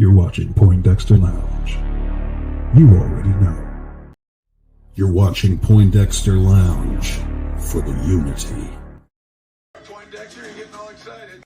You're watching Poindexter Lounge. You already know. You're watching Poindexter Lounge for the unity. Poindexter, you're getting all excited.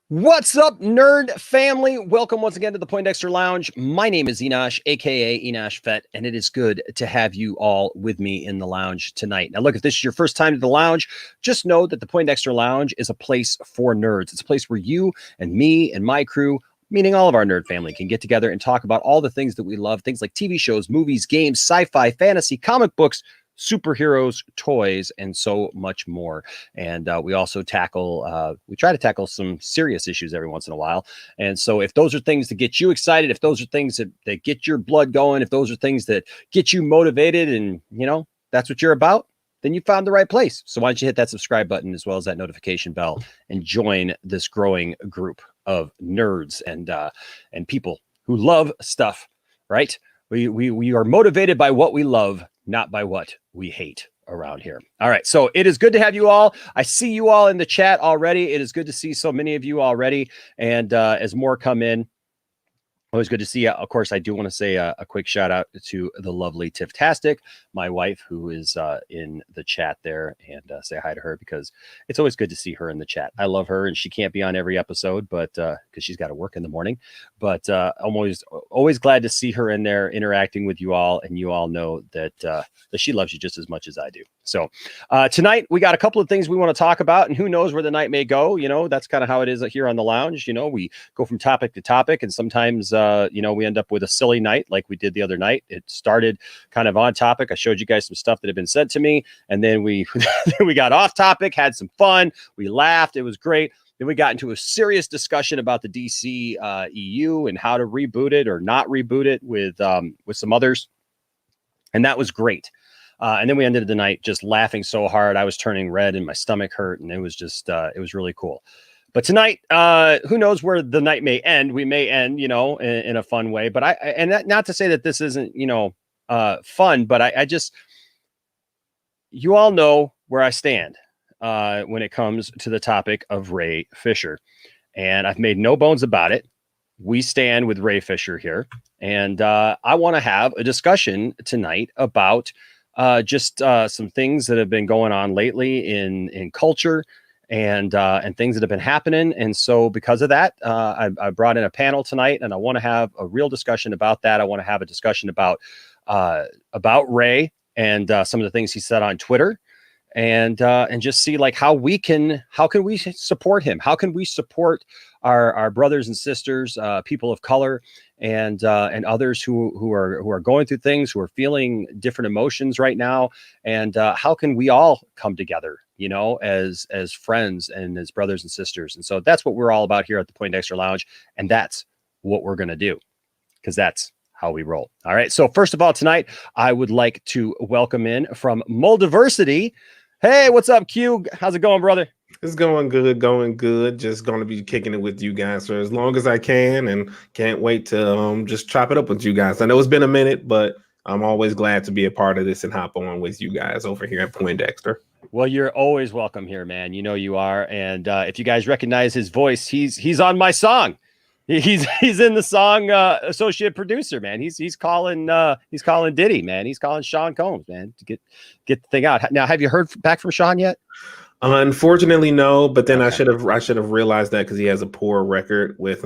What's up, nerd family? Welcome once again to the Poindexter Lounge. My name is Enosh, aka Enosh Fett, and it is good to have you all with me in the lounge tonight. Now, look, if this is your first time to the lounge, just know that the Poindexter Lounge is a place for nerds. It's a place where you and me and my crew, meaning all of our nerd family, can get together and talk about all the things that we love, things like TV shows, movies, games, sci-fi, fantasy, comic books, superheroes, toys, and so much more. And we also try to tackle some serious issues every once in a while. And so if those are things that get you excited, if those are things that get your blood going, if those are things that get you motivated and, you know, that's what you're about, then you found the right place. So why don't you hit that subscribe button as well as that notification bell and join this growing group of nerds and people who love stuff, right? We are motivated by what we love, not by what we hate around here. All right. So it is good to have you all. I see you all in the chat already. It is good to see so many of you already. And as more come in, always good to see you. Of course, I do want to say a quick shout out to the lovely Tiff-tastic, my wife, who is in the chat there, and say hi to her because it's always good to see her in the chat. I love her, and she can't be on every episode, but because she's got to work in the morning. But I'm always glad to see her in there interacting with you all, and you all know that she loves you just as much as I do. So tonight we got a couple of things we want to talk about, and who knows where the night may go. You know, that's kind of how it is here on the lounge. You know, we go from topic to topic, and sometimes we end up with a silly night like we did the other night. It started kind of on topic. I showed you guys some stuff that had been sent to me, and then we got off topic, had some fun, we laughed, it was great. Then we got into a serious discussion about the DC EU and how to reboot it or not reboot it with some others, and that was great. And then we ended the night just laughing so hard I was turning red and my stomach hurt, and it was just it was really cool. But tonight, who knows where the night may end? We may end, in a fun way. But not to say that this isn't, fun, but I just, you all know where I stand when it comes to the topic of Ray Fisher. And I've made no bones about it. We stand with Ray Fisher here. And I want to have a discussion tonight about just some things that have been going on lately in culture and things that have been happening. And so because of that, I brought in a panel tonight, and I want to have a real discussion about that. I want to have a discussion about Ray and some of the things he said on Twitter, and just see like how can we support him? How can we support our brothers and sisters, people of color, and others who are going through things, who are feeling different emotions right now, and how can we all come together, as friends and as brothers and sisters? And so that's what we're all about here at the Poindexter Lounge, and that's what we're going to do, because that's how we roll. All right. So first of all, tonight, I would like to welcome in from Moldiversity. Hey, what's up, Q? How's it going, brother? It's going good. Just going to be kicking it with you guys for as long as I can, and can't wait to just chop it up with you guys. I know it's been a minute, but I'm always glad to be a part of this and hop on with you guys over here at Poindexter. Well, you're always welcome here, man. You know you are. And if you guys recognize his voice, he's on my song. He's in the song associate producer, man. He's calling Diddy, man. He's calling Sean Combs, man, to get the thing out. Now, have you heard back from Sean yet? Unfortunately, no. But then okay. I should have realized that because he has a poor record with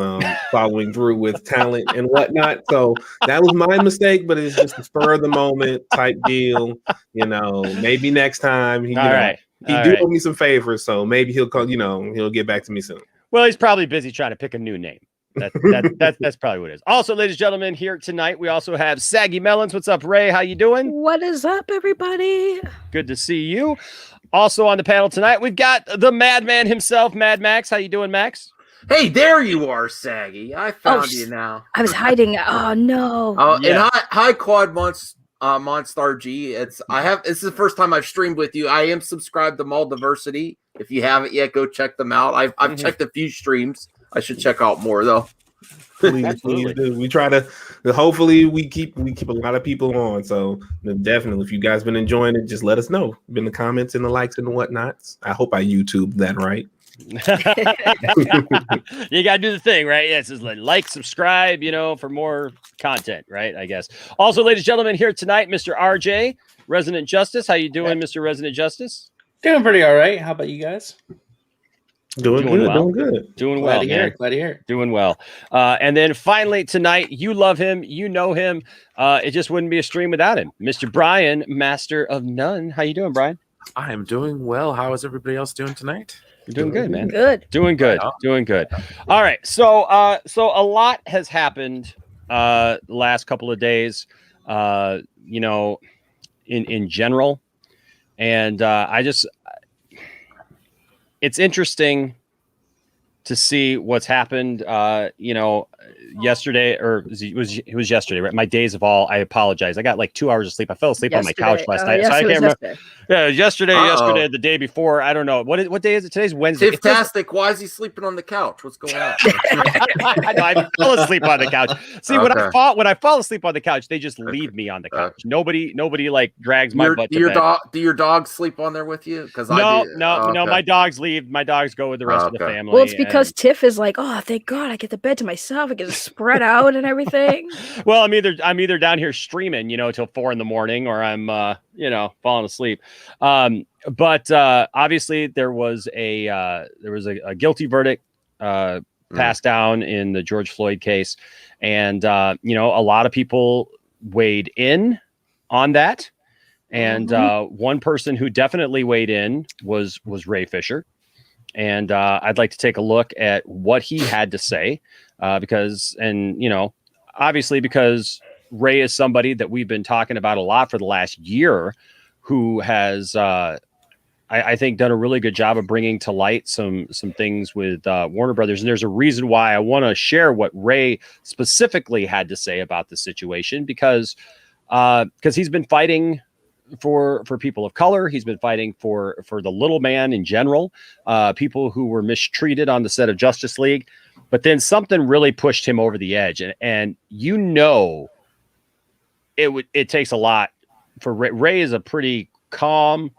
following through with talent and whatnot. So that was my mistake. But it's just a spur of the moment type deal. Maybe next time. He owe me some favors, so maybe he'll call. He'll get back to me soon. Well, he's probably busy trying to pick a new name. That's probably what it is. Also, ladies and gentlemen, here tonight we also have Saggy Melons. What's up, Ray? How you doing? What is up, everybody? Good to see you. Also on the panel tonight, we've got the madman himself, Mad Max. How you doing, Max? Hey, there you are, Saggy. I found you now. I was hiding. Oh no. Oh, Yeah. and hi, Quad Monstar G. It's the first time I've streamed with you. I am subscribed to Mall Diversity. If you haven't yet, go check them out. I've checked a few streams. I should check out more though. Please do. We try to. Hopefully, we keep a lot of people on. So definitely, if you guys been enjoying it, just let us know in the comments and the likes and the whatnots. I hope I YouTube that right. You gotta do the thing, right? Yeah, it says like, subscribe, for more content, right? I guess. Also, ladies and gentlemen, here tonight, Mr. RJ, Resident Justice. How you doing, Mr. Resident Justice? Doing pretty all right. How about you guys? Doing good. Well. Doing good. Doing Glad well, to hear man. it. Glad to hear it. Doing well. And then finally tonight, you love him, you know him. It just wouldn't be a stream without him, Mr. Brian, Master of None. How you doing, Brian? I am doing well. How is everybody else doing tonight? You're doing good, man. Good. Doing good. Doing good. All right. So a lot has happened the last couple of days, in general. And it's interesting to see what's happened, yesterday, or it was yesterday, right? My days of all, I apologize. I got like 2 hours of sleep. I fell asleep on my couch last night. So I can't remember. Yeah, yesterday, the day before. I don't know. What day is it? Today's Wednesday. Fantastic. Why is he sleeping on the couch? What's going on? I know, I fell asleep on the couch. See, when I fall asleep on the couch, they just leave me on the couch. Nobody like drags my butt to bed. Do your dogs sleep on there with you? Because no. My dogs leave. My dogs go with the rest of the family. Well, it's because Tiff is like, oh, thank God, I get the bed to myself. I get to spread out and everything. Well, I'm either down here streaming, till 4 a.m, or I'm falling asleep. But obviously there was a guilty verdict passed down in the George Floyd case, and a lot of people weighed in on that, and one person who definitely weighed in was Ray Fisher, and I'd like to take a look at what he had to say, because Ray is somebody that we've been talking about a lot for the last year, who has I think done a really good job of bringing to light some things with Warner Brothers. And there's a reason why I want to share what Ray specifically had to say about the situation, because he's been fighting for people of color. He's been fighting for the little man in general, people who were mistreated on the set of Justice League. But then something really pushed him over the edge. And it takes a lot for Ray. Ray is a pretty calm,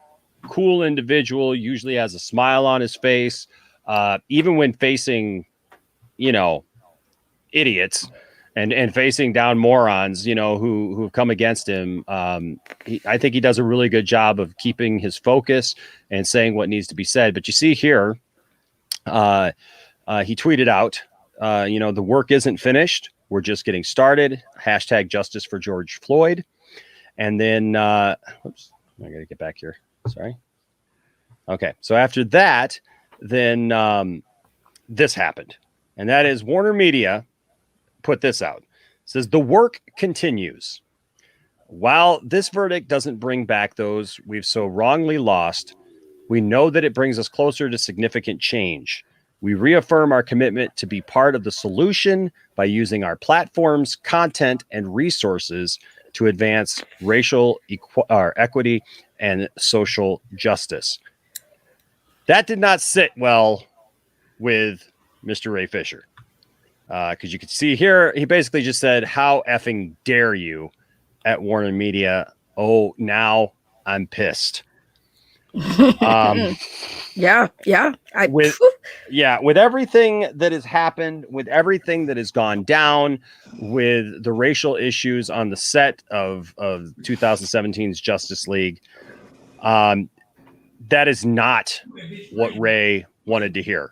cool individual, usually has a smile on his face, even when facing idiots and facing down morons who've come against him. I think he does a really good job of keeping his focus and saying what needs to be said. But you see here, he tweeted out, the work isn't finished, we're just getting started, #justice for George Floyd. And then oops, I gotta get back here. Sorry. Okay. So after that, then this happened. And that is Warner Media put this out. It says the work continues. While this verdict doesn't bring back those we've so wrongly lost, we know that it brings us closer to significant change. We reaffirm our commitment to be part of the solution by using our platforms, content, and resources to advance racial equity and social justice. That did not sit well with Mr. Ray Fisher, because you can see here, he basically just said, how effing dare you at Warner Media? Oh, now I'm pissed. Yeah. With everything that has happened, with everything that has gone down, with the racial issues on the set of 2017's Justice League, that is not what Ray wanted to hear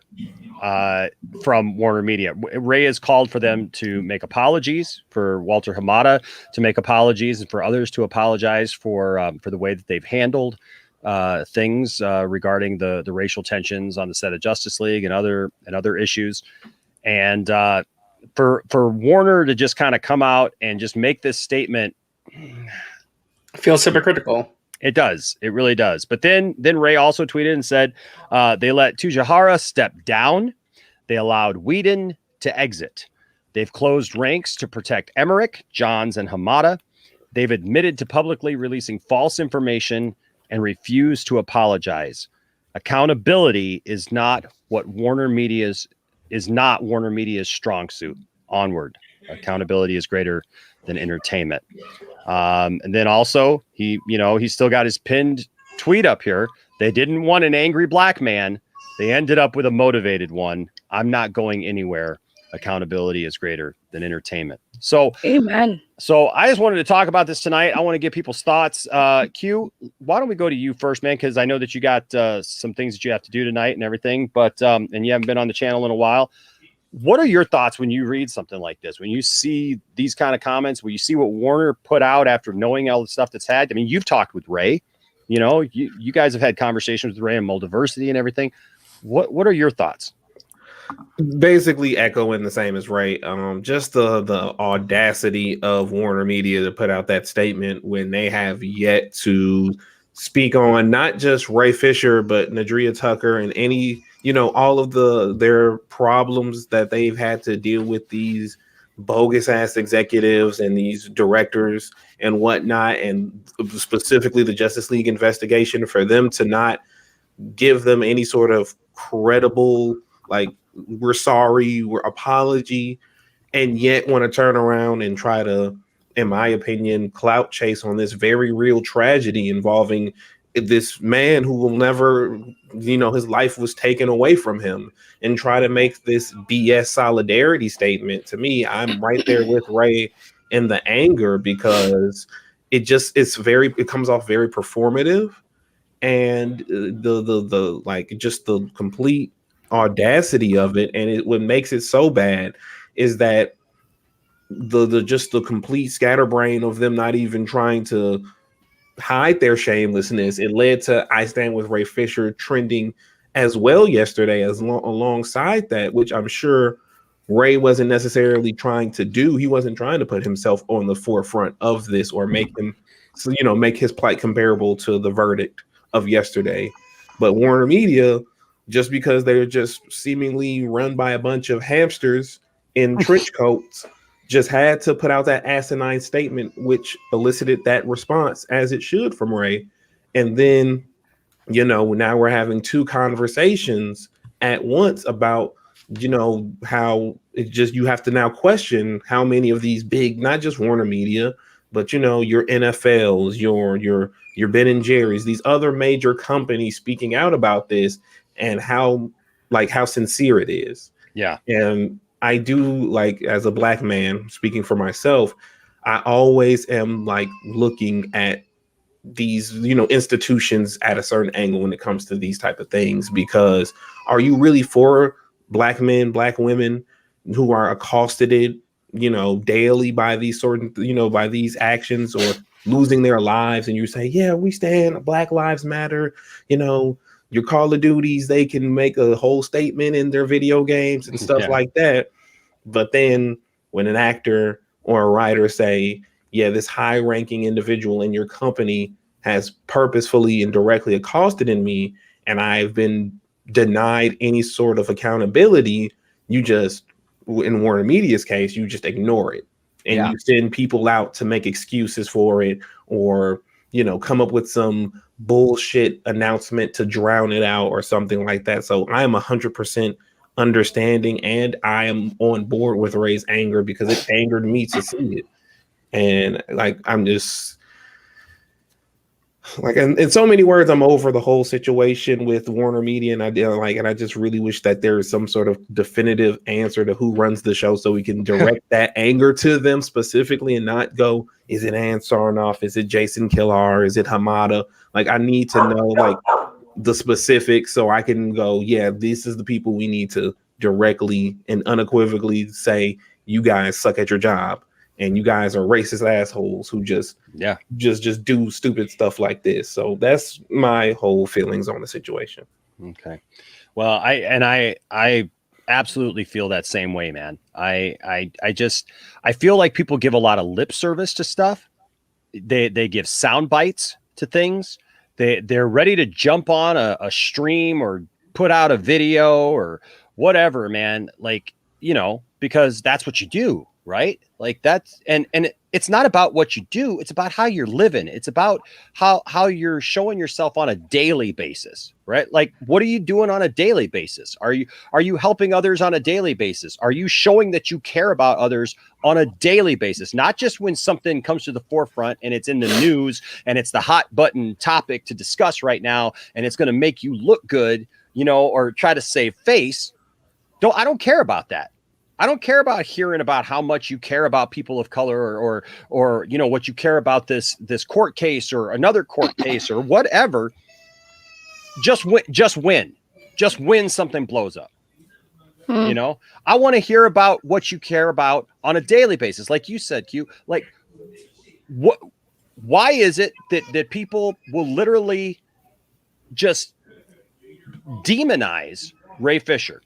from Warner Media. Ray has called for them to make apologies, for Walter Hamada to make apologies, and for others to apologize for the way that they've handled things regarding the racial tensions on the set of Justice League and other issues. And for Warner to just kind of come out and just make this statement Feels hypocritical. It does. It really does. But then Ray also tweeted and said they let Tujahara step down. They allowed Whedon to exit. They've closed ranks to protect Emmerich, Johns, and Hamada. They've admitted to publicly releasing false information and refused to apologize. Accountability is not Warner Media's strong suit. Onward. Accountability is greater than entertainment. And then also he's still got his pinned tweet up here. They didn't want an angry black man. They ended up with a motivated one. I'm not going anywhere. Accountability is greater than entertainment. So, amen. So I just wanted to talk about this tonight. I want to get people's thoughts. Q, why don't we go to you first, man? Because I know that you got some things that you have to do tonight and everything, but and you haven't been on the channel in a while. What are your thoughts when you read something like this? When you see these kind of comments, when you see what Warner put out after knowing all the stuff that's had? I mean, you've talked with Ray. You guys have had conversations with Ray and Multiversity and everything. What are your thoughts? Basically echoing the same as Ray. Just the audacity of Warner Media to put out that statement when they have yet to speak on not just Ray Fisher, but Nadria Tucker and any, all of their problems that they've had to deal with, these bogus ass executives and these directors and whatnot, and specifically the Justice League investigation, for them to not give them any sort of credible, like, we're sorry, we're apology, and yet want to turn around and try to, in my opinion, clout chase on this very real tragedy involving this man who will never, his life was taken away from him, and try to make this BS solidarity statement. To me, I'm right there with Ray in the anger, because it comes off very performative, and the complete audacity of it. And what makes it so bad is that the complete scatterbrain of them not even trying to hide their shamelessness. It led to I Stand With Ray Fisher trending as well yesterday, alongside that, which I'm sure Ray wasn't necessarily trying to do. He wasn't trying to put himself on the forefront of this or make his plight comparable to the verdict of yesterday. But Warner Media, just because they're just seemingly run by a bunch of hamsters in trench coats, just had to put out that asinine statement, which elicited that response, as it should, from Ray. And then, now we're having two conversations at once about, how it just, you have to now question how many of these big, not just Warner Media, but, your NFLs, your Ben and Jerry's, these other major companies speaking out about this, and how sincere it is. Yeah. And I do, as a black man, speaking for myself, I always am looking at these, institutions at a certain angle when it comes to these type of things, because are you really for black men, black women who are accosted, daily by these by these actions, or losing their lives, and you say, yeah, we stand, Black Lives Matter, your Call of Duties, they can make a whole statement in their video games and stuff like that. But then when an actor or a writer say, yeah, this high-ranking individual in your company has purposefully and directly accosted in me, and I've been denied any sort of accountability, you just, in Warner Media's case, you just ignore it. And you send people out to make excuses for it, or come up with some bullshit announcement to drown it out or something like that. So I am 100% understanding, and I am on board with Ray's anger, because it angered me to see it. And I'm just in so many words, I'm over the whole situation with Warner Media, and I just really wish that there is some sort of definitive answer to who runs the show, so we can direct that anger to them specifically, and not go, is it Ann Sarnoff? Is it Jason Killar? Is it Hamada? I need to know the specifics, so I can go, yeah, this is the people we need to directly and unequivocally say, you guys suck at your job, and you guys are racist assholes who just do stupid stuff like this. So that's my whole feelings on the situation. Okay. Well, I absolutely feel that same way, man. I feel like people give a lot of lip service to stuff. They give sound bites to things. They're ready to jump on a stream or put out a video or whatever, man. Like, because that's what you do, right? Like that's, and it's not about what you do. It's about how you're living. It's about how you're showing yourself on a daily basis, right? Like, what are you doing on a daily basis? Are you helping others on a daily basis? Are you showing that you care about others on a daily basis? Not just when something comes to the forefront and it's in the news and it's the hot button topic to discuss right now, and it's going to make you look good, or try to save face. I don't care about that. I don't care about hearing about how much you care about people of color or what you care about this court case or another court case or whatever. Just win something blows up. I want to hear about what you care about on a daily basis. Like you said, Q, like why is it that people will literally just demonize Ray Fisher?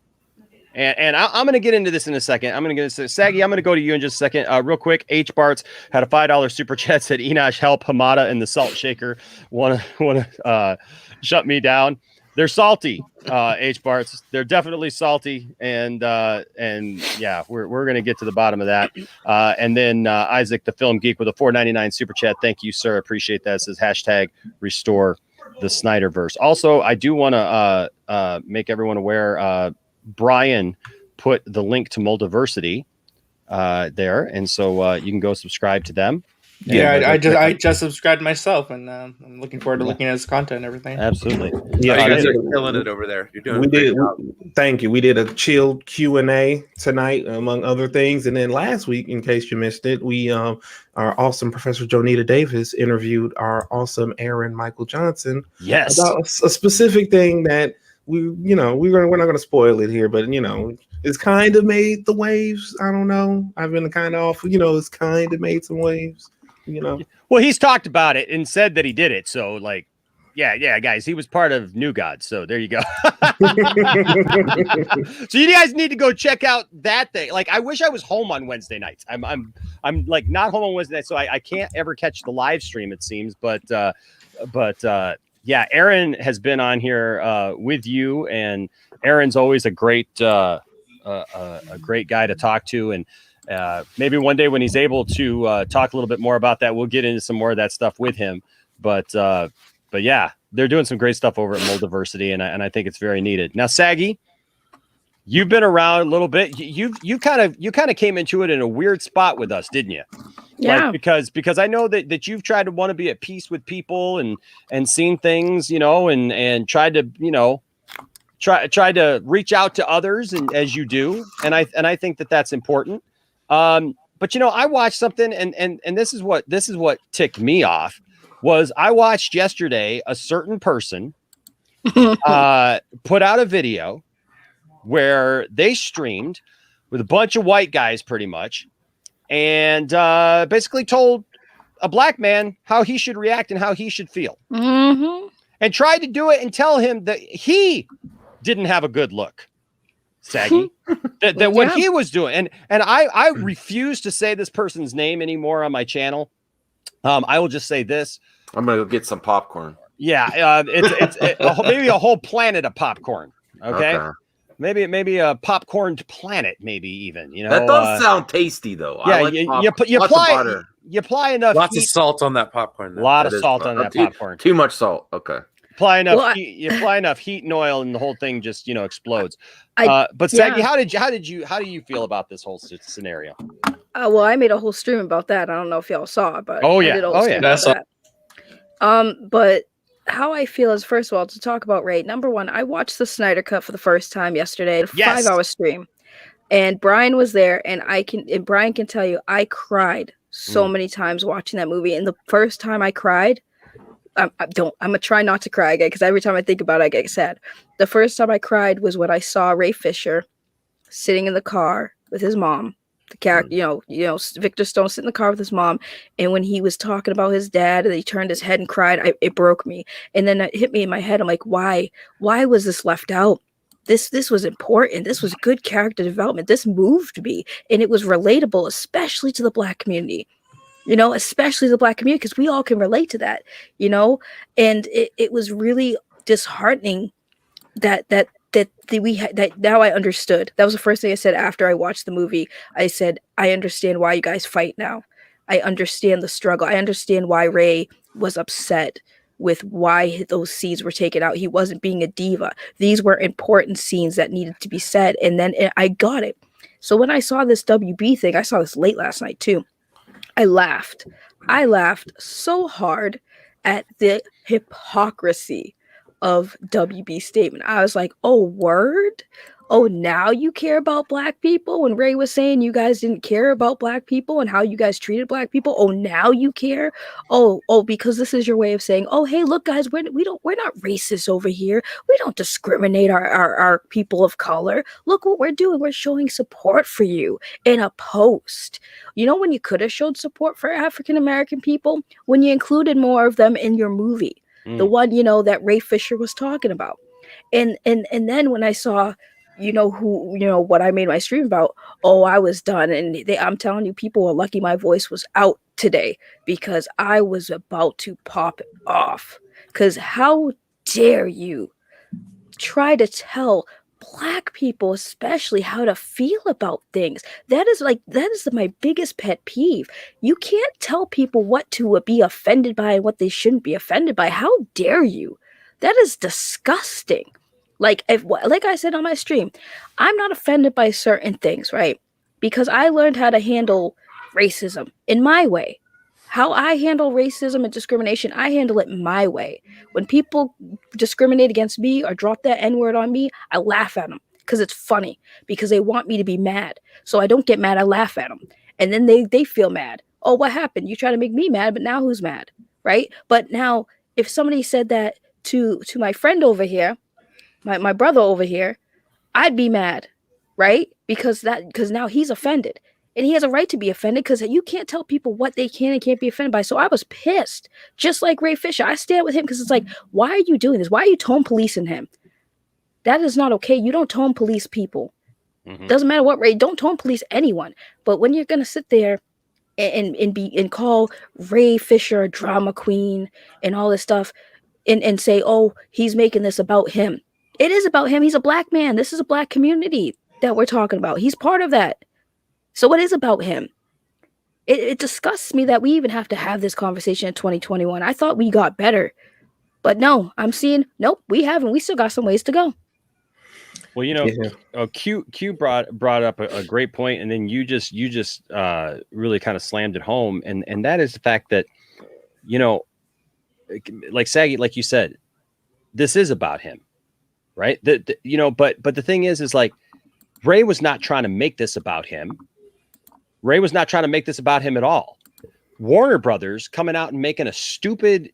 And I'm going to get into this in a second. I'm going to get into Saggy. I'm going to go to you in just a second. Real quick, H. Bartz had a $5 super chat, said Enosh, help Hamada and the Salt Shaker want to shut me down. They're salty, H. Bartz. They're definitely salty, and yeah, we're going to get to the bottom of that. And then Isaac, the film geek, with a $4.99 super chat. Thank you, sir. Appreciate that. It says hashtag restore the Snyderverse. Also, I do want to make everyone aware. Brian put the link to Moldiversity there, and so you can go subscribe to them. Yeah, I just subscribed myself, and I'm looking forward to looking at his content and everything. Absolutely. Yeah, you guys are killing it over there. You're doing a great job. Thank you. We did a chilled Q&A tonight, among other things, and then last week, in case you missed it, we our awesome Professor Jonita Davis interviewed our awesome Aaron Michael Johnson. Yes, about a specific thing that we're not going to spoil it here, but it's kind of made the waves. I don't know. I've been kind of off. It's kind of made some waves. Well, he's talked about it and said that he did it. So, like, yeah, guys, he was part of New God. So there you go. So you guys need to go check out that thing. Like, I wish I was home on Wednesday nights. I'm like not home on Wednesday nights, so I can't ever catch the live stream. It seems, but. Yeah, Aaron has been on here with you, and Aaron's always a great guy to talk to. And maybe one day when he's able to talk a little bit more about that, we'll get into some more of that stuff with him. But yeah, they're doing some great stuff over at Moldiversity, and I think it's very needed. Now, Saggy, you've been around a little bit. You kind of came into it in a weird spot with us, didn't you? Yeah. Like, because I know that you've tried to want to be at peace with people and seen things, and tried to, try to reach out to others, and as you do. And I think that that's important. But I watched something, and this is what ticked me off. Was I watched yesterday a certain person put out a video where they streamed with a bunch of white guys pretty much, and basically told a black man how he should react and how he should feel, and tried to do it and tell him that he didn't have a good look, Saggy, that what he was doing. And I refuse to say this person's name anymore on my channel. I will just say this. I'm going to go get some popcorn. Yeah, it's maybe a whole planet of popcorn. Okay. Maybe a popcorned planet, maybe even, that does sound tasty though. Yeah, I like you apply enough. Lots of salt on that popcorn. A lot of salt on that popcorn. Too much salt. Okay. Apply enough heat, you apply enough heat and oil, and the whole thing just explodes. But Saggy, how do you feel about this whole scenario? Well, I made a whole stream about that. I don't know if y'all saw it, but I did a whole stream about that. But how I feel is, first of all, to talk about Ray. Number one, I watched the Snyder Cut for the first time yesterday, a 5-hour stream, and Brian was there, and Brian can tell you, I cried so many times watching that movie. And the first time I cried, I'm gonna try not to cry again, because every time I think about it, I get sad. The first time I cried was when I saw Ray Fisher sitting in the car with his mom. The character, Victor Stone sitting in the car with his mom, and when he was talking about his dad, and he turned his head and cried, it broke me. And then it hit me in my head. I'm like, why was this left out? This was important. This was good character development. This moved me, and it was relatable, especially to the Black community. Especially the Black community, because we all can relate to that. And it was really disheartening that that now I understood. That was the first thing I said after I watched the movie. I said, I understand why you guys fight now. I understand the struggle. I understand why Ray was upset with why those scenes were taken out. He wasn't being a diva. These were important scenes that needed to be said. And then I got it. So when I saw this WB thing, I saw this late last night too. I laughed. I laughed so hard at the hypocrisy of WB's statement. I was like, oh, word? Oh, now you care about black people? When Ray was saying you guys didn't care about black people and how you guys treated black people. Oh, now you care? Oh, because this is your way of saying, oh, hey, look, guys, we're not racist over here. We don't discriminate our people of color. Look what we're doing. We're showing support for you in a post. You know when you could have showed support for African American people? When you included more of them in your movie. The one, that Ray Fisher was talking about. And then when I saw, what I made my stream about, oh, I was done. And I'm telling you, people were lucky my voice was out today because I was about to pop off. Because how dare you try to tell Black people especially how to feel about things? That is my biggest pet peeve. You can't tell people what to be offended by and what they shouldn't be offended by. How dare you? That is disgusting. Like I said on my stream, I'm not offended by certain things, right? Because I learned how to handle racism in my way. How I handle racism and discrimination, I handle it my way. When people discriminate against me or drop that N-word on me, I laugh at them because it's funny, because they want me to be mad. So I don't get mad, I laugh at them. And then they feel mad. Oh, what happened? You try to make me mad, but now who's mad, right? But now if somebody said that to my friend over here, my brother over here, I'd be mad, right? Because now he's offended. And he has a right to be offended because you can't tell people what they can and can't be offended by. So I was pissed, just like Ray Fisher. I stand with him because it's like, why are you doing this? Why are you tone policing him? That is not okay. You don't tone police people. Mm-hmm. Doesn't matter what Ray, don't tone police anyone. But when you're gonna sit there and call Ray Fisher a drama queen and all this stuff and say, oh, he's making this about him. It is about him. He's a Black man. This is a Black community that we're talking about. He's part of that. So it is about him. It disgusts me that we even have to have this conversation in 2021. I thought we got better. But no, I'm seeing, nope, we haven't. We still got some ways to go. Well, Q brought up a great point, and then you just really kind of slammed it home. And that is the fact that, like Saggy, like you said, this is about him, right? But the thing is like, Ray was not trying to make this about him. Ray was not trying to make this about him at all. Warner Brothers coming out and making a stupid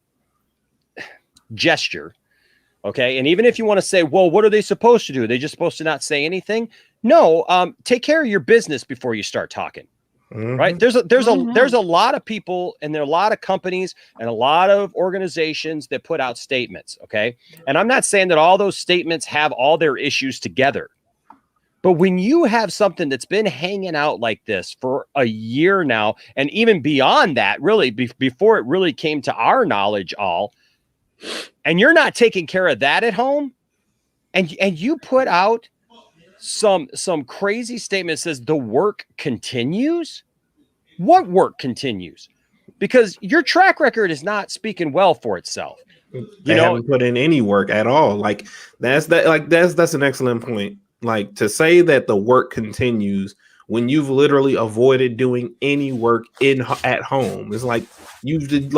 gesture. Okay. And even if you want to say, well, what are they supposed to do? Are they just supposed to not say anything? No. Take care of your business before you start talking. Mm-hmm. Right. There's a lot of people, and there are a lot of companies and a lot of organizations that put out statements. Okay. And I'm not saying that all those statements have all their issues together. But when you have something that's been hanging out like this for a year now, and even beyond that, really, before it really came to our knowledge all, and you're not taking care of that at home, and you put out some crazy statement that says the work continues. What work continues? Because your track record is not speaking well for itself. They haven't put in any work at all. Like that's an excellent point. Like, to say that the work continues when you've literally avoided doing any work at home. It's like you did,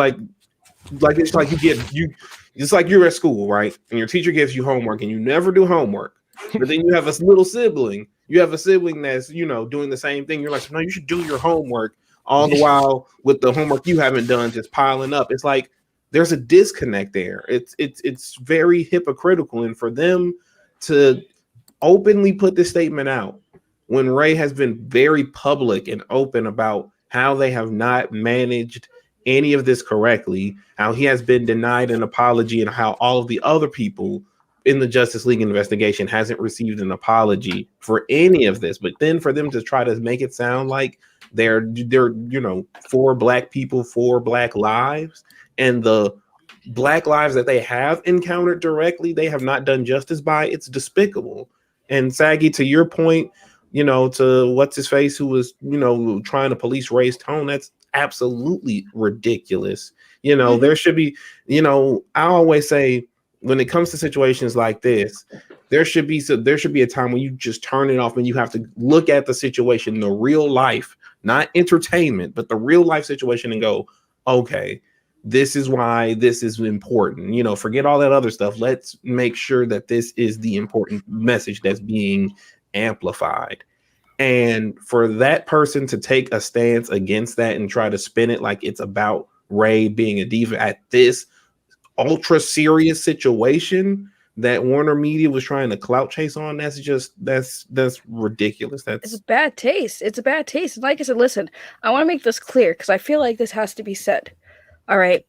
it's like you're at school, right? And your teacher gives you homework and you never do homework. But then you have a little sibling. You have a sibling that's, doing the same thing. You're like, no, you should do your homework, all the while with the homework you haven't done just piling up. It's like there's a disconnect there. It's very hypocritical. And for them to openly put this statement out when Ray has been very public and open about how they have not managed any of this correctly, how he has been denied an apology, and how all of the other people in the Justice League investigation hasn't received an apology for any of this. But then for them to try to make it sound like they're for Black people, for Black lives, and the Black lives that they have encountered directly, they have not done justice by. It's despicable. And Saggy, to your point, to what's his face, who was, trying to police race tone, that's absolutely ridiculous. There should be, I always say, when it comes to situations like this, there should be a time when you just turn it off and you have to look at the situation, the real life, not entertainment, but the real life situation, and go, okay, this is why this is important. Forget all that other stuff. Let's make sure that this is the important message that's being amplified. And for that person to take a stance against that and try to spin it like it's about Ray being a diva at this ultra serious situation that Warner Media was trying to clout chase on, that's ridiculous. It's a bad taste. It's a bad taste. And like I said, listen, I want to make this clear because I feel like this has to be said. All right.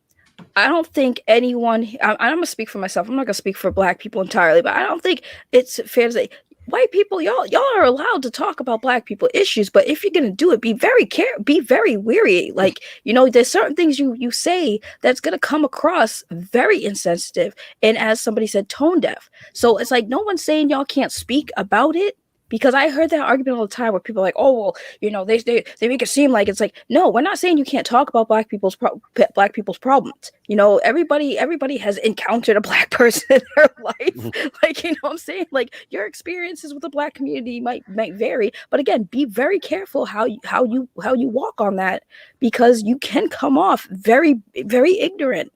I don't think anyone, I'm going to speak for myself. I'm not going to speak for Black people entirely, but I don't think it's fair to say, white people, y'all are allowed to talk about Black people issues, but if you're going to do it, be very wary. Like, there's certain things you say that's going to come across very insensitive. And as somebody said, tone deaf. So it's like, no one's saying y'all can't speak about it. Because I heard that argument all the time where people are like, oh, well, they make it seem like it's like, no, we're not saying you can't talk about Black people's problems. Everybody has encountered a Black person in their life. Like, what I'm saying? Like, your experiences with the Black community might vary. But again, be very careful how you walk on that, because you can come off very, very ignorant.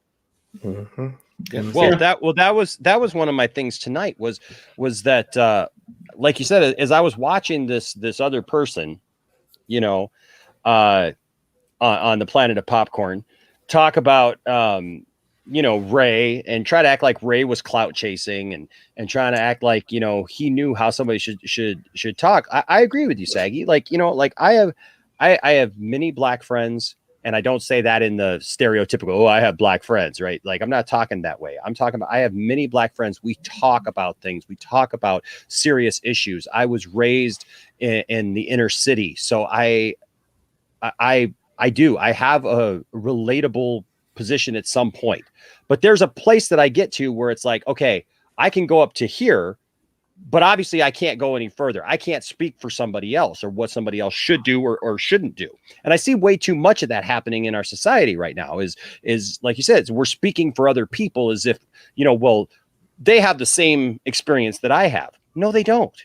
Mm-hmm. That was one of my things tonight was that like you said, as I was watching this other person, on the planet of popcorn, talk about Ray, and try to act like Ray was clout chasing and trying to act like he knew how somebody should talk. I agree with you, Saggy. I have many Black friends. And I don't say that in the stereotypical, I have Black friends, right? Like, I'm not talking that way. I'm talking about, I have many Black friends. We talk about things. We talk about serious issues. I was raised in the inner city. So I have a relatable position at some point. But there's a place that I get to where it's like, okay, I can go up to here, but obviously I can't go any further. I can't speak for somebody else or what somebody else should do or shouldn't do. And I see way too much of that happening in our society right now is like you said, we're speaking for other people as if, well, they have the same experience that I have. No, they don't.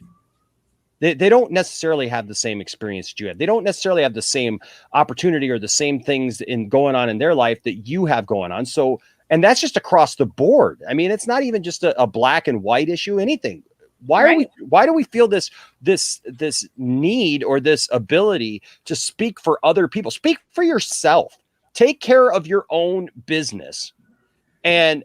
They don't necessarily have the same experience that you have. They don't necessarily have the same opportunity or the same things going on in their life that you have going on. So, and that's just across the board. I mean, it's not even just a black and white issue, anything. Why do we feel this need or this ability to speak for other people? Speak for yourself. Take care of your own business and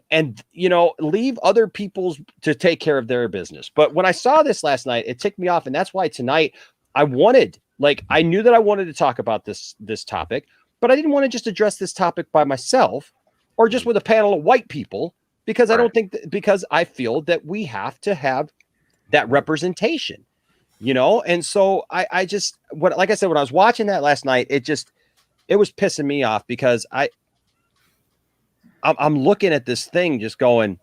leave other people's to take care of their business. But when I saw this last night, it ticked me off. And that's why tonight I knew that I wanted to talk about this topic, but I didn't want to just address this topic by myself or just with a panel of white people, because I don't think because I feel that we have to have that representation, and so I just, like I said, when I was watching that last night, it was pissing me off, because I'm looking at this thing just going,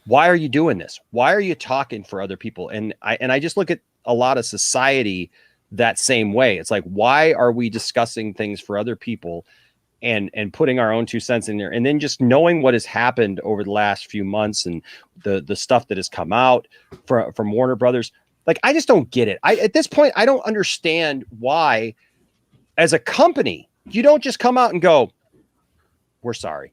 why are you doing this? Why are you talking for other people? And I just look at a lot of society that same way. It's like, why are we discussing things for other people and putting our own 2 cents in there? And then just knowing what has happened over the last few months and the stuff that has come out from Warner Brothers. Like, I just don't get it. At this point, I don't understand why, as a company, you don't just come out and go, we're sorry.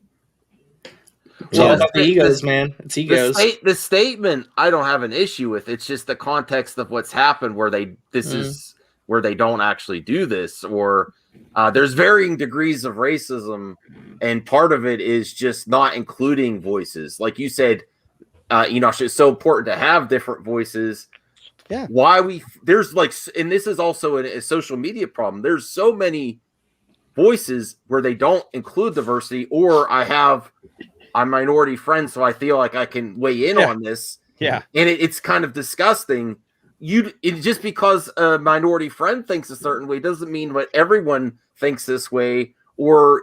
It's all about the egos, man. It's egos. The statement I don't have an issue with. It's just the context of what's happened where is where they don't actually do this, or there's varying degrees of racism, and part of it is just not including voices. Like you said, it's so important to have different voices. Yeah. There's and this is also a social media problem. There's so many voices where they don't include diversity, or I'm minority friend, so I feel like I can weigh in on this. Yeah. And it's kind of disgusting. Just because a minority friend thinks a certain way doesn't mean that everyone thinks this way. Or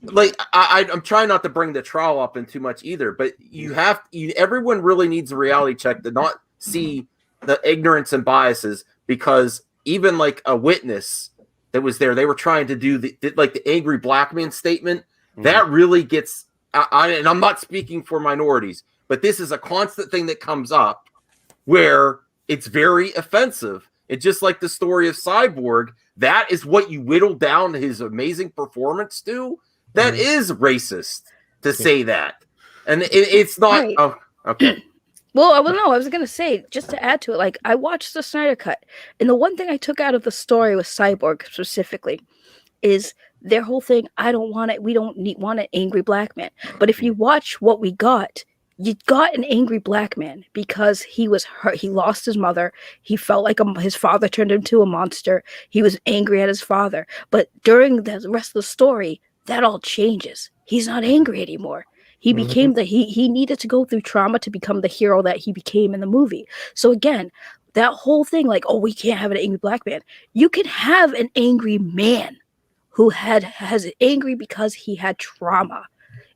like I'm trying not to bring the trial up in too much either, but everyone really needs a reality check to not see the ignorance and biases, because even like a witness that was there, they were trying to do the angry black man statement. That really gets, and I'm not speaking for minorities, but this is a constant thing that comes up where it's very offensive. It's just like the story of Cyborg. That is what you whittle down his amazing performance to. That is racist to say that. And it's not. Right. Oh, okay. Well, I was going to say, just to add to it, like, I watched the Snyder Cut, and the one thing I took out of the story with Cyborg specifically is their whole thing, we don't want an angry black man. But if you watch what we got, you got an angry black man because he was hurt. He lost his mother. He felt like his father turned him into a monster. He was angry at his father. But during the rest of the story, that all changes. He's not angry anymore. He became he needed to go through trauma to become the hero that he became in the movie. So again, that whole thing, like, oh, we can't have an angry black man. You can have an angry man who has angry because he had trauma,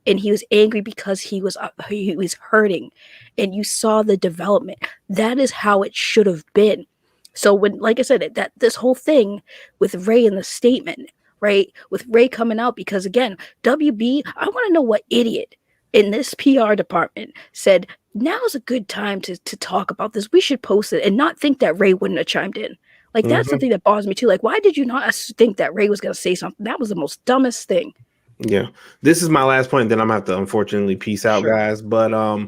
and he was angry because he was hurting, and you saw the development. That is how it should have been. So when, like I said, that this whole thing with Ray in the statement, right, with Ray coming out, because again, WB, I want to know what idiot in this PR department said, now's a good time to talk about this. We should post it, and not think that Ray wouldn't have chimed in. Like, that's something that bothers me too. Like, why did you not think that Ray was going to say something? That was the most dumbest thing. Yeah. This is my last point. Then I'm going to have to, unfortunately, peace out, guys. But, while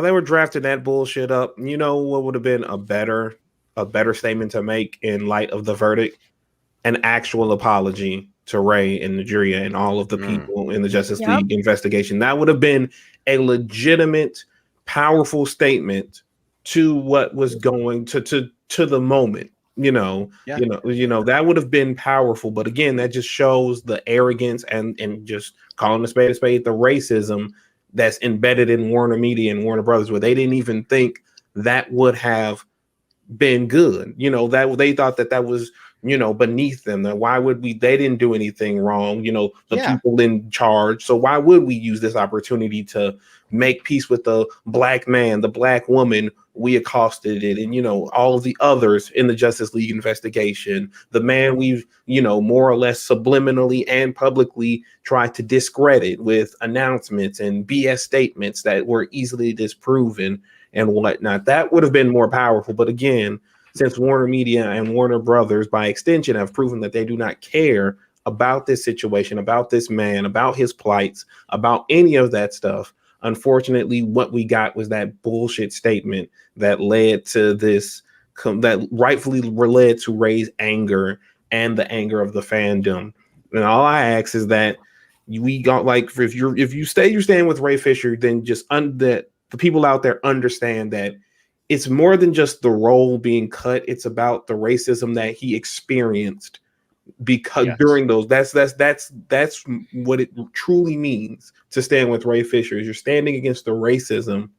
they were drafting that bullshit up, what would have been a better statement to make in light of the verdict? An actual apology to Ray and Nigeria and all of the people in the Justice League investigation. That would have been a legitimate, powerful statement to what was going to the moment. That would have been powerful. But again, that just shows the arrogance and just calling a spade, the racism that's embedded in Warner Media and Warner Brothers, where they didn't even think that would have been good. That they thought that was, beneath them. That why would we? They didn't do anything wrong. People in charge. So why would we use this opportunity to make peace with the black man, the black woman we accosted it, and all of the others in the Justice League investigation, the man we've more or less subliminally and publicly tried to discredit with announcements and BS statements that were easily disproven and whatnot. That would have been more powerful. But again, since Warner Media and Warner Brothers, by extension, have proven that they do not care about this situation, about this man, about his plights, about any of that stuff, unfortunately, what we got was that bullshit statement that led to this, that rightfully led to Ray's anger and the anger of the fandom. And all I ask is that we got, like, if you stand with Ray Fisher, then just that the people out there understand that it's more than just the role being cut. It's about the racism that he experienced because during those, that's what it truly means to stand with Ray Fisher. Is you're standing against the racism,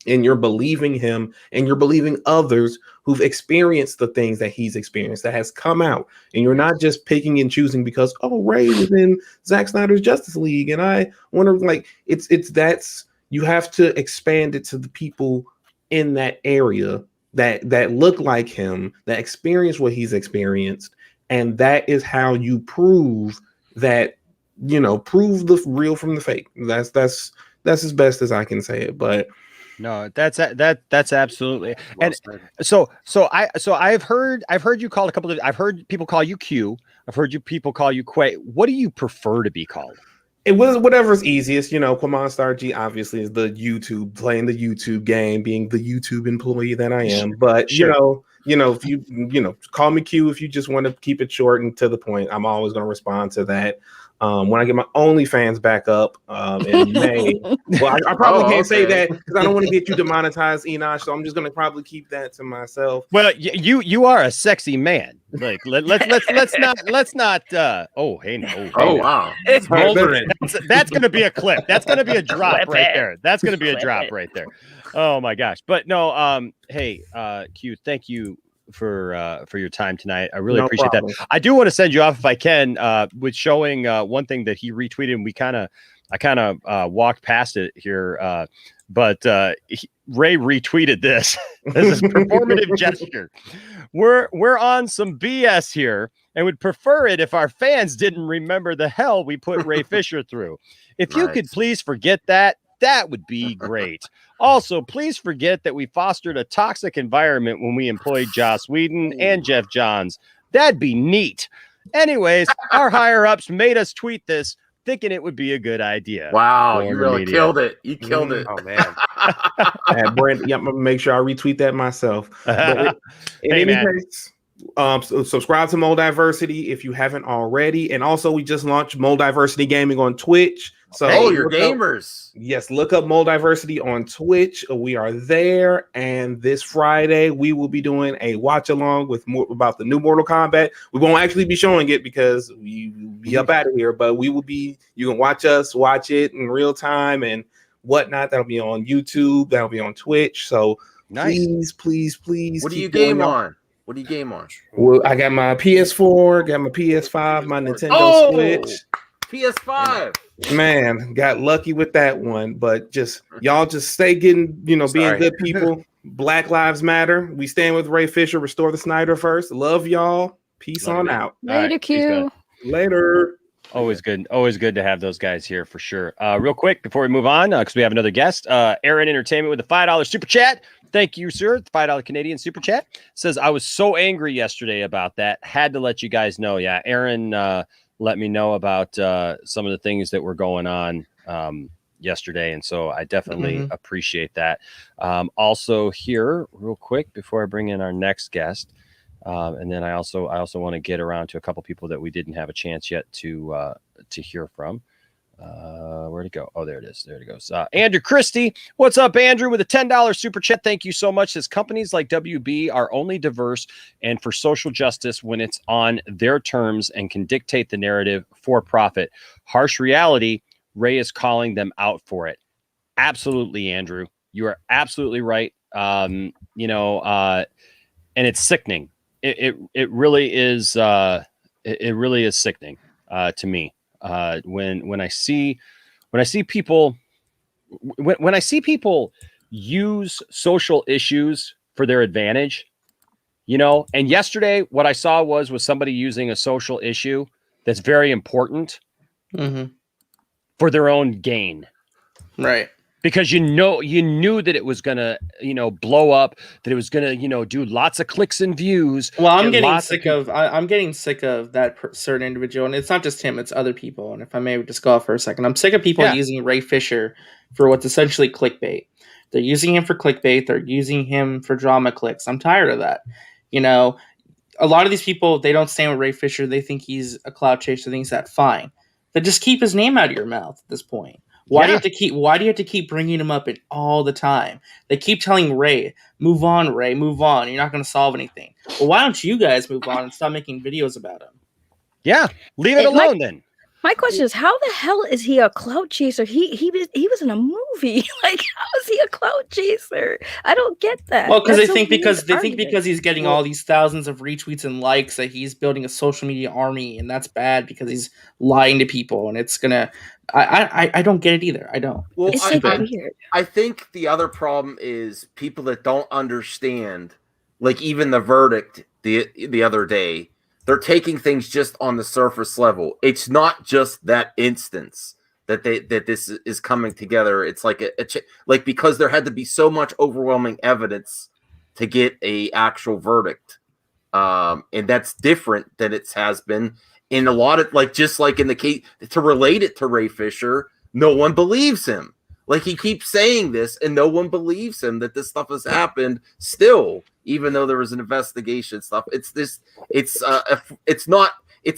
and you're believing him, and you're believing others who've experienced the things that he's experienced, that has come out. And you're not just picking and choosing because, oh, Ray was in Zack Snyder's Justice League, and I wonder, like, that's you have to expand it to the people in that area that look like him, that experience what he's experienced. And that is how you prove that, prove the real from the fake. That's as best as I can say it. But no, that's absolutely. And so I've heard you called a couple of, I've heard people call you Q. I've heard people call you Quay. What do you prefer to be called? It was whatever's easiest. Quamon Star G obviously is the YouTube, playing the YouTube game, being the YouTube employee that I am. But if you call me Q if you just want to keep it short and to the point. I'm always going to respond to that. When I get my OnlyFans back up in May, well, I probably can't say that because I don't want to get you demonetized, Enosh. So I'm just going to probably keep that to myself. Well, you are a sexy man. Like let's not. Oh, hey, no. Oh, wow. It's that's going to be a clip. That's going to be a drop right there. That's going to be a drop right there. Oh my gosh. But no. Hey, Q. Thank you for your time tonight. I really No appreciate problem. that. I do want to send you off if I can with showing one thing that he retweeted, and I kind of walked past it here, but Ray retweeted this as a performative gesture. We're on some BS here, and would prefer it if our fans didn't remember the hell we put Ray Fisher through. If you could please forget that, that would be great. Also, please forget that we fostered a toxic environment when we employed Joss Whedon and Jeff Johns. That'd be neat. Anyways, our higher-ups made us tweet this, thinking it would be a good idea. Wow, you really killed it. You killed it. Oh, man. Brandon, yeah, I'm going to make sure I retweet that myself. But in any case, subscribe to Mold Diversity if you haven't already. And also, we just launched Mold Diversity Gaming on Twitch. So you're gamers. Yes, look up Mold Diversity on Twitch. We are there. And this Friday, we will be doing a watch along with more about the new Mortal Kombat. We won't actually be showing it because we will be up out of here, but we will be, you can watch it in real time and whatnot. That'll be on YouTube, that'll be on Twitch. So please. What do you game on? What do you game on? Well, I got my PS4, got my PS5, my Nintendo Switch. PS5. Man, got lucky with that one, but y'all just stay getting, being good people. Black Lives Matter. We stand with Ray Fisher. Restore the Snyder first. Love y'all. Peace on out. Later, Q. Later. Always good to have those guys here for sure. Real quick before we move on, because we have another guest, Aaron Entertainment with a $5 super chat. Thank you, sir. The $5 Canadian super chat says, I was so angry yesterday about that. Had to let you guys know. Yeah, Aaron let me know about some of the things that were going on yesterday, and so I definitely appreciate that. Also here, real quick, before I bring in our next guest, and then I also want to get around to a couple people that we didn't have a chance yet to hear from. Where'd it go? Oh, there it is. There it goes. Andrew Christie. What's up, Andrew, with a $10 super chat? Thank you so much. Says companies like WB are only diverse and for social justice when it's on their terms and can dictate the narrative for profit. Harsh reality, Ray is calling them out for it. Absolutely, Andrew. You are absolutely right. And it's sickening. It really is. It really is sickening to me. When I see people use social issues for their advantage, and yesterday what I saw was somebody using a social issue that's very important for their own gain. Right. Because you knew that it was gonna, blow up, that it was gonna, do lots of clicks and views. Well, I'm getting sick of that certain individual, and it's not just him; it's other people. And if I may just go off for a second, I'm sick of people using Ray Fisher for what's essentially clickbait. They're using him for clickbait. They're using him for drama clicks. I'm tired of that. A lot of these people, they don't stand with Ray Fisher. They think he's a clout chaser. Things that fine, but just keep his name out of your mouth at this point. Why do you have to keep bringing him up all the time? They keep telling Ray, move on, Ray, move on. You're not going to solve anything. Well, why don't you guys move on and stop making videos about him? Yeah, leave it alone then. My question is, how the hell is he a clout chaser? He was in a movie. Like, how is he a clout chaser? I don't get that. Well, because they think because he's getting all these thousands of retweets and likes that he's building a social media army, and that's bad because he's lying to people, and it's gonna. I don't get it either. I don't. Well, it's weird. I think the other problem is people that don't understand, like even the verdict the other day. They're taking things just on the surface level. It's not just that instance that this is coming together. It's like like because there had to be so much overwhelming evidence to get a actual verdict, and that's different than it has been in a lot of just like in the case to relate it to Ray Fisher. No one believes him. Like he keeps saying this, and no one believes him that this stuff has happened still, even though there was an investigation stuff. It's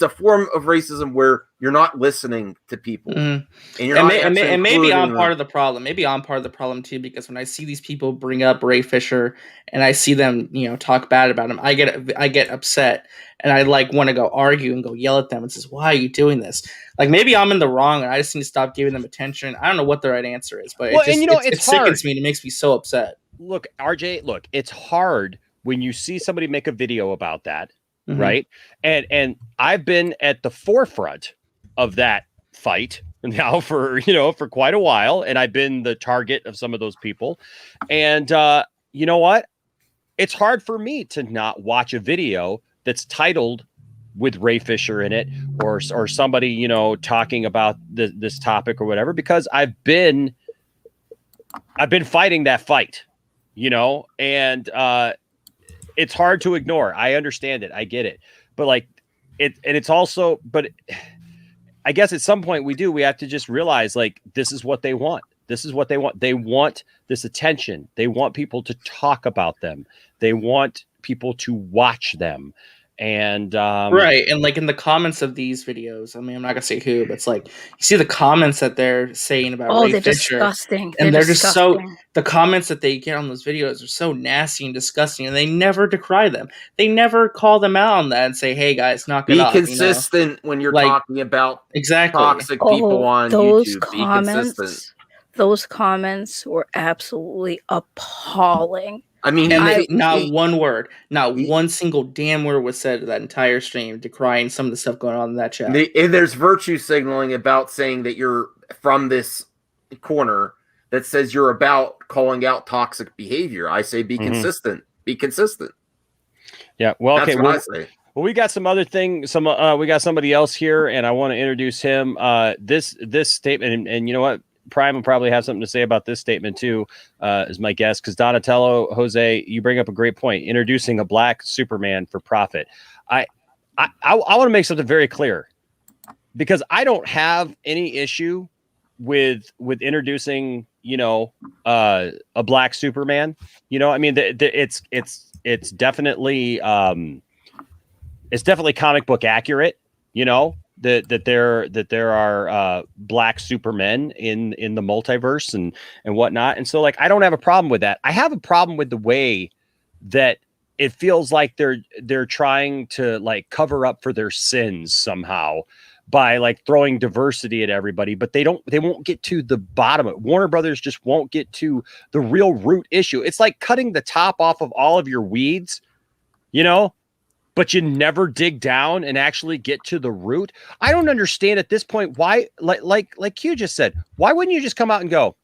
a form of racism where you're not listening to people, and you're and maybe I'm part of the problem. Maybe I'm part of the problem too, because when I see these people bring up Ray Fisher and I see them, talk bad about him, I get upset, and I want to go argue and go yell at them and says, "Why are you doing this?" Like maybe I'm in the wrong, and I just need to stop giving them attention. I don't know what the right answer is, but it sickens me and it makes me so upset. Look, RJ, it's hard when you see somebody make a video about that, right? And I've been at the forefront of that fight now for quite a while, and I've been the target of some of those people. And you know what? It's hard for me to not watch a video that's titled with Ray Fisher in it, or somebody talking about this topic or whatever, because I've been fighting that fight, and it's hard to ignore. I understand it, I get it, but like it's also, but I guess at some point we have to just realize, like, this is what they want. This is what they want. They want this attention. They want people to talk about them. They want people to watch them. And right. And like in the comments of these videos, I mean, I'm not gonna say who, but it's like you see the comments that they're saying about Ray they're Fisher, disgusting. And they're just so, the comments that they get on those videos are so nasty and disgusting, and they never decry them. They never call them out on that and say, hey guys, knock it off. Be consistent when you're talking about toxic people on those YouTube. Comments, be consistent. Those comments were absolutely appalling. I mean, not one word, not one single damn word was said that entire stream decrying some of the stuff going on in that chat. There's virtue signaling about saying that you're from this corner that says you're about calling out toxic behavior. I say be consistent. Be consistent. Yeah. Well, that's okay. What I say. Well, we got some other thing. We got somebody else here, and I want to introduce him. This statement, and you know what? Prime will probably have something to say about this statement too, is my guess, because Donatello, Jose, you bring up a great point. Introducing a black Superman for profit. I want to make something very clear, because I don't have any issue with introducing a black Superman. I mean, it's definitely comic book accurate. That there are black Supermen in the multiverse and whatnot. And so, like, I don't have a problem with that. I have a problem with the way that it feels like they're trying to, like, cover up for their sins somehow by, like, throwing diversity at everybody, but they won't get to the bottom of it. Warner Brothers just won't get to the real root issue. It's like cutting the top off of all of your weeds, but you never dig down and actually get to the root. I don't understand at this point why, like Q just said, why wouldn't you just come out and go,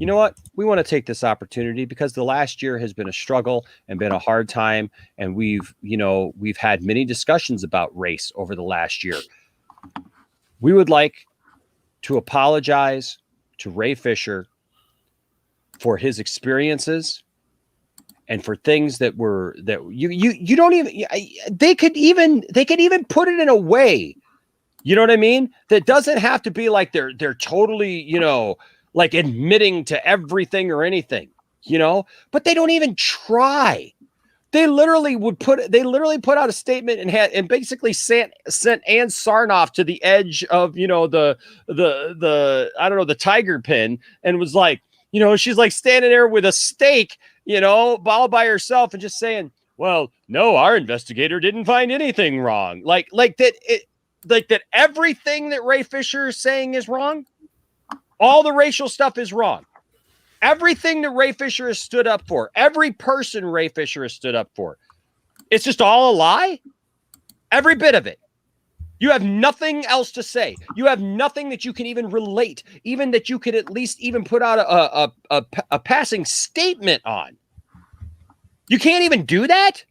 you know what? We want to take this opportunity because the last year has been a struggle and been a hard time. And we've had many discussions about race over the last year. We would like to apologize to Ray Fisher for his experiences and for things that you don't even, they could even put it in a way, you know what I mean? That doesn't have to be like they're totally, like admitting to everything or anything, but they don't even try. They literally put out a statement and basically sent Ann Sarnoff to the edge of, the I don't know, the tiger pin, and was like, she's like standing there with a stake, all by herself, and just saying, well, no, our investigator didn't find anything wrong. Like that everything that Ray Fisher is saying is wrong. All the racial stuff is wrong. Everything that Ray Fisher has stood up for, every person Ray Fisher has stood up for, it's just all a lie. Every bit of it. You have nothing else to say. You have nothing that you can even relate, even that you could at least even put out a passing statement on. You can't even do that?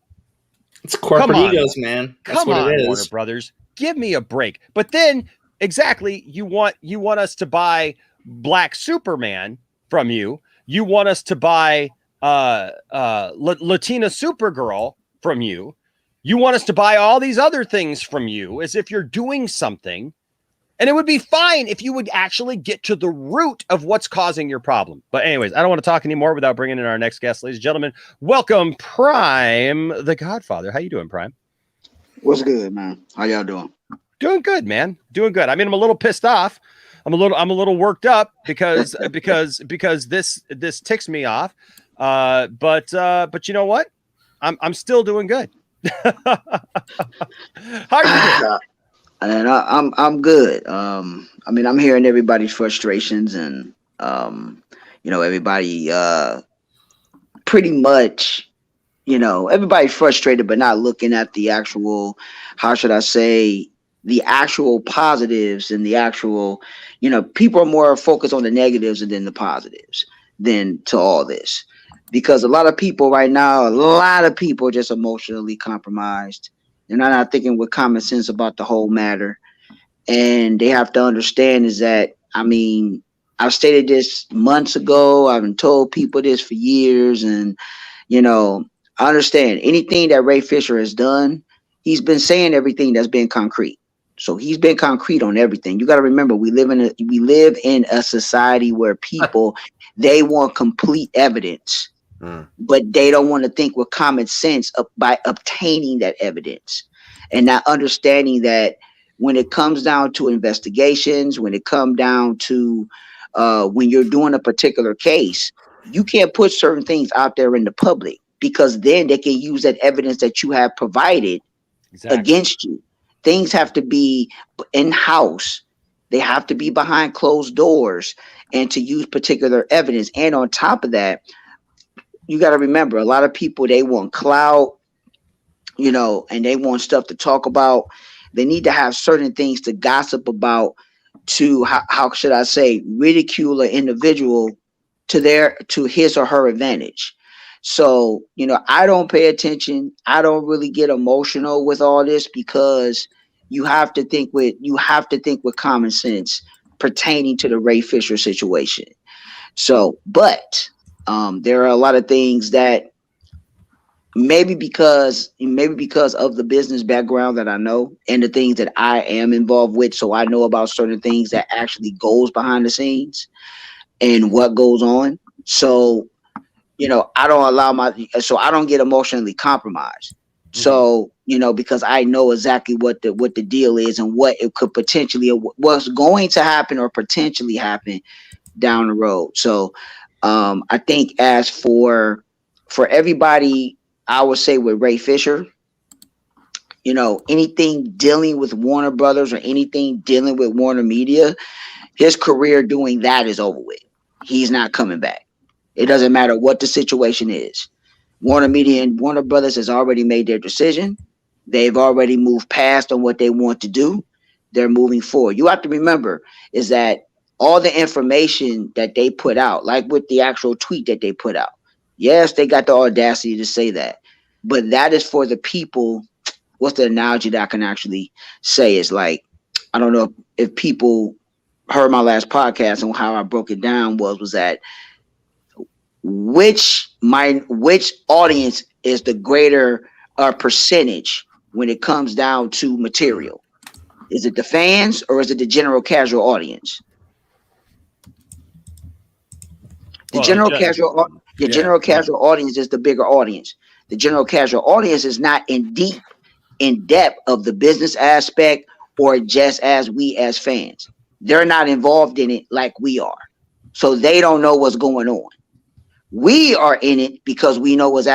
It's corporate egos, man. That's what it is. Warner Brothers, give me a break. But then, exactly, you want us to buy Black Superman from you. You want us to buy Latina Supergirl from you. You want us to buy all these other things from you as if you're doing something. And it would be fine if you would actually get to the root of what's causing your problem. But anyways, I don't want to talk anymore without bringing in our next guest. Ladies and gentlemen, welcome Prime, the Godfather. How you doing, Prime? What's good, man? How y'all doing? Doing good, man. Doing good. I mean, I'm a little pissed off. I'm a little worked up because this ticks me off. But you know what? I'm still doing good. How are you doing? And I'm good. I mean, I'm hearing everybody's frustrations, and everybody pretty much everybody's frustrated, but not looking at the actual, how should I say, the actual positives and the actual, people are more focused on the negatives than the positives than to all this. Because a lot of people right now, a lot of people are just emotionally compromised. They're not thinking with common sense about the whole matter. And they have to understand is that, I've stated this months ago. I've been told people this for years. And, I understand anything that Ray Fisher has done, he's been saying everything that's been concrete. So he's been concrete on everything. You got to remember, we live in a society where people, they want complete evidence, but they don't want to think with common sense by obtaining that evidence, and not understanding that when it comes down to investigations, when it comes down to when you're doing a particular case, you can't put certain things out there in the public, because then they can use that evidence that you have provided against you. Things have to be in-house. They have to be behind closed doors and to use particular evidence. And on top of that, you got to remember, a lot of people, they want clout, and they want stuff to talk about. They need to have certain things to gossip about, to, how should I say, ridicule an individual to his or her advantage. So, I don't pay attention. I don't really get emotional with all this, because you have to think with common sense pertaining to the Ray Fisher situation. So, but there are a lot of things that maybe because of the business background that I know and the things that I am involved with, so I know about certain things that actually goes behind the scenes and what goes on. So, I don't get emotionally compromised. So, because I know exactly what the deal is and what it could potentially, what's going to happen or potentially happen down the road. So, I think as for everybody, I would say with Ray Fisher, anything dealing with Warner Brothers or anything dealing with Warner Media, his career doing that is over with. He's not coming back. It doesn't matter what the situation is. Warner Media and Warner Brothers has already made their decision. They've already moved past on what they want to do. They're moving forward. You have to remember is that all the information that they put out, like with the actual tweet that they put out, yes, they got the audacity to say that, but that is for the people. What's the analogy that I can actually say is like, I don't know if people heard my last podcast and how I broke it down was that which audience is the greater percentage when it comes down to material? Is it the fans or is it the general casual audience? The general casual audience is the bigger audience. The general casual audience is not in depth of the business aspect, or just as we as fans. They're not involved in it like we are. So they don't know what's going on. We are in it because we know what's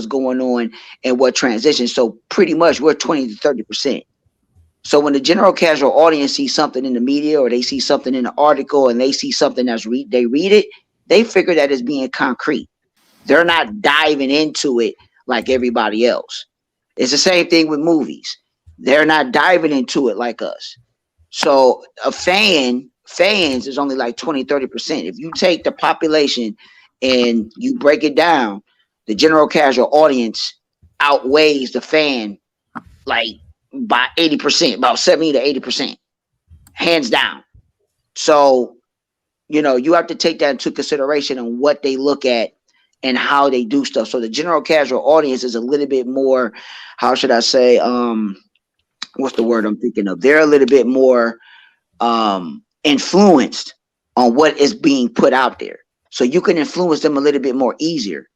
going on and what transitions. So pretty much we're 20 to 30%. So when the general casual audience sees something in the media or they see something in an article and they see something they read it, they figure that it's being concrete. They're not diving into it like everybody else. It's the same thing with movies. They're not diving into it like us. So fans is only like 20, 30%. If you take the population and you break it down, the general casual audience outweighs the fan like by 80%, about 70 to 80%, hands down. So, you have to take that into consideration on what they look at and how they do stuff. So the general casual audience is a little bit more, how should I say, what's the word I'm thinking of? They're a little bit more influenced on what is being put out there. So you can influence them a little bit more easier.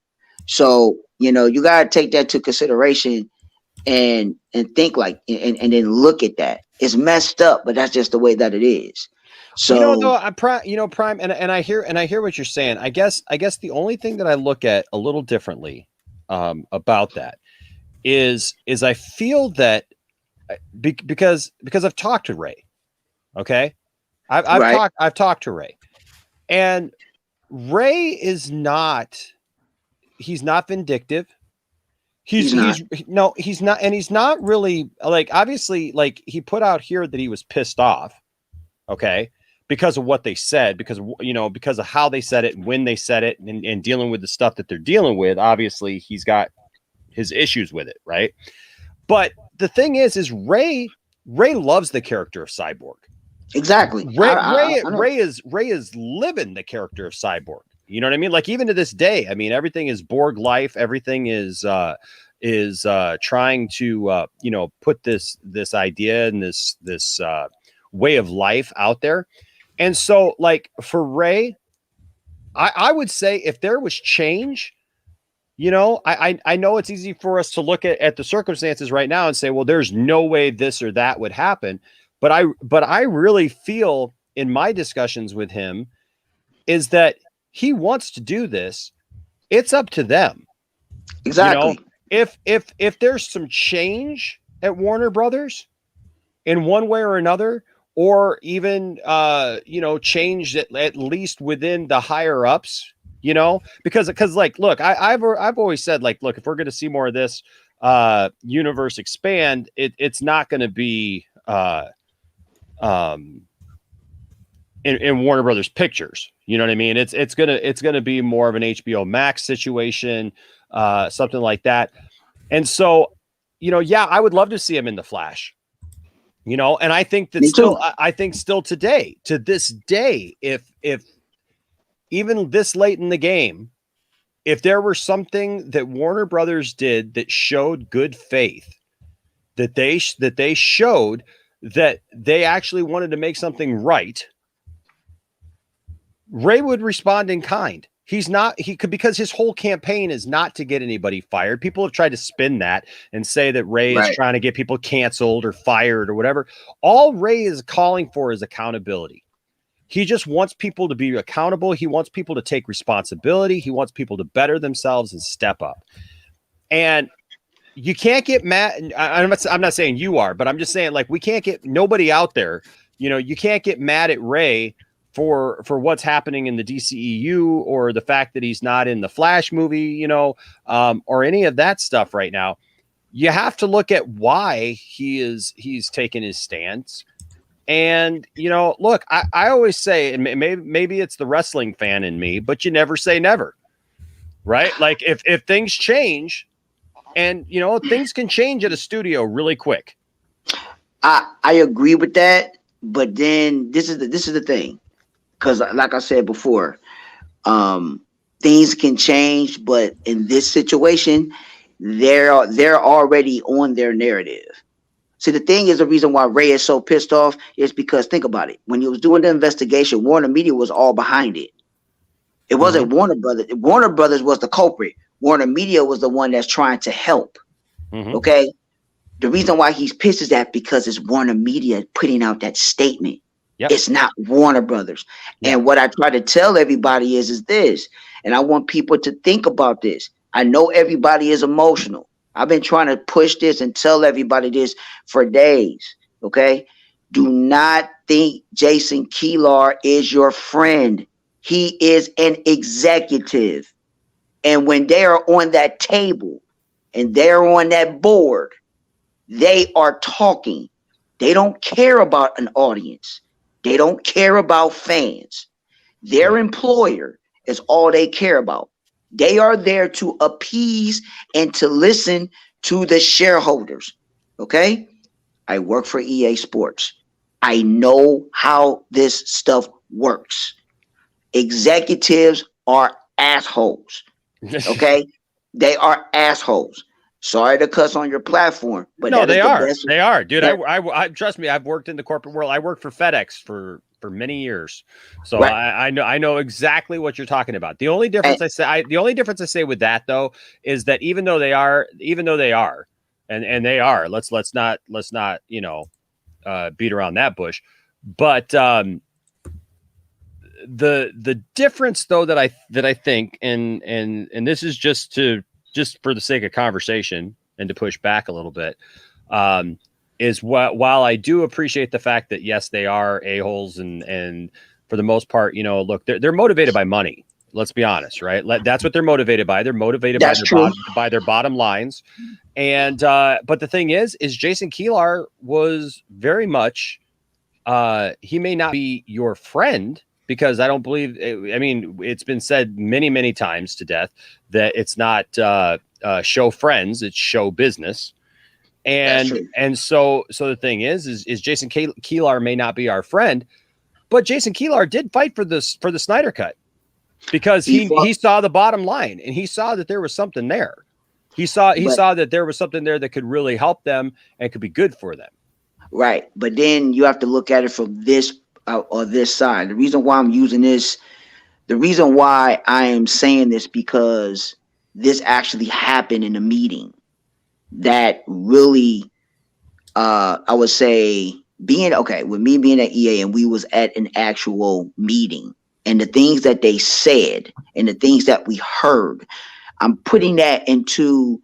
So, you got to take that into consideration and think like, and then look at that. It's messed up, but that's just the way that it is. So, Prime, and I hear what you're saying. I guess the only thing that I look at a little differently about that is I feel that because I've talked to Ray. Okay. I've talked to Ray, and Ray is not, he's not vindictive. He's not, and he's not really like, obviously, like he put out here that he was pissed off, okay, because of what they said, because of how they said it and when they said it, and dealing with the stuff that they're dealing with. Obviously, he's got his issues with it, right? But the thing is Ray loves the character of Cyborg. Exactly. Ray is living the character of Cyborg. You know what I mean? Like, even to this day, I mean, everything is Borg life. Everything is trying to put this idea and this way of life out there. And so, like, for Ray, I would say if there was change, I know it's easy for us to look at the circumstances right now and say, well, there's no way this or that would happen. But I really feel in my discussions with him is that he wants to do this. It's up to them. Exactly. If there's some change at Warner Brothers in one way or another, or even change at least within the higher ups, because like, look, I've always said, like, look, if we're going to see more of this universe expand, it's not going to be in Warner Brothers Pictures. You know what I mean? It's gonna be more of an HBO Max situation, something like that. And so, I would love to see him in the Flash. And I think that still today, to this day, if even this late in the game, if there were something that Warner Brothers did that showed good faith, that they showed that they actually wanted to make something right, Ray would respond in kind. Because his whole campaign is not to get anybody fired. People have tried to spin that and say that Ray is trying to get people canceled or fired or whatever. All Ray is calling for is accountability. He just wants people to be accountable. He wants people to take responsibility. He wants people to better themselves and step up. And you can't get mad. I'm not saying you are, but I'm just saying, like, we can't get nobody out there. You can't get mad at Ray for what's happening in the DCEU, or the fact that he's not in the Flash movie, or any of that stuff right now. You have to look at why he's taken his stance. And, look, I always say, and maybe it's the wrestling fan in me, but you never say never, right? Like, if things change, and, things can change at a studio really quick. I agree with that. But then this is the thing. Because, like I said before, things can change, but in this situation, they're already on their narrative. See, the thing is, the reason why Ray is so pissed off is because, think about it. When he was doing the investigation, Warner Media was all behind it. It wasn't Warner Brothers. Warner Brothers was the culprit. Warner Media was the one that's trying to help. Okay? The reason why he's pissed is that because it's Warner Media putting out that statement. Yep. It's not Warner Brothers. Yep. And what I try to tell everybody is this, and I want people to think about this. I know everybody is emotional. I've been trying to push this and tell everybody this for days. Okay? Do not think Jason Kilar is your friend. He is an executive. And when they are on that table and they're on that board, they are talking. They don't care about an audience. They don't care about fans. Their employer is all they care about. They are there to appease and to listen to the shareholders. Okay? I work for EA Sports. I know how this stuff works. Executives are assholes. Okay? They are assholes. Sorry to cuss on your platform, but no, they are. They are, dude. I trust me. I've worked in the corporate world. I worked for FedEx for many years, so I know exactly what you're talking about. The only difference I say with that, though, is that even though they are, and they are. Let's not beat around that bush. But the difference, though, that I think, and this is just for the sake of conversation and to push back a little bit, is while I do appreciate the fact that, yes, they are a-holes and for the most part, look, they're motivated by money. Let's be honest, right? That's what they're motivated by. They're motivated by their bottom lines. And but the thing is Jason Kilar was very much he may not be your friend, because I don't believe, I mean, it's been said many, many times to death that it's not show friends, it's show business. And so the thing is Jason Kilar may not be our friend, but Jason Kilar did fight for the Snyder Cut, because he saw the bottom line, and he saw that there was something there. He saw that there was something there that could really help them and could be good for them. Right. But then you have to look at it from this or this side. The reason why I'm using this, the reason why I am saying this, because this actually happened in a meeting that really, I would say, with me being at EA, and we was at an actual meeting, and the things that they said and the things that we heard, I'm putting that into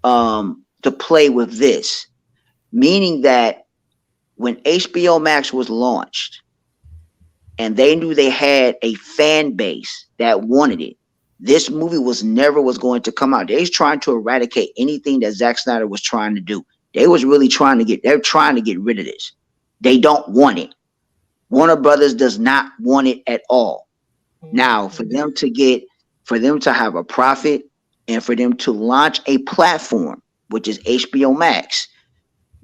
to play with this, meaning that when HBO Max was launched and they knew they had a fan base that wanted it, this movie was going to come out. They was trying to eradicate anything that Zack Snyder was trying to do. They're trying to get rid of this. They don't want it. Warner Brothers does not want it at all. Now, for them to have a profit and for them to launch a platform, which is HBO Max,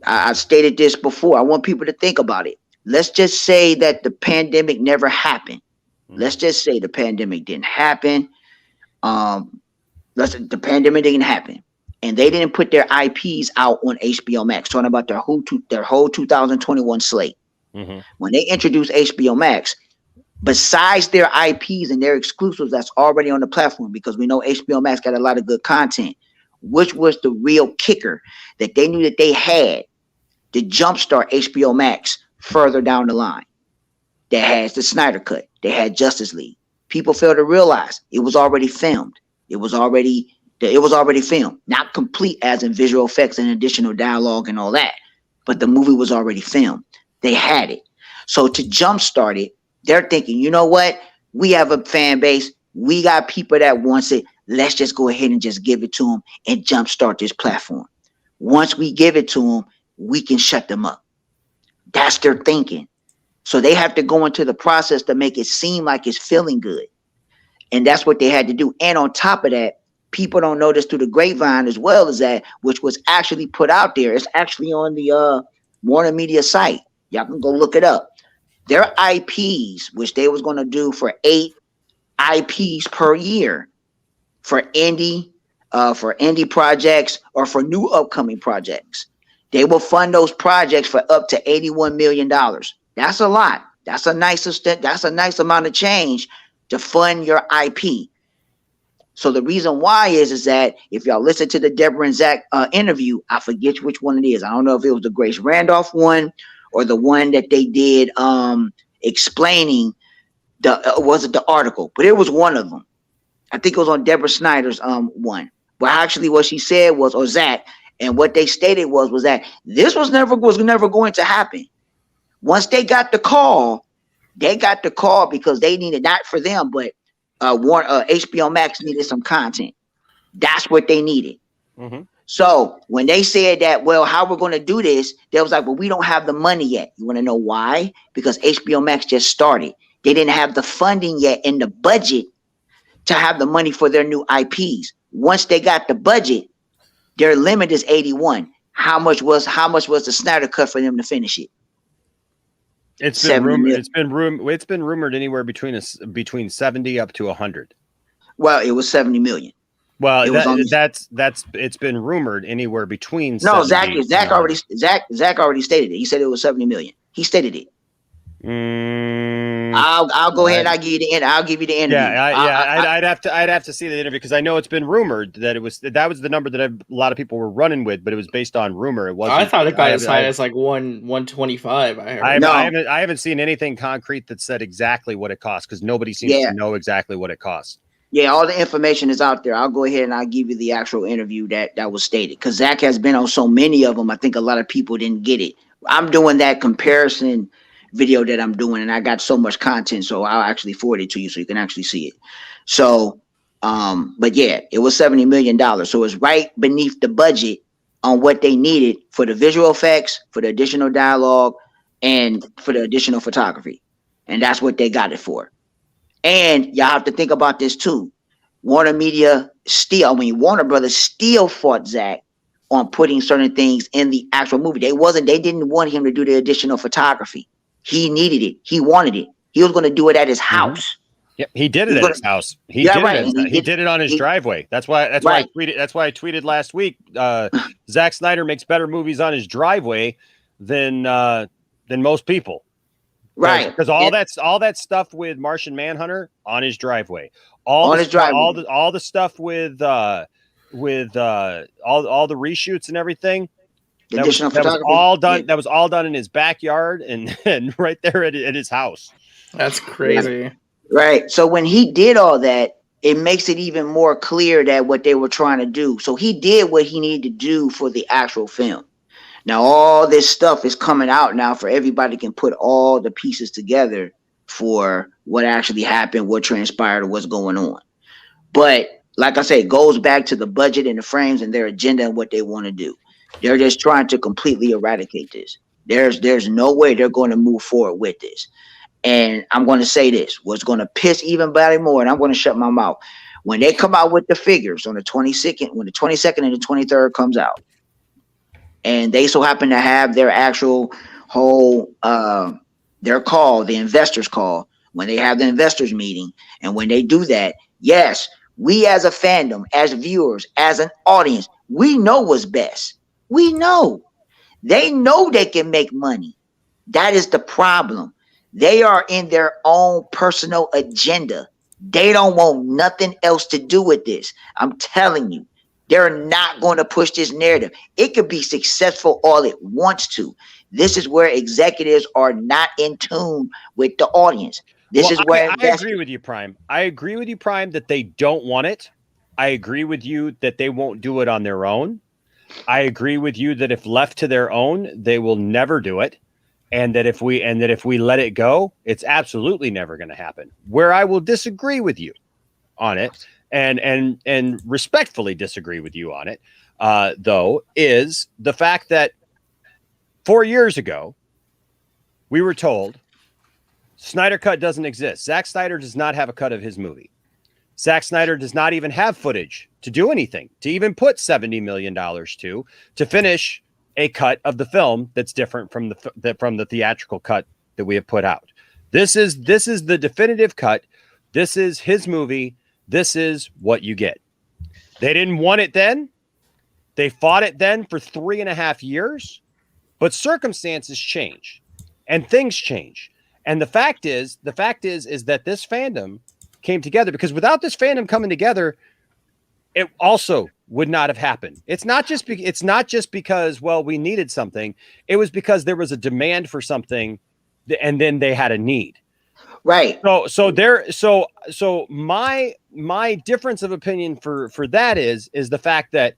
I've stated this before. I want people to think about it. Let's just say that the pandemic never happened. Let's just say the pandemic didn't happen. The pandemic didn't happen, and they didn't put their IPs out on HBO Max. Talking about their whole 2021 slate. Mm-hmm. When they introduced HBO Max, besides their IPs and their exclusives that's already on the platform, because we know HBO Max got a lot of good content, which was the real kicker that they knew that they had to jumpstart HBO Max further down the line. That has the Snyder Cut. They had Justice League. People fail to realize it was already filmed. It was already filmed, not complete as in visual effects and additional dialogue and all that, but the movie was already filmed. They had it. So to jumpstart it, they're thinking, you know what? We have a fan base. We got people that wants it. Let's just go ahead and just give it to them and jumpstart this platform. Once we give it to them, we can shut them up. That's their thinking. So they have to go into the process to make it seem like it's feeling good. And that's what they had to do. And on top of that, people don't know this through the grapevine as well as that, which was actually put out there. It's actually on the Warner Media site. Y'all can go look it up. Their IPs, which they was going to do for 8 IPs per year for indie projects or for new upcoming projects. They will fund those projects for up to $81 million. That's a lot. That's a nice amount of change to fund your IP. So the reason why is that if y'all listen to the Deborah and Zach interview, I forget which one it is. I don't know if it was the Grace Randolph one or the one that they did explaining was it the article, but it was one of them. I think it was on Deborah Snyder's one. But actually what she said was, or Zach, and what they stated was that this was never going to happen. Once they got the call because they needed, not for them, but HBO Max needed some content. That's what they needed. Mm-hmm. So when they said that, well, how we're going to do this, they was like, well, we don't have the money yet. You want to know why? Because HBO Max just started. They didn't have the funding yet in the budget to have the money for their new IPs. Once they got the budget, their limit is 81. How much was the Snyder Cut for them to finish it? It's been rumored anywhere between 70 up to 100. Well, it was 70 million. Well, it's been rumored anywhere between. No, Zach already stated it. He said it was 70 million. He stated it. I'll go ahead and I'll give you the interview. I'd have to see the interview because I know it's been rumored that that was the number that a lot of people were running with, but it was based on rumor. It wasn't. I thought it got as high as like 125. I haven't seen anything concrete that said exactly what it costs because nobody seems to know exactly what it costs. Yeah, all the information is out there. I'll go ahead and I'll give you the actual interview that was stated because Zach has been on so many of them. I think a lot of people didn't get it. I'm doing that comparison video that I'm doing, and I got so much content, so I'll actually forward it to you so you can actually see it. So, but yeah, it was $70 million. So it's right beneath the budget on what they needed for the visual effects, for the additional dialogue, and for the additional photography. And that's what they got it for. And y'all have to think about this too. Warner Brothers still fought Zach on putting certain things in the actual movie. They didn't want him to do the additional photography. He needed it. He wanted it. He was going to do it at his house. Yep, he did it at his house. He did it on his driveway. That's why I tweeted. That's why I tweeted last week. Zack Snyder makes better movies on his driveway than most people. Right. Because all that stuff with Martian Manhunter on his driveway. All the stuff with all the reshoots and everything. That was all done in his backyard and right there at his house. That's crazy. Right. So when he did all that, it makes it even more clear that what they were trying to do. So he did what he needed to do for the actual film. Now, all this stuff is coming out now for everybody can put all the pieces together for what actually happened, what transpired, or what's going on. But like I say, it goes back to the budget and the frames and their agenda and what they want to do. They're just trying to completely eradicate this. There's no way they're going to move forward with this. And I'm going to say this, what's going to piss even Barry more, and I'm going to shut my mouth. When they come out with the figures on the 22nd, when the 22nd and the 23rd comes out, and they so happen to have their actual whole, their call, the investors call, when they have the investors meeting, and when they do that, yes, we as a fandom, as viewers, as an audience, we know what's best. We know. They know they can make money. That is the problem. They are in their own personal agenda. They don't want nothing else to do with this. I'm telling you, they're not going to push this narrative. It could be successful all it wants to. This is where executives are not in tune with the audience. I agree with you, Prime. I agree with you, Prime, that they don't want it. I agree with you that they won't do it on their own. I agree with you that if left to their own, they will never do it. And that if we let it go, it's absolutely never going to happen. Where I will disagree with you on it, and respectfully disagree with you on it, though, is the fact that 4 years ago we were told Snyder Cut doesn't exist. Zack Snyder does not have a cut of his movie. Zack Snyder does not even have footage to do anything, to even put $70 million to finish a cut of the film that's different from the theatrical cut that we have put out. This is the definitive cut. This is his movie. This is what you get. They didn't want it then. They fought it then for 3.5 years, but circumstances change and things change. And the fact is that this fandom came together, because without this fandom coming together, it also would not have happened. It's not just because, well, we needed something. It was because there was a demand for something, and then they had a need. Right. So my difference of opinion for that is the fact that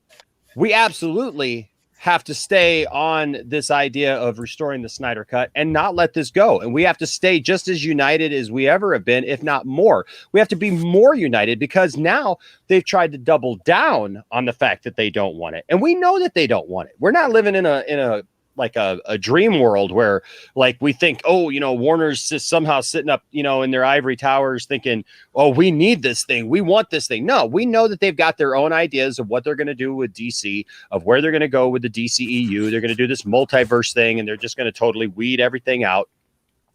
we absolutely have to stay on this idea of restoring the Snyder Cut and not let this go. And we have to stay just as united as we ever have been, if not more. We have to be more united, because now they've tried to double down on the fact that they don't want it. And we know that they don't want it. We're not living in a dream world where, like, we think, oh, Warner's just somehow sitting up, in their ivory towers thinking, oh, we need this thing. We want this thing. No, we know that they've got their own ideas of what they're going to do with DC, of where they're going to go with the DCEU. They're going to do this multiverse thing, and they're just going to totally weed everything out.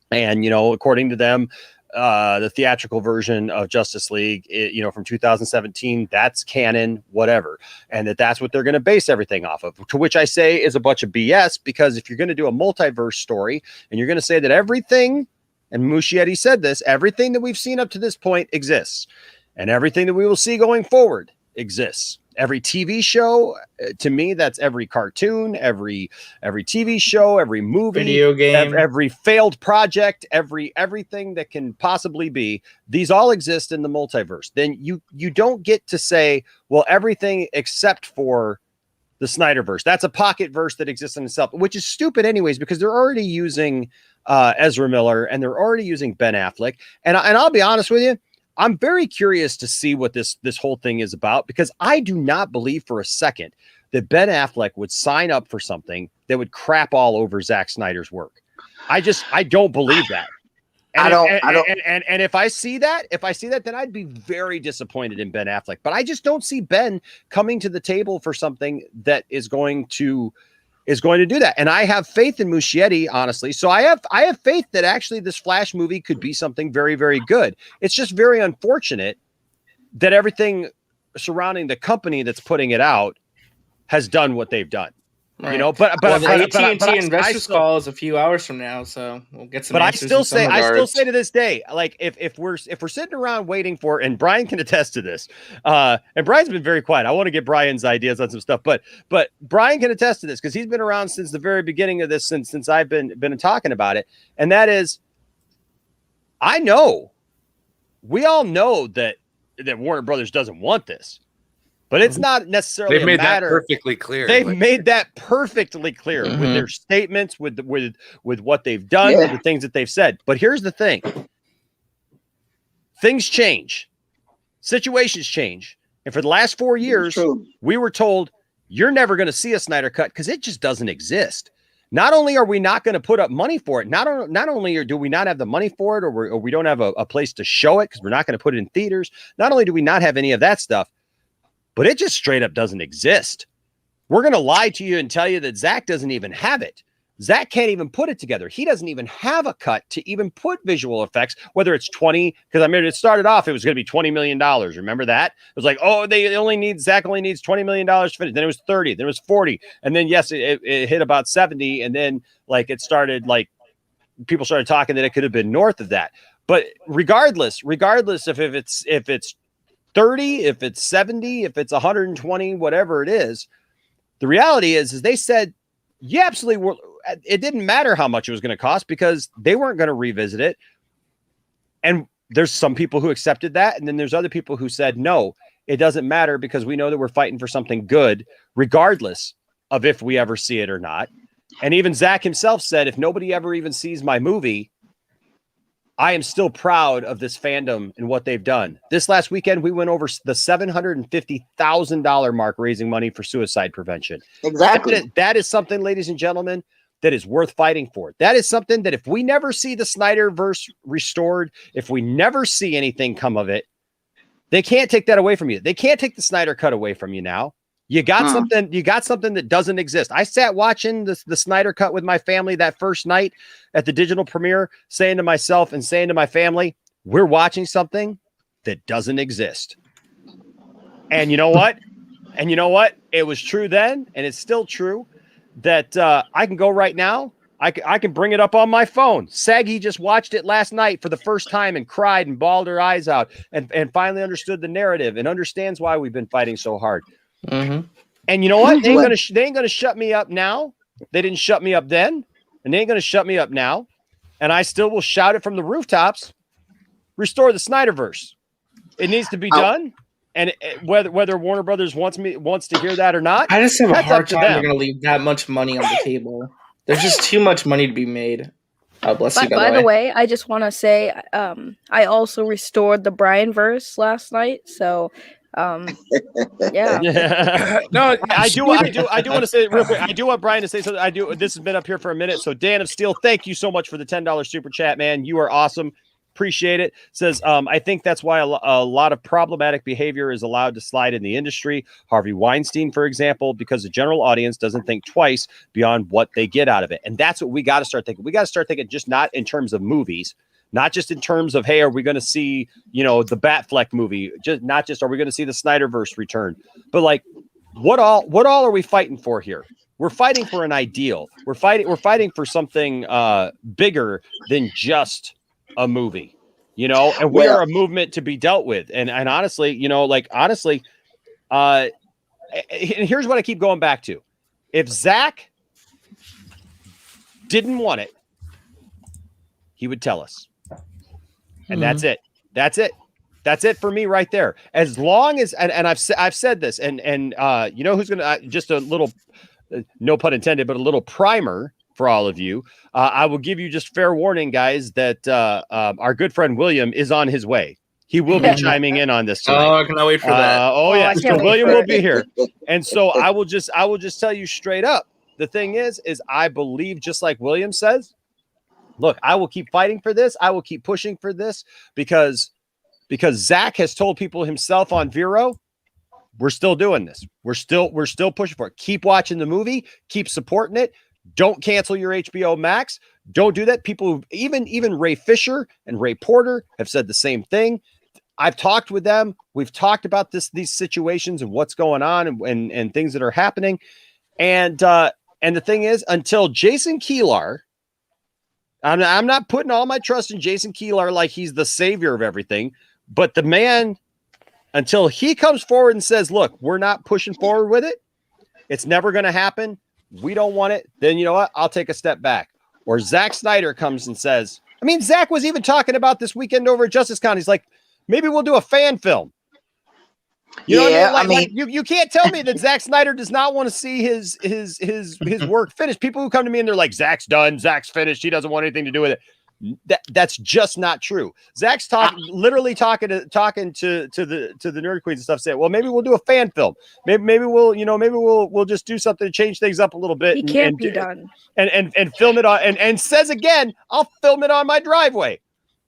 And, according to them, the theatrical version of Justice League, from 2017, that's canon, whatever. And that's what they're going to base everything off of, to which I say is a bunch of BS, because if you're going to do a multiverse story and you're going to say that everything, and Muschietti said this, everything that we've seen up to this point exists, and everything that we will see going forward exists. Every TV show, to me, that's every cartoon, every TV show, every movie, video game, every failed project, everything that can possibly be. These all exist in the multiverse. Then you don't get to say, well, everything except for the Snyderverse. That's a pocket verse that exists in itself, which is stupid anyways, because they're already using Ezra Miller and they're already using Ben Affleck. And I'll be honest with you, I'm very curious to see what this whole thing is about, because I do not believe for a second that Ben Affleck would sign up for something that would crap all over Zack Snyder's work. I don't believe that. And And if I see that, then I'd be very disappointed in Ben Affleck. But I just don't see Ben coming to the table for something that is going to do that. And I have faith in Muschietti, honestly. So I have faith that actually this Flash movie could be something very, very good. It's just very unfortunate that everything surrounding the company that's putting it out has done what they've done. Right. You know, but the AT&T investors call is a few hours from now, so we'll get some. But I still say to this day, like if we're sitting around waiting for, and Brian can attest to this, and Brian's been very quiet. I want to get Brian's ideas on some stuff, but Brian can attest to this because he's been around since the very beginning of this, since I've been talking about it, and that is, I know, we all know that Warner Brothers doesn't want this. But it's not necessarily They've made that perfectly clear. They've made that perfectly clear with their statements, with what they've done, with the things that they've said. But here's the thing. Things change. Situations change. And for the last 4 years, we were told, you're never going to see a Snyder Cut because it just doesn't exist. Not only are we not going to put up money for it, not only do we not have the money for it, or we don't have a place to show it because we're not going to put it in theaters, not only do we not have any of that stuff, but it just straight up doesn't exist. We're going to lie to you and tell you that Zach doesn't even have it. Zach can't even put it together. He doesn't even have a cut to even put visual effects, whether it's 20, because I mean, it started off, it was going to be $20 million. Remember that? It was like, oh, Zach only needs $20 million to finish. Then it was 30, then it was 40. And then, yes, it hit about 70. And then like it started, like people started talking that it could have been north of that. But regardless if it's 30, if it's 70, if it's 120, whatever it is, the reality is they said, yeah, absolutely. It didn't matter how much it was going to cost because they weren't going to revisit it. And there's some people who accepted that. And then there's other people who said, no, it doesn't matter because we know that we're fighting for something good, regardless of if we ever see it or not. And even Zach himself said, if nobody ever even sees my movie, I am still proud of this fandom and what they've done. This last weekend, we went over the $750,000 mark raising money for suicide prevention. Exactly. That is something, ladies and gentlemen, that is worth fighting for. That is something that if we never see the Snyderverse restored, if we never see anything come of it, they can't take that away from you. They can't take the Snyder Cut away from you now. You got something. You got something that doesn't exist. I sat watching the Snyder Cut with my family that first night at the digital premiere, saying to myself and saying to my family, "We're watching something that doesn't exist." And you know what? It was true then, and it's still true that I can go right now. I can bring it up on my phone. Saggy just watched it last night for the first time and cried and bawled her eyes out and finally understood the narrative and understands why we've been fighting so hard. And you know what? They ain't gonna shut me up now. They didn't shut me up then, and they ain't gonna shut me up now. And I still will shout it from the rooftops. Restore the Snyderverse. It needs to be done. And whether Warner Brothers wants to hear that or not, I just have a hard time they're gonna leave that much money on the table. There's just too much money to be made. Bless you. By the way, I just want to say, I also restored the Brian verse last night. So. Yeah. No, I do want to say real quick. I do want Brian to say something. This has been up here for a minute. So Dan of Steel, thank you so much for the $10 super chat, man. You are awesome. Appreciate it. Says, I think that's why a lot of problematic behavior is allowed to slide in the industry. Harvey Weinstein, for example, because the general audience doesn't think twice beyond what they get out of it. And that's what we got to start thinking. We got to start thinking just not in terms of movies, not just in terms of, hey, are we going to see, the Batfleck movie? Not just are we going to see the Snyderverse return, but like, what all are we fighting for here? We're fighting for an ideal. We're fighting for something bigger than just a movie, and we are a movement to be dealt with. And honestly, and here's what I keep going back to. If Zach didn't want it, he would tell us. And that's it. That's it for me right there. As long as and I've said this, and you know who's gonna just a little, no pun intended, but a little primer for all of you. I will give you just fair warning, guys, that our good friend William is on his way. He will be chiming in on this tonight. Oh, I cannot wait for that. Yeah, I so can't wait William for will it. be here, and so I will just tell you straight up. The thing is I believe, just like William says, look, I will keep fighting for this. I will keep pushing for this because Zach has told people himself on Vero, we're still doing this. We're still pushing for it. Keep watching the movie. Keep supporting it. Don't cancel your HBO Max. Don't do that. People, even Ray Fisher and Ray Porter have said the same thing. I've talked with them. We've talked about these situations and what's going on and things that are happening. And the thing is, until Jason Kilar, I'm not putting all my trust in Jason Kilar like he's the savior of everything, but the man, until he comes forward and says, look, we're not pushing forward with it, it's never going to happen, we don't want it, then you know what? I'll take a step back. Or Zack Snyder comes and says, I mean, Zach was even talking about this weekend over at Justice Con. He's like, maybe we'll do a fan film. You know what I mean? Like, you can't tell me that Zack Snyder does not want to see his work finished. People who come to me and they're like, Zach's done, Zach's finished, he doesn't want anything to do with it. That's just not true. Zach's literally talking to the Nerd Queens and stuff, saying, well, maybe we'll do a fan film. Maybe we'll just do something to change things up a little bit. He can't be done. And film it on and says again, I'll film it on my driveway.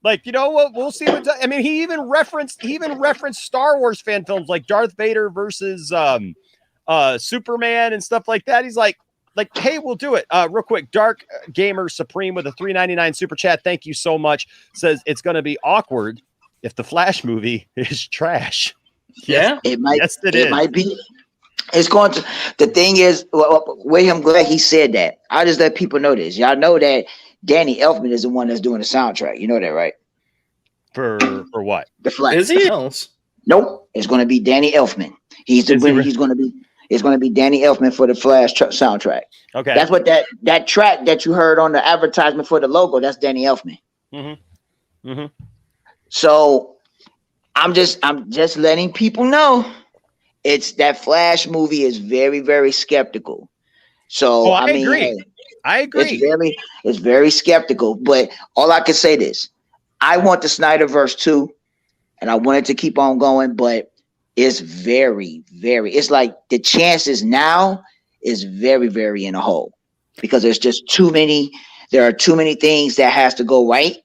Like, you know what? We'll see what. I mean, he even referenced Star Wars fan films like Darth Vader versus Superman and stuff like that. He's like, hey, we'll do it. Real quick, Dark Gamer Supreme with a $3.99 super chat. Thank you so much. Says it's going to be awkward if the Flash movie is trash. Yeah, it might. Yes, it might be. It's going to. The thing is, William, glad he said that. I just let people know this. Y'all know that Danny Elfman is the one that's doing the soundtrack. You know that, right? For what? The Flash. Is he else? Nope. It's going to be Danny Elfman. It's going to be Danny Elfman for the Flash soundtrack. Okay. That's what that track that you heard on the advertisement for the logo, that's Danny Elfman. Mm-hmm. Mm-hmm. So I'm just letting people know it's that Flash movie is very, very skeptical. So I mean, agree. I agree. It's very skeptical, but all I can say this, I want the Snyderverse too, and I want it to keep on going, but it's very, very, it's like the chances now is very, very in a hole because there's just there are too many things that has to go right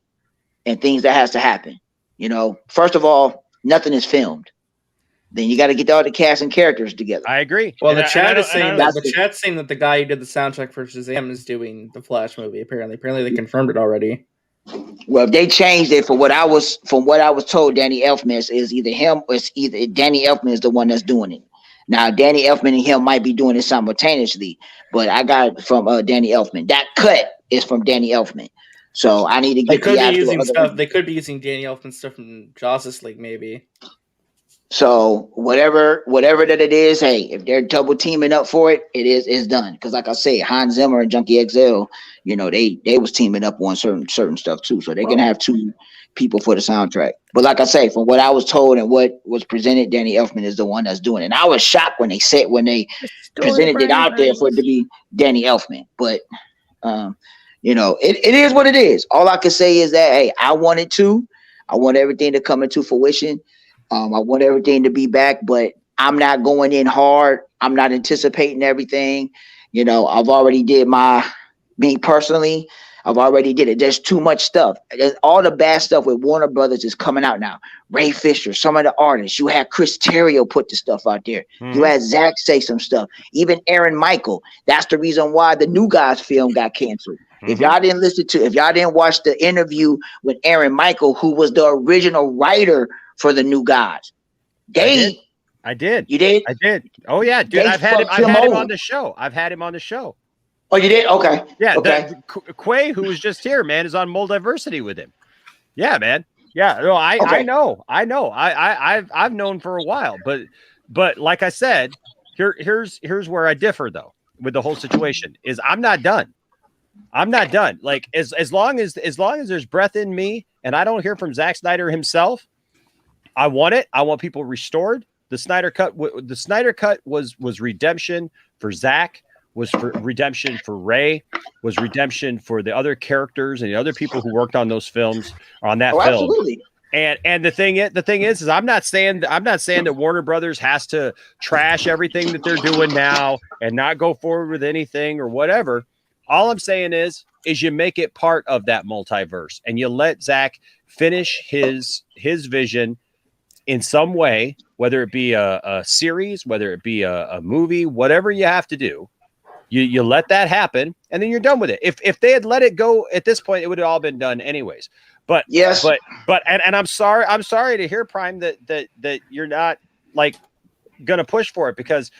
and things that has to happen. You know, first of all, nothing is filmed. Then you got to get all the cast and characters together. I agree. Well, the chat is saying that the guy who did the soundtrack for Shazam is doing the Flash movie. Apparently they confirmed it already. Well, if they changed it from what I was told, Danny Elfman is either him or it's either Danny Elfman is the one that's doing it. Now, Danny Elfman and him might be doing it simultaneously, but I got it from Danny Elfman. That cut is from Danny Elfman. So I need to get They could be using Danny Elfman stuff from Justice League, maybe. So whatever that it is, hey, if they're double teaming up for it, it's done. Because like I say, Hans Zimmer and Junkie XL, you know, they was teaming up on certain stuff too. So they can have two people for the soundtrack. But like I say, from what I was told and what was presented, Danny Elfman is the one that's doing it. And I was shocked when they presented it out there for it to be Danny Elfman. But you know, it is what it is. All I can say is that hey, I want everything to come into fruition. I want everything to be back, but I'm not going in hard. I'm not anticipating everything. You know, I've already did me personally. I've already did it. There's too much stuff. All the bad stuff with Warner Brothers is coming out now. Ray Fisher, some of the artists. You had Chris Terrio put the stuff out there. You had Zach say some stuff. Even Aaron Michael. That's the reason why the New Guys film got canceled. If y'all didn't watch the interview with Aaron Michael, who was the original writer for the New Guys. I did. You did? I did. Oh yeah, dude. I've had him on the show. Oh, you did? Okay. Yeah. Okay. Quay, who was just here, man, is on Moldiversity with him. Yeah, man. Yeah. No, I know. I've known for a while, but like I said, here's where I differ though with the whole situation is I'm not done. Like as long as there's breath in me and I don't hear from Zack Snyder himself, I want it. I want people restored. The Snyder Cut was redemption for Zach, was for redemption for Ray, was redemption for the other characters and the other people who worked on those films, on that film. Absolutely. And the thing is I'm not saying that Warner Brothers has to trash everything that they're doing now and not go forward with anything or whatever. All I'm saying is you make it part of that multiverse and you let Zach finish his vision in some way, whether it be a series, whether it be a movie, whatever you have to do. You let that happen and then you're done with it. If they had let it go at this point, it would have all been done anyways. But yes, but I'm sorry to hear, Prime, that you're not like gonna push for it, because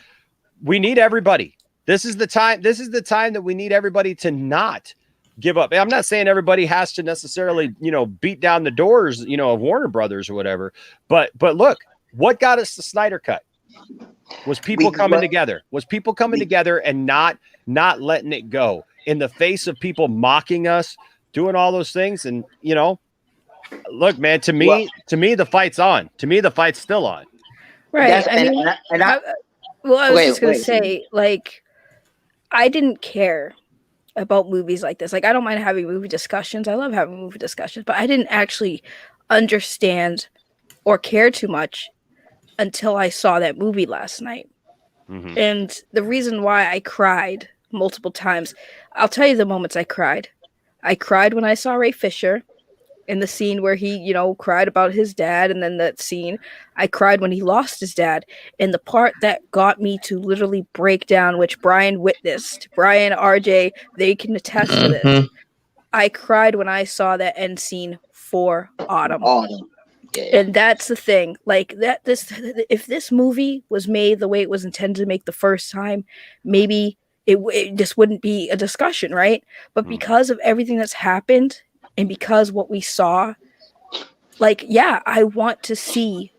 we need everybody. This is the time that we need everybody to not give up. I'm not saying everybody has to necessarily, beat down the doors, of Warner Brothers or whatever. But look, what got us the Snyder Cut was people coming together. Was people coming together and not letting it go in the face of people mocking us, doing all those things. And, look, man, to me, the fight's on. To me, the fight's still on. Right. I was just going to say, like, I didn't care about movies like this. Like, I don't mind having movie discussions. I love having movie discussions, but I didn't actually understand or care too much until I saw that movie last night. Mm-hmm. And the reason why I cried multiple times, I'll tell you the moments I cried. I cried when I saw Ray Fisher in the scene where he, cried about his dad. And then that scene, I cried when he lost his dad. And the part that got me to literally break down, which Brian witnessed, Brian, RJ, they can attest to this. I cried when I saw that end scene for Autumn. Yeah. And that's the thing. Like if this movie was made the way it was intended to make the first time, maybe it just wouldn't be a discussion, right? But because of everything that's happened and because what we saw, I want to see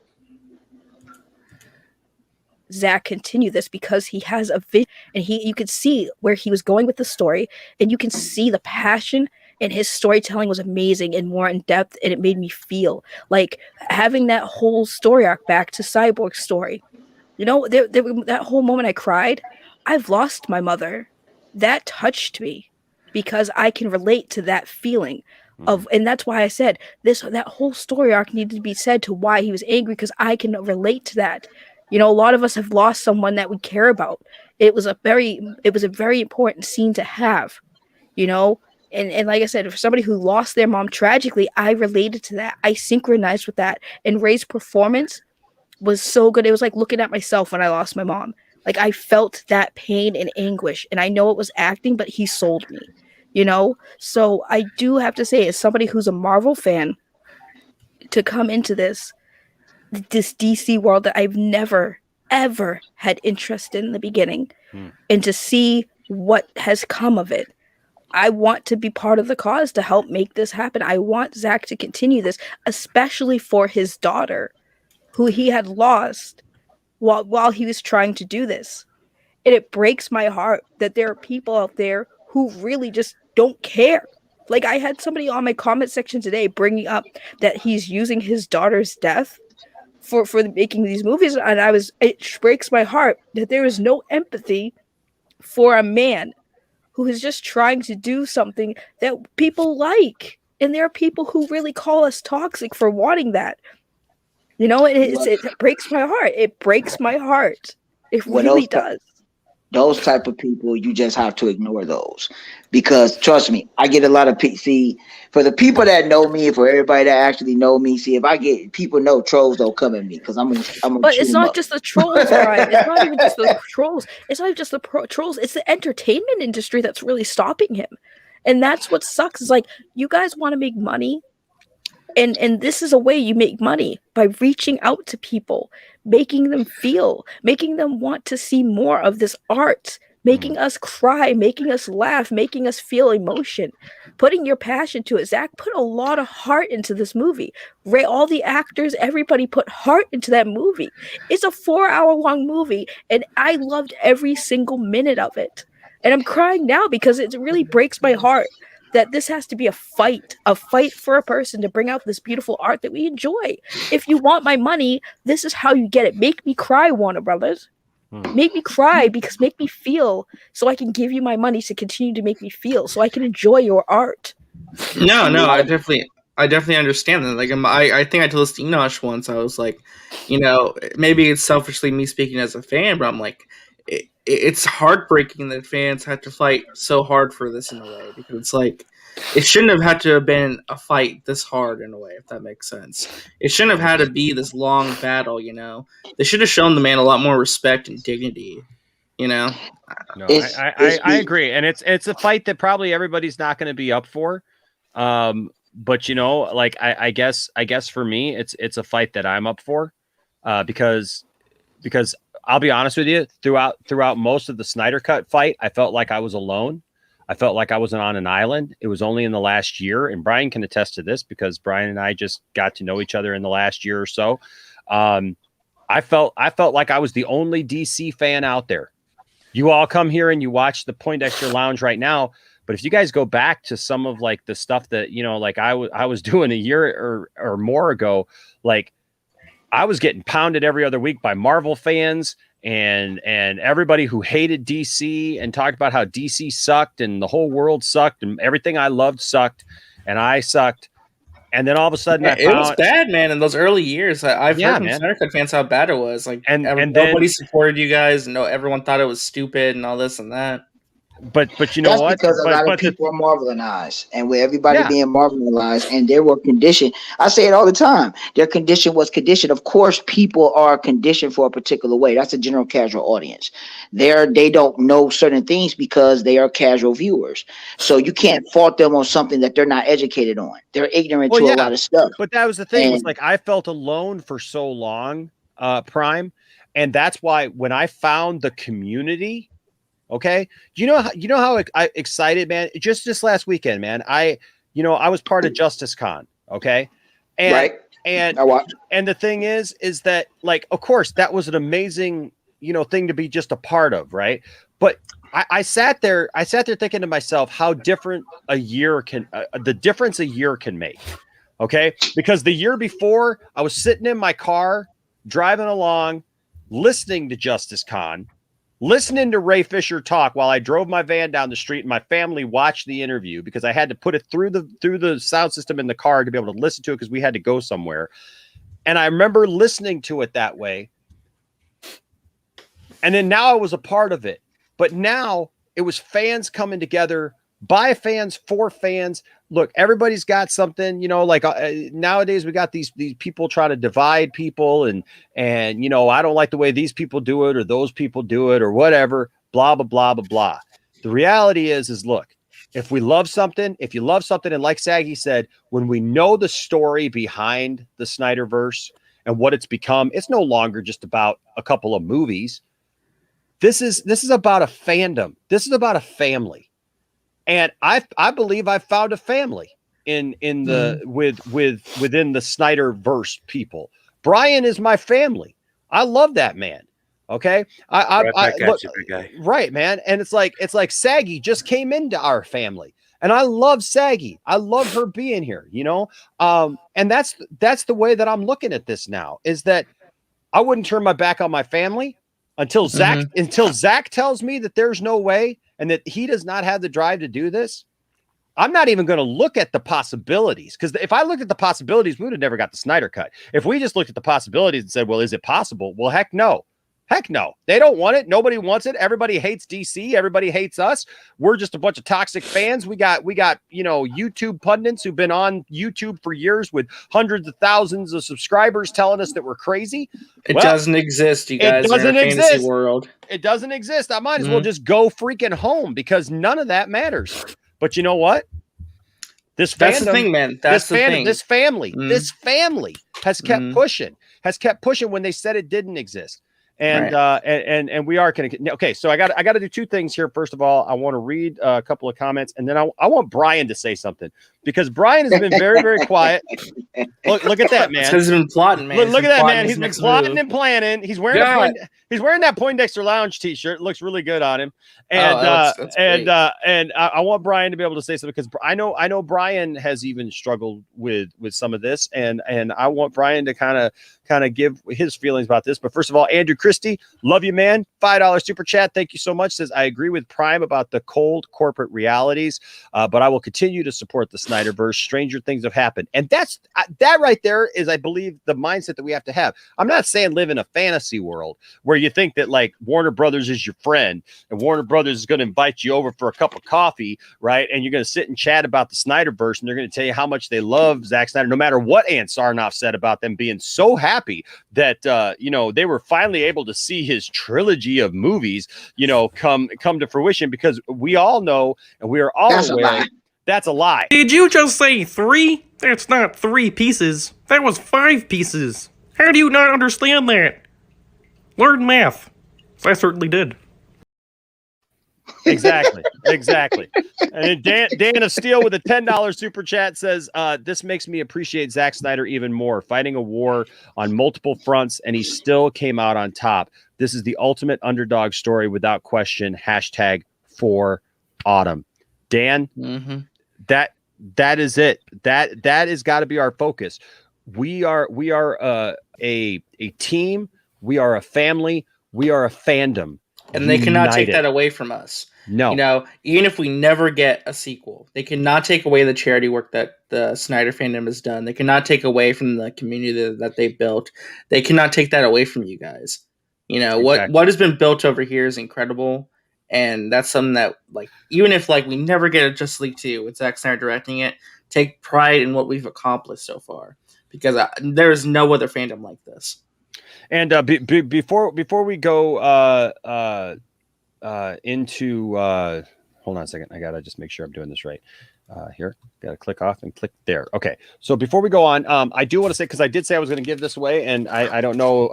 Zach continue this because he has a vision and you could see where he was going with the story and you can see the passion, and his storytelling was amazing and more in depth, and it made me feel like having that whole story arc back to Cyborg's story. That whole moment I cried. I've lost my mother. That touched me because I can relate to that feeling of, and that's why I said that whole story arc needed to be said to why he was angry, because I can relate to that. A lot of us have lost someone that we care about. It was a very important scene to have, And like I said, for somebody who lost their mom tragically, I related to that. I synchronized with that. And Ray's performance was so good. It was like looking at myself when I lost my mom. Like, I felt that pain and anguish. And I know it was acting, but he sold me, So I do have to say, as somebody who's a Marvel fan, to come into this DC world that I've never, ever had interest in the beginning, and to see what has come of it, I want to be part of the cause to help make this happen. I want Zach to continue this, especially for his daughter, who he had lost while he was trying to do this. And it breaks my heart that there are people out there who really just don't care. Like, I had somebody on my comment section today bringing up that he's using his daughter's death for making these movies. And it breaks my heart that there is no empathy for a man who is just trying to do something that people like. And there are people who really call us toxic for wanting that. It breaks my heart. It breaks my heart. It really does. Those type of people, you just have to ignore those, because trust me, I get a lot of see, for the people that know me, for everybody that actually know me, see, if I get people know trolls don't come at me, because I'm gonna but it's not just the trolls, right? It's not even just the trolls. It's not just the trolls. It's the entertainment industry that's really stopping him, and that's what sucks. Is like, you guys want to make money. And this is a way you make money, by reaching out to people, making them feel, making them want to see more of this art, making us cry, making us laugh, making us feel emotion, putting your passion to it. Zach put a lot of heart into this movie. Ray, all the actors, everybody put heart into that movie. It's a 4-hour-long movie, and I loved every single minute of it. And I'm crying now because it really breaks my heart. that this has to be a fight for a person to bring out this beautiful art that we enjoy. If you want my money, this is how you get it. Make me cry, Warner Brothers. Make me cry, because make me feel, so I can give you my money to continue to make me feel, so I can enjoy your art. No, I definitely understand that. Like, I think I told this to Enosh once. I was like, maybe it's selfishly me speaking as a fan, but I'm like, it's heartbreaking that fans had to fight so hard for this in a way, because it's like, it shouldn't have had to have been a fight this hard in a way, if that makes sense. It shouldn't have had to be this long battle, They should have shown the man a lot more respect and dignity, No, I agree. And it's a fight that probably everybody's not going to be up for. But like I guess for me, it's a fight that I'm up for, because I'll be honest with you, throughout most of the Snyder Cut fight, I felt like I was alone. I felt like I wasn't on an island. It was only in the last year, and Brian can attest to this because Brian and I just got to know each other in the last year or so. I felt like I was the only DC fan out there. You all come here and you watch the Poindexter Lounge right now, but if you guys go back to some of like the stuff that like I was doing a year or more ago, like I was getting pounded every other week by Marvel fans and everybody who hated DC and talked about how DC sucked and the whole world sucked and everything I loved sucked and I sucked. And then all of a sudden, it was bad, man. In those early years, I've heard from Snyder Cut fans how bad it was. Like, and nobody supported you guys. No, everyone thought it was stupid and all this and that. But you know what? That's because a lot of people are Marvelinized, and with everybody being Marvelinized, and they were conditioned. I say it all the time. Their condition was conditioned. Of course, people are conditioned for a particular way. That's a general casual audience. They don't know certain things because they are casual viewers. So you can't fault them on something that they're not educated on. They're ignorant to a lot of stuff. But that was the thing. Was like I felt alone for so long, Prime, and that's why when I found the community. Okay. You know how excited, man, just this last weekend, man, I was part of Justice Con. Okay. And the thing is that like, of course that was an amazing, thing to be just a part of. Right. But I sat there thinking to myself, how different a year the difference a year can make. Okay. Because the year before I was sitting in my car, driving along, listening to Justice Con, listening to Ray Fisher talk while I drove my van down the street and my family watched the interview because I had to put it through the sound system in the car to be able to listen to it because we had to go somewhere. And I remember listening to it that way. And then now I was a part of it. But now it was fans coming together by fans for fans. Look, everybody's got something, like nowadays we got these people trying to divide people and I don't like the way these people do it or those people do it or whatever, blah, blah, blah, blah, blah. The reality is look, if you love something, and like Saggy said, when we know the story behind the Snyderverse and what it's become, it's no longer just about a couple of movies. This is about a fandom. This is about a family. And I believe I've found a family within the Snyderverse people. Brian is my family. I love that man. Okay. Right, man. And it's like Saggy just came into our family. And I love Saggy. I love her being here, and that's the way that I'm looking at this now, is that I wouldn't turn my back on my family until Zach tells me that there's no way and that he does not have the drive to do this. I'm not even going to look at the possibilities, because if I looked at the possibilities, we would have never got the Snyder Cut. If we just looked at the possibilities and said, well, is it possible? Well, heck no. Heck no. They don't want it. Nobody wants it. Everybody hates DC. Everybody hates us. We're just a bunch of toxic fans. We got YouTube pundits who've been on YouTube for years with hundreds of thousands of subscribers telling us that we're crazy. It doesn't exist, you guys. It doesn't exist. Fantasy world. It doesn't exist. I might as well just go freaking home, because none of that matters. But you know what? That's the thing, man. This family has kept pushing when they said it didn't exist. And Right. And we are going to. Okay, so I got to do two things here. First of all, I want to read a couple of comments, and then I want Brian to say something because Brian has been very, very quiet. Look at that, man. He's been plotting, man. Look at that, man. He's been plotting and planning. He's wearing he's wearing that Poindexter Lounge t-shirt. It looks really good on him. And I want Brian to be able to say something because I know Brian has even struggled with some of this, and I want Brian to kind of give his feelings about this. But first of all, Andrew Christie, love you, man. $5 super chat. Thank you so much. Says, I agree with Prime about the cold corporate realities, but I will continue to support the Snyderverse. Stranger things have happened. And that right there is, I believe, the mindset that we have to have. I'm not saying live in a fantasy world where you think that like Warner Brothers is your friend and Warner Brothers is going to invite you over for a cup of coffee, right? And you're going to sit and chat about the Snyderverse and they're going to tell you how much they love Zack Snyder, no matter what Ant Sarnoff said about them being so happy that they were finally able to see his trilogy of movies come to fruition, because we all know and we are all aware that's a lie. Did you just say 3? That's not 3 pieces. That was 5 pieces. How do you not understand that? Learn math. I certainly did. Exactly. And Dan of Steel with a $10 super chat says, this makes me appreciate Zack Snyder even more, fighting a war on multiple fronts, and he still came out on top. This is the ultimate underdog story without question. #for autumn. Dan, that is it. That has got to be our focus. We are a team. We are a family. We are a fandom. And they cannot take that away from us. No. Even if we never get a sequel, they cannot take away the charity work that the Snyder fandom has done. They cannot take away from the community that they built. They cannot take that away from you guys. Exactly. What has been built over here is incredible. And that's something that, like, even if like we never get a Justice League 2 with Zack Snyder directing it, take pride in what we've accomplished so far, because there is no other fandom like this. And before we go into hold on a second, I gotta just make sure I'm doing this right. Here, gotta click off and click there. Okay, so before we go on, I do want to say, because I did say I was going to give this away, and I don't know,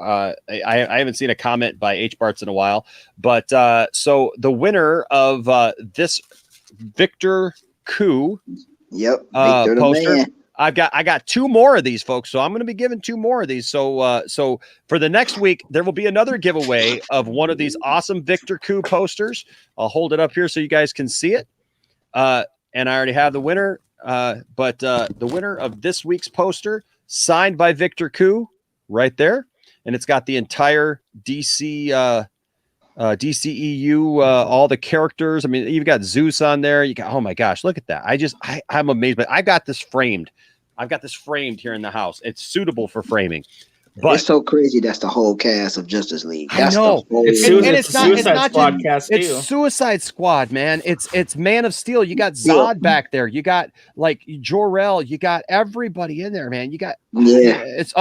I haven't seen a comment by H Barts in a while, but so the winner of this Victor Koo, Victor poster. Man. I got 2 more of these, folks. So I'm going to be giving 2 more of these. So for the next week, there will be another giveaway of one of these awesome Victor Koo posters. I'll hold it up here so you guys can see it. And I already have the winner. But the winner of this week's poster, signed by Victor Koo, right there, and it's got the entire DC. DCEU, all the characters. I mean, you've got Zeus on there. You got, oh my gosh, look at that. I'm amazed, but I got this framed. I've got this framed here in the house. It's suitable for framing. But it's so crazy. That's the whole cast of Justice League. That's I know. It's not Squad cast too. It's Suicide Squad, man. It's Man of Steel. You got Zod back there. You got like Jor-El. You got everybody in there, man. You got it's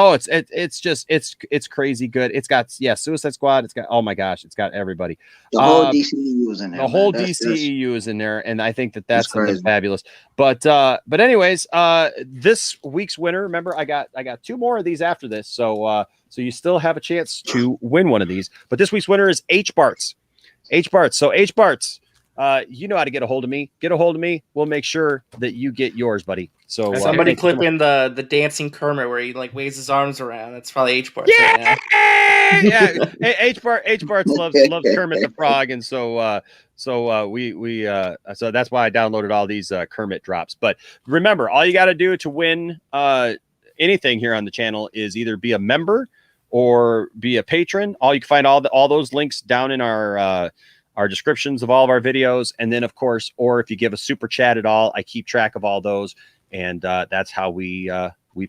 crazy good. It's got Suicide Squad. It's got, oh my gosh, it's got everybody. The whole DCEU is in there. The whole DCEU is in there, and I think that's something fabulous. But anyways, this week's winner. Remember, I got 2 more of these after this, so you still have a chance to win one of these. But this week's winner is H Barts. So H Barts, you know how to get a hold of me. Get a hold of me. We'll make sure that you get yours, buddy. So somebody clip in the dancing Kermit where he like waves his arms around. That's probably H Barts. Yeah, right now. Yeah. H Barts loves Kermit the Frog, and so that's why I downloaded all these Kermit drops. But remember, all you got to do to win anything here on the channel is either be a member or be a patron. You can find all those links down in our descriptions of all of our videos. And then, of course, or if you give a super chat at all, I keep track of all those. And that's how we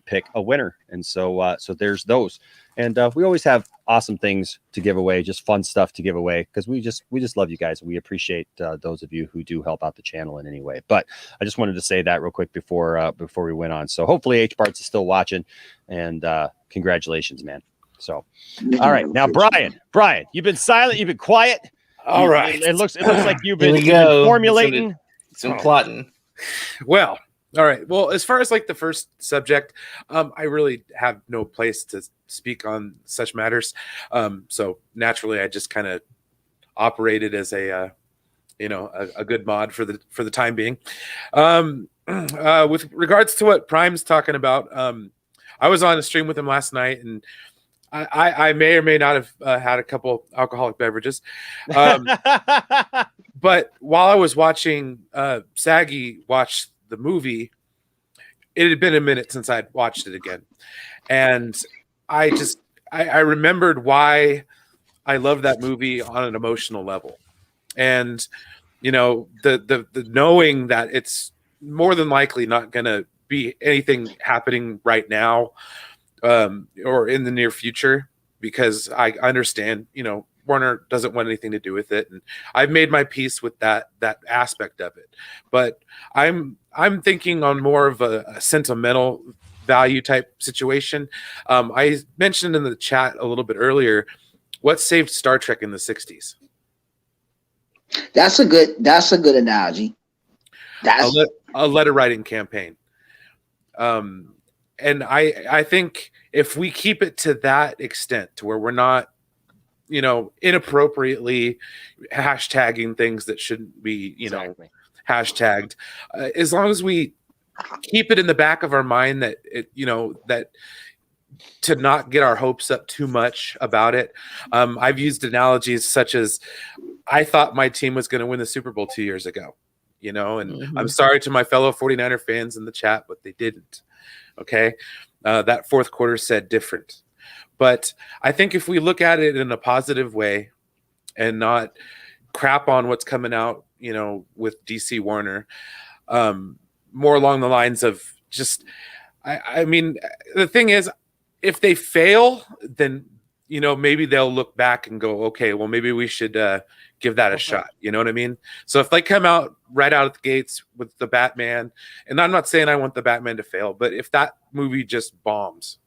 pick a winner. And so there's those. And we always have awesome things to give away, just fun stuff to give away, because we just love you guys. We appreciate those of you who do help out the channel in any way. But I just wanted to say that real quick before we went on. So hopefully H Barts is still watching, and congratulations, man. So, all right, now Brian, you've been silent, you've been quiet. All right, it looks like you've been formulating some plotting. Well, All right. Well, as far as like the first subject, I really have no place to speak on such matters. So naturally, I just kind of operated as a good mod for the time being. With regards to what Prime's talking about, I was on a stream with him last night, and I may or may not have had a couple alcoholic beverages. But while I was watching Saggy watch the movie, it had been a minute since I'd watched it again. And I remembered why I love that movie on an emotional level. And, the knowing that it's more than likely not going to be anything happening right now or in the near future, because I understand, Warner doesn't want anything to do with it, and I've made my peace with that aspect of it. But I'm thinking on more of a sentimental value type situation. I mentioned in the chat a little bit earlier, what saved Star Trek in the 60s? That's a good analogy. That's a letter writing campaign. And I think if we keep it to that extent, to where we're not, inappropriately hashtagging things that shouldn't be, hashtagged, as long as we keep it in the back of our mind that that to not get our hopes up too much about it. I've used analogies such as, I thought my team was going to win the Super Bowl 2 years ago, and I'm sorry to my fellow 49er fans in the chat, but they didn't. Okay. That fourth quarter said different. But I think if we look at it in a positive way and not crap on what's coming out, with DC Warner, more along the lines of just, I mean, the thing is, if they fail, then, maybe they'll look back and go, okay, well, maybe we should give that a shot. You know what I mean? So if they come out right out of the gates with the Batman, and I'm not saying I want the Batman to fail, but if that movie just bombs,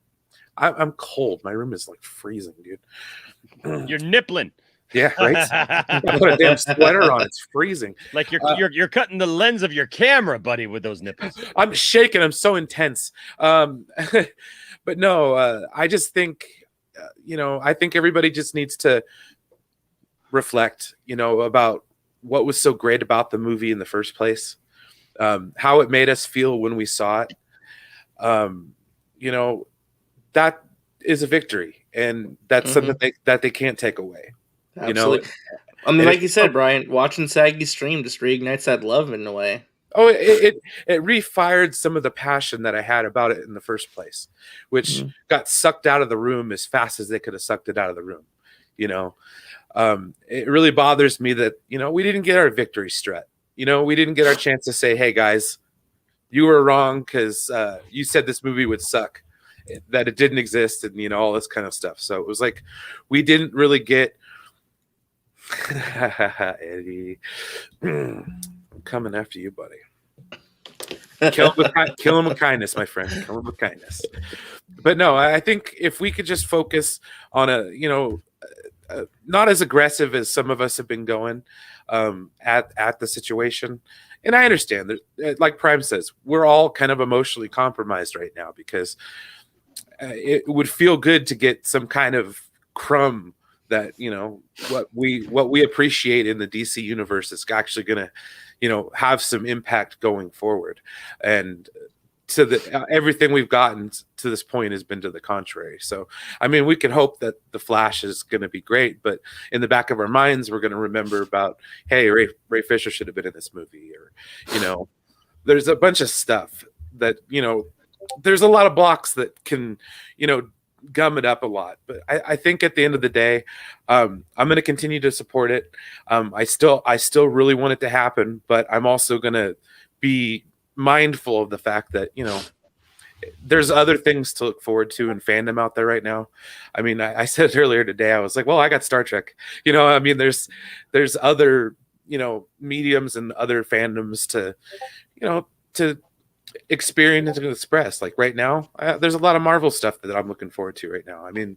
I'm cold. My room is like freezing, dude. You're nippling. Yeah, right. I put a damn sweater on. It's freezing. Like you're cutting the lens of your camera, buddy, with those nipples. I'm shaking. I'm so intense. But no, I just think, I think everybody just needs to reflect, about what was so great about the movie in the first place, how it made us feel when we saw it. That is a victory, and that's something that they can't take away. Absolutely. I mean, like you said, Brian, watching Saggy stream just reignites that love in a way. Oh, it refired some of the passion that I had about it in the first place, which got sucked out of the room as fast as they could have sucked it out of the room. It really bothers me that, we didn't get our victory strut. We didn't get our chance to say, hey, guys, you were wrong because you said this movie would suck, that it didn't exist, and, all this kind of stuff. So it was like we didn't really get Eddie. I'm coming after you, buddy. Kill him with kindness, my friend. Kill him with kindness. But no, I think if we could just focus on not as aggressive as some of us have been going at the situation. And I understand that, like Prime says, we're all kind of emotionally compromised right now, because it would feel good to get some kind of crumb that, what we appreciate in the DC universe is actually going to, have some impact going forward. And so that everything we've gotten to this point has been to the contrary. So, I mean, we can hope that the Flash is going to be great, but in the back of our minds, we're going to remember about, hey, Ray Fisher should have been in this movie, or, there's a bunch of stuff that, there's a lot of blocks that can, gum it up a lot. But I think at the end of the day, I'm going to continue to support it. I still really want it to happen, but I'm also going to be mindful of the fact that, there's other things to look forward to in fandom out there right now. I mean, I said it earlier today, I was like, well, I got Star Trek, I mean, there's other, mediums and other fandoms to experience and to express. Like right now, there's a lot of Marvel stuff that I'm looking forward to right now. I mean,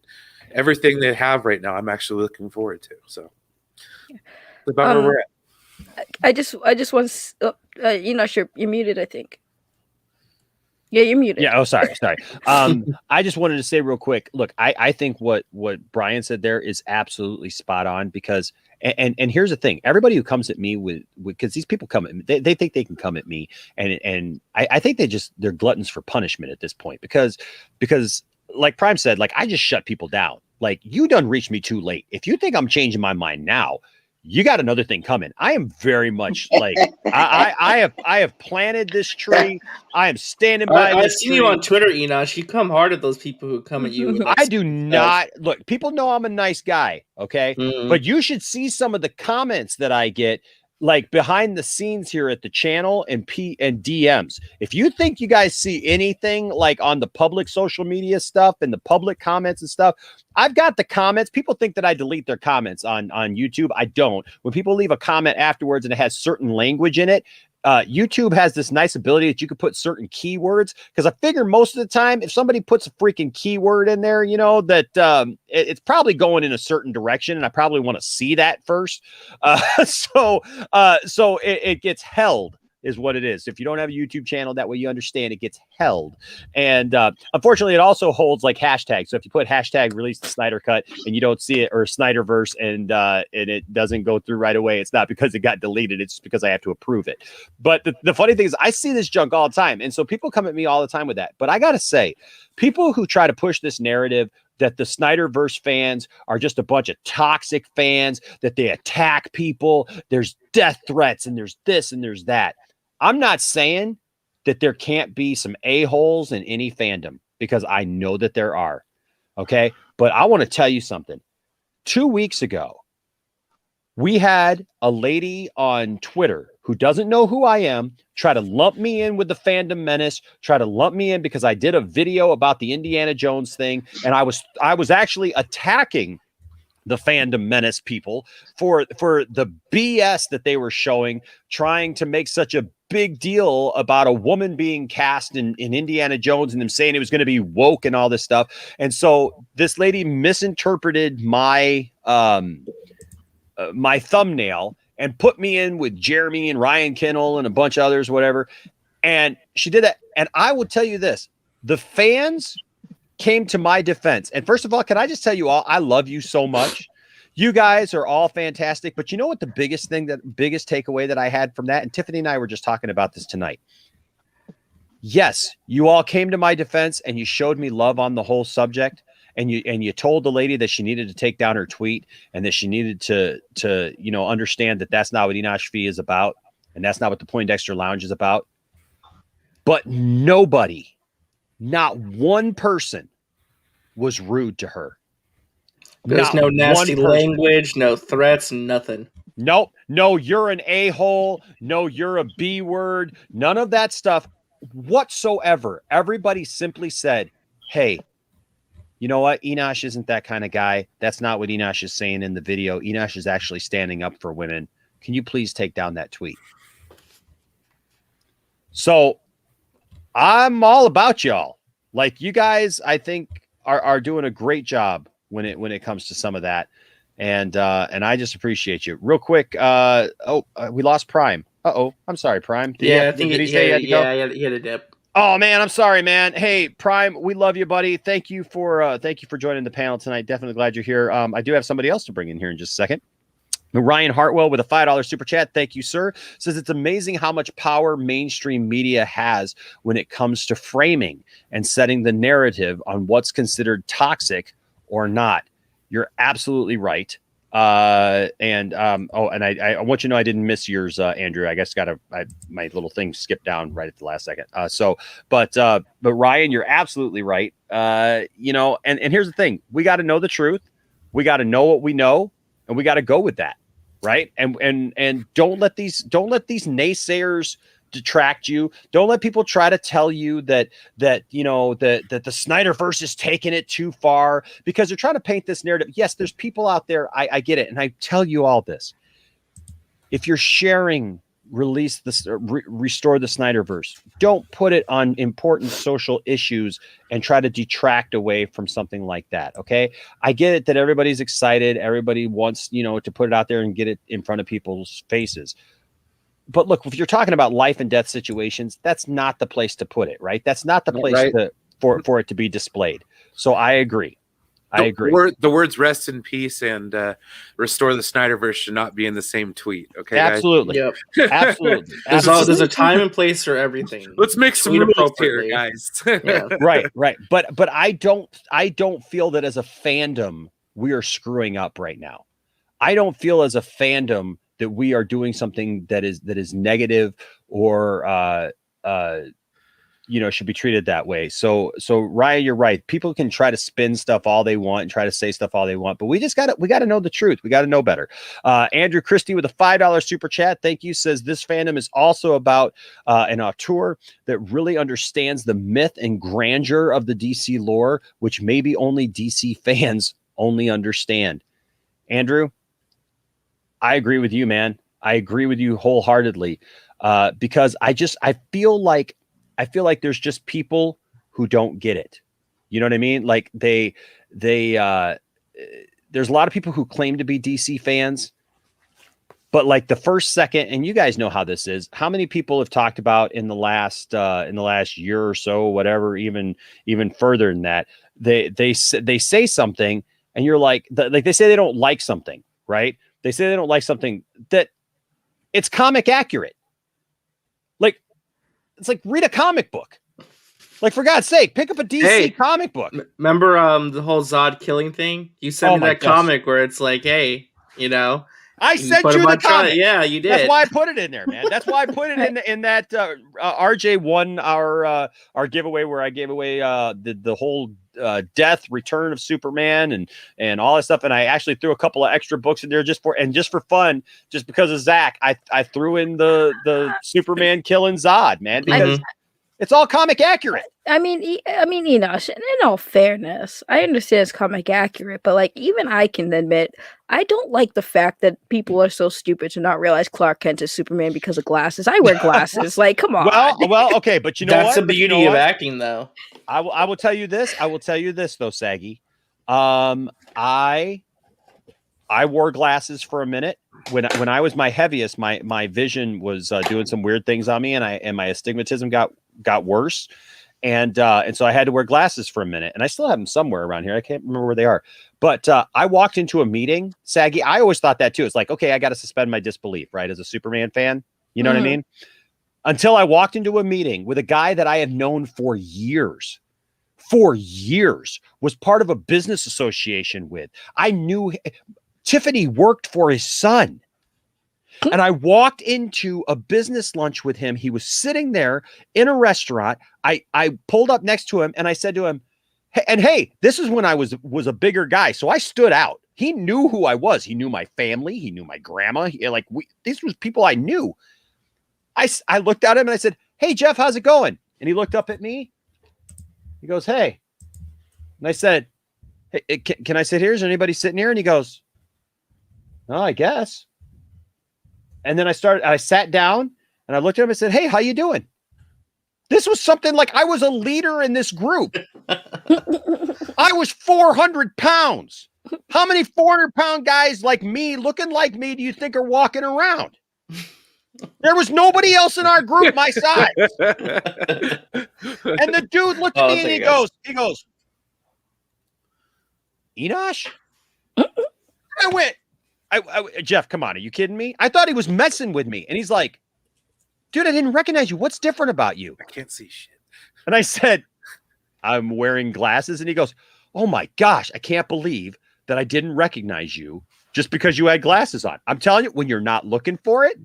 everything they have right now, I'm actually looking forward to. So about where we're at. I just want, you're muted, I think. Yeah, you're muted. Yeah. Oh, sorry. I just wanted to say real quick. Look, I think what Brian said there is absolutely spot on because, and here's the thing: everybody who comes at me with because these people come at me, they think they can come at me, and I think they're gluttons for punishment at this point because like Prime said, like I just shut people down. Like you done reached me too late. If you think I'm changing my mind now, you got another thing coming. I am very much like I have planted this tree. I am standing by. I've seen you on Twitter, Enosh. You come hard at those people who come at you. I do not look. People know I'm a nice guy, okay? But you should see some of the comments that I get, like behind the scenes here at the channel and DMs. If you think you guys see anything like on the public social media stuff and the public comments and stuff, I've got the comments. People think that I delete their comments on YouTube. I don't. When people leave a comment afterwards and it has certain language in it, YouTube has this nice ability that you can put certain keywords because I figure most of the time if somebody puts a freaking keyword in there, you know, that it's probably going in a certain direction and I probably want to see that first. So it gets held is what it is. If you don't have a YouTube channel, that way you understand it gets held. And unfortunately, it also holds like hashtags. So if you put hashtag release the Snyder Cut and you don't see it or Snyderverse and it doesn't go through right away, it's not because it got deleted. It's just because I have to approve it. But the funny thing is I see this junk all the time. And so people come at me all the time with that. But I got to say, people who try to push this narrative that the Snyderverse fans are just a bunch of toxic fans, that they attack people, there's death threats and there's this and there's that. I'm not saying that there can't be some a-holes in any fandom because I know that there are. Okay. But I want to tell you something. 2 weeks ago, we had a lady on Twitter who doesn't know who I am try to lump me in with the fandom menace, try to lump me in because I did a video about the Indiana Jones thing. And I was actually attacking the fandom menace people for the BS that they were showing, trying to make such a big deal about a woman being cast in Indiana Jones and them saying it was going to be woke and all this stuff. And so this lady misinterpreted my my thumbnail and put me in with Jeremy and Ryan Kinnell and a bunch of others, whatever. And she did that. And I will tell you this, the fans came to my defense. And first of all, can I just tell you all, I love you so much. You guys are all fantastic. But you know what the biggest takeaway that I had from that? And Tiffany and I were just talking about this tonight. Yes, you all came to my defense and you showed me love on the whole subject. And you told the lady that she needed to take down her tweet and that she needed to you know, understand that that's not what Enosh Fee is about. And that's not what the Poindexter Lounge is about. But nobody, not one person was rude to her. There's no nasty language, no threats, nothing. Nope. No, you're an a-hole. No, you're a B word. None of that stuff whatsoever. Everybody simply said, hey, you know what? Enosh isn't that kind of guy. That's not what Enosh is saying in the video. Enosh is actually standing up for women. Can you please take down that tweet? So I'm all about y'all. Like you guys, I think are doing a great job when it comes to some of that. And I just appreciate you. Real quick. We lost Prime. I'm sorry, Prime. Did he say he had a dip. Oh man, I'm sorry, man. Hey, Prime, we love you, buddy. Thank you for joining the panel tonight. Definitely glad you're here. I do have somebody else to bring in here in just a second. Ryan Hartwell with a $5 super chat. Thank you, sir. Says it's amazing how much power mainstream media has when it comes to framing and setting the narrative on what's considered toxic or not. You're absolutely right. I want you to know I didn't miss yours, Andrew. I guess my little thing skipped down right at the last second. But Ryan, you're absolutely right. You know, and here's the thing: we got to know the truth, we got to know what we know, and we got to go with that, right? And don't let these naysayers detract you. Don't let people try to tell you that you know that the Snyderverse is taking it too far because they're trying to paint this narrative. Yes, there's people out there. I get it, and I tell you all this. If you're sharing, restore the Snyderverse. Don't put it on important social issues and try to detract away from something like that. Okay, I get it that everybody's excited. Everybody wants to put it out there and get it in front of people's faces. but look, if you're talking about life and death situations, that's not the place to put it, right? That's not the place for it to be displayed. So I agree. I agree. The words "rest in peace" and "restore the Snyderverse" should not be in the same tweet. Okay, absolutely. Yep. Absolutely. There's a time and place for everything. Let's make some rules here, guys. Yeah. Right. But I don't feel that as a fandom we are screwing up right now. I don't feel as a fandom that we are doing something that is negative or should be treated that way. So Ryan, you're right. People can try to spin stuff all they want and try to say stuff all they want, but we got to know the truth. We got to know better. Andrew Christie with a $5 super chat. Thank you. Says this fandom is also about an auteur that really understands the myth and grandeur of the DC lore, which maybe only DC fans only understand. Andrew, I agree with you, man. I agree with you wholeheartedly. Because I feel like there's just people who don't get it. You know what I mean? Like there's a lot of people who claim to be DC fans, but like the first second, and you guys know how this is, how many people have talked about in the last year or so, whatever, even further than that, they say something and you're like they say they don't like something, right? They say they don't like something that it's comic accurate. Like, it's like read a comic book. Like, for God's sake, pick up a DC comic book. Remember the whole Zod killing thing? You sent me that comic where it's like, hey, I sent you the comic. Yeah, you did. That's why I put it in there, man. That's why I put it in that RJ won our giveaway where I gave away the whole death return of Superman and all that stuff. And I actually threw a couple of extra books in there just for fun, just because of Zach. I threw in the Superman killing Zod, man, because it's all comic accurate. I mean, Enosh, in all fairness, I understand it's comic accurate, but like even I can admit, I don't like the fact that people are so stupid to not realize Clark Kent is Superman because of glasses. I wear glasses. Like, come on. Well, okay, but that's the beauty of acting, though. I will tell you this. I will tell you this, though, Saggy. I wore glasses for a minute when I was my heaviest. My vision was doing some weird things on me, and my astigmatism got worse. And so I had to wear glasses for a minute, and I still have them somewhere around here. I can't remember where they are, but I walked into a meeting, Saggy. I always thought that too. It's like, okay, I got to suspend my disbelief, right? As a Superman fan, you know what I mean? Until I walked into a meeting with a guy that I have known for years, was part of a business association with. I knew Tiffany worked for his son. And I walked into a business lunch with him. He was sitting there in a restaurant. I pulled up next to him and I said to him, hey, this is when I was a bigger guy. So I stood out. He knew who I was. He knew my family. He knew my grandma. These was people I knew. I looked at him and I said, hey, Jeff, how's it going? And he looked up at me. He goes, hey. And I said, hey, can I sit here? Is there anybody sitting here? And he goes, oh, I guess. And then I sat down and I looked at him and said, hey, how you doing? This was something like I was a leader in this group. I was 400 pounds. How many 400-pound guys like me, looking like me, do you think are walking around? There was nobody else in our group my size. And the dude looked at me and he goes, Enosh? I went, Jeff, come on. Are you kidding me? I thought he was messing with me. And he's like, dude, I didn't recognize you. What's different about you? I can't see shit. And I said, I'm wearing glasses. And he goes, oh my gosh, I can't believe that I didn't recognize you just because you had glasses on. I'm telling you, when you're not looking for it,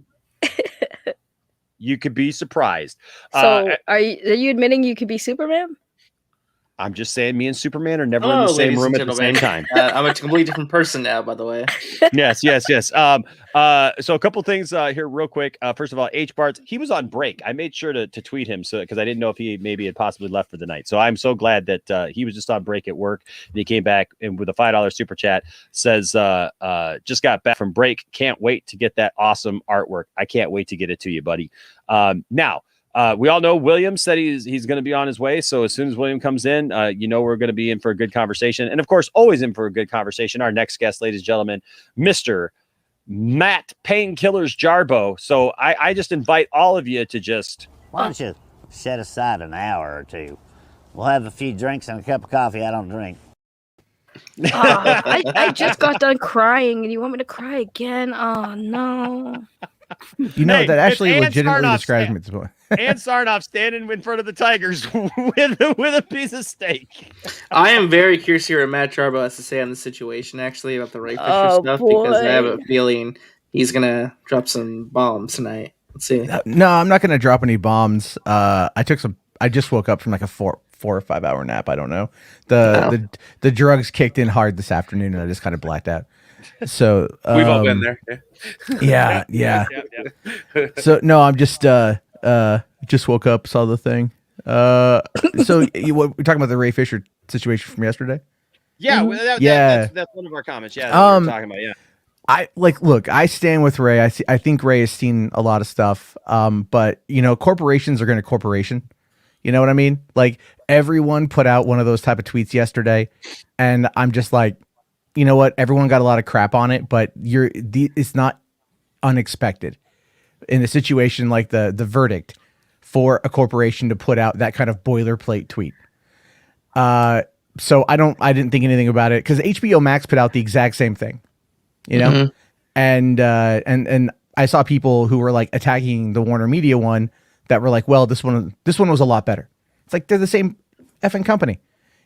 you could be surprised. So are you admitting you could be Superman? I'm just saying me and Superman are never in the same room at the same time. I'm a completely different person now, by the way. Yes. So a couple things here real quick. First of all, H. Bartz, he was on break. I made sure to tweet him because I didn't know if he maybe had possibly left for the night. So I'm so glad that he was just on break at work. And he came back and with a $5 super chat says, just got back from break. Can't wait to get that awesome artwork. I can't wait to get it to you, buddy. Now, we all know William said he's going to be on his way. So as soon as William comes in, we're going to be in for a good conversation. And of course, always in for a good conversation. Our next guest, ladies and gentlemen, Mr. Matt Painkillers Jarbo. So I just invite all of you to just. Why don't you set aside an hour or two? We'll have a few drinks and a cup of coffee. I don't drink. I just got done crying, and you want me to cry again? Oh no! You know, Hey, that actually it's Ann legitimately Sarnoff describes me at this point. Ann Sarnoff standing in front of the Tigers with a piece of steak. I am very curious to hear what Matt Jarbo has to say on the situation, actually, about the Ray Fisher Oh, stuff, because I have a boy. feeling he's gonna drop some bombs tonight. Let's see. No, I'm not going to drop any bombs. I just woke up from like a 4 or 5 hour nap. I don't know. The drugs kicked in hard this afternoon, and I just kind of blacked out. So We've all been there. Yeah. So no, I'm just woke up, saw the thing. So we're talking about the Ray Fisher situation from yesterday. Yeah, that's one of our comments. Yeah, that we were talking about. Yeah. Look, I stand with Ray. I think Ray has seen a lot of stuff. But corporations are going to corporation. You know what I mean? Like, everyone put out one of those type of tweets yesterday, and I'm just like, you know what? Everyone got a lot of crap on it, but it's not unexpected in a situation like the verdict for a corporation to put out that kind of boilerplate tweet. So I didn't think anything about it, because HBO Max put out the exact same thing, and I saw people who were like attacking the Warner Media one that were like, well, this one was a lot better. It's like, they're the same effing company,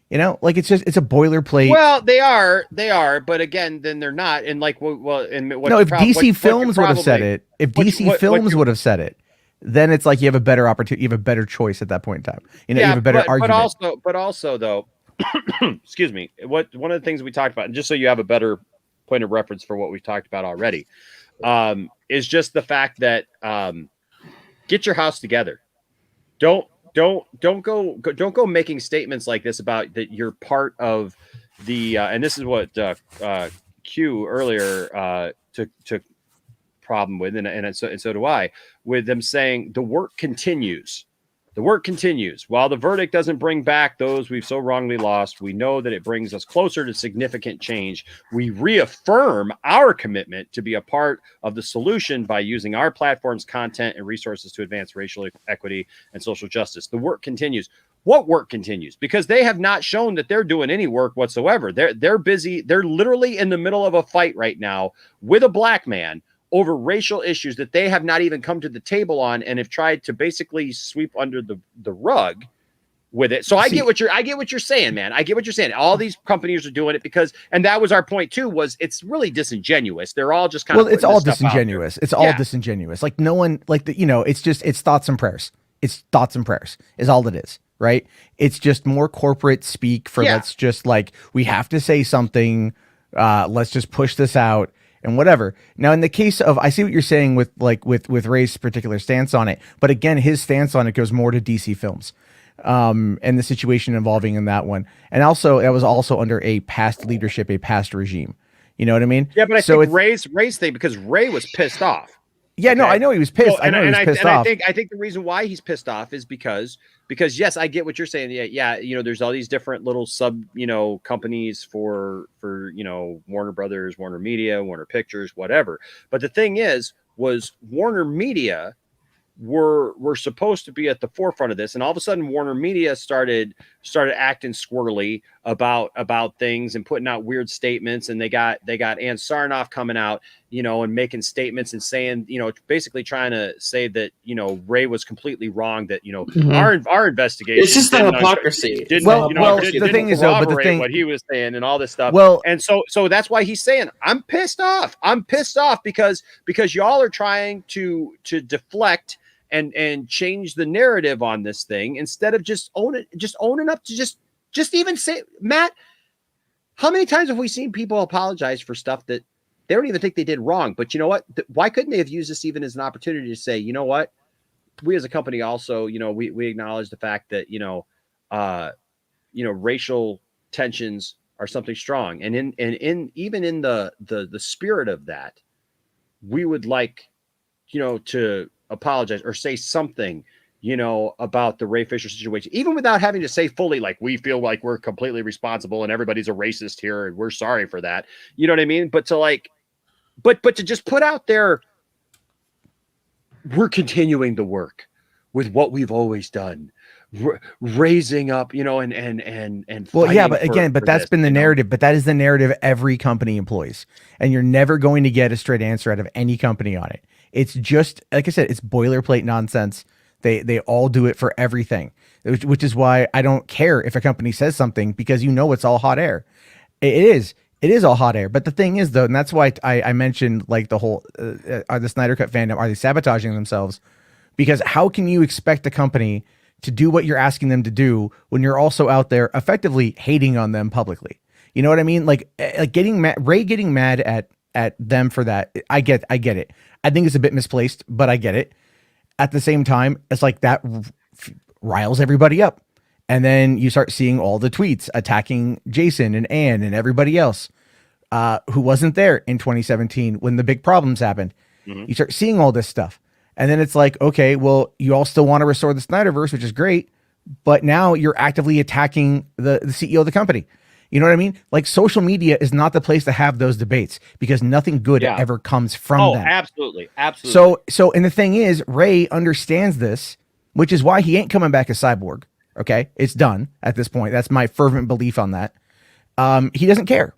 like it's a boilerplate. Well, they are, but again, then they're not. And like, if DC Films would have said it, would have said it, then it's like you have a better opportunity, you have a better choice at that point in time. You have a better argument. But also though, excuse me, one of the things we talked about, and just so you have a better point of reference for what we've talked about already, is just the fact that get your house together. Don't go making statements like this about that you're part of the and this is what Q earlier took problem with, and so do I, with them saying the work continues. The work continues. While the verdict doesn't bring back those we've so wrongly lost, we know that it brings us closer to significant change. We reaffirm our commitment to be a part of the solution by using our platform's content and resources to advance racial equity and social justice. The work continues. What work continues? Because they have not shown that they're doing any work whatsoever. They're busy. They're literally in the middle of a fight right now with a black man over racial issues that they have not even come to the table on, and have tried to basically sweep under the rug with it. So I get what you're saying, man. I get what you're saying. All these companies are doing it because, and that was our point too, was it's really disingenuous. They're all just kind of, it's all disingenuous. It's all disingenuous. Like, no one, like, it's thoughts and prayers. It's thoughts and prayers is all it is. Right. It's just more corporate speak for, let's just, like, we have to say something. Let's just push this out. And whatever. Now, in the case of, I see what you're saying with Ray's particular stance on it, but again, his stance on it goes more to DC Films, and the situation involving in that one, and also that was also under a past leadership, a past regime. You know what I mean? Yeah, but I think Ray's thing, because Ray was pissed off. Yeah, no, I know he was pissed. I know he was pissed off. I think the reason why he's pissed off is because yes, I get what you're saying. Yeah, there's all these different little sub, companies for Warner Brothers, Warner Media, Warner Pictures, whatever. But the thing was Warner Media were supposed to be at the forefront of this, and all of a sudden Warner Media started acting squirrely about things and putting out weird statements, and they got Ann Sarnoff coming out, and making statements and saying, basically trying to say that Ray was completely wrong, that our investigation, it's just the hypocrisy. The thing is, though, but what he was saying and all this stuff. Well, and so that's why he's saying, I'm pissed off because y'all are trying to deflect and change the narrative on this thing, instead of just owning up to just even say, Matt, how many times have we seen people apologize for stuff that they don't even think they did wrong? But you know what? Why couldn't they have used this even as an opportunity to say, you know what? We as a company also, we acknowledge the fact that, racial tensions are something strong. And even in the spirit of that, we would like, to apologize or say something, about the Ray Fisher situation, even without having to say fully, like, we feel like we're completely responsible and everybody's a racist here and we're sorry for that. You know what I mean? But to, like, But to just put out there, we're continuing the work with what we've always done, raising up, you know, and well, yeah, but again, but that's been the narrative. But that is the narrative every company employs, and you're never going to get a straight answer out of any company on it. It's just, like I said, it's boilerplate nonsense. They all do it for everything, which is why I don't care if a company says something, because you know it's all hot air. It is all hot air. But the thing is, though, and that's why I mentioned like the whole are the Snyder Cut fandom, are they sabotaging themselves? Because how can you expect a company to do what you're asking them to do when you're also out there effectively hating on them publicly? You know what I mean? Like getting mad, Ray getting mad at them for that. I get it. I think it's a bit misplaced, but I get it. At the same time, it's like that riles everybody up. And then you start seeing all the tweets attacking Jason and Ann and everybody else who wasn't there in 2017 when the big problems happened. Mm-hmm. You start seeing all this stuff. And then it's like, okay, well, you all still want to restore the Snyderverse, which is great. But now you're actively attacking the CEO of the company. You know what I mean? Like, social media is not the place to have those debates, because nothing good ever comes from them. Absolutely. Absolutely. And the thing is, Ray understands this, which is why he ain't coming back as Cyborg. Okay. It's done at this point. That's my fervent belief on that. He doesn't care.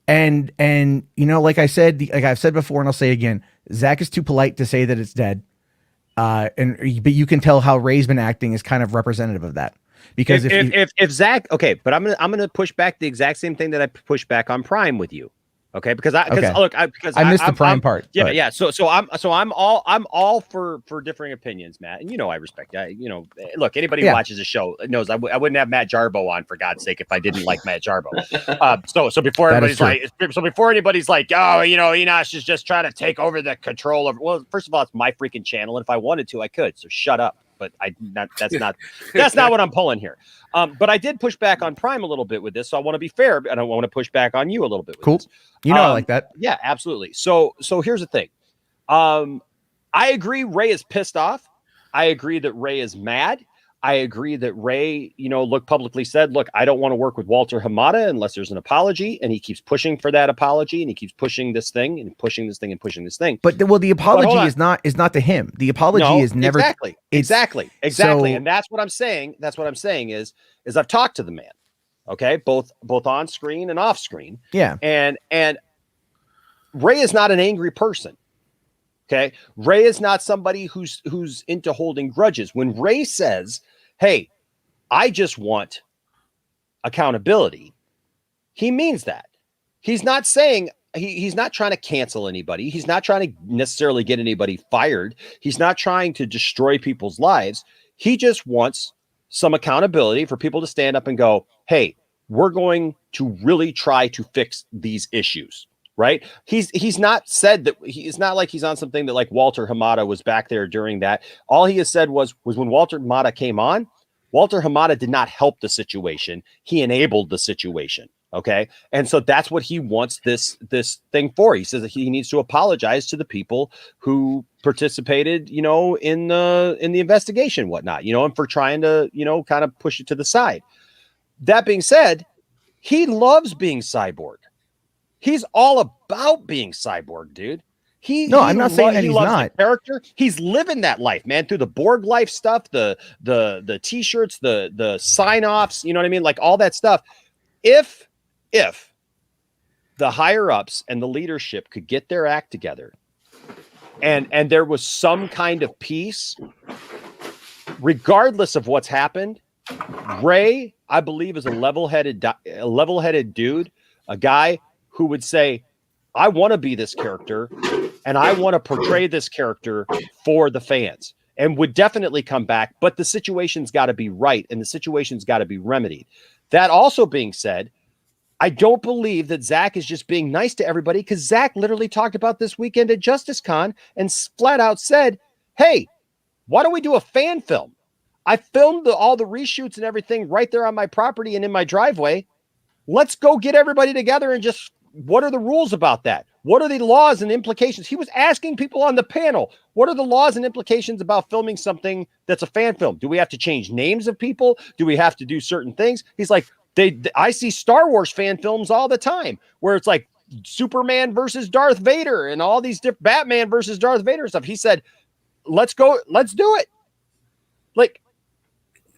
And, you know, like I said, like I've said before, and I'll say again, Zach is too polite to say that it's dead. But you can tell how Ray's been acting is kind of representative of that. Because if Zach, okay, but I'm gonna push back the exact same thing that I pushed back on Prime with you. Okay, because I missed the Prime part. Yeah, yeah. So I'm all for differing opinions, Matt, and you know I respect that. You know, look, anybody who watches the show knows I wouldn't have Matt Jarbo on, for God's sake, if I didn't like Matt Jarbo. So before anybody's like, oh, you know, Enosh is just trying to take over the control of. Well, first of all, it's my freaking channel, and if I wanted to, I could. So shut up. But that's not what I'm pulling here. But I did push back on Prime a little bit with this, so I want to be fair, and I want to push back on you a little bit with this. You know, I like that. Yeah, absolutely. So here's the thing. I agree Ray is pissed off. I agree that Ray is mad. I agree that Ray, you know, publicly said, look, I don't want to work with Walter Hamada unless there's an apology. And he keeps pushing for that apology, and he keeps pushing this thing and pushing this thing and pushing this thing. But the apology is not to him. The apology is never exactly. So, and that's what I'm saying. That's what I'm saying is I've talked to the man. Okay. Both on screen and off screen. Yeah. And Ray is not an angry person. Okay. Ray is not somebody who's into holding grudges. When Ray says, hey, I just want accountability, he means that. He's not saying he's not trying to cancel anybody. He's not trying to necessarily get anybody fired. He's not trying to destroy people's lives. He just wants some accountability for people to stand up and go, hey, we're going to really try to fix these issues. Right. He's not said that it's not like he's on something that like Walter Hamada was back there during that. All he has said was when Walter Hamada came on, Walter Hamada did not help the situation. He enabled the situation. OK, and so that's what he wants this thing for. He says that he needs to apologize to the people who participated, you know, in the investigation, and whatnot, you know, and for trying to, you know, kind of push it to the side. That being said, he loves being Cyborg. He's all about being Cyborg, dude. I'm not saying that he's not. The character. He's living that life, man, through the Borg life stuff, the t-shirts, the sign-offs, you know what I mean? Like all that stuff. If the higher ups and the leadership could get their act together and there was some kind of peace, regardless of what's happened, Ray, I believe, is a level-headed dude, a guy who would say, I want to be this character and I want to portray this character for the fans, and would definitely come back. But the situation's got to be right, and the situation's got to be remedied. That also being said, I don't believe that Zach is just being nice to everybody, because Zach literally talked about this weekend at JusticeCon and flat out said, hey, why don't we do a fan film? I filmed all the reshoots and everything right there on my property and in my driveway. Let's go get everybody together and just, what are the rules about that? What are the laws and implications? He was asking people on the panel, what are the laws and implications about filming something that's a fan film? Do we have to change names of people? Do we have to do certain things? He's like, I see Star Wars fan films all the time where it's like Superman versus Darth Vader and all these different Batman versus Darth Vader stuff. He said, let's go, let's do it. Like,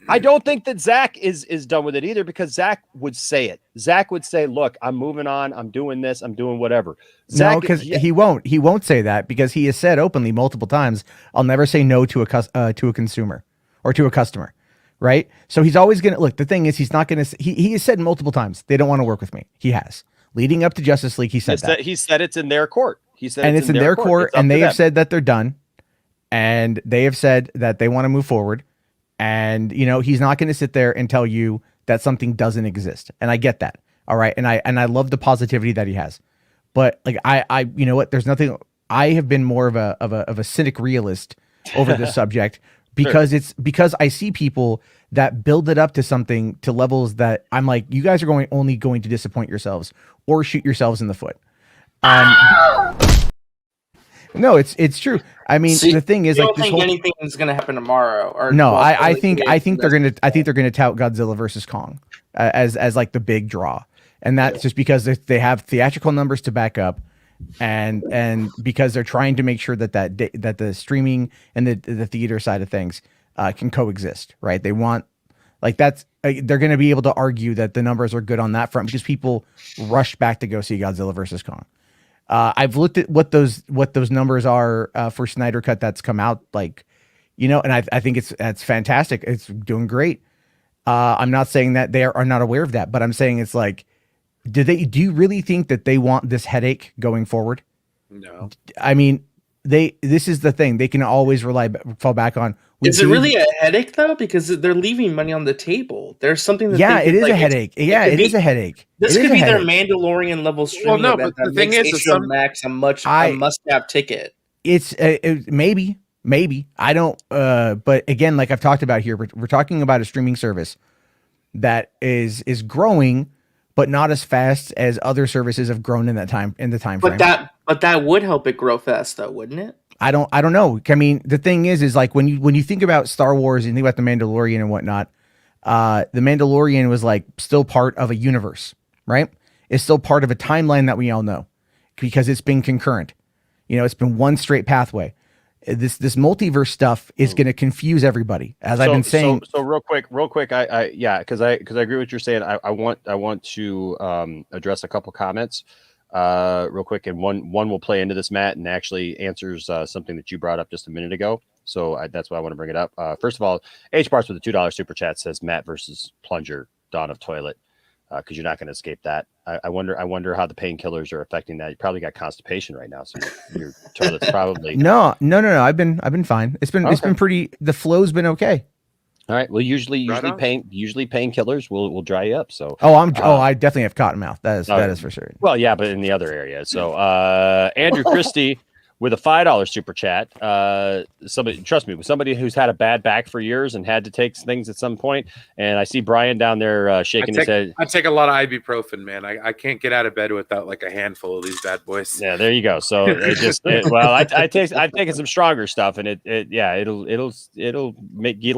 I don't think that Zach is done with it either, because Zach would say it. Zach would say, look, I'm moving on. I'm doing this. I'm doing whatever. Zach, no, because he won't say that, because he has said openly multiple times, I'll never say no to a consumer or to a customer. Right. So he's always going to look. The thing is, he's not going to, he has said multiple times, they don't want to work with me. He has. Leading up to Justice League, he said that. He said it's in their court. He said, and it's in their court, and they have said that they're done, and they have said that they want to move forward. And he's not going to sit there and tell you that something doesn't exist. And I get that. All right. And I love the positivity that he has. But like I you know what? There's nothing. I have been more of a cynic realist over this subject, because because I see people that build it up to something, to levels that I'm like, you guys are only going to disappoint yourselves or shoot yourselves in the foot. No, it's true. I mean, the thing is, you like, don't think anything is going to happen tomorrow? Or no, I think they're gonna tout Godzilla versus Kong as like the big draw, and that's just because they have theatrical numbers to back up, and because they're trying to make sure that the streaming and the theater side of things can coexist, right? They want, like, that's they're going to be able to argue that the numbers are good on that front, because people rushed back to go see Godzilla versus Kong. I've looked at what those numbers are for Snyder Cut that's come out, like, and I think that's fantastic. It's doing great. I'm not saying that they are not aware of that, but I'm saying it's like, do you really think that they want this headache going forward? No. I mean, this is the thing. They can always fall back on. Is it really a headache though? Because they're leaving money on the table. There's something that it is a headache. It is a headache. This could be their Mandalorian level streaming. Well, no, but the thing is, Max a must-have ticket. It's maybe I don't. But again, like I've talked about here, we're talking about a streaming service that is growing, but not as fast as other services have grown in the time frame. But that would help it grow fast, though, wouldn't it? I don't know. I mean, the thing is like when you think about Star Wars and think about the Mandalorian and whatnot, the Mandalorian was like still part of a universe, right? It's still part of a timeline that we all know, because it's been concurrent. It's been one straight pathway. This multiverse stuff is going to confuse everybody, as I've been saying. So real quick, because I agree with what you're saying. I want to address a couple comments real quick, and one will play into this, Matt, and actually answers something that you brought up just a minute ago. So that's why I want to bring it up. First of all, H Parts with a $2 super chat says Matt versus Plunger, Dawn of Toilet, because you're not going to escape that. I wonder how the painkillers are affecting that. You probably got constipation right now, so your toilet's probably no. I've been fine. It's been pretty. The flow's been okay. All right. Well, usually painkillers will dry you up. So I definitely have cotton mouth. That is for sure. Well, yeah, but in the other area. So Andrew Christie with a $5 super chat. Somebody who's had a bad back for years and had to take things at some point. And I see Brian down there shaking his head. I take a lot of ibuprofen, man. I can't get out of bed without like a handful of these bad boys. Yeah, there you go. So I've taken some stronger stuff, and it'll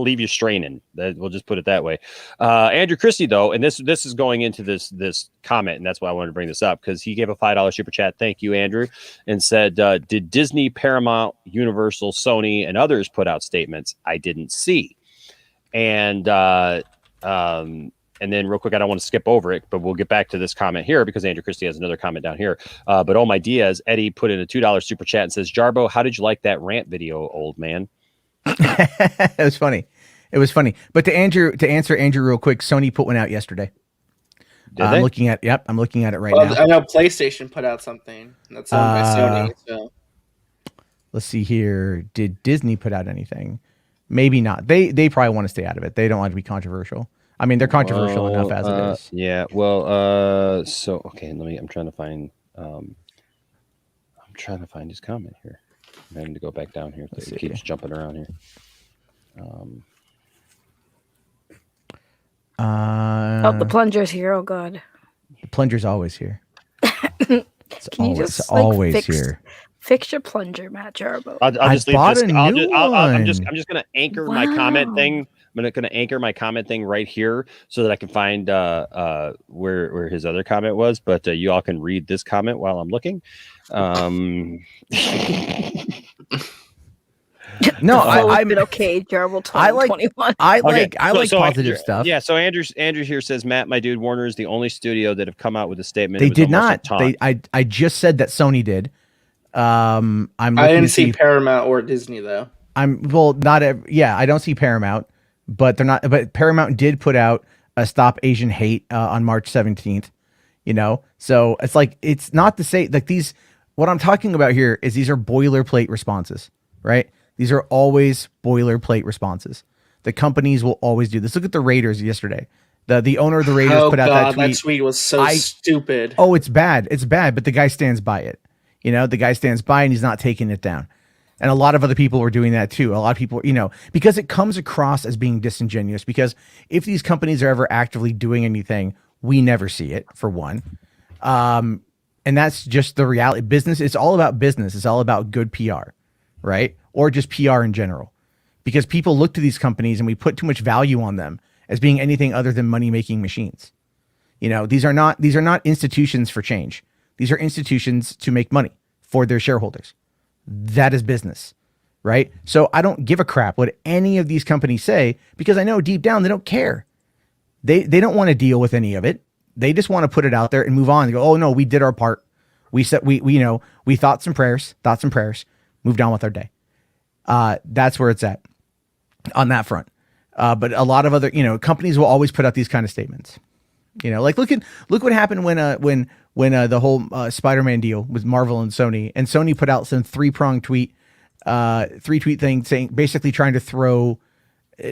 leave you straining. We'll just put it that way. Andrew Christie though, and this is going into this comment, and that's why I wanted to bring this up, because he gave a $5 super chat. Thank you, Andrew, and said, did Disney, Paramount, Universal, Sony, and others put out statements I didn't see? And then real quick, I don't want to skip over it, but we'll get back to this comment here, because Andrew Christie has another comment down here. But Oh My Diaz, Eddie put in a $2 super chat and says, Jarbo, how did you like that rant video, old man? It was funny. But to answer Andrew real quick, Sony put one out yesterday. I'm looking at it right now. I know PlayStation put out something that's owned by Sony. So. Let's see here. Did Disney put out anything? Maybe not. They probably want to stay out of it. They don't want to be controversial. I mean, they're controversial enough as it is. Yeah. Well. So okay. I'm trying to find. His comment here. I'm having to go back down here. It keeps jumping around here. The plunger's here. Oh God. The plunger's always here. Can you just always here. Fix your plunger, Matt Jarbo. I'm just going to anchor my comment thing I'm going to anchor my comment thing right here so that I can find where his other comment was. But you all can read this comment while I'm looking. No, I'm been okay. Gerbil I like 2021. I like positive Andrew, stuff. Yeah, so Andrew here says, Matt, my dude, Warner is the only studio that have come out with a statement. They It was did almost not. a taunt. I just said that Sony did. I'm I looking didn't to see Paramount or Disney though. I don't see Paramount, but they're not. But Paramount did put out a Stop Asian Hate on March 17th. You know, so it's like it's not to say like these. What I'm talking about here is these are boilerplate responses, right? These are always boilerplate responses. The companies will always do this. Look at the Raiders yesterday. The owner of the Raiders put out that tweet. That tweet was so stupid. Oh, it's bad. It's bad, but the guy stands by it. You know, the guy stands by and he's not taking it down. And a lot of other people were doing that too. A lot of people, you know, because it comes across as being disingenuous. Because if these companies are ever actively doing anything, we never see it, for one. And that's just the reality. Business, it's all about business. It's all about good PR, right? Or just PR in general. Because people look to these companies and we put too much value on them as being anything other than money-making machines. You know, these are not institutions for change. These are institutions to make money for their shareholders. That is business, right? So I don't give a crap what any of these companies say because I know deep down they don't care. They don't want to deal with any of it. They just want to put it out there and move on and go, oh no, we did our part. We said we thoughts and prayers, moved on with our day. That's where it's at on that front. But a lot of other, companies will always put out these kind of statements. Like look what happened when the whole Spider-Man deal with Marvel and Sony put out some three tweet thing saying, basically trying to throw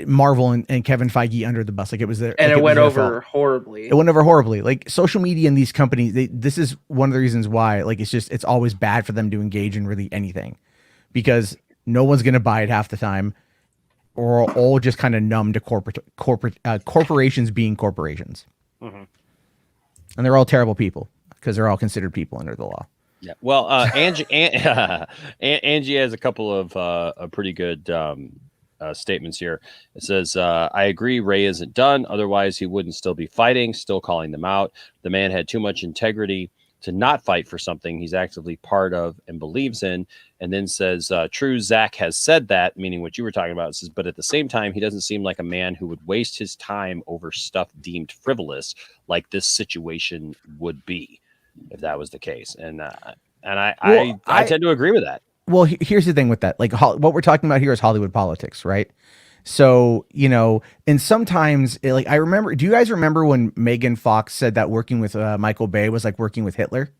Marvel and Kevin Feige under the bus. Like it was there. And like it went over fault. horribly. It went over horribly. Like social media and these companies, this is one of the reasons why, like, it's always bad for them to engage in really anything because no one's going to buy it half the time or all just kind of numb to corporations being corporations. Mm-hmm. And they're all terrible people because they're all considered people under the law. Yeah. Well, Angie has a couple of pretty good statements here. It says, I agree Ray isn't done. Otherwise, he wouldn't still be fighting, still calling them out. The man had too much integrity to not fight for something he's actively part of and believes in. And then says, true, Zach has said that, meaning what you were talking about. It says, but at the same time, he doesn't seem like a man who would waste his time over stuff deemed frivolous, like this situation would be, if that was the case. And I tend to agree with that. Well, here's the thing with that. Like what we're talking about here is Hollywood politics, right? So, and sometimes do you guys remember when Megan Fox said that working with Michael Bay was like working with Hitler?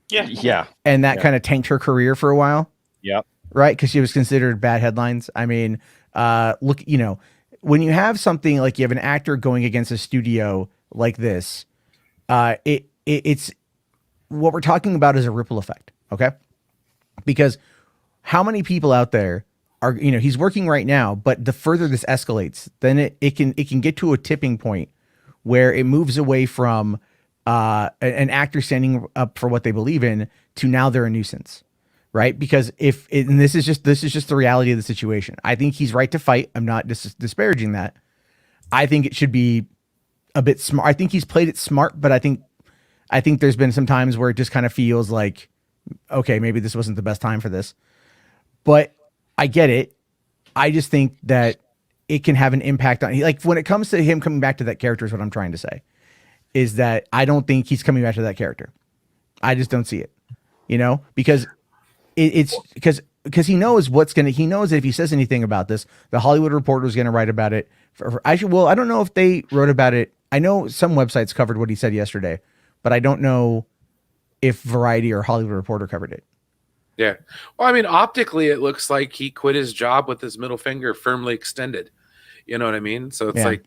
Yeah. And that kind of tanked her career for a while. Yep. Right. Because she was considered bad headlines. I mean, look, when you have something like you have an actor going against a studio like this, it's what we're talking about is a ripple effect. Okay. Because how many people out there are, he's working right now, but the further this escalates, then it can get to a tipping point where it moves away from an actor standing up for what they believe in to now they're a nuisance, right? Because and this is just the reality of the situation. I think he's right to fight. I'm not disparaging that. I think it should be a bit smart. I think he's played it smart, but I think there's been some times where it just kind of feels like, okay, maybe this wasn't the best time for this. But I get it. I just think that it can have an impact on, like, when it comes to him coming back to that character is what I'm trying to say, is that I don't think he's coming back to that character. I just don't see it, because it's because he knows he knows that if he says anything about this, the Hollywood Reporter is going to write about it. I don't know if they wrote about it. I know some websites covered what he said yesterday, but I don't know if Variety or Hollywood Reporter covered it. Yeah. Well, I mean, optically, it looks like he quit his job with his middle finger firmly extended. You know what I mean? So it's like,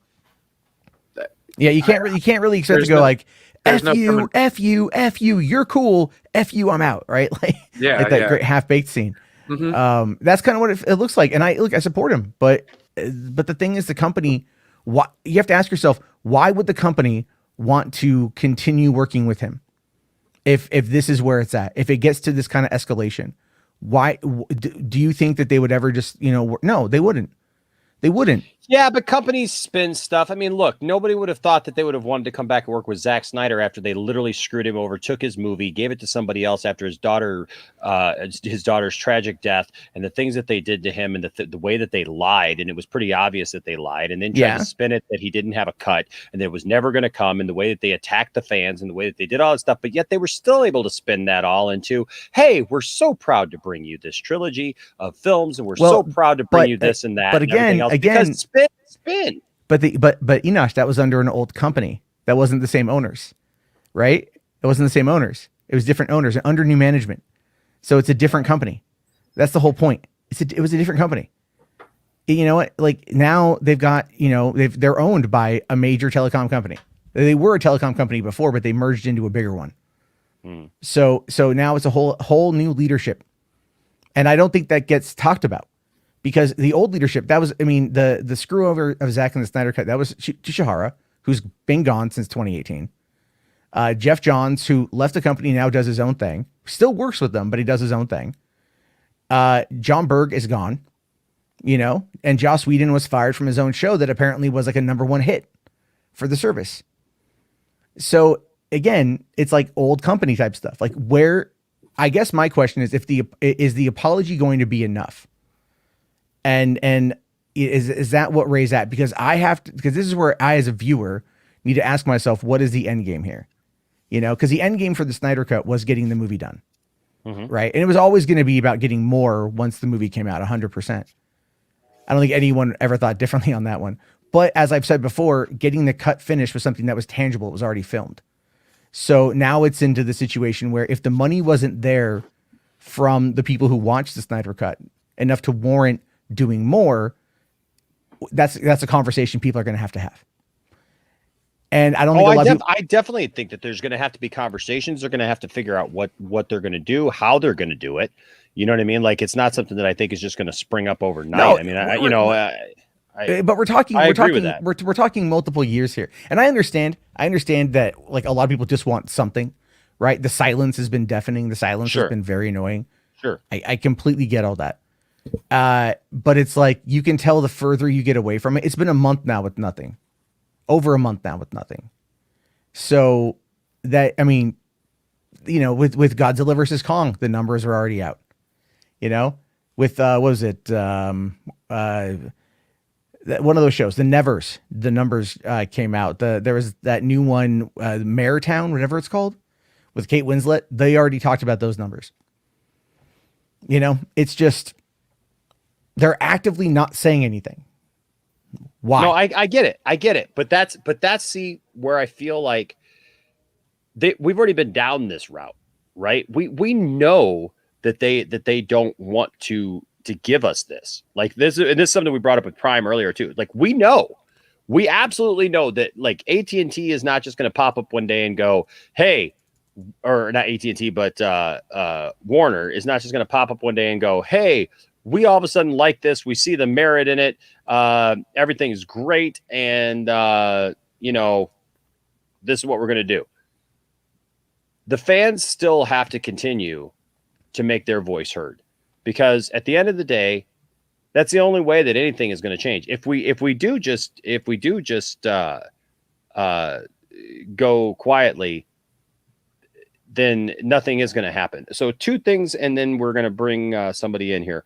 yeah, you can't really expect to go like, F you, you're cool, F you, I'm out, right? Like, like that great Half-Baked scene. Mm-hmm. That's kind of what it looks like. And I support him, but the thing is, the company, you have to ask yourself, why would the company want to continue working with him? If this is where it's at, if it gets to this kind of escalation, why do you think that they would ever just, no, they wouldn't. Yeah, but companies spin stuff. I mean, look, nobody would have thought that they would have wanted to come back and work with Zack Snyder after they literally screwed him over, took his movie, gave it to somebody else after his daughter's tragic death, and the things that they did to him, and the way that they lied, and it was pretty obvious that they lied, and then tried to spin it that he didn't have a cut, and that it was never going to come, and the way that they attacked the fans, and the way that they did all that stuff, but yet they were still able to spin that all into, hey, we're so proud to bring you this trilogy of films, and we're so proud to bring you this and that. But again, because spin. But Enosh, that was under an old company. That wasn't the same owners, right? It wasn't the same owners. It was different owners and under new management. So it's a different company. That's the whole point. It was a different company. You know what? Like now they've got, they're owned by a major telecom company. They were a telecom company before, but they merged into a bigger one. So now it's a whole new leadership. And I don't think that gets talked about. Because the old leadership, that was, the screw over of Zack and the Snyder Cut, that was Chihara, who's been gone since 2018. Jeff Johns, who left the company, now does his own thing. Still works with them, but he does his own thing. John Berg is gone, and Joss Whedon was fired from his own show that apparently was like a #1 hit for the service. So again, it's like old company type stuff. Like I guess my question is, is the apology going to be enough? And is that what Ray's at? Because because this is where I, as a viewer, need to ask myself, what is the end game here? Because the end game for the Snyder Cut was getting the movie done, right? And it was always going to be about getting more once the movie came out, 100%. I don't think anyone ever thought differently on that one. But as I've said before, getting the cut finished was something that was tangible. It was already filmed. So now it's into the situation where if the money wasn't there from the people who watched the Snyder Cut enough to warrant doing more, that's a conversation people are going to have. And I don't think I definitely think that there's going to have to be conversations. They're going to have to figure out what they're going to do, how they're going to do it. You know what I mean? Like, it's not something that I think is just going to spring up overnight. No, but we're talking multiple years here. And I understand that like a lot of people just want something, right? The silence has been deafening. The silence has been very annoying. Sure. I completely get all that. But it's like, you can tell the further you get away from it. It's been a month now with nothing. Over a month now with nothing. So that, with Godzilla versus Kong, the numbers are already out. With what was it? One of those shows, The Nevers, the numbers came out. There was that new one, Maretown, whatever it's called, with Kate Winslet. They already talked about those numbers. It's just, they're actively not saying anything. Why? No, I get it. But that's where I feel like we've already been down this route, right? We know that they don't want to give us this. Like this, and this is something we brought up with Prime earlier too. Like we absolutely know that like At&t is not just going to pop up one day and go, hey, or not At&t, but Warner is not just going to pop up one day and go, hey, we all of a sudden like this. We see the merit in it. Everything is great. And, this is what we're going to do. The fans still have to continue to make their voice heard, because at the end of the day, that's the only way that anything is going to change. If we do just go quietly, then nothing is going to happen. So 2 things, and then we're going to bring somebody in here.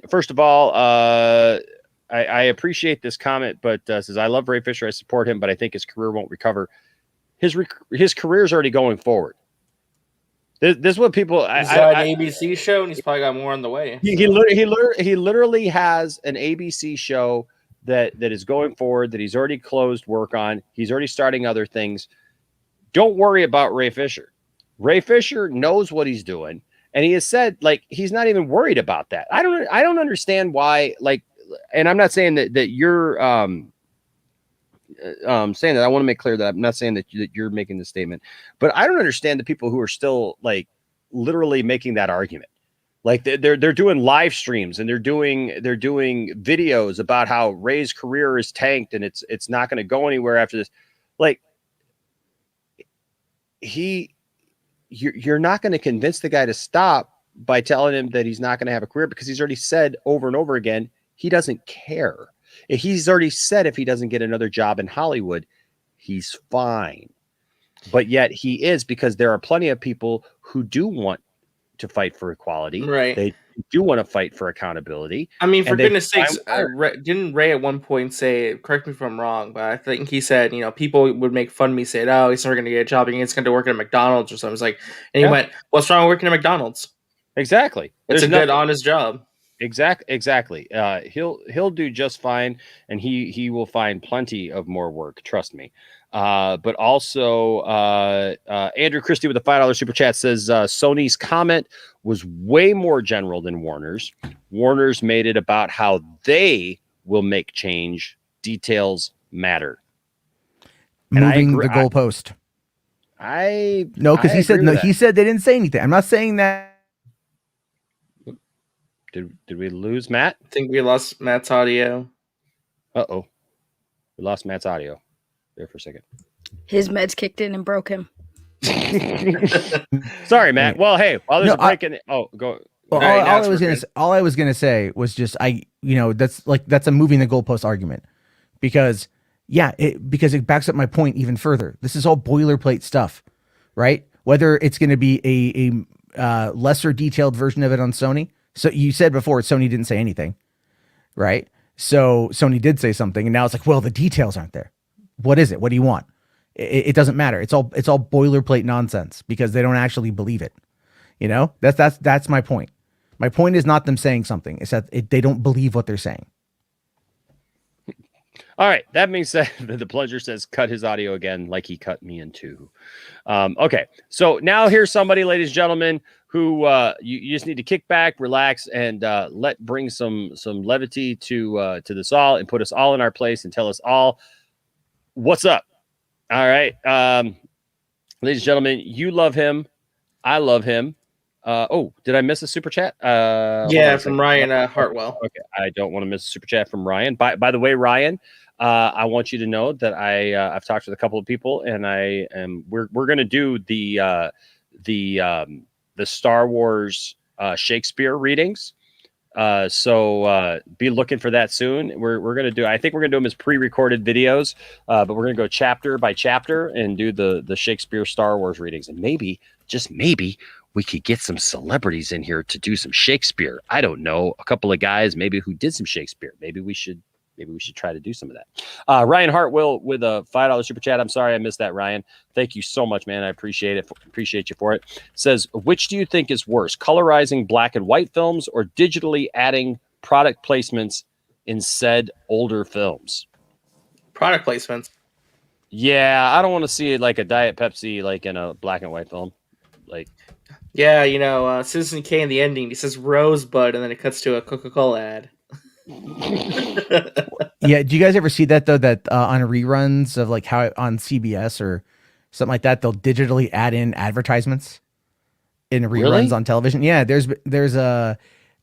First of all, I appreciate this comment, but says, I love Ray Fisher. I support him, but I think his career won't recover. His career is already going forward. This is what people. He's got an ABC show, and he's probably got more on the way. He literally has an ABC show that is going forward, that he's already closed work on. He's already starting other things. Don't worry about Ray Fisher. Ray Fisher knows what he's doing. And he has said, like, he's not even worried about that. I don't understand why, like, and I'm not saying that you're saying that. I want to make clear that I'm not saying that you're making the statement, but I don't understand the people who are still like literally making that argument. Like they're doing live streams and they're doing videos about how Ray's career is tanked and it's not going to go anywhere after this. Like you're not going to convince the guy to stop by telling him that he's not going to have a career, because he's already said over and over again he doesn't care. He's already said if he doesn't get another job in Hollywood, he's fine. But yet he is, because there are plenty of people who do want to fight for equality. Right. They do want to fight for accountability. I mean, for goodness sakes, didn't Ray at one point say, correct me if I'm wrong, but I think he said, people would make fun of me, saying, oh, he's never going to get a job. He's going to work at McDonald's or something. It's like, and he went, what's wrong with working at McDonald's? Exactly. It's a good, honest job. Exactly. He'll do just fine, and he will find plenty of more work. Trust me. But also, Andrew Christie with a $5 super chat says Sony's comment was way more general than Warner's. Warner's made it about how they will make change. Details matter. Moving the goalpost. No, because he said no. He said they didn't say anything. I'm not saying that. Did we lose Matt? I think we lost Matt's audio. Uh-oh. We lost Matt's audio there for a second. His meds kicked in and broke him. Sorry, Matt. Well, hey, while there's a break in go. Well, all I was gonna say was just that's a moving the goalpost argument, because it backs up my point even further. This is all boilerplate stuff, right? Whether it's going to be a lesser detailed version of it on Sony. So you said before Sony didn't say anything, right? So Sony did say something, and now it's like, well, the details aren't there. What is it? What do you want? It doesn't matter. It's all boilerplate nonsense because they don't actually believe it. That's my point. My point is not them saying something. It's that they don't believe what they're saying. All right. That being said, the pleasure says cut his audio again, like he cut me in two. Okay. So now here's somebody, ladies and gentlemen, who you just need to kick back, relax, and bring some levity to this all, and put us all in our place and tell us all what's up. All right. Ladies and gentlemen, you love him. I love him. Did I miss a super chat? From Ryan Hartwell. Okay. I don't want to miss a super chat from Ryan. By the way, Ryan, I want you to know that I've talked with a couple of people, and we're going to do the Star Wars Shakespeare readings. So be looking for that soon. I think we're going to do them as pre-recorded videos, but we're going to go chapter by chapter and do the Shakespeare Star Wars readings. And maybe, just maybe, we could get some celebrities in here to do some Shakespeare. I don't know, a couple of guys maybe who did some Shakespeare. Maybe we should try to do some of that. Ryan Hartwell with a $5 super chat. I'm sorry I missed that, Ryan. Thank you so much, man. I appreciate it. Appreciate you for it. Says, which do you think is worse, colorizing black and white films or digitally adding product placements in said older films? Product placements. Yeah, I don't want to see it like a Diet Pepsi, like in a black and white film. Like, yeah, Citizen K in the ending, he says Rosebud, and then it cuts to a Coca-Cola ad. Yeah, do you guys ever see that though? That on reruns of like how on CBS or something like that, they'll digitally add in advertisements in reruns on television. Yeah, there's I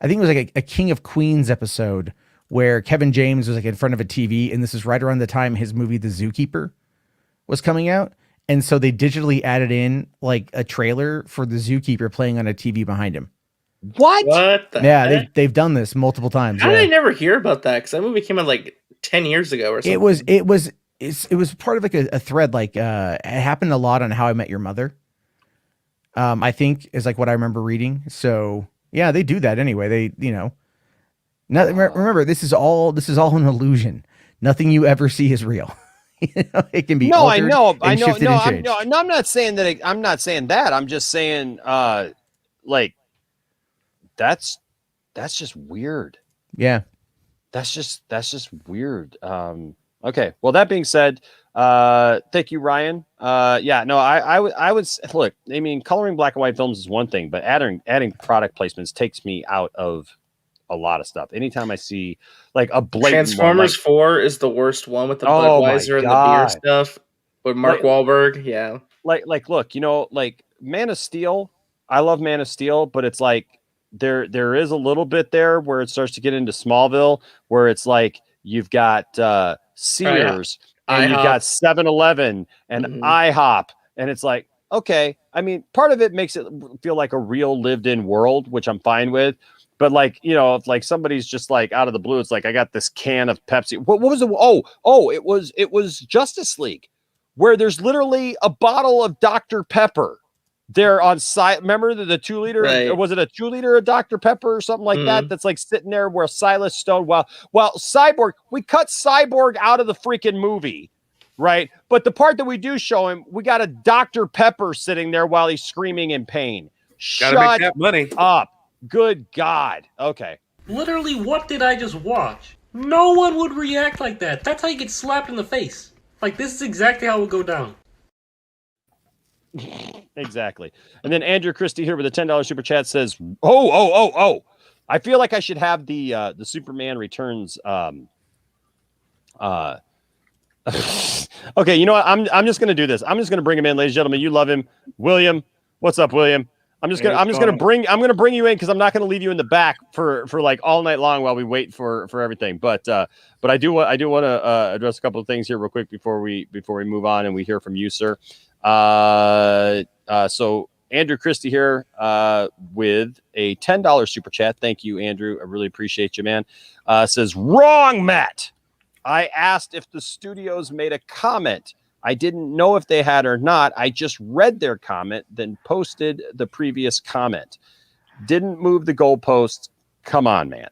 think it was like a King of Queens episode where Kevin James was like in front of a TV, and this is right around the time his movie The Zookeeper was coming out, and so they digitally added in like a trailer for The Zookeeper playing on a TV behind him. What? Yeah, they've done this multiple times. How did I never hear about that? Because that movie came out like 10 years ago or something. It was part of like a thread. Like it happened a lot on How I Met Your Mother. I think is like what I remember reading. So yeah, they do that anyway. They remember this is all an illusion. Nothing you ever see is real. It can be I know. I'm not saying that. I'm just saying like. That's just weird. Yeah. That's just weird. Okay. Well, that being said, thank you, Ryan. I would look, I mean, coloring black and white films is one thing, but adding product placements takes me out of a lot of stuff. Anytime I see like a blatant Transformers 4 is the worst one with the Budweiser and the beer stuff with Mark Wahlberg. Yeah. Like, look, like Man of Steel. I love Man of Steel, but it's like, there is a little bit there where it starts to get into Smallville, where it's like you've got Sears and you've got 7-Eleven and IHOP, and it's like, okay, I mean, part of it makes it feel like a real lived-in world, which I'm fine with, But like, you know, if like somebody's just like out of the blue, it's like I got this can of Pepsi. What was it? It was Justice League, where there's literally a bottle of Dr. Pepper there on site. Remember the 2 liter? Right. Or was it a 2 liter of Dr. Pepper or something like that? That's like sitting there where Silas Stone. Well, Cyborg, we cut Cyborg out of the freaking movie, right? But the part that we do show him, we got a Dr. Pepper sitting there while he's screaming in pain. Gotta make that money up. Good God. Okay. Literally, what did I just watch? No one would react like that. That's how you get slapped in the face. Like, this is exactly how it would go down. Exactly. And then Andrew Christie here with a $10 super chat says, oh. I feel like I should have the Superman Returns. Okay, you know what? I'm just gonna do this. I'm just gonna bring him in, ladies and gentlemen. You love him. William. What's up, William? I'm gonna bring you in because I'm not gonna leave you in the back for like all night long while we wait for everything. But I do want to address a couple of things here real quick before we move on and we hear from you, sir. So Andrew Christie here with a $10 super chat. Thank you, Andrew. I really appreciate you, man. Says, wrong, Matt. I asked if the studios made a comment. I didn't know if they had or not. I just read their comment, then posted the previous comment. Didn't move the goalposts. Come on, man.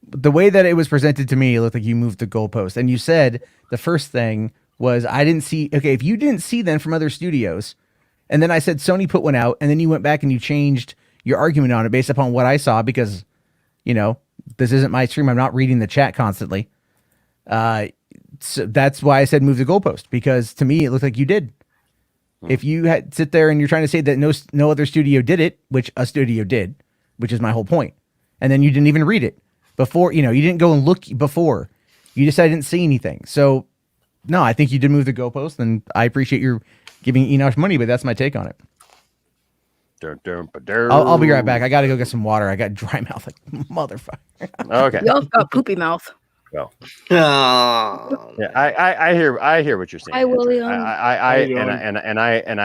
The way that it was presented to me, it looked like you moved the goalpost. And you said the first thing was, I didn't see. Okay, if you didn't see them from other studios, and then I said Sony put one out, and then you went back and you changed your argument on it based upon what I saw, because, you know, this isn't my stream. I'm not reading the chat constantly. So that's why I said move the goalpost, because to me it looked like you did. If you had sit there and you're trying to say that no other studio did it, which a studio did, which is my whole point, and then you didn't even read it before, you know, you didn't go and look before. You just said I didn't see anything. So no, I think you did move the goalpost, and I appreciate your giving Enosh money, but that's my take on it. I'll be right back. I got to go get some water. I got dry mouth like motherfucker. Okay. Y'all got poopy mouth. Well, Oh, yeah, I hear what you're saying. Hi, William. I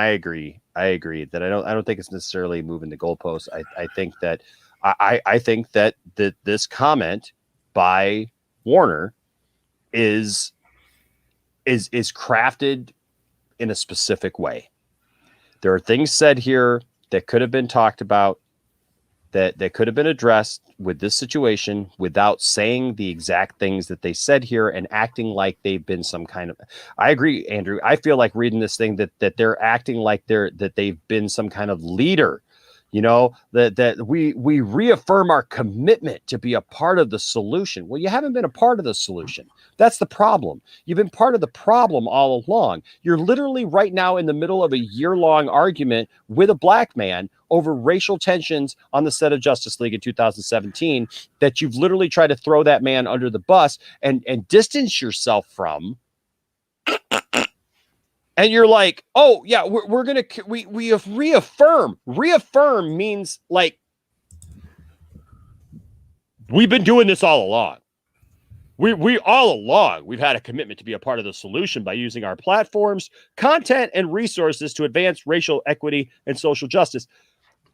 agree. I agree that I don't think it's necessarily moving the goalposts. I think that I think that this comment by Warner is crafted in a specific way. There are things said here that could have been talked about, that could have been addressed with this situation without saying the exact things that they said here and acting like they've been some kind of. I agree, Andrew. I feel like reading this thing that they're acting like they've been some kind of leader. You know, that we reaffirm our commitment to be a part of the solution. Well, you haven't been a part of the solution. That's the problem. You've been part of the problem all along. You're literally right now in the middle of a year-long argument with a black man over racial tensions on the set of Justice League in 2017 that you've literally tried to throw that man under the bus and distance yourself from. And you're like, oh yeah, we're gonna we have reaffirm. Reaffirm means like we've been doing this all along. We all along we've had a commitment to be a part of the solution by using our platforms, content, and resources to advance racial equity and social justice.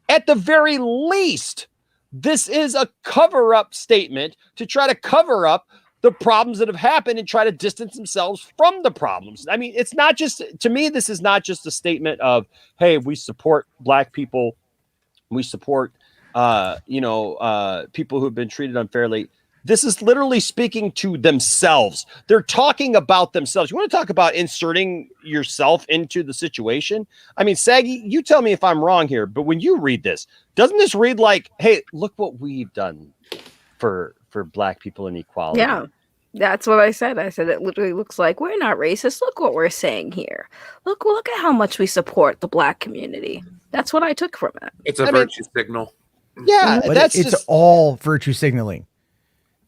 At the very least, this is a cover-up statement to try to cover up the problems that have happened and try to distance themselves from the problems. I mean, it's not just, to me, this is not just a statement of, hey, we support black people. We support, people who've been treated unfairly. This is literally speaking to themselves. They're talking about themselves. You want to talk about inserting yourself into the situation? I mean, Saggy, you tell me if I'm wrong here, but when you read this, doesn't this read like, hey, look what we've done for black people and equality? Yeah, that's what I said. I said it literally looks like we're not racist. Look what we're saying here. Look at how much we support the black community. That's what I took from it. It's a virtue signal. Yeah, but that's it's all virtue signaling.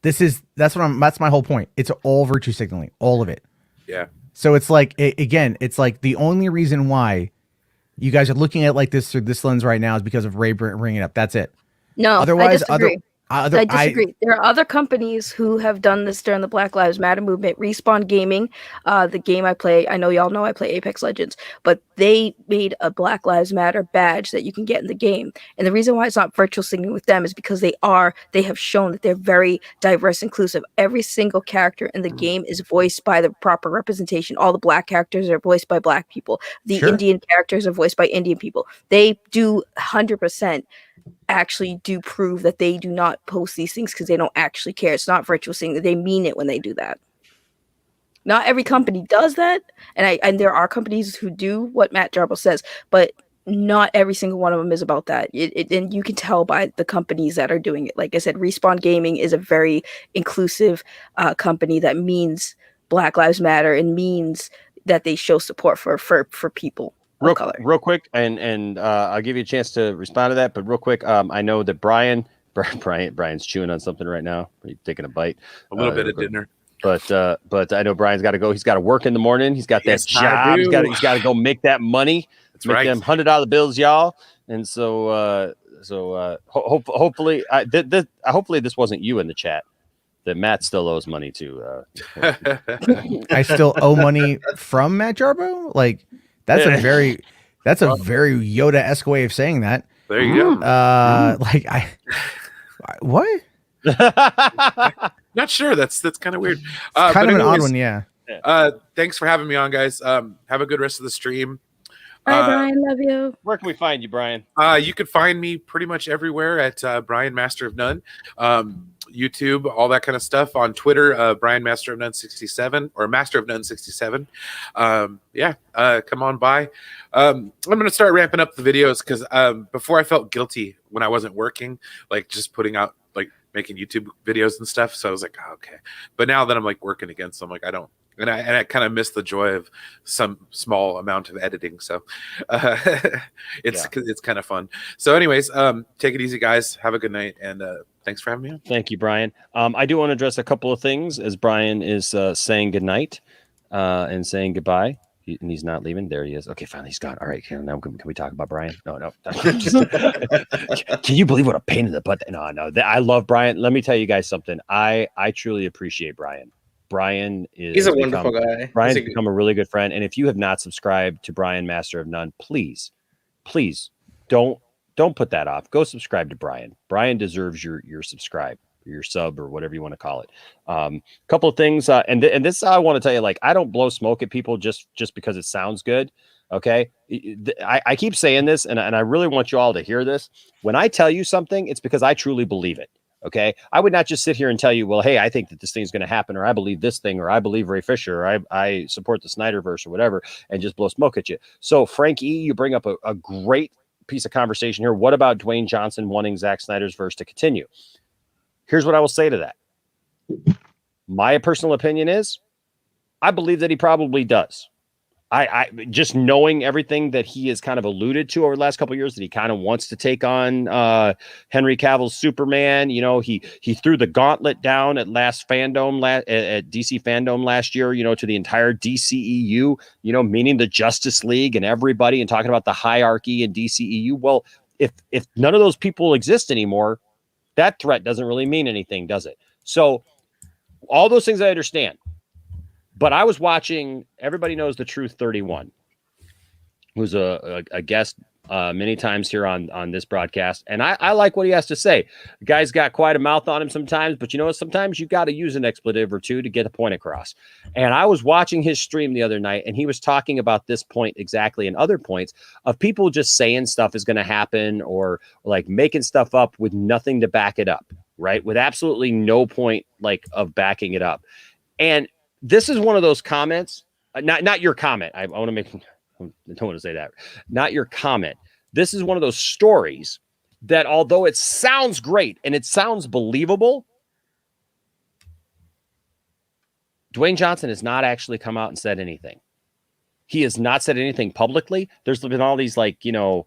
That's my whole point. It's all virtue signaling, all of it. Yeah. So it's like, it's like the only reason why you guys are looking at it like this through this lens right now is because of Ray bringing it up. That's it. No, otherwise, I disagree. I disagree. There are other companies who have done this during the Black Lives Matter movement. Respawn Gaming, the game I play, I know y'all know I play Apex Legends, but they made a Black Lives Matter badge that you can get in the game. And the reason why it's not virtual signaling with them is because they have shown that they're very diverse, inclusive. Every single character in the game is voiced by the proper representation. All the black characters are voiced by black people. The Indian characters are voiced by Indian people. They do 100% actually do prove that they do not post these things because they don't actually care. It's not virtual signaling. They mean it when they do that. Not every company does that, and there are companies who do what Matt Jarbo says, but not every single one of them is about that. And you can tell by the companies that are doing it. Like I said, Respawn Gaming is a very inclusive company that means Black Lives Matter and means that they show support for people. Real quick, and I'll give you a chance to respond to that. But real quick, I know that Brian's chewing on something right now. He's taking a bite, a little bit of dinner. But I know Brian's got to go. He's got to work in the morning. He's got that job. He's got to go make that money. That's make right. Them $100 bills, y'all. And so hopefully, hopefully this wasn't you in the chat. That Matt still owes money to. I still owe money from Matt Jarbo. Like. That's a very Yoda-esque way of saying that. There you go. Like what? Not sure. That's kind of weird. Kind of an odd one, yeah. Thanks for having me on, guys. Have a good rest of the stream. Bye, Brian. Love you. Where can we find you, Brian? You can find me pretty much everywhere at Brian Master of None. YouTube, all that kind of stuff. On Twitter, Brian Master of None 67 or Master of None 67. Come on by. I'm gonna start ramping up the videos because before I felt guilty when I wasn't working, like just putting out like making YouTube videos and stuff. So I was like, oh, okay. But now that I'm like working again, so I'm like, I don't. And I kind of miss the joy of some small amount of editing. So it's kind of fun. So anyways, take it easy, guys. Have a good night. And thanks for having me on. Thank you, Brian. I do want to address a couple of things as Brian is saying goodnight and saying goodbye. And he's not leaving. There he is. Okay, finally he's gone. All right, now can we talk about Brian? No. Can you believe what a pain in the butt? No. I love Brian. Let me tell you guys something. I truly appreciate Brian. Brian he's a wonderful guy. Brian's become a really good friend. And if you have not subscribed to Brian Master of None, please don't put that off. Go subscribe to Brian. Brian deserves your subscribe, your sub, or whatever you want to call it. Couple of things, and this I want to tell you, like, I don't blow smoke at people just because it sounds good. Okay. I keep saying this, and I really want you all to hear this. When I tell you something, it's because I truly believe it. Okay. I would not just sit here and tell you, well, hey, I think that this thing's going to happen, or I believe this thing, or I believe Ray Fisher, or I support the Snyderverse or whatever, and just blow smoke at you. So Frank E., you bring up a great piece of conversation here. What about Dwayne Johnson wanting Zack Snyder's verse to continue? Here's what I will say to that. My personal opinion is I believe that he probably does. I just knowing everything that he has kind of alluded to over the last couple of years, that he kind of wants to take on Henry Cavill's Superman. You know, he threw the gauntlet down at last fandom at DC Fandom last year, you know, to the entire DCEU, you know, meaning the Justice League and everybody, and talking about the hierarchy in DCEU. Well, if none of those people exist anymore, that threat doesn't really mean anything, does it? So all those things I understand. But I was watching, everybody knows the Truth 31, who's a guest many times here on this broadcast. And I like what he has to say. The guy's got quite a mouth on him sometimes, but you know what? Sometimes you got to use an expletive or two to get a point across. And I was watching his stream the other night, and he was talking about this point exactly, and other points of people just saying stuff is going to happen, or like making stuff up with nothing to back it up, right? With absolutely no point like of backing it up. And this is one of those comments, not your comment. I want to make, I don't want to say that. Not your comment. This is one of those stories that, although it sounds great and it sounds believable, Dwayne Johnson has not actually come out and said anything. He has not said anything publicly. There's been all these like, we've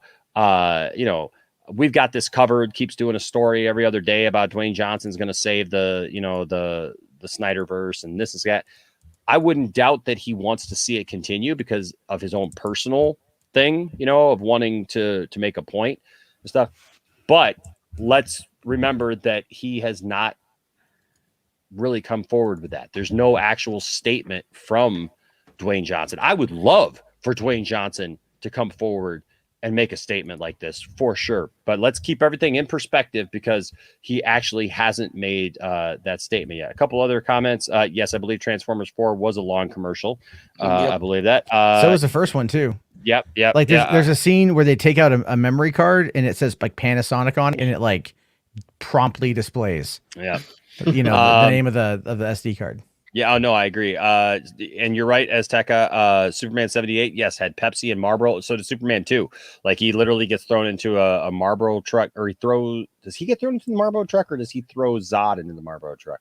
got this covered, keeps doing a story every other day about Dwayne Johnson's going to save the Snyderverse and this is that. I wouldn't doubt that he wants to see it continue because of his own personal thing, you know, of wanting to make a point and stuff. But let's remember that he has not really come forward with that. There's no actual statement from Dwayne Johnson. I would love for Dwayne Johnson to come forward and make a statement like this for sure. But let's keep everything in perspective because he actually hasn't made that statement yet. A couple other comments. Yes, I believe Transformers 4 was a long commercial. I believe that. So was the first one too. Yep. Like there's a scene where they take out a memory card and it says like Panasonic on it, and it like promptly displays. Yeah. You know, the name of the SD card. Yeah, oh no, I agree. And you're right, Azteca. Superman 78, yes, had Pepsi and Marlboro. So did Superman 2. Like he literally gets thrown into a Marlboro truck, or does he get thrown into the Marlboro truck, or does he throw Zod into the Marlboro truck?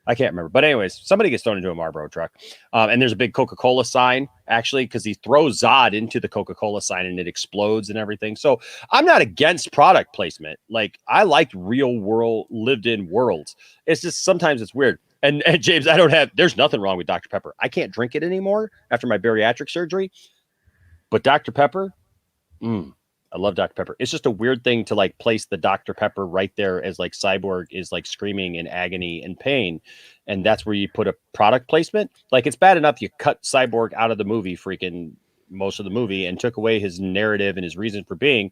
I can't remember. But anyways, somebody gets thrown into a Marlboro truck. And there's a big Coca-Cola sign, actually, because he throws Zod into the Coca-Cola sign and it explodes and everything. So I'm not against product placement. Like I like real world, lived in worlds. It's just sometimes it's weird. And James, there's nothing wrong with Dr. Pepper. I can't drink it anymore after my bariatric surgery. But Dr. Pepper, I love Dr. Pepper. It's just a weird thing to like place the Dr. Pepper right there as like Cyborg is like screaming in agony and pain. And that's where you put a product placement. Like it's bad enough you cut Cyborg out of the movie, freaking most of the movie, and took away his narrative and his reason for being.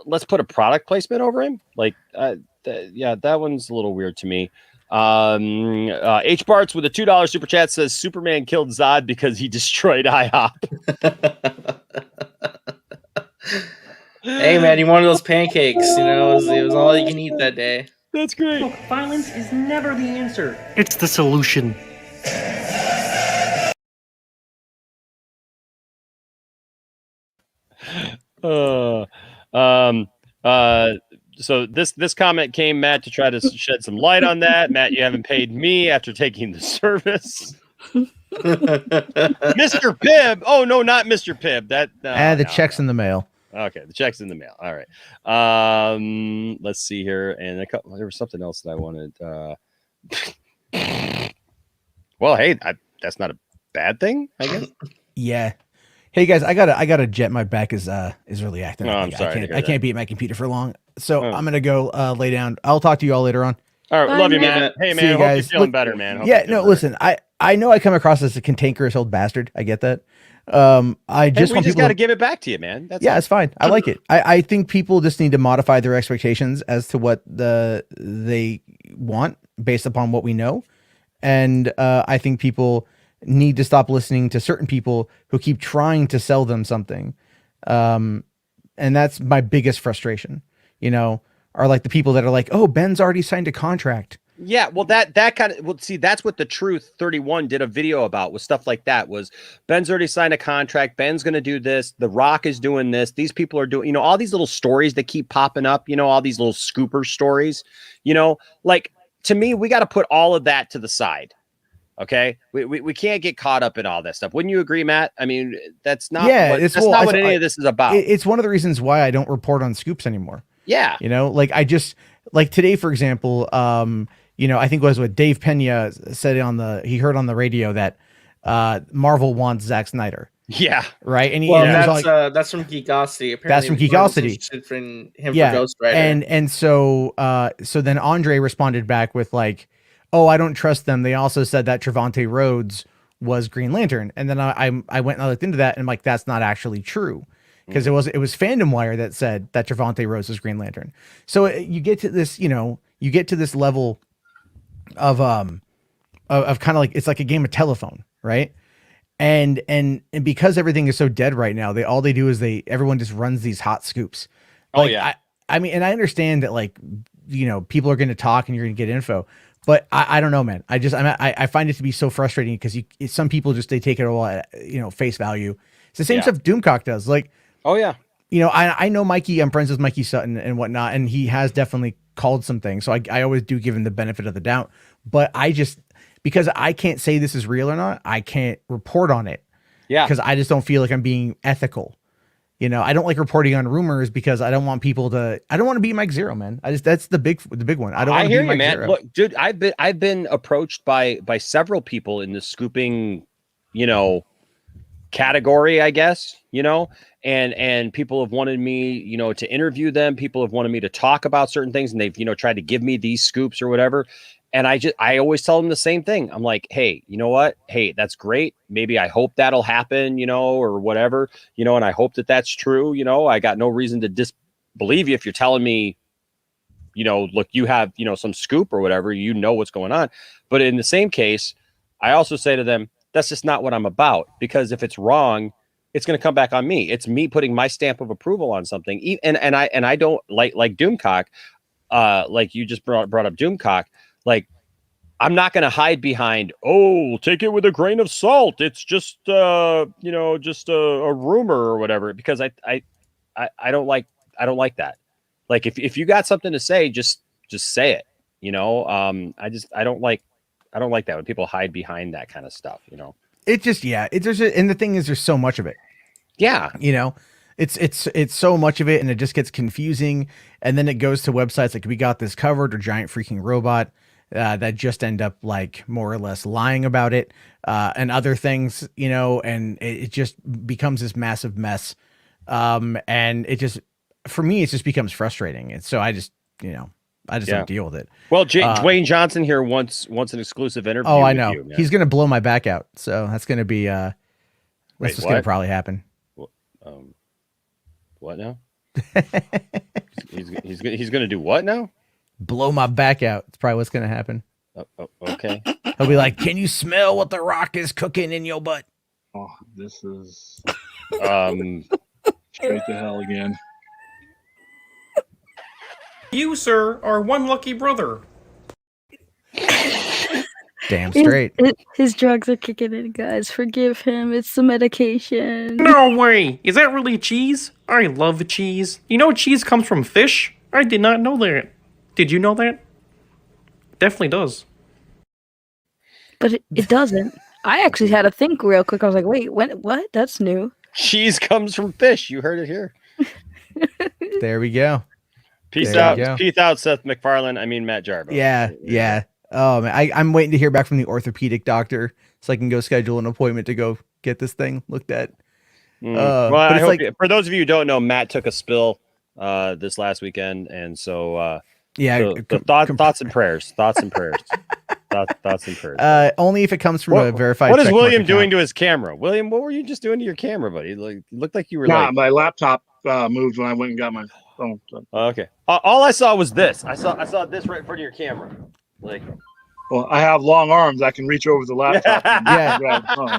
Let's put a product placement over him. Like, that one's a little weird to me. H Barts with a $2 super chat says Superman killed Zod because he destroyed IHOP. Hey man, you wanted those pancakes, you know, it was all you can eat that day. That's great. Look, violence is never the answer. It's the solution. So this comment came, Matt, to try to shed some light on that. Matt, you haven't paid me after taking the service. Mr. Pibb. Oh no, not Mr. Pibb. The check's in the mail. Okay, the check's in the mail. All right. Let's see here. And there was something else that I wanted. Well, hey, that's not a bad thing, I guess. Yeah. Hey guys, I gotta jet. My back is really acting. I'm sorry. I can't be at my computer for long, so I'm gonna go lay down. I'll talk to you all later on. All right, love you, man. Hey, man, hope you're feeling better, man. Listen, I know I come across as a cantankerous old bastard. I get that. I just we just got to give it back to you, man. It's fine. I like it. I think people just need to modify their expectations as to what they want based upon what we know, and I think people need to stop listening to certain people who keep trying to sell them something, and that's my biggest frustration. You know, are like the people that are like, "Oh, Ben's already signed a contract." Yeah, well, that kind of see, that's what the Truth 31 did a video about, was stuff like that. Was Ben's already signed a contract? Ben's going to do this. The Rock is doing this. These people are doing, all these little stories that keep popping up. All these little scooper stories. Like to me, we got to put all of that to the side. Okay, we can't get caught up in all that stuff. Wouldn't you agree, Matt? I mean, that's not. That's not what any of this is about. It's one of the reasons why I don't report on scoops anymore. Yeah, like I just like today, for example. I think it was what Dave Pena said he heard on the radio that Marvel wants Zack Snyder. Yeah. Right. And that's from Geekosity. Apparently that's from Geekosity. For Ghost Rider. And so then Andre responded back with like, "Oh, I don't trust them. They also said that Trevante Rhodes was Green Lantern." And then I went and I looked into that and I'm like, that's not actually true. Because it was Fandom Wire that said that Trevante Rhodes was Green Lantern. So you get to this, you get to this level of kind of like, it's like a game of telephone, right? And because everything is so dead right now, all they do is everyone just runs these hot scoops. I mean, and I understand that like, people are going to talk and you're going to get info, but I don't know, man. I find it to be so frustrating because some people just, they take it all at, face value. It's the same stuff Doomcock does. Like, oh yeah. I know Mikey, I'm friends with Mikey Sutton and whatnot, and he has definitely called some things. So I always do give him the benefit of the doubt, but because I can't say this is real or not, I can't report on it. Yeah. Because I just don't feel like I'm being ethical. I don't like reporting on rumors because I don't want people to, I don't want to be Mike Zero, man. That's the big one. I don't want to be Mike Zero. Look, dude, I've been approached by several people in the scooping, category, I guess, and people have wanted me, to interview them. People have wanted me to talk about certain things, and they've, tried to give me these scoops or whatever. And I always tell them the same thing. I'm like, hey, you know what? Hey, that's great. Maybe I hope that'll happen, or whatever, and I hope that that's true. I got no reason to disbelieve you if you're telling me, look, you have, some scoop or whatever, what's going on. But in the same case, I also say to them, that's just not what I'm about, because if it's wrong, it's going to come back on me. It's me putting my stamp of approval on something. And I don't like Doomcock, like you just brought up Doomcock. Like, I'm not going to hide behind, take it with a grain of salt. It's just, just a rumor or whatever, because I don't like that. Like, if you got something to say, just say it, I don't like that when people hide behind that kind of stuff, It just, and the thing is, there's so much of it. Yeah. It's so much of it, and it just gets confusing. And then it goes to websites like We Got This Covered or Giant Freaking Robot that just end up like more or less lying about it and other things, and it just becomes this massive mess. And it just, for me, it just becomes frustrating. And so I just don't deal with it. Well, Dwayne Johnson here wants an exclusive interview. Oh, I know. You, he's going to blow my back out. So that's going to be, that's what's going to probably happen. What now? he's going to do what now? Blow my back out. It's probably what's going to happen. Okay. He'll be like, can you smell what the Rock is cooking in your butt? Oh, this is straight to hell again. You, sir, are one lucky brother. Damn straight. His drugs are kicking in, guys. Forgive him. It's the medication. No way. Is that really cheese? I love cheese. Cheese comes from fish? I did not know that. Did you know that? Definitely does. But it doesn't. I actually had to think real quick. I was like, wait, what? That's new. Cheese comes from fish. You heard it here. There we go. Peace out, Seth MacFarlane. I mean, Matt Jarbo. Yeah. Oh man, I'm waiting to hear back from the orthopedic doctor so I can go schedule an appointment to go get this thing looked at. Well, I hope for those of you who don't know, Matt took a spill this last weekend, and so thoughts and prayers. Thoughts and prayers. Only if it comes from a verified. What is William doing to his camera? William, what were you just doing to your camera, buddy? Like, it looked like you were. My laptop moved when I went and got my phone. So. Okay. All I saw was this. I saw this right in front of your camera. Like, well, I have long arms. I can reach over the laptop.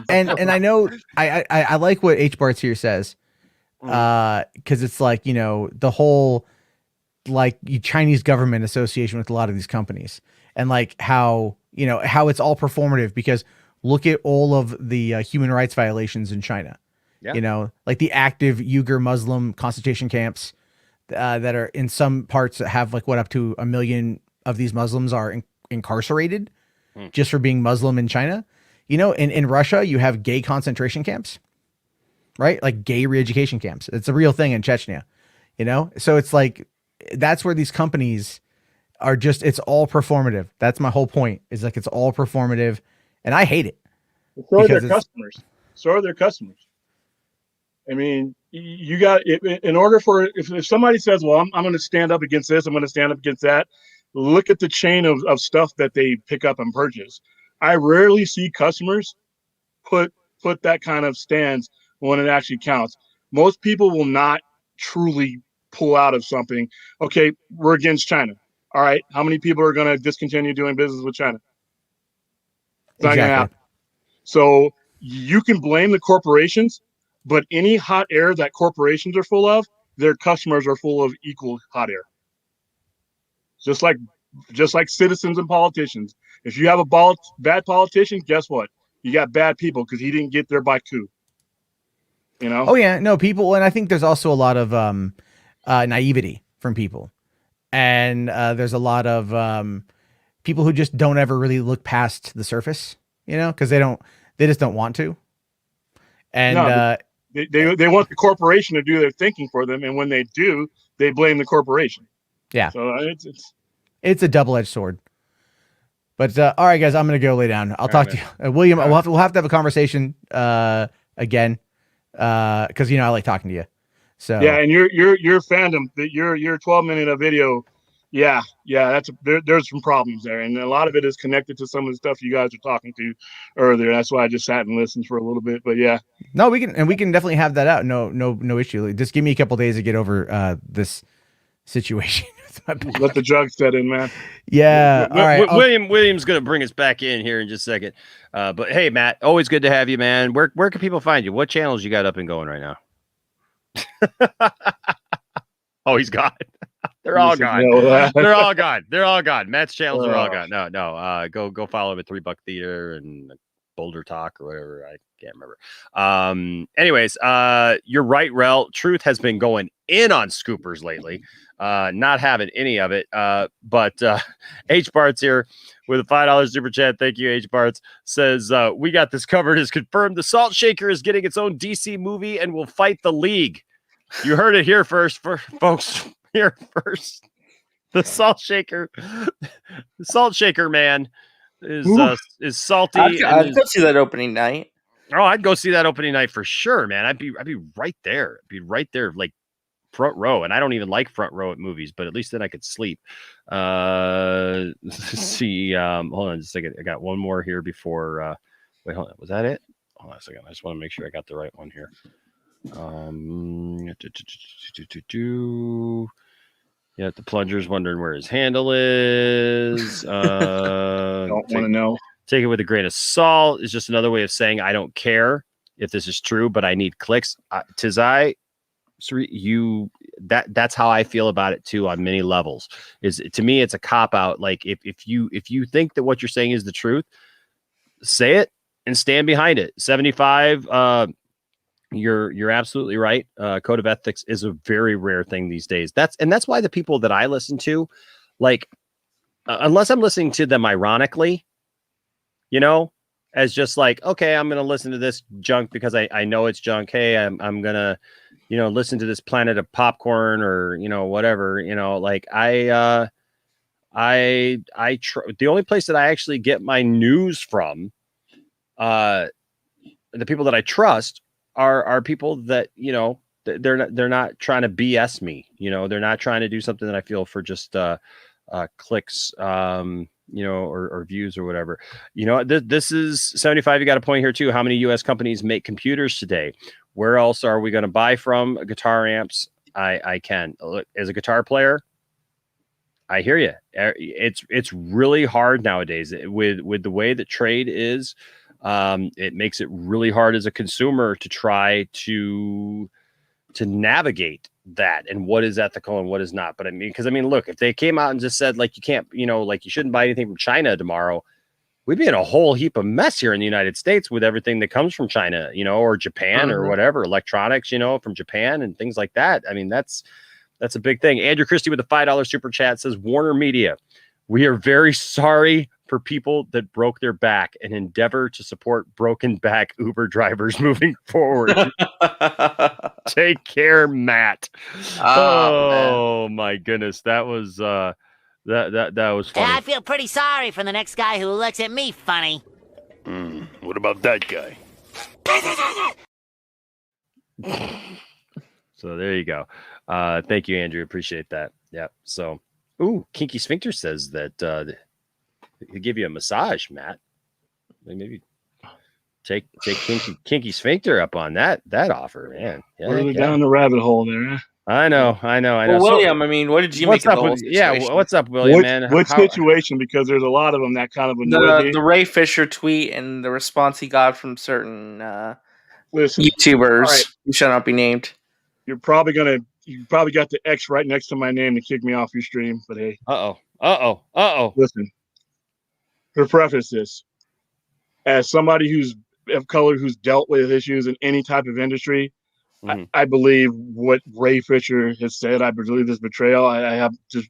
and I know I like what H Bart's here says, because it's like the whole like Chinese government association with a lot of these companies, and like how it's all performative, because look at all of the human rights violations in China. Yeah. Like the active Uyghur Muslim concentration camps that are in some parts that have like up to 1 million of these Muslims are incarcerated just for being Muslim in China. In Russia, you have gay concentration camps, right? Like gay re-education camps. It's a real thing in Chechnya, So it's like, that's where these companies are just, it's all performative. That's my whole point, is like, it's all performative, and I hate it. So are their customers. I mean, you got, in order for, if somebody says, well, I'm going to stand up against this, I'm going to stand up against that, look at the chain of stuff that they pick up and purchase. I rarely see customers put that kind of stance when it actually counts. Most people will not truly pull out of something. Okay, we're against China. All right, how many people are going to discontinue doing business with China? It's not going to happen. So you can blame the corporations, but any hot air that corporations are full of, their customers are full of equal hot air. Just like citizens and politicians. If you have a bad politician, guess what? You got bad people, because he didn't get there by coup. Oh yeah, no, people, and I think there's also a lot of naivety from people, and there's a lot of people who just don't ever really look past the surface, because they just don't want to. And they want the corporation to do their thinking for them, and when they do, they blame the corporation. Yeah. So it's a double-edged sword. But all right, guys, I'm gonna go lay down. I'll talk to you, William. We'll have to have a conversation again because I like talking to you. So yeah, and your fandom, your 12-minute video, yeah, there's some problems there, and a lot of it is connected to some of the stuff you guys were talking to earlier. That's why I just sat and listened for a little bit. But yeah, no, we can definitely have that out. No issue. Just give me a couple days to get over this situation. Let the drugs set in, man. Yeah. All right. William's gonna bring us back in here in just a second. But hey, Matt, always good to have you, man. Where can people find you? What channels you got up and going right now? Oh, he's gone. They're all gone. They're all gone. They're all gone. Matt's channels are all gone. No. Go follow him at $3 Theater and Boulder Talk or whatever. I can't remember. Anyways, you're right, Rel. Truth has been going in on scoopers lately. Not having any of it. But H Bart's here with a $5 super chat. Thank you, H Bart's. Says we got this covered. Is confirmed. The Salt Shaker is getting its own DC movie and will fight the League. You heard it here first, folks. Here first. The Salt Shaker man is salty. I'd go see that opening night. Oh, I'd go see that opening night for sure, man. I'd be right there. I'd be right there, like front row. And I don't even like front row at movies, but at least then I could sleep. Let's see. Hold on just a second. I got one more here before. Wait, hold on. Was that it? Hold on a second. I just want to make sure I got the right one here. Yeah, the plunger's wondering where his handle is. Don't want to know. Take it with a grain of salt is just another way of saying I don't care if this is true, but I need clicks. Tizai, that's how I feel about it too on many levels. Is to me it's a cop out. Like if you think that what you're saying is the truth, say it and stand behind it. 75. You're absolutely right. Code of ethics is a very rare thing these days. That's why the people that I listen to, like, unless I'm listening to them ironically, as just like, okay, I'm going to listen to this junk because I know it's junk. Hey, I'm going to, listen to this Planet of Popcorn or, whatever, like the only place that I actually get my news from, the people that I trust are people that, they're not trying to BS me, they're not trying to do something that I feel for just clicks, or views or whatever. This is 75. You got a point here too. How many US companies make computers today? Where else are we going to buy from? Guitar amps. I can look as a guitar player. I hear you. It's really hard nowadays with the way that trade is. It makes it really hard as a consumer to try to navigate that and what is ethical and what is not. But look, if they came out and just said like you can't, like you shouldn't buy anything from China tomorrow, we'd be in a whole heap of mess here in the United States with everything that comes from China, or Japan or whatever, electronics, from Japan and things like that. That's a big thing. Andrew Christie with a $5 super chat says, Warner Media, we are very sorry for people that broke their back and endeavor to support broken back Uber drivers moving forward. Take care, Matt. Oh my goodness. That was that was funny. Yeah, I feel pretty sorry for the next guy who looks at me funny. What about that guy? So there you go. Thank you, Andrew. Appreciate that. Yeah. So, Kinky Sphincter says that he'll give you a massage, Matt. Maybe take Kinky Sphincter up on that offer, man. Yeah, we're down the rabbit hole there. Huh? I know. Well, William, what did you make of the whole situation? What's up, William, man? Which situation? Because there's a lot of them that kind of annoy me. The Ray Fisher tweet and the response he got from certain YouTubers who shall not be named. You probably got the X right next to my name to kick me off your stream, but hey. Listen, to preface this, as somebody who's of color who's dealt with issues in any type of industry, I believe what Ray Fisher has said. I believe this betrayal. I have to,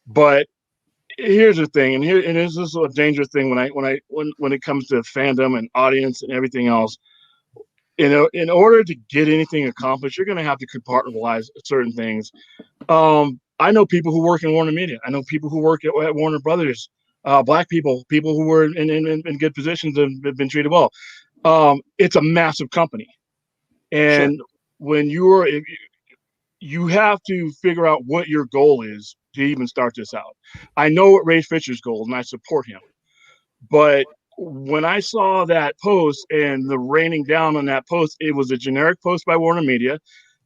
but here's the thing, and this is a dangerous thing when it comes to fandom and audience and everything else. In order to get anything accomplished, you're going to have to compartmentalize certain things. I know people who work in Warner Media. I know people who work at Warner Brothers. Black people who were in good positions and have been treated well. It's a massive company. And when you have to figure out what your goal is to even start this out. I know what Ray Fisher's goal is, and I support him. But when I saw that post and the raining down on that post, it was a generic post by Warner Media.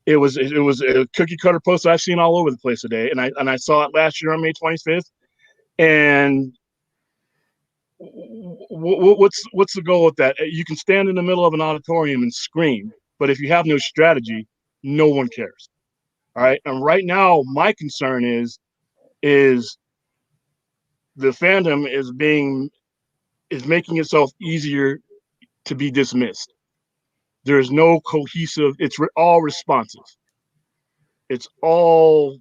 It was a cookie cutter post I've seen all over the place today, and I saw it last year on May 25th. And what's the goal with that? You can stand in the middle of an auditorium and scream, but if you have no strategy, no one cares. All right. And right now, my concern is the fandom is making itself easier to be dismissed. There's no cohesive. It's all responsive. It's all,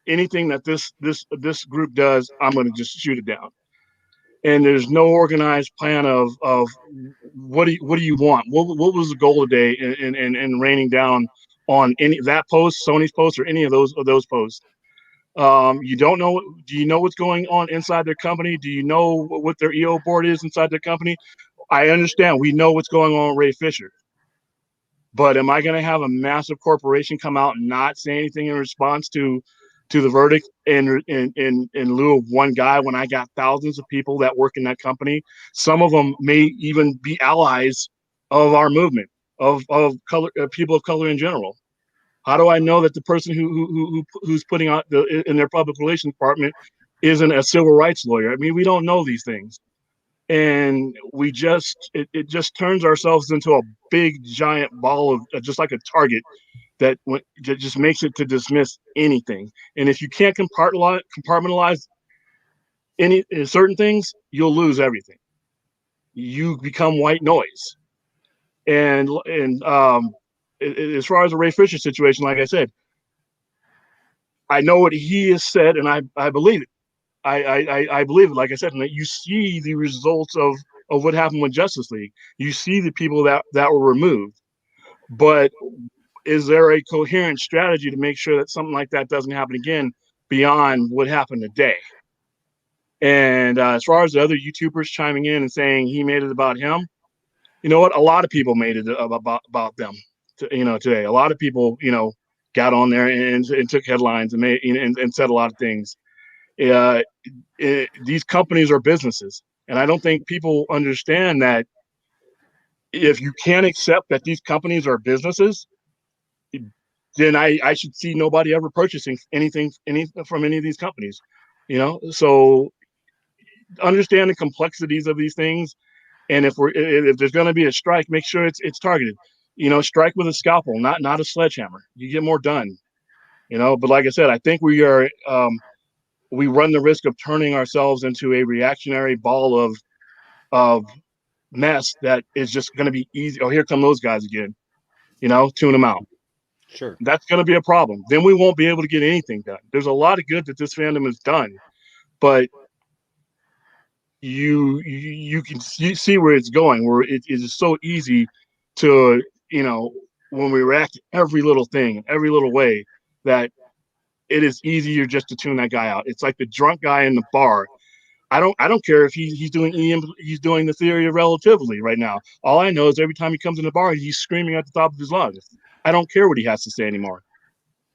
anything that this group does, I'm going to just shoot it down. And there's no organized plan of what do you want? What was the goal today in raining down on any that post, Sony's post, or any of those posts? You don't know. Do you know what's going on inside their company? Do you know what their EO board is inside their company? I understand. We know what's going on with Ray Fisher. But am I going to have a massive corporation come out and not say anything in response to the verdict in lieu of one guy when I got thousands of people that work in that company? Some of them may even be allies of our movement, of color, people of color in general. How do I know that the person who's putting out in their public relations department isn't a civil rights lawyer? I mean, we don't know these things. And we it just turns ourselves into a big giant ball of just like a target that just makes it to dismiss anything. And if you can't compartmentalize any certain things, you'll lose everything. You become white noise. And as far as the Ray Fisher situation, like I said, I know what he has said, and I believe it. I believe it. Like I said, and that you see the results of what happened with Justice League. You see the people that were removed. But is there a coherent strategy to make sure that something like that doesn't happen again beyond what happened today? And as far as the other YouTubers chiming in and saying he made it about him, you know what? A lot of people made it about them. Today, a lot of people, got on there and took headlines and made and said a lot of things. These companies are businesses, and I don't think people understand that. If you can't accept that these companies are businesses, then I should see nobody ever purchasing anything from any of these companies. So understand the complexities of these things, and if there's going to be a strike, make sure it's targeted. Strike with a scalpel, not a sledgehammer. You get more done. But like I said, I think we run the risk of turning ourselves into a reactionary ball of mess that is just going to be easy. Oh, here come those guys again. Tune them out. Sure. That's going to be a problem. Then we won't be able to get anything done. There's a lot of good that this fandom has done, but you can see where it's going, where it is so easy to, when we react to every little thing, every little way, that it is easier just to tune that guy out. It's like the drunk guy in the bar. I don't care if he's doing the theory of relativity right now. All I know is every time he comes in the bar, he's screaming at the top of his lungs. I don't care what he has to say anymore,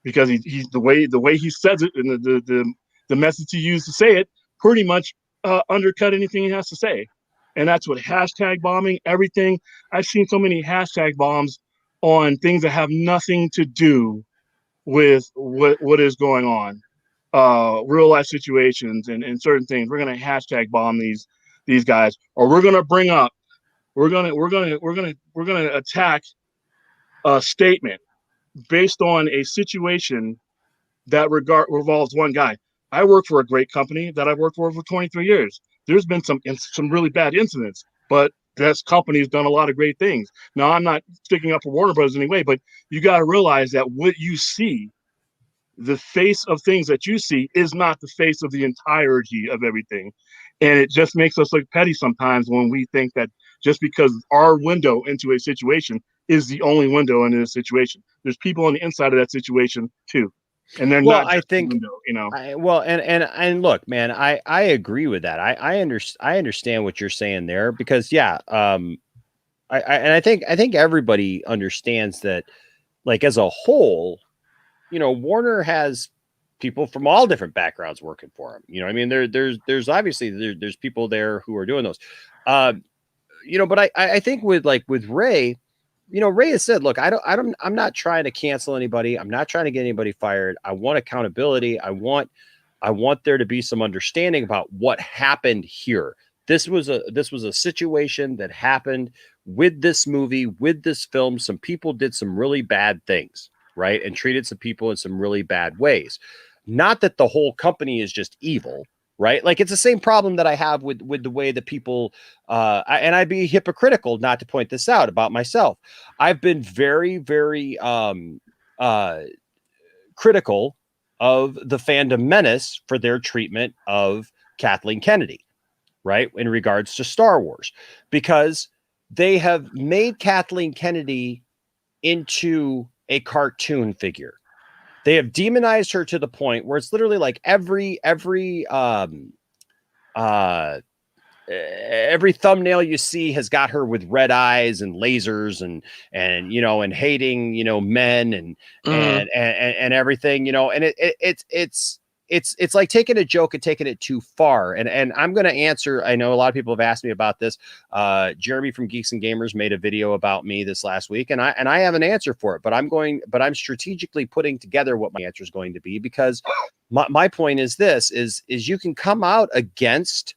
because he's the way he says it, and the message he used to say it pretty much undercut anything he has to say. And that's what hashtag bombing, everything. I've seen so many hashtag bombs on things that have nothing to do with what is going on. Real life situations and certain things. We're gonna hashtag bomb these guys, or we're gonna attack a statement based on a situation that revolves one guy. I work for a great company that I've worked for 23 years. There's been some really bad incidents, but this company's done a lot of great things. Now, I'm not sticking up for Warner Bros. Anyway, but you got to realize that what you see, the face of things that you see, is not the face of the entirety of everything. And it just makes us look petty sometimes when we think that just because our window into a situation is the only window into a situation. There's people on the inside of that situation too. And they're not just the window, and look, man, I agree with that. I understand what you're saying there, because I think everybody understands that, like, as a whole, Warner has people from all different backgrounds working for him. I mean, there's obviously there's people there who are doing those, but I think with Ray, Ray has said, look, I'm not trying to cancel anybody. I'm not trying to get anybody fired. I want accountability. I want there to be some understanding about what happened here. This was a situation that happened with this movie, with this film. Some people did some really bad things, right? And treated some people in some really bad ways. Not that the whole company is just evil, right? Like, it's the same problem that I have with the way that people, and I'd be hypocritical not to point this out about myself. I've been very, very critical of the Fandom Menace for their treatment of Kathleen Kennedy, right? In regards to Star Wars, because they have made Kathleen Kennedy into a cartoon figure. They have demonized her to the point where it's literally like every thumbnail you see has got her with red eyes and lasers and hating, men and everything, and it's like taking a joke and taking it too far. And I'm going to answer. I know a lot of people have asked me about this. Jeremy from Geeks and Gamers made a video about me this last week, and I have an answer for it, but I'm strategically putting together what my answer is going to be, because my point is this is you can come out against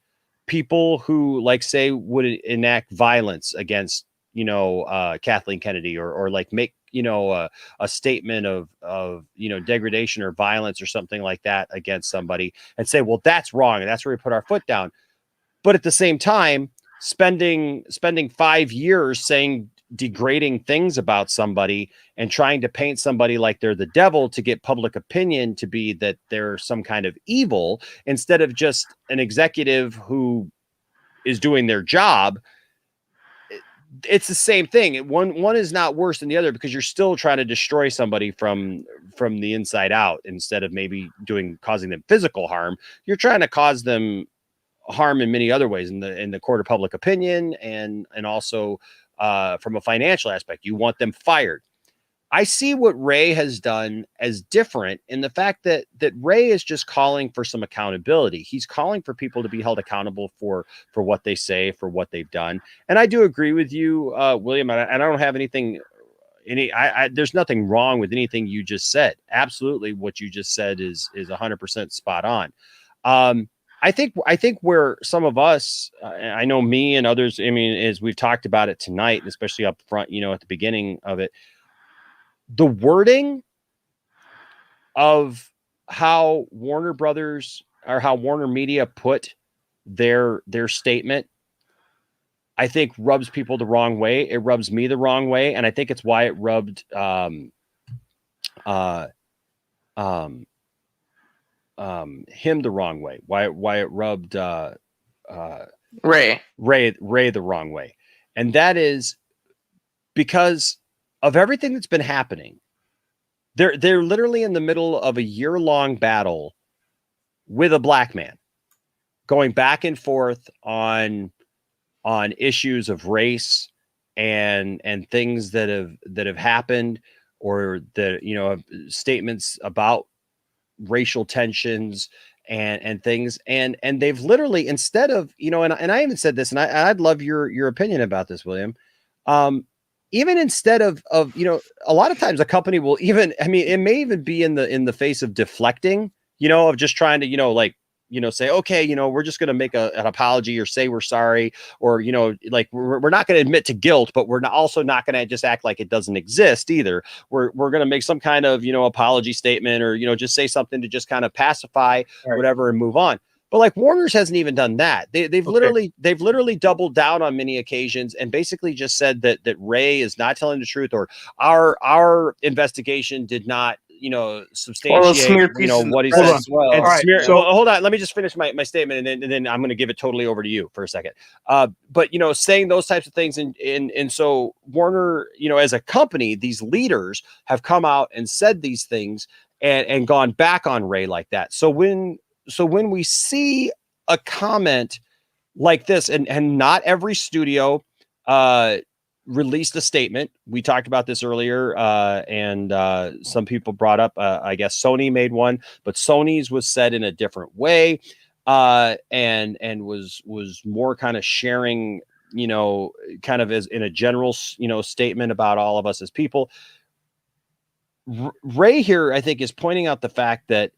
people who, like, say, would enact violence against, Kathleen Kennedy, or like make, a statement of degradation or violence or something like that against somebody, and say, well, that's wrong, and that's where we put our foot down. But at the same time, spending 5 years saying degrading things about somebody and trying to paint somebody like they're the devil to get public opinion to be that they're some kind of evil, instead of just an executive who is doing their job. It's the same thing. One is not worse than the other, because you're still trying to destroy somebody from the inside out, instead of maybe causing them physical harm. You're trying to cause them harm in many other ways, in the court of public opinion, and also from a financial aspect. You want them fired. I see what Ray has done as different in the fact that Ray is just calling for some accountability. He's calling for people to be held accountable for what they say, for what they've done. And I do agree with you, William. And I don't have anything. There's nothing wrong with anything you just said. Absolutely, what you just said is 100% spot on. I think where some of us, I know me and others, I mean, as we've talked about it tonight, especially up front, at the beginning of it, the wording of how Warner Brothers, or how Warner Media put their statement, I think rubs people the wrong way. It rubs me the wrong way. And I think it's why it rubbed him the wrong way. Why it rubbed Ray the wrong way. And that is because of everything that's been happening. They're literally in the middle of a year-long battle with a black man, going back and forth on issues of race and things that have happened, or that statements about racial tensions and things, and they've literally, instead of, and I even said this, and I'd love your opinion about this, William. Even instead of a lot of times a company will even, I mean, it may even be in the face of deflecting, of just trying to, say, okay, we're just going to make an apology, or say we're sorry, or, like we're not going to admit to guilt, but we're also not going to just act like it doesn't exist either. We're going to make some kind of, apology statement, or, just say something to just kind of pacify whatever and move on. But like Warner's hasn't even done that. They've literally doubled down on many occasions and basically just said that Ray is not telling the truth, or our investigation did not, substantiate, what he said. Well. And right, hold on, let me just finish my statement, and then I'm going to give it totally over to you for a second. But saying those types of things, and so Warner, as a company, these leaders have come out and said these things and gone back on Ray like that. So when we see a comment like this, and not every studio released a statement. We talked about this earlier, and some people brought up, I guess Sony made one, but Sony's was said in a different way, and was more kind of sharing, kind of as in a general, statement about all of us as people. Ray here, I think, is pointing out the fact that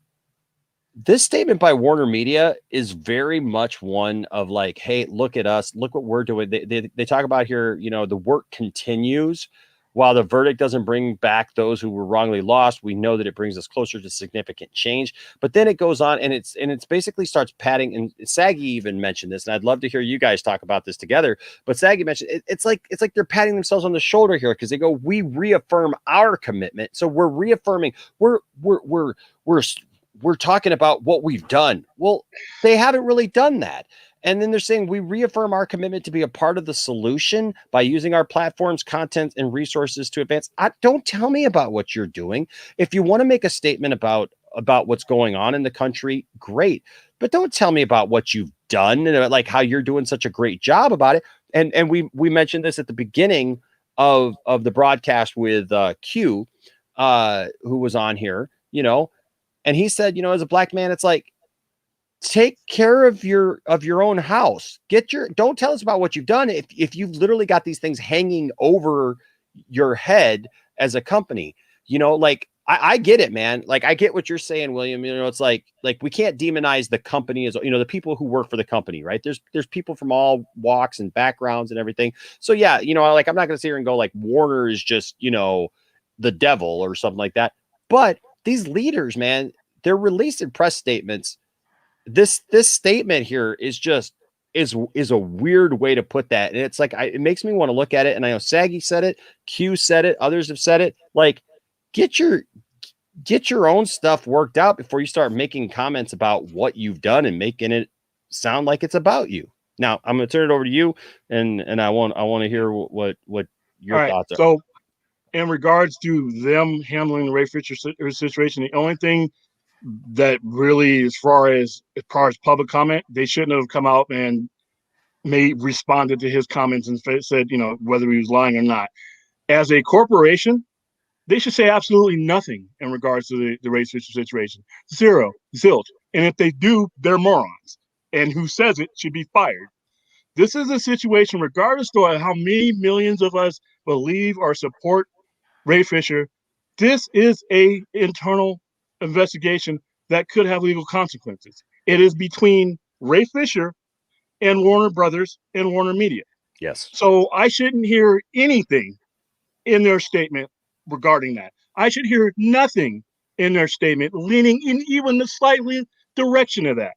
this statement by Warner Media is very much one of like, hey, look at us, look what we're doing. They talk about here, the work continues. While the verdict doesn't bring back those who were wrongly lost, we know that it brings us closer to significant change. But then it goes on and it's basically starts patting, and Saggy even mentioned this, and I'd love to hear you guys talk about this together. But Saggy mentioned it's like they're patting themselves on the shoulder here, because they go, we reaffirm our commitment. So we're reaffirming, we're talking about what we've done. Well, they haven't really done that. And then they're saying we reaffirm our commitment to be a part of the solution by using our platforms, content, and resources to advance. Don't tell me about what you're doing. If you want to make a statement about what's going on in the country, great. But don't tell me about what you've done and like how you're doing such a great job about it. And we mentioned this at the beginning of the broadcast with Q, who was on here, and he said, as a black man, it's like, take care of your own house. Don't tell us about what you've done. If you've literally got these things hanging over your head as a company, like I get it, man. Like I get what you're saying, William. It's like we can't demonize the company as, the people who work for the company, right? There's people from all walks and backgrounds and everything. So yeah, like I'm not going to sit here and go like Warner is just, the devil or something like that. But these leaders, man, they're releasing press statements. This statement here is a weird way to put that. And it's like, it makes me want to look at it. And I know Saggy said it, Q said it, others have said it. Like, get your own stuff worked out before you start making comments about what you've done and making it sound like it's about you. Now I'm going to turn it over to you. And I want to hear what your thoughts are. So in regards to them handling the Ray Fisher situation, the only thing that really, as far as public comment, they shouldn't have come out and responded to his comments and said, whether he was lying or not. As a corporation, they should say absolutely nothing in regards to the Ray Fisher situation. Zero, zilch. And if they do, they're morons. And who says it should be fired. This is a situation, regardless of how many millions of us believe or support Ray Fisher, this is a internal investigation that could have legal consequences. It is between Ray Fisher and Warner Brothers and Warner Media. Yes. So I shouldn't hear anything in their statement regarding that. I should hear nothing in their statement leaning in even the slightly direction of that.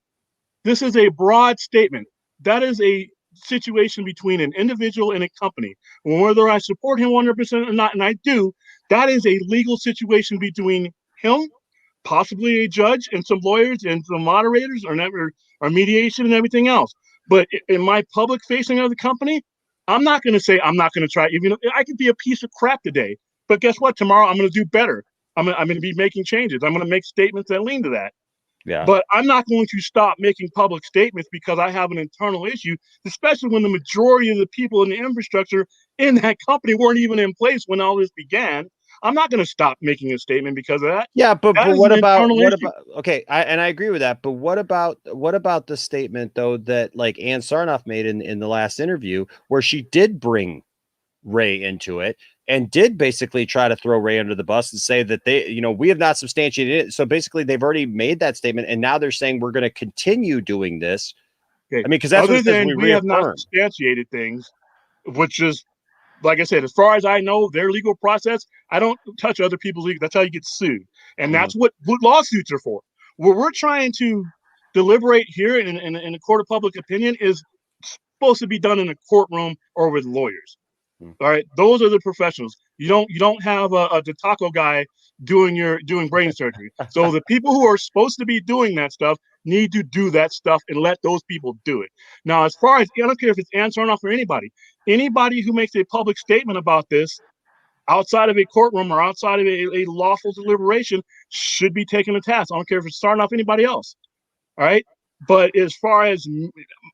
This is a broad statement. That is a situation between an individual and a company. Whether I support him 100% or not, and I do, that is a legal situation between him, possibly a judge, and some lawyers and some moderators or mediation and everything else. But in my public facing of the company, I'm not going to say I'm not going to try. Even I could be a piece of crap today, but guess what? Tomorrow I'm going to do better. I'm going to be making changes. I'm going to make statements that lean to that. Yeah. But I'm not going to stop making public statements because I have an internal issue, especially when the majority of the people in the infrastructure in that company weren't even in place when all this began. I'm not going to stop making a statement because of that. Yeah, but that what about okay, I agree with that, but what about the statement though that like Ann Sarnoff made in the last interview where she did bring Ray into it and did basically try to throw Ray under the bus and say that they, we have not substantiated it. So basically they've already made that statement and now they're saying we're going to continue doing this. Okay. I mean, because that's other what it says, than we have not substantiated things, which is, like I said, as far as I know, their legal process, I don't touch other people's legal. That's how you get sued. And that's what lawsuits are for. Where we're trying to deliberate here in a court of public opinion is supposed to be done in a courtroom or with lawyers. All right, those are the professionals. You don't have the taco guy doing brain surgery. So the people who are supposed to be doing that stuff need to do that stuff and let those people do it. Now, as far as I don't care if it's Ann Sarnoff or anybody who makes a public statement about this outside of a courtroom or outside of a lawful deliberation should be taken to task. I don't care if it's Sarnoff or anybody else. All right. But as far as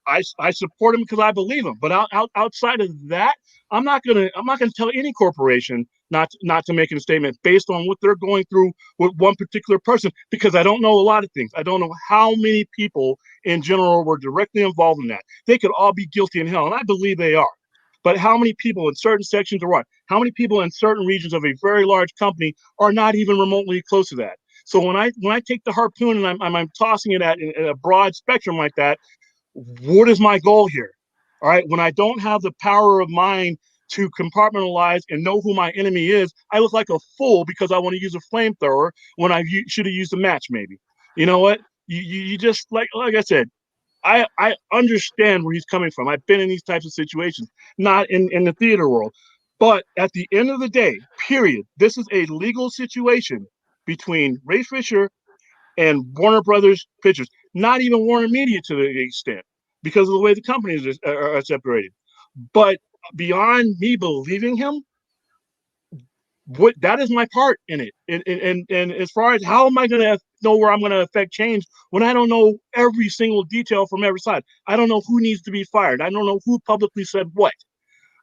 I support him because I believe him. But outside of that, I'm not gonna tell any corporation not to make a statement based on what they're going through with one particular person, because I don't know a lot of things. I don't know how many people in general were directly involved in that. They could all be guilty in hell, and I believe they are. But how many people in certain sections are what? How many people in certain regions of a very large company are not even remotely close to that? So when I take the harpoon and I'm tossing it at a broad spectrum like that, what is my goal here? All right. When I don't have the power of mind to compartmentalize and know who my enemy is, I look like a fool because I want to use a flamethrower when I should have used a match. Maybe. You know what? You just like I said, I understand where he's coming from. I've been in these types of situations, not in the theater world. But at the end of the day, period, this is a legal situation between Ray Fisher and Warner Brothers Pictures, not even Warner Media to the extent, because of the way the companies are separated. But beyond me believing him, what that is my part in it. And as far as how am I going to know where I'm going to affect change when I don't know every single detail from every side? I don't know who needs to be fired. I don't know who publicly said what.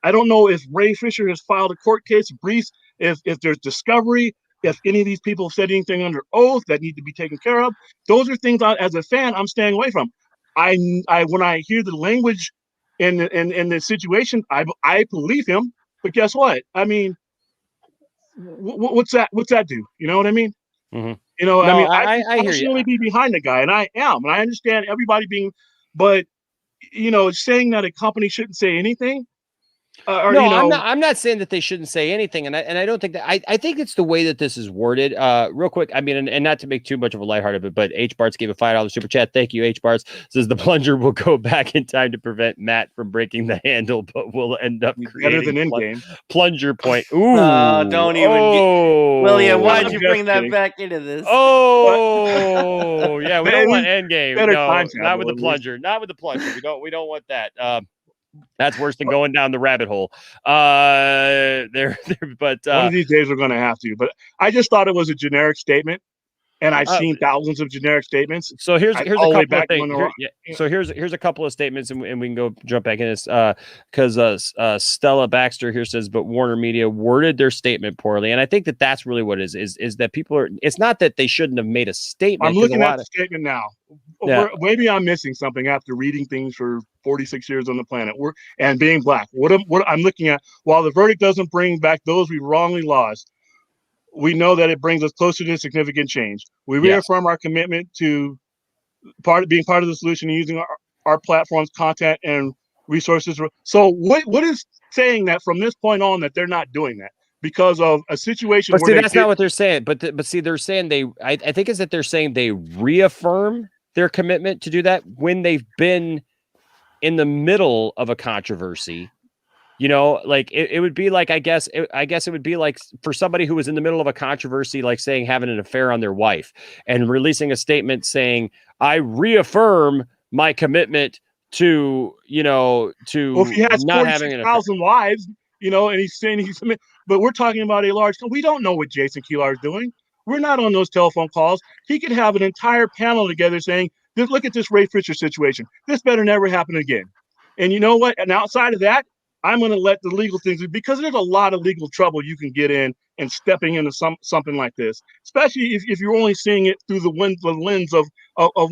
I don't know if Ray Fisher has filed a court case, briefs, if there's discovery, if any of these people have said anything under oath that need to be taken care of. Those are things as a fan I'm staying away from. I when I hear the language in the situation, I believe him. But guess what? I mean, what's that do? You know what I mean? Mm-hmm. You know, no, I mean, I hear you. Be behind the guy, and I am, and I understand everybody being, but you know, saying that a company shouldn't say anything. Or, no, you know, I'm not saying that they shouldn't say anything, and I don't think that I think it's the way that this is worded. Real quick, I mean, and not to make too much of a lighthearted of it, but H Barts gave a $5 super chat. Thank you, H Barts. Says the plunger will go back in time to prevent Matt from breaking the handle, but will end up better than creating Endgame. Plunger point. Ooh, don't even get William. Why'd you bring that back into this? Oh, yeah, we don't want Endgame. Better No, time not travel, with the at least. plunger. Not with the plunger. We don't want that. That's worse than going down the rabbit hole. But one of these days we're going to have to. But I just thought it was a generic statement, and I've seen thousands of generic statements. So here's a couple of things. So here's a couple of statements, and we can go jump back in this because Stella Baxter here says, but Warner Media worded their statement poorly, and I think that that's really what it is that people are. It's not that they shouldn't have made a statement. I'm looking at the statement now. Yeah. Maybe I'm missing something after reading things for 46 years on the planet. And being black. What I'm looking at, while the verdict doesn't bring back those we wrongly lost, we know that it brings us closer to significant change. We reaffirm our commitment to being part of the solution and using our platform's content and resources. So what is saying that from this point on that they're not doing that because of a situation? But see, that's not what they're saying. But see, they're saying I think it's that they're saying they reaffirm their commitment to do that when they've been in the middle of a controversy. You know, like it would be like, I guess it would be like for somebody who was in the middle of a controversy, like saying having an affair on their wife and releasing a statement saying, I reaffirm my commitment to, if he has not having an affair. 46,000 wives, and he's saying but we're talking about a large, we don't know what Jason Kilar is doing. We're not on those telephone calls. He could have an entire panel together saying, look at this Ray Fisher situation. This better never happen again. And you know what? And outside of that, I'm going to let the legal things, because there's a lot of legal trouble you can get in and stepping into something like this, especially if you're only seeing it through the lens of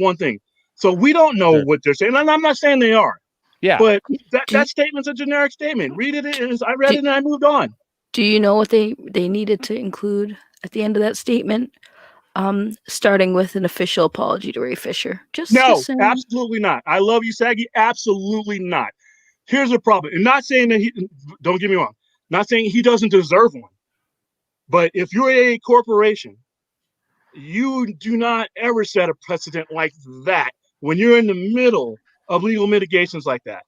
one thing. So we don't know what they're saying. And I'm not saying they are. Yeah. But that statement's a generic statement. Read it. I read it and I moved on. Do you know what they needed to include at the end of that statement? Starting with an official apology to Ray Fisher. No, absolutely not. I love you, Saggy. Absolutely not. Here's the problem. And not saying that don't get me wrong, not saying he doesn't deserve one. But if you're a corporation, you do not ever set a precedent like that when you're in the middle of legal mitigations like that.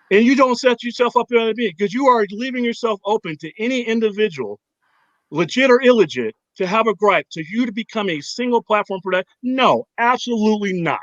And you don't set yourself up there because you are leaving yourself open to any individual, legit or illegit, to have a gripe, to you to become a single platform product. No, absolutely not.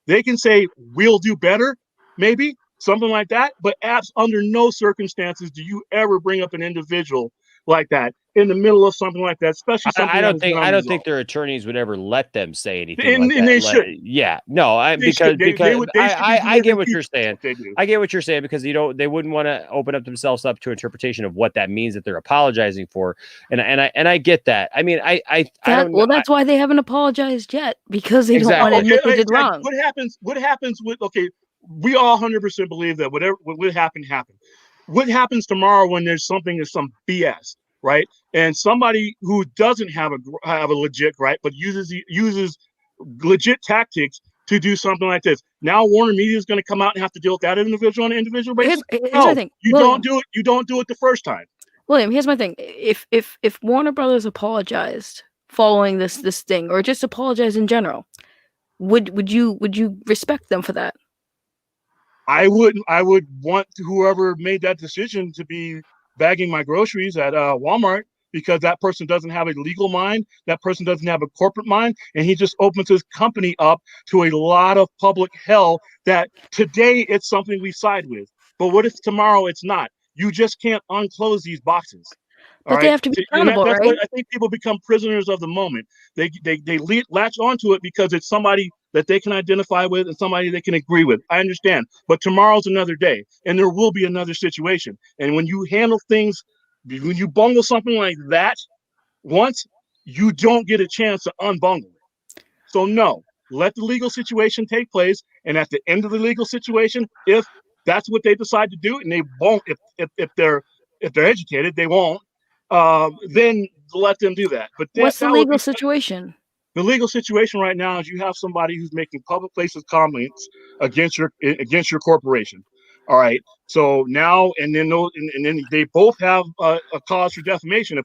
They can say, we'll do better, maybe. Something like that, but under no circumstances do you ever bring up an individual like that in the middle of something like that, especially something I that don't is think unresolved. their attorneys would ever let them say anything And like that. they should. Yeah, no, They should. They should be I get delivering what you're pizza. That's saying. what they do. I get what you're saying because they wouldn't want to open up themselves up to interpretation of what that means that they're apologizing for, and I get that. I mean, I don't know. Well, that's why they haven't apologized yet, because they don't want to admit they did wrong. What happens with we all 100% believe that what happened happened. What happens tomorrow when there's some BS, right? And somebody who doesn't have a legit right, but uses legit tactics to do something like this. Now Warner Media is going to come out and have to deal with that individual on an individual basis. Here's my thing. You don't do it. You don't do it the first time. William, here's my thing. If Warner Brothers apologized following this thing, or just apologize in general, would you respect them for that? I would want whoever made that decision to be bagging my groceries at Walmart, because that person doesn't have a legal mind. That person doesn't have a corporate mind. And he just opens his company up to a lot of public hell that today it's something we side with. But what if tomorrow it's not? You just can't unclose these boxes. But they have to be accountable, that's right? what I think people become prisoners of the moment. They latch onto it because it's somebody that they can identify with and somebody they can agree with. I understand. But tomorrow's another day, and there will be another situation. And when you handle things, when you bungle something like that once, you don't get a chance to unbungle it. So no, let the legal situation take place. And at the end of the legal situation, if that's what they decide to do, and they won't, if they're educated, they won't. Then let them do that. But what's the legal situation? The legal situation right now is you have somebody who's making public places comments against your corporation. All right. So now and then they both have a cause for defamation,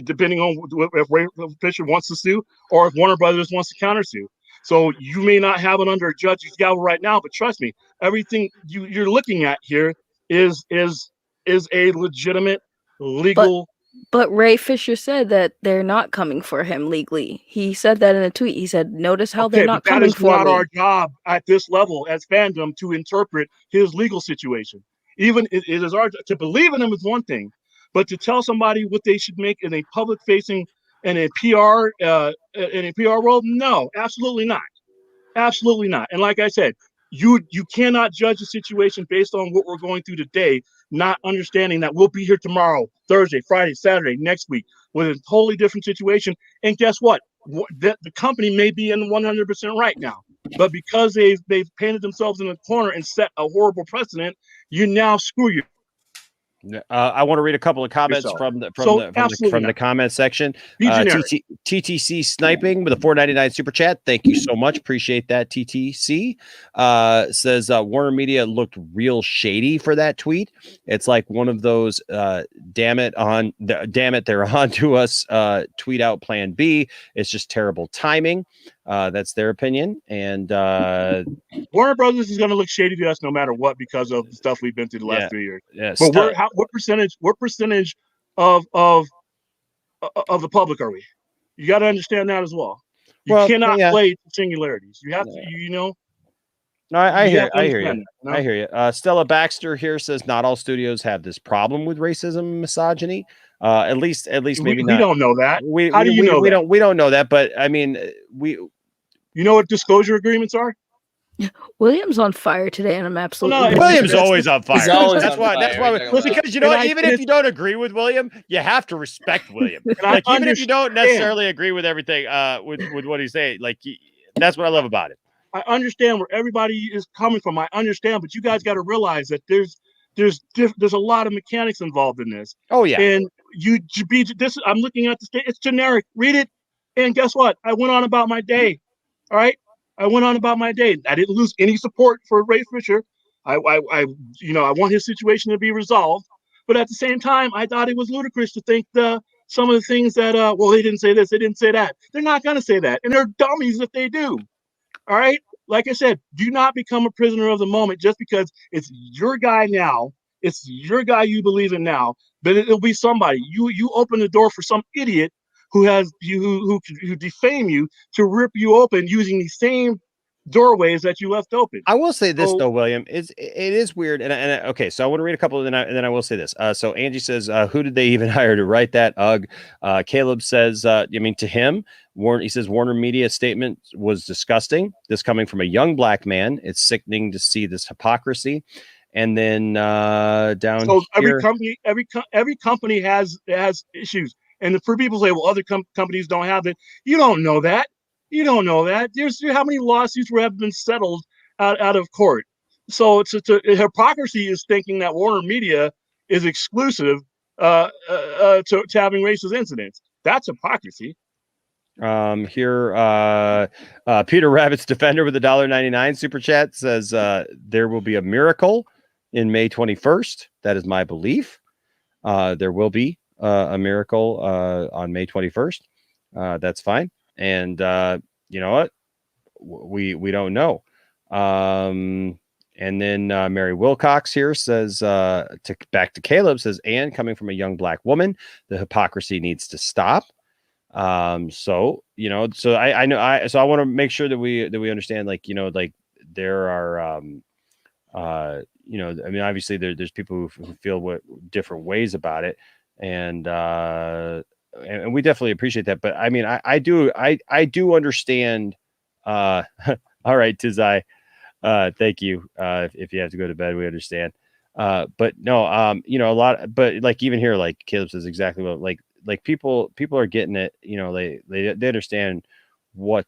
depending on if Ray Fisher wants to sue or if Warner Brothers wants to countersue. So you may not have it under a judge's gavel right now, but trust me, everything you're looking at here is a legitimate legal. But Ray Fisher said that they're not coming for him legally. He said that in a tweet. He said, "Notice how they're not coming for me." That is not our job at this level as fandom to interpret his legal situation. Even it is our to believe in him is one thing, but to tell somebody what they should make in a public facing and a PR world, no, absolutely not. Absolutely not. And like I said, you cannot judge a situation based on what we're going through today, not understanding that we'll be here tomorrow, Thursday, Friday, Saturday, next week with a totally different situation. And guess what? The company may be in 100% right now, but because they've painted themselves in a corner and set a horrible precedent, you now screw you. I want to read a couple of comments from the comment section. TTC Sniping with a $4.99 super chat. Thank you so much. Appreciate that. TTC says Warner Media looked real shady for that tweet. It's like one of those damn it they're on to us tweet out plan B. It's just terrible timing. That's their opinion. And Warner Brothers is going to look shady to us no matter what because of the stuff we've been through the last 3 years. Yeah, but what percentage of the public are we? You got to understand that as well. You cannot play singularities. You have to, No, I hear you. Stella Baxter here says not all studios have this problem with racism and misogyny. At least maybe not. We don't know that. How do you know that? We don't know that, but I mean, you know what disclosure agreements are? William's on fire today, and I'm absolutely. Well, no, William's always on fire. That's why. Because you know, even if you don't agree with William, you have to respect William. Like even if you don't necessarily agree with everything, with what he's saying, like that's what I love about it. I understand where everybody is coming from. I understand, but you guys got to realize that there's a lot of mechanics involved in this. Oh yeah. And I'm looking at the state. It's generic. Read it, and guess what? I went on about my day. All right. I went on about my day. I didn't lose any support for Ray Fisher. I want his situation to be resolved. But at the same time, I thought it was ludicrous to think some of the things that they didn't say this, they didn't say that. They're not going to say that, and they're dummies if they do. All right. Like I said, do not become a prisoner of the moment just because it's your guy now. It's your guy you believe in now, but it'll be somebody. You open the door for some idiot who defame you to rip you open using the same doorways that you left open. I will say this So- though, William, it is weird. And okay, so I want to read a couple, and then I will say this. So Angie says, who did they even hire to write that? Ugh. Caleb says, I mean, to him, he says Warner Media statement was disgusting. This coming from a young black man. It's sickening to see this hypocrisy. And then down so here, every company has issues, and for people say, well, other companies don't have it. You don't know that. You don't know that. There's how many lawsuits have been settled out of court. So it's hypocrisy is thinking that Warner Media is exclusive to having racist incidents. That's hypocrisy. here Peter Rabbit's Defender with $1.99 super chat says there will be a miracle in May 21st. That is my belief. There will be a miracle on May 21st. That's fine. And you know what? We don't know. And then Mary Wilcox here says back to Caleb says, and coming from a young black woman, the hypocrisy needs to stop. So you know, so I know so I want to make sure that we understand, like, you know, like there are you know, I mean, obviously there's people who feel different ways about it, and we definitely appreciate that. But I mean, I do understand. All right, Tizai, thank you. If you have to go to bed, we understand. But no, you know, but like even here, like Caleb says exactly what, like people are getting it. You know, they understand what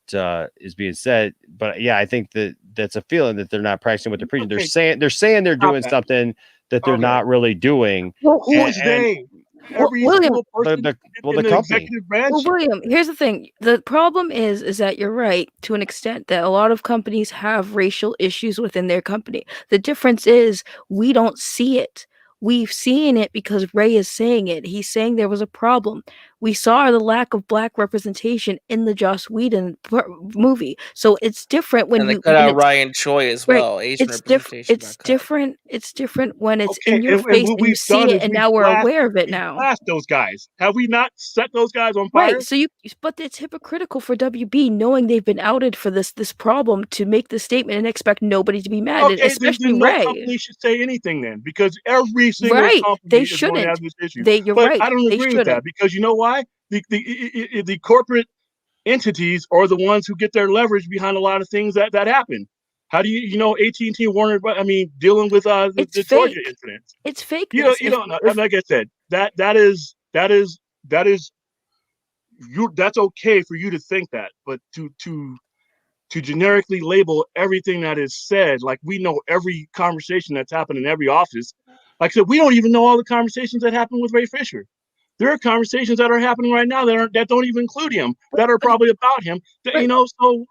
is being said. But yeah, I think that's a feeling that they're not practicing what they're preaching. Okay. They're saying they're doing something that they're not really doing. Well, who is they? Every William, single person the in the company. executive branch. Well, William, here's the thing. The problem is that you're right to an extent that a lot of companies have racial issues within their company. The difference is we don't see it. We've seen it because Ray is saying it. He's saying there was a problem. We saw the lack of black representation in the Joss Whedon movie. So it's different when and they you cut out it's- Ryan Choi as right, well. Asian It's representation. It's different. It's different when it's Okay, in your and face what and you we've see done it, is and we've now we're blasted- aware of it we've now. blast those guys. Have we not set those guys on fire? Right. So but it's hypocritical for WB knowing they've been outed for this problem to make this statement and expect nobody to be mad, and Okay, especially then no Ray. company should say anything then, because every single Right. company They is going to have shouldn't. this issue. You're But right. I don't They agree with that, shouldn't. because you know why? The corporate entities are the ones who get their leverage behind a lot of things that happen. How do you know AT&T, Warner? I mean, dealing with the Georgia fake. incidents. It's fake. You don't know. Like I said, that is you. That's okay for you to think that, but to generically label everything that is said, like we know every conversation that's happened in every office. Like I said, we don't even know all the conversations that happened with Ray Fisher. There are conversations that are happening right now that don't even include him, that are probably about him. You know,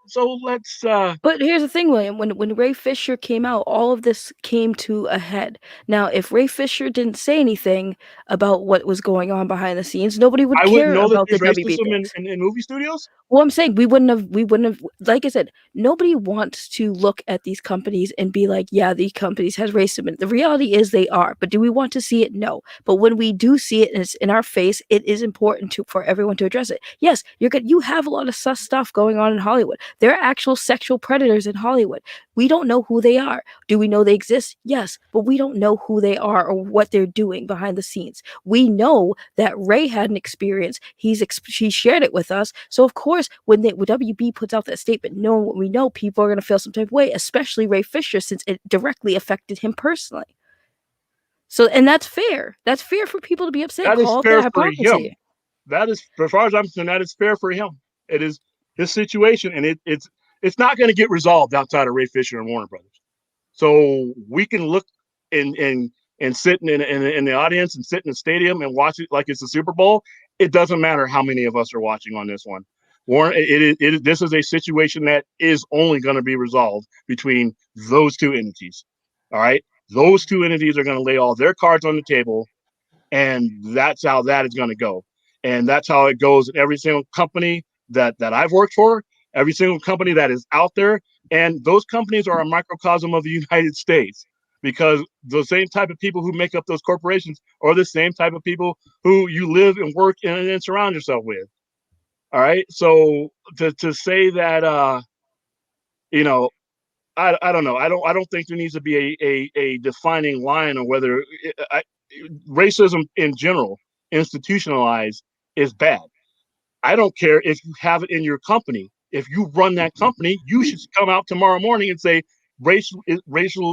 so let's. But here's the thing, William. When Ray Fisher came out, all of this came to a head. Now, if Ray Fisher didn't say anything about what was going on behind the scenes, nobody would I wouldn't care know that about the there's WB racism things. in movie studios. Well, I'm saying we wouldn't have, like I said, nobody wants to look at these companies and be like, yeah, these companies has racism in it. The reality is they are, but do we want to see it? No. But when we do see it and it's in our face, it is important for everyone to address it. Yes, you have a lot of sus stuff going on in Hollywood. There are actual sexual predators in Hollywood. We don't know who they are. Do we know they exist? Yes, but we don't know who they are or what they're doing behind the scenes. We know that Ray had an experience. He shared it with us. So of course, when WB puts out that statement, knowing what we know, people are going to feel some type of way, especially Ray Fisher, since it directly affected him personally. So, and that's fair. That's fair for people to be upset. That is Call fair that for hypocrisy. him. That is, as far as I'm concerned, that is fair for him. It is his situation, and it's not going to get resolved outside of Ray Fisher and Warner Brothers. So we can look and sit in the audience and sit in the stadium and watch it like it's the Super Bowl. It doesn't matter how many of us are watching on this one. Warren, this is a situation that is only going to be resolved between those two entities. All right, those two entities are going to lay all their cards on the table, and that's how that is going to go. And that's how it goes in every single company that I've worked for, every single company that is out there. And those companies are a microcosm of the United States, because the same type of people who make up those corporations are the same type of people who you live and work and surround yourself with. All right. So to say that I don't know. I don't think there needs to be a defining line on whether racism in general, institutionalized, is bad. I don't care if you have it in your company. If you run that company, you should come out tomorrow morning and say racial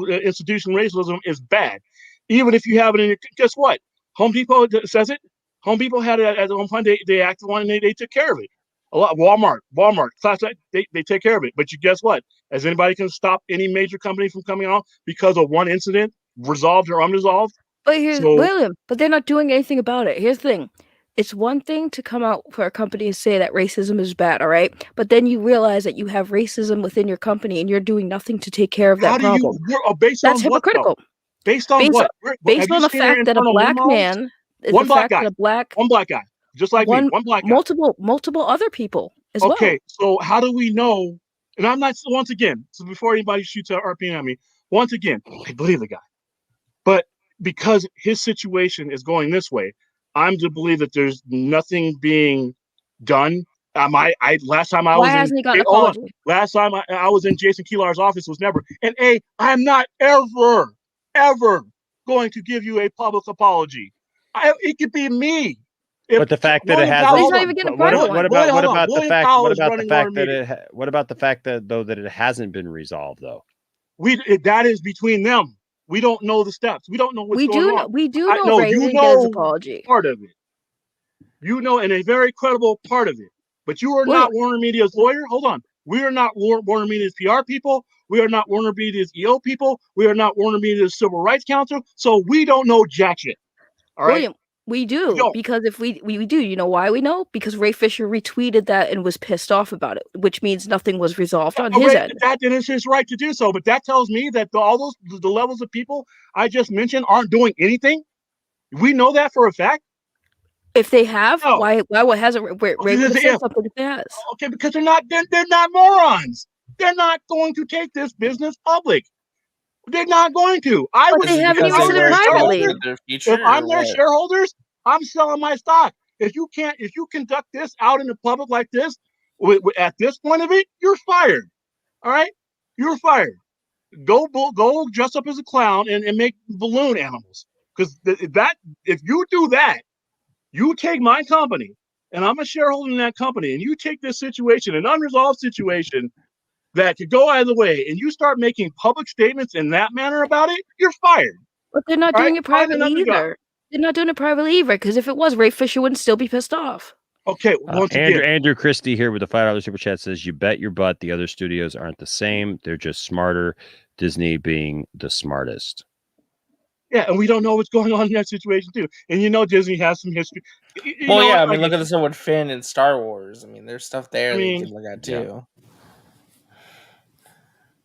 institutional racism is bad. Even if you have it in your, guess what? Home Depot says it. Home Depot had it at one point. They acted on and they took care of it. A lot. Walmart, class they take care of it. But guess what? As anybody can stop any major company from coming on because of one incident, resolved or unresolved. But here's William. But they're not doing anything about it. Here's the thing. It's one thing to come out for a company and say that racism is bad, all right? But then you realize that you have racism within your company and you're doing nothing to take care of that problem. That's hypocritical. Based on what? Based on the fact that a black man is one the black fact guy, that one black guy, just like me, one black guy. Multiple other people as well. Okay, so how do we know? And I'm not, once again, so before anybody shoots an RPM at me, once again, I believe the guy. But because his situation is going this way, I'm to believe that there's nothing being done. Last time I was in Jason Keelar's office was never. And I'm not ever going to give you a public apology. It could be me. But the fact that it hasn't. What about the fact that though that it hasn't been resolved though? That is between them. We don't know the steps. We don't know what's going on. We do know Ray Lindell's apology. Part of it. And a very credible part of it. But you are not Warner Media's lawyer. Hold on. We are not Warner Media's PR people. We are not Warner Media's EO people. We are not Warner Media's Civil Rights Council. So we don't know jack shit. All right. William, we do, because if we do, you know why we know? Because Ray Fisher retweeted that and was pissed off about it, which means nothing was resolved on his end. That is his right to do so, but that tells me that all the levels of people I just mentioned aren't doing anything. We know that for a fact. If they have, why hasn't Ray said something if they has? Okay, because they're not morons. They're not going to take this business public. They're not going to. They haven't even said it privately. If I'm their shareholders, I'm selling my stock. If you conduct this out in the public like this, at this point of it, you're fired. All right, you're fired. Go dress up as a clown and make balloon animals. Because if you do that, you take my company, and I'm a shareholder in that company, and you take this situation, an unresolved situation that could go either way, and you start making public statements in that manner about it, you're fired. But they're not doing it privately either. They're not doing it privately either, because if it was, Ray Fisher wouldn't still be pissed off. Okay, Andrew Christie here with a $5 super chat says, "You bet your butt the other studios aren't the same. They're just smarter. Disney being the smartest." Yeah, and we don't know what's going on in that situation too. And Disney has some history. Look at this one with Finn and Star Wars. I mean, there's stuff there that you can look at too. Yeah.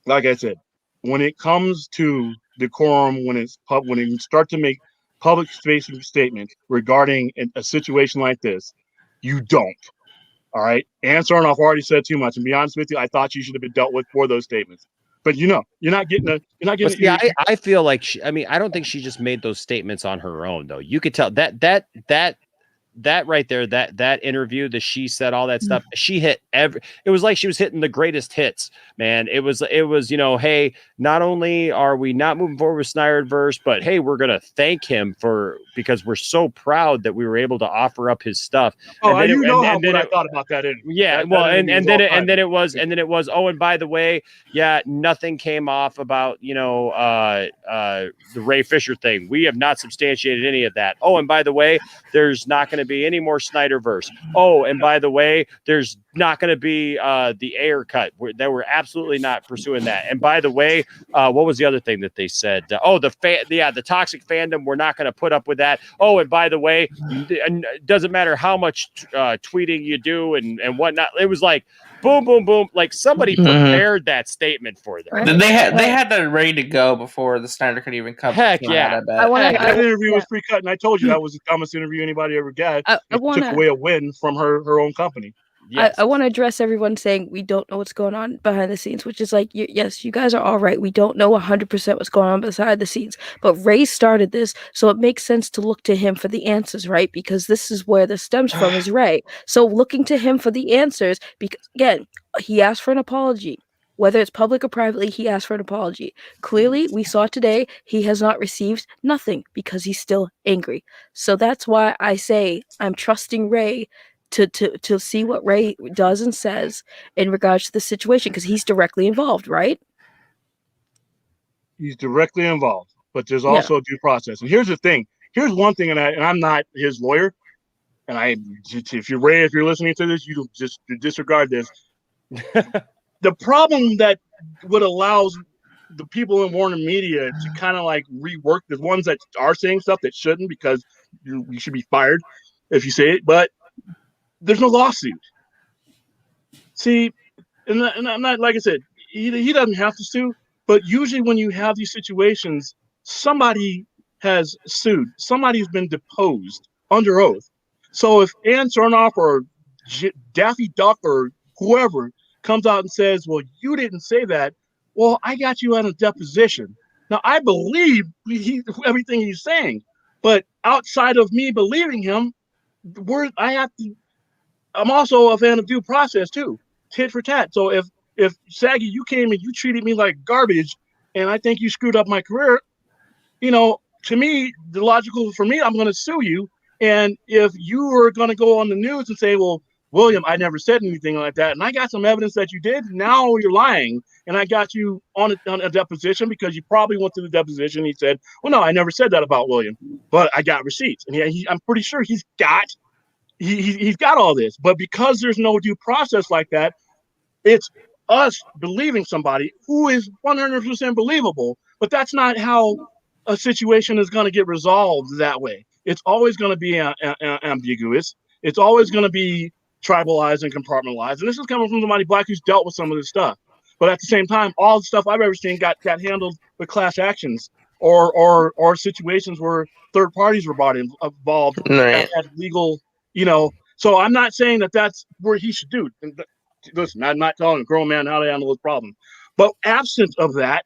Like I said, when it comes to decorum, when you start to make public facing statements regarding a situation like this, you don't. All right. Ann Sarnoff already said too much. And to be honest with you, I thought you should have been dealt with for those statements. But you're not getting. I feel like I don't think she just made those statements on her own though. You could tell that right there, that interview that she said all that stuff, she hit it was like she was hitting the greatest hits, man. It was, hey, not only are we not moving forward with Snyderverse, but hey, we're going to thank him because we're so proud that we were able to offer up his stuff. Oh, what I thought about that interview. Yeah. And then it was, oh, and by the way, yeah, nothing came off about, the Ray Fisher thing. We have not substantiated any of that. Oh, and by the way, there's not going to be any more Snyderverse. Oh, and by the way, there's not going to be the Ayer cut. We're absolutely not pursuing that. And by the way, what was the other thing that they said? The toxic fandom. We're not going to put up with that. Oh, and by the way, it doesn't matter how much tweeting you do and whatnot. It was like boom, boom, boom. Like somebody prepared that statement for them. Right. They had that ready to go before the Snyder could even come. Heck yeah! That interview was pre-cut, and I told you that was the dumbest interview anybody ever got. Took away a win from her own company. Yes. I want to address everyone saying we don't know what's going on behind the scenes, which is like, yes, you guys are all right. We don't know 100% what's going on behind the scenes, but Ray started this, so it makes sense to look to him for the answers, right? Because this is where this stems from, is Ray. So looking to him for the answers, because again, he asked for an apology. Whether it's public or privately, he asked for an apology. Clearly, we saw today he has not received nothing because he's still angry. So that's why I say I'm trusting Ray to see what Ray does and says in regards to the situation, because he's directly involved, right? He's directly involved, but there's Yeah. also due process. And here's the thing. Here's one thing, and I'm not his lawyer. And if you're Ray, if you're listening to this, you just disregard this. The problem that would allows the people in Warner Media to kind of like rework the ones that are saying stuff that shouldn't, because you should be fired if you say it, but there's no lawsuit. See, and I'm not, like I said, he doesn't have to sue, but usually when you have these situations, somebody has sued, somebody's been deposed under oath. So if Ann Chernoff or Daffy Duck or whoever comes out and says, well, you didn't say that, well, I got you on a deposition. Now, I believe everything he's saying, but outside of me believing him, I'm also a fan of due process too, tit for tat. So if Saggy, you came and you treated me like garbage, and I think you screwed up my career, to me, the logical for me, I'm going to sue you. And if you were going to go on the news and say, well, William, I never said anything like that, and I got some evidence that you did, now you're lying, and I got you on a deposition because you probably went to the deposition. He said, well, no, I never said that about William, but I got receipts. And I'm pretty sure he's got all this. But because there's no due process like that, it's us believing somebody who is 100% believable, but that's not how a situation is going to get resolved that way. It's always going to be ambiguous. It's always going to be tribalized and compartmentalized. And this is coming from somebody black who's dealt with some of this stuff. But at the same time, all the stuff I've ever seen got handled with class actions or situations where third parties were involved Right. as legal, So I'm not saying that that's where he should do. Listen, I'm not telling a grown man how to handle his problem. But absent of that,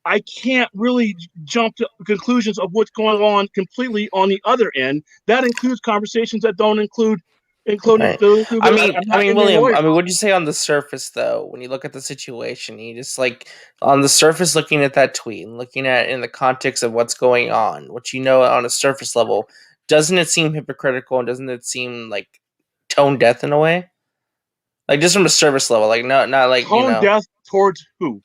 I can't really jump to conclusions of what's going on completely on the other end. That includes conversations that don't include. Right. William, what would you say on the surface, though, when you look at the situation? You just like on the surface, looking at that tweet and looking at it in the context of what's going on, what you know on a surface level, doesn't it seem hypocritical and doesn't it seem like tone deaf in a way? Like just from a service level, like not like tone deaf towards who?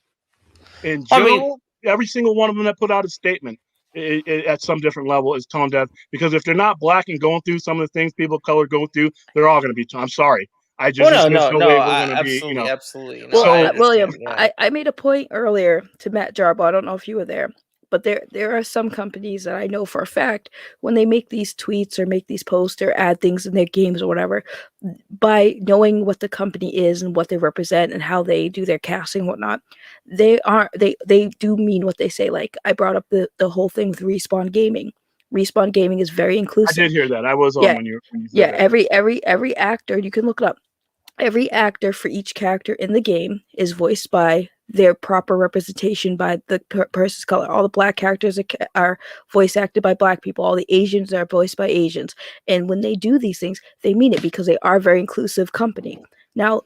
In general, every single one of them that put out a statement at some different level is tone deaf, because if they're not black and going through some of the things people of color go through, they're all going to be. I'm sorry. There's no way we're going to be. Absolutely. Well, William, I made a point earlier to Matt Jarbo. I don't know if you were there, but there are some companies that I know for a fact when they make these tweets or make these posts or add things in their games or whatever, by knowing what the company is and what they represent and how they do their casting and whatnot, they do mean what they say. Like I brought up the whole thing with Respawn Gaming. Respawn Gaming is very inclusive. I did hear that. I was on when you said that. Every actor, you can look it up. Every actor for each character in the game is voiced by their proper representation by the person's color. All the black characters are voice acted by black people. All the Asians are voiced by Asians. And when they do these things, they mean it because they are a very inclusive company. Now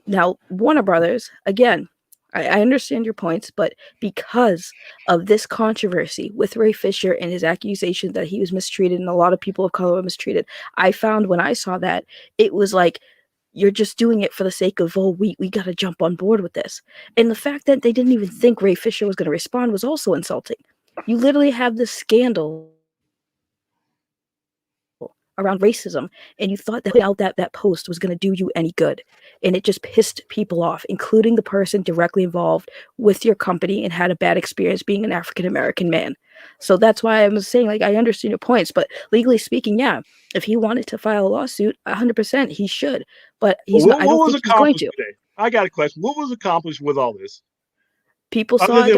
Warner Brothers, again, I understand your points, but because of this controversy with Ray Fisher and his accusation that he was mistreated and a lot of people of color were mistreated, I found when I saw that, it was like, you're just doing it for the sake of, we got to jump on board with this. And the fact that they didn't even think Ray Fisher was going to respond was also insulting. You literally have this scandal around racism, and you thought that post was going to do you any good. And it just pissed people off, including the person directly involved with your company and had a bad experience being an African-American man. So that's why I was saying, like, I understand your points, but legally speaking, yeah, if he wanted to file a lawsuit, 100% he should. But he's not. I don't think he's going to. Today? I got a question. What was accomplished with all this? People saw it.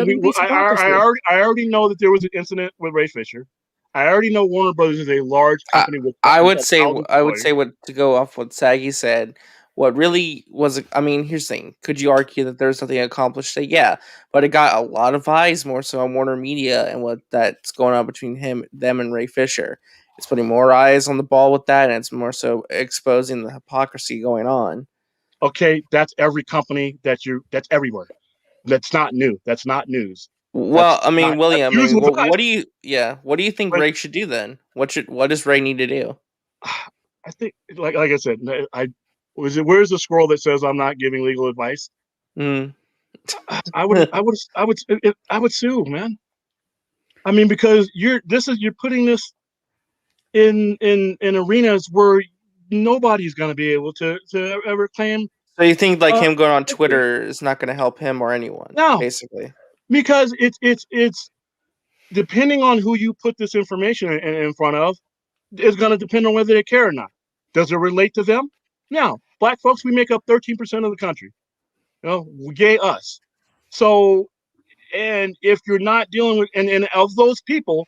I already know that there was an incident with Ray Fisher. I already know Warner Brothers is a large company with. I would say what to go off what Saggy said. What really was, here's the thing. Could you argue that there's something accomplished? Say, yeah, but it got a lot of eyes more so on Warner Media and what that's going on between them and Ray Fisher. It's putting more eyes on the ball with that, and it's more so exposing the hypocrisy going on. Okay, that's every company that's everywhere. That's not new. That's not news. Well, I mean, William, news with us. what do you think But- Ray should do then? What does Ray need to do? I think, like I said, where's the scroll that says I'm not giving legal advice? I would sue, man. I mean, because you're putting this in arenas where nobody's going to be able to ever claim. So you think like him going on Twitter is not going to help him or anyone? No, basically, because it's depending on who you put this information in front of, is going to depend on whether they care or not. Does it relate to them? No. Black folks, we make up 13% of the country. Gay us. So, and if you're not dealing with, and of those people,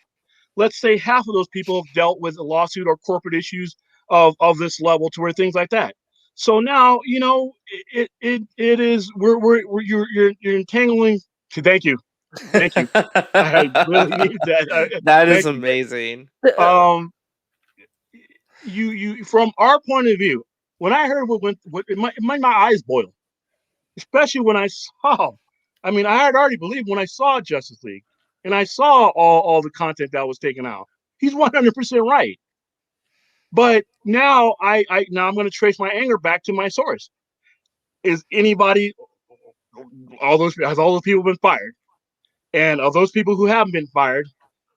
let's say half of those people have dealt with a lawsuit or corporate issues of this level to where things like that. So now, it is, you're entangling. Thank you. I really need that. That is amazing. You from our point of view, when I heard what it made my eyes boil, especially when I saw. I mean, I had already believed when I saw Justice League and I saw all the content that was taken out. He's 100% right. But now I'm going to trace my anger back to my source. Is anybody, all those people been fired? And of those people who haven't been fired,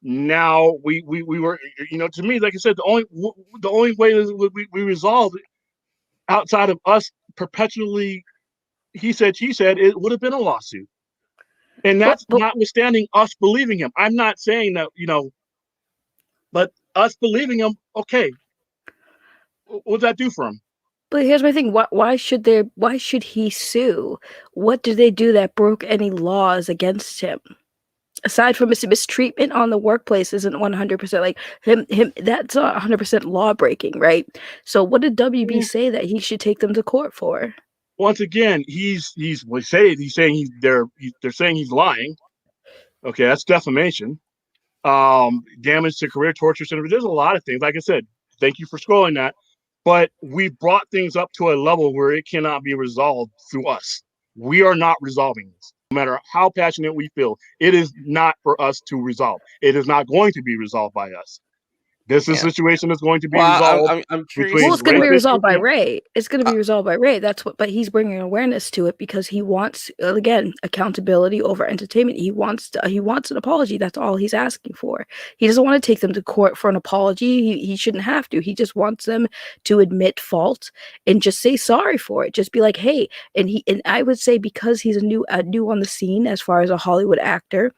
now we were, to me, like I said, the only way that we resolved it outside of us perpetually, he said, she said, it would have been a lawsuit. And that's notwithstanding us believing him. I'm not saying that, but us believing him, okay, what would that do for him? But here's my thing: why should he sue? What did they do that broke any laws against him? Aside from his mistreatment on the workplace, isn't 100% like him. That's 100% law breaking, right? So what did WB say that he should take them to court for? Once again, they're saying he's lying. Okay, that's defamation. Damage to career, torture center. There's a lot of things. Like I said, thank you for scrolling that. But we brought things up to a level where it cannot be resolved through us. We are not resolving this. No matter how passionate we feel, it is not for us to resolve. It is not going to be resolved by us. This is a situation that's going to be resolved. I'm curious. Well, it's going to be resolved by Ray. It's going to be resolved by Ray. But he's bringing awareness to it because he wants, again, accountability over entertainment. He wants an apology. That's all he's asking for. He doesn't want to take them to court for an apology. He shouldn't have to. He just wants them to admit fault and just say sorry for it. Just be like, hey, and I would say because he's a new on the scene as far as a Hollywood actor,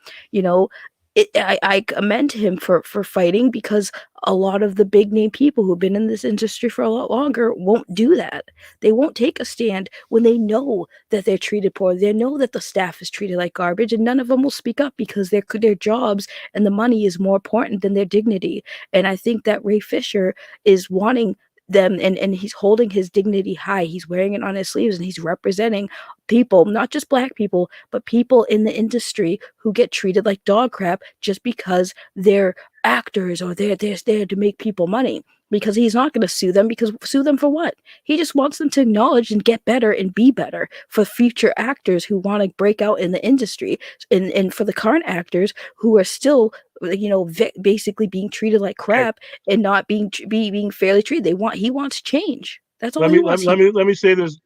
I commend him for fighting because a lot of the big name people who've been in this industry for a lot longer won't do that. They won't take a stand when they know that they're treated poorly. They know that the staff is treated like garbage, and none of them will speak up because their jobs and the money is more important than their dignity. And I think that Ray Fisher is wanting them and he's holding his dignity high. He's wearing it on his sleeves and he's representing people, not just black people, but people in the industry who get treated like dog crap just because they're actors or they're there to make people money. Because he's not going to sue them, because sue them for what? He just wants them to acknowledge and get better and be better for future actors who want to break out in the industry, and for the current actors who are still basically being treated like crap and not being fairly treated. He wants change. That's all he wants. Let me say this.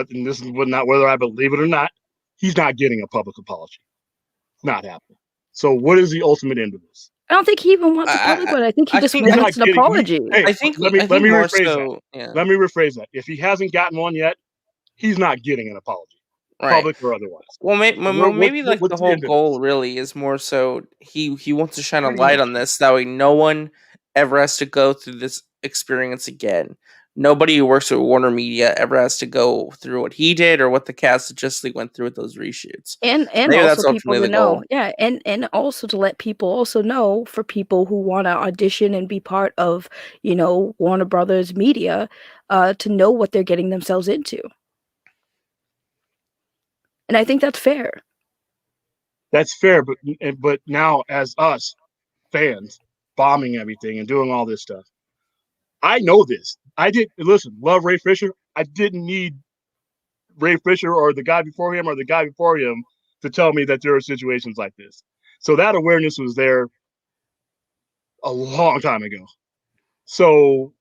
This is not whether I believe it or not. He's not getting a public apology. It's not happening. So what is the ultimate end of this? I don't think he even wants a public one. I think he just wants an apology. Let me rephrase that. If he hasn't gotten one yet, he's not getting an apology, public or otherwise. Well, maybe the whole goal really is more so he wants to shine a light on this. That way, no one ever has to go through this experience again. Nobody who works at Warner Media ever has to go through what he did or what the cast of Justice League went through with those reshoots. And maybe also people to know. Yeah, and also to let people also know, for people who want to audition and be part of, Warner Brothers Media, to know what they're getting themselves into. And I think that's fair. That's fair, but now as us fans bombing everything and doing all this stuff, I know this. Love Ray Fisher. I didn't need Ray Fisher or the guy before him or the guy before him to tell me that there are situations like this. So that awareness was there a long time ago. So,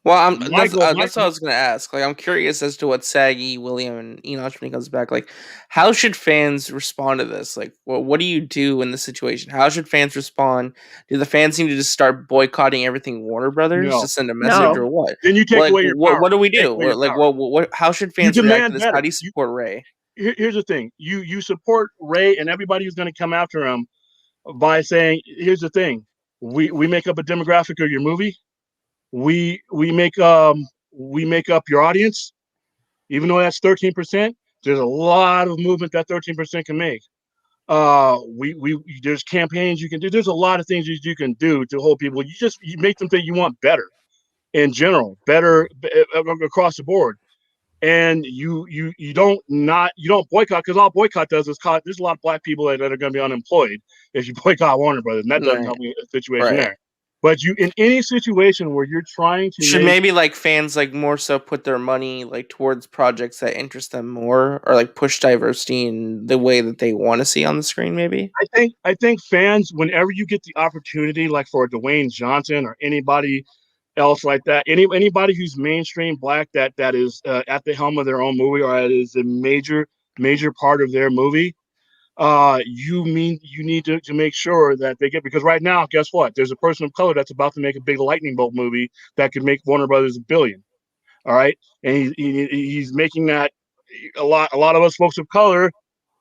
well, that's what I was going to ask. Like, I'm curious as to what Saggy, William, and Enoch when he comes back. Like, how should fans respond to this? Like, what do you do in this situation? How should fans respond? Do the fans need to just start boycotting everything Warner Brothers to send a message, or what? Then you take away your power. What do we do? Like, what? How should fans react to this? Better. How do you support Ray? Here's the thing: you support Ray and everybody who's going to come after him by saying, "Here's the thing: we make up a demographic of your movie. We make up your audience, even though that's 13%. There's a lot of movement that 13% can make. There's campaigns you can do. There's a lot of things you can do to hold people. You make them think you want better in general, better across the board, and you don't boycott, because all boycott does is there's a lot of black people that are going to be unemployed if you boycott Warner Brothers, and that doesn't help the situation there. But you, in any situation where you're trying to maybe like fans like more so put their money like towards projects that interest them more, or like push diversity in the way that they want to see on the screen. Maybe I think fans, whenever you get the opportunity, like for Dwayne Johnson or anybody else like that, anybody who's mainstream black that is at the helm of their own movie, or is a major part of their movie, you need to make sure that they get, because right now, guess what? There's a person of color that's about to make a big lightning bolt movie that could make Warner Brothers $1 billion. All right, and he's making that. A lot of us folks of color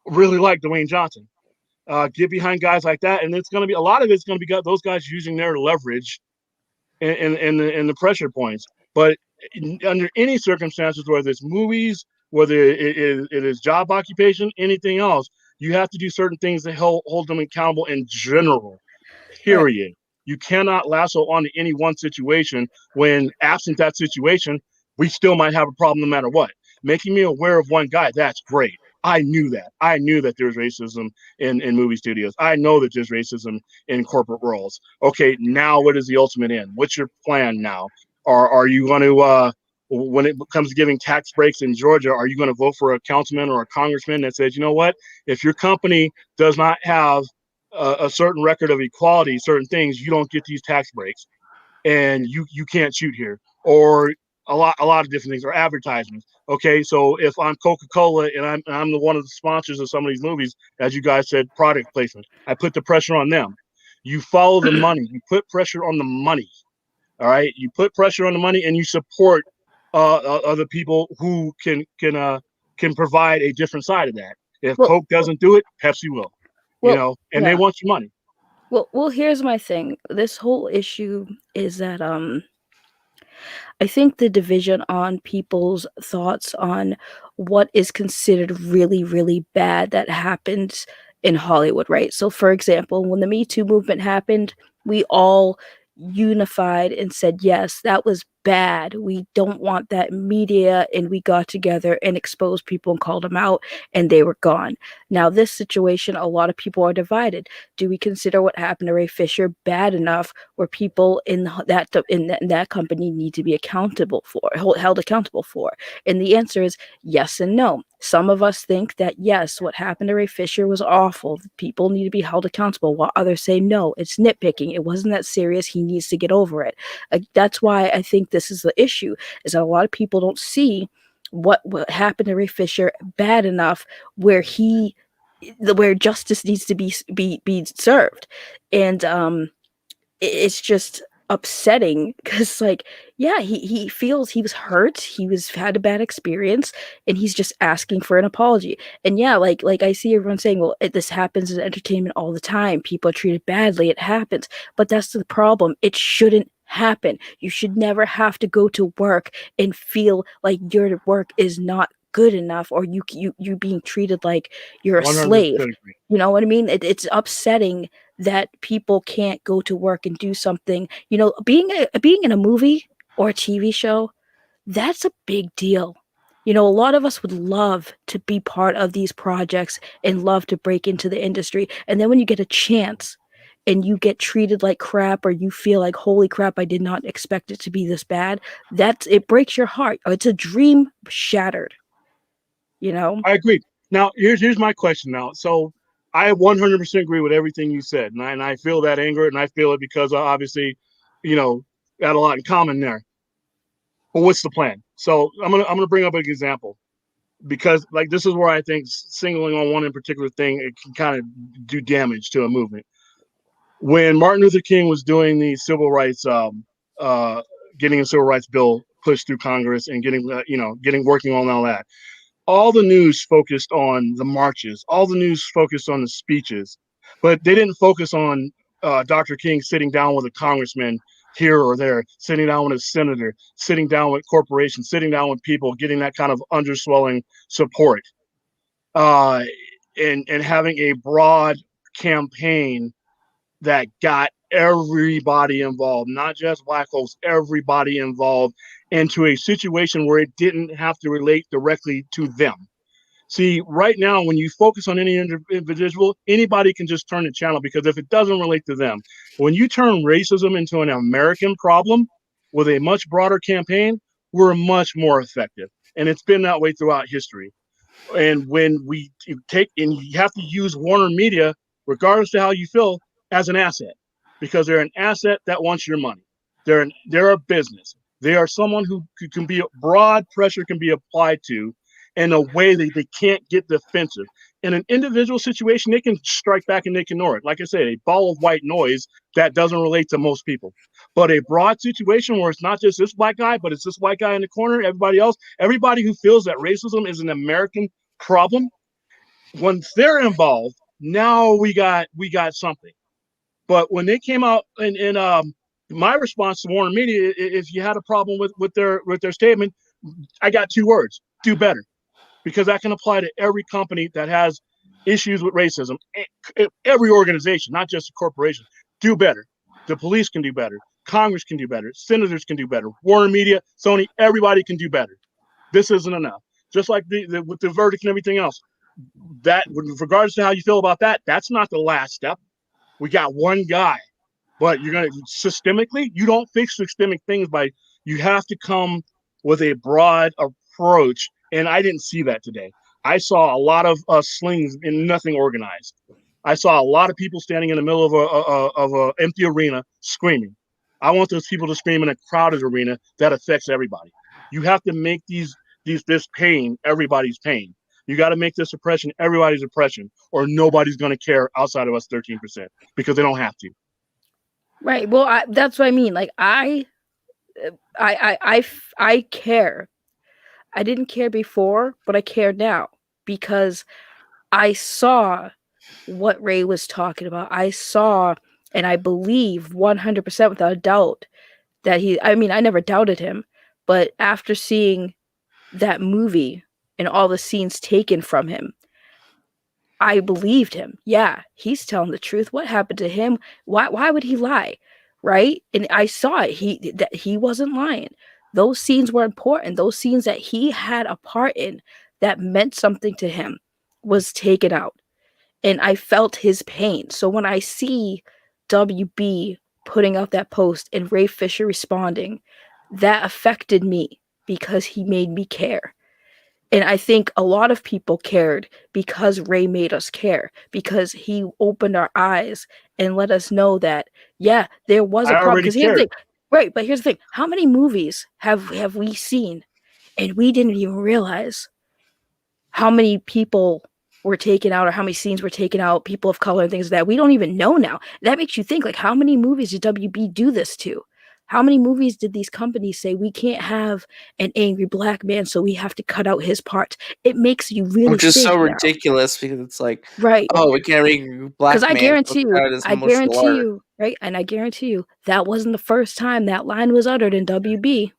really like Dwayne Johnson. Get behind guys like that, and it's going to be a lot of it's going to be those guys using their leverage in the pressure points. But under any circumstances, whether it's movies, whether it is job occupation, anything else, you have to do certain things to hold them accountable in general, period. Right. You cannot lasso onto any one situation when, absent that situation, we still might have a problem no matter what. Making me aware of one guy, that's great. I knew that. I knew that there's racism in movie studios. I know that there's racism in corporate roles. Okay, now what is the ultimate end? What's your plan now? Are you going to, when it comes to giving tax breaks in Georgia, are you going to vote for a councilman or a congressman that says, you know what, if your company does not have a certain record of equality, certain things, you don't get these tax breaks, and you can't shoot here, or a lot of different things, or advertisements. Okay, so if I'm Coca-Cola and I'm the one of the sponsors of some of these movies, as you guys said, product placement, I put the pressure on them. You follow the money. You put pressure on the money. All right, you put pressure on the money, and you support other people who can provide a different side of that. If Coke doesn't do it, Pepsi will. And they want your money. Well, here's my thing. This whole issue is that I think the division on people's thoughts on what is considered really, really bad that happens in Hollywood, right? So, for example, when the Me Too movement happened, we all unified and said, yes, that was bad. We don't want that media, and we got together and exposed people and called them out, and they were gone. Now, this situation, a lot of people are divided. Do we consider what happened to Ray Fisher bad enough where people in that company need to be accountable for, held accountable for? And the answer is yes and no. Some of us think that, yes, what happened to Ray Fisher was awful. People need to be held accountable, while others say, no, it's nitpicking. It wasn't that serious. He needs to get over it. That's why I think this is the issue, is that a lot of people don't see what happened to Ray Fisher bad enough where justice needs to be served. And it's just upsetting, because he feels he was hurt, had a bad experience, and he's just asking for an apology. And like I see everyone saying, well, this happens in entertainment all the time, people are treated badly, it happens. But that's the problem. It shouldn't happen. You should never have to go to work and feel like your work is not good enough, or you being treated like you're a slave. You know what I mean? It's upsetting that people can't go to work and do something. Being in a movie or a TV show, that's a big deal. A lot of us would love to be part of these projects and love to break into the industry. And then when you get a chance and you get treated like crap, or you feel like, holy crap, I did not expect it to be this bad, it breaks your heart. It's a dream shattered. You know, I agree. Now, here's my question. Now, so I 100% agree with everything you said, and I feel that anger, and I feel it because obviously, got a lot in common there. But what's the plan? So I'm gonna bring up an example because like this is where I think singling on one in particular thing it can kind of do damage to a movement. When Martin Luther King was doing the civil rights, getting a civil rights bill pushed through Congress and getting working on all that, all the news focused on the marches, all the news focused on the speeches, but they didn't focus on Dr. King sitting down with a congressman here or there, sitting down with a senator, sitting down with corporations, sitting down with people, getting that kind of underswelling support, uh, and having a broad campaign that got everybody involved, not just Black folks, everybody involved into a situation where it didn't have to relate directly to them. See, right now, when you focus on any individual, anybody can just turn the channel because if it doesn't relate to them, when you turn racism into an American problem with a much broader campaign, we're much more effective. And it's been that way throughout history. And when we take, and you have to use Warner Media, regardless of how you feel, as an asset, because they're an asset that wants your money. They're a business. They are someone who can be broad pressure can be applied to in a way that they can't get defensive. In an individual situation, they can strike back and they can ignore it. Like I said, a ball of white noise that doesn't relate to most people. But a broad situation where it's not just this Black guy, but it's this white guy in the corner, everybody else, everybody who feels that racism is an American problem, once they're involved, now we got something. But when they came out and my response to Warner Media, if you had a problem with their statement, I got two words: do better, because that can apply to every company that has issues with racism. Every organization, not just a corporation, do better. The police can do better. Congress can do better. Senators can do better. Warner Media, Sony, everybody can do better. This isn't enough. Just like with the verdict and everything else. That, regardless of how you feel about that, that's not the last step. We got one guy, but you're gonna systemically. You don't fix systemic things you have to come with a broad approach, and I didn't see that today. I saw a lot of slings and nothing organized. I saw a lot of people standing in the middle of a empty arena screaming. I want those people to scream in a crowded arena that affects everybody. You have to make this pain everybody's pain. You got to make this oppression everybody's oppression, or nobody's going to care outside of us 13% because they don't have to. Right. Well, that's what I mean. Like I care. I didn't care before, but I care now because I saw what Ray was talking about. I saw, and I believe 100% without a doubt that I never doubted him, but after seeing that movie and all the scenes taken from him, I believed him. Yeah, he's telling the truth. What happened to him? Why would he lie? Right? And I saw it. That he wasn't lying. Those scenes were important. Those scenes that he had a part in that meant something to him was taken out. And I felt his pain. So when I see WB putting out that post and Ray Fisher responding, that affected me because he made me care. And I think a lot of people cared because Ray made us care, because he opened our eyes and let us know that, yeah, there was a problem. Because here's the thing, right? But here's the thing: how many movies have we seen, and we didn't even realize how many people were taken out or how many scenes were taken out, people of color and things like that we don't even know now. That makes you think, like, how many movies did WB do this to? How many movies did these companies say we can't have an angry Black man, so we have to cut out his parts? It makes you really which is think so now. Ridiculous because it's like, right? Oh, we can't have angry Black man. Because I guarantee you, right? And I guarantee you that wasn't the first time that line was uttered in WB.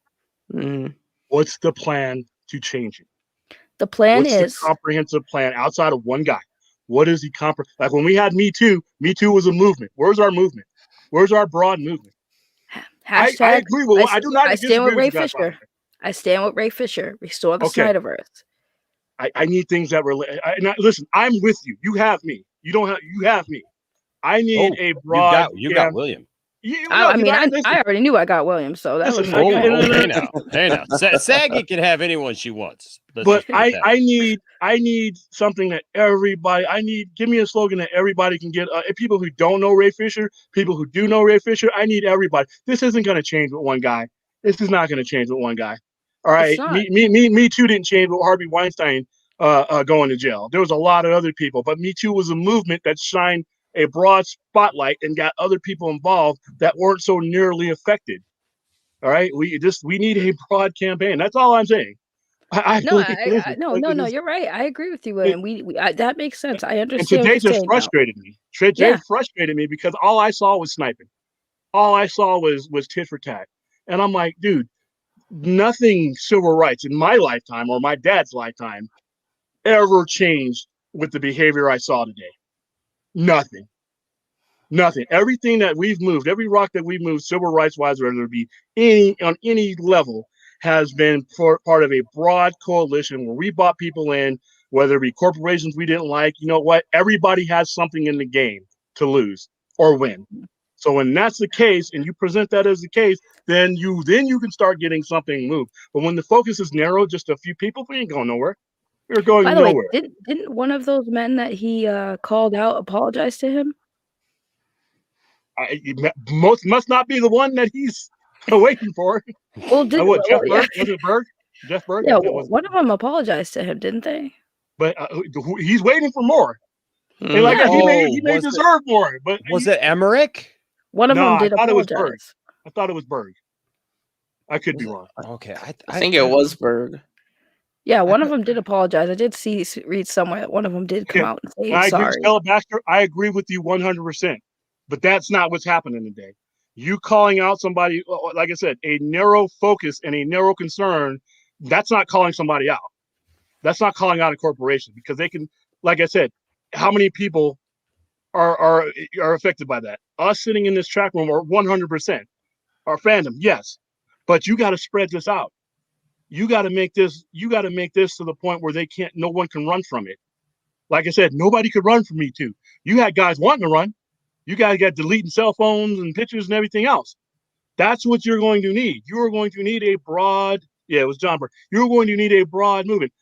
Mm-hmm. What's the plan to change it? The plan What's is the comprehensive plan outside of one guy? What is the like when we had Me Too? Me Too was a movement. Where's our movement? Where's our broad movement? I agree with. I do not stand with disagree Ray with you guys. Fisher. I stand with Ray Fisher. Restore the Snyderverse. I need things that relate. Listen, I'm with you. You have me. You don't have. You have me. I need a broad. You got William. I mean, I already knew I got Williams, so that was. Hey now, Saggy can have anyone she wants. But I need something that everybody. Give me a slogan that everybody can get. People who don't know Ray Fisher, people who do know Ray Fisher. I need everybody. This isn't going to change with one guy. This is not going to change with one guy. All right, Me Too didn't change with Harvey Weinstein going to jail. There was a lot of other people, but Me Too was a movement that shined a broad spotlight and got other people involved that weren't so nearly affected. All right, we need a broad campaign. That's all I'm saying. No, you're right. I agree with you, William. That makes sense. I understand. And today just frustrated me. Today frustrated me because all I saw was sniping. All I saw was tit for tat, and I'm like, dude, nothing civil rights in my lifetime or my dad's lifetime ever changed with the behavior I saw today. Nothing. Everything that we've moved, every rock that we've moved, civil rights wise, whether it be on any level, has been part of a broad coalition where we bought people in, whether it be corporations we didn't like. You know what? Everybody has something in the game to lose or win. So when that's the case, and you present that as the case, then you can start getting something moved. But when the focus is narrow, just a few people, we ain't going nowhere. We're going nowhere. By the way, didn't one of those men that he called out apologize to him? Must not be the one that he's waiting for. Well, Jeff Berg? Was it Berg? Jeff Berg? Yeah, one of them apologized to him, didn't they? But he's waiting for more. And like he may deserve more. But was it Emmerich? One of them did apologize. I thought it was Berg. I could be wrong. Okay, I think it was Berg. Yeah, one of them did apologize. I did read somewhere that one of them did come out and say sorry. Stella Baxter, I agree with you 100%. But that's not what's happening today. You calling out somebody, like I said, a narrow focus and a narrow concern, that's not calling somebody out. That's not calling out a corporation because they can, like I said, how many people are affected by that? Us sitting in this track room are 100%. Our fandom, yes. But you got to spread this out. You got to make this to the point where no one can run from it. Like I said, nobody could run from Me Too. You had guys wanting to run. You guys got deleting cell phones and pictures and everything else. That's what you're going to need. You are going to need a broad, it was John Berg. You're going to need a broad movement.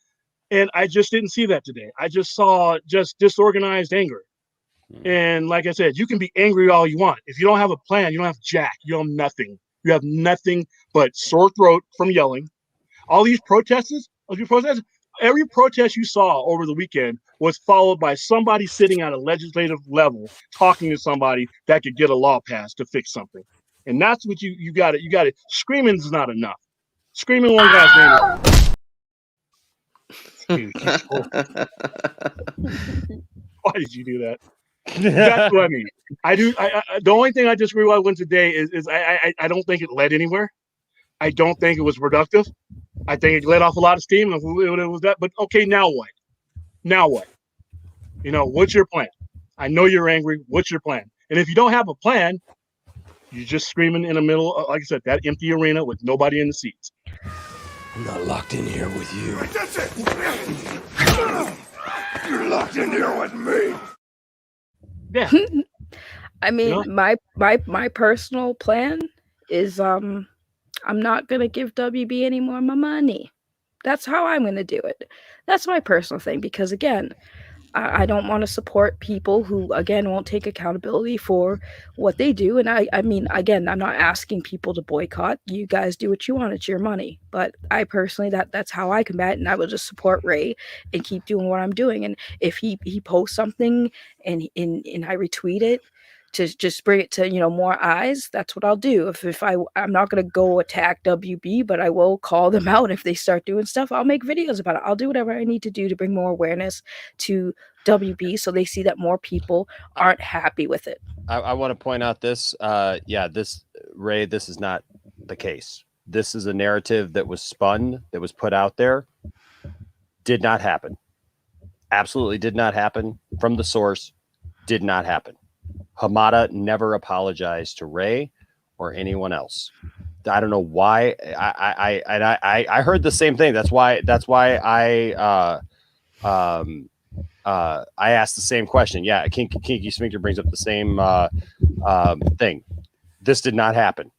And I just didn't see that today. I just saw disorganized anger. And like I said, you can be angry all you want. If you don't have a plan, you don't have jack. You have nothing. You have nothing but sore throat from yelling. All these protests, every protest you saw over the weekend was followed by somebody sitting at a legislative level talking to somebody that could get a law passed to fix something. And that's what you got it. You got it. Screaming is not enough. Screaming one guy's name. Why did you do that? That's what I mean. The only thing I disagree with today is I don't think it led anywhere. I don't think it was productive. I think it let off a lot of steam. It was that. But okay, now what? What's your plan? I know you're angry. What's your plan? And if you don't have a plan, you're just screaming in the middle, like I said, that empty arena with nobody in the seats. I'm not locked in here with you. That's it. You're locked in here with me. Yeah. I mean, my personal plan is I'm not gonna give WB any more of my money. That's how I'm gonna do it. That's my personal thing because again, I don't want to support people who again won't take accountability for what they do. And I mean, again, I'm not asking people to boycott. You guys do what you want. It's your money. But I personally, that's how I combat, and I will just support Ray and keep doing what I'm doing. And if he posts something and I retweet it to just bring it to more eyes, that's what I'll do. If I'm not gonna go attack WB, but I will call them out if they start doing stuff. I'll make videos about it. I'll do whatever I need to do to bring more awareness to WB so they see that more people aren't happy with it. I want to point out this. Ray, this is not the case. This is a narrative that was spun, that was put out there. Did not happen. Absolutely did not happen. From the source, did not happen. Hamada never apologized to Ray or anyone else. I don't know why. I heard the same thing. That's why I asked the same question. Yeah, Kinky Sphincter brings up the same thing. this did not happen.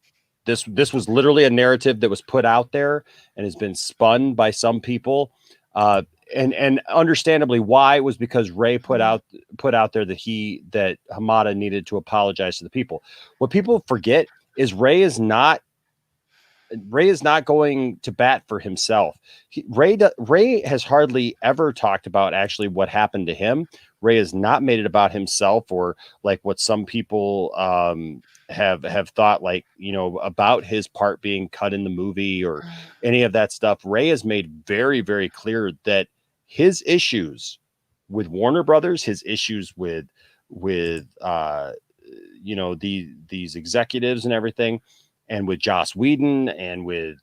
This was literally a narrative that was put out there and has been spun by some people. And understandably why was because Ray put out there that Hamada needed to apologize to the people. What people forget is Ray is not going to bat for himself. Ray has hardly ever talked about actually what happened to him. Ray has not made it about himself or like what some people have thought, like, you know, about his part being cut in the movie or any of that stuff. Ray has made very, very clear that his issues with Warner Brothers, his issues with you know, these executives and everything, and with Joss Whedon and with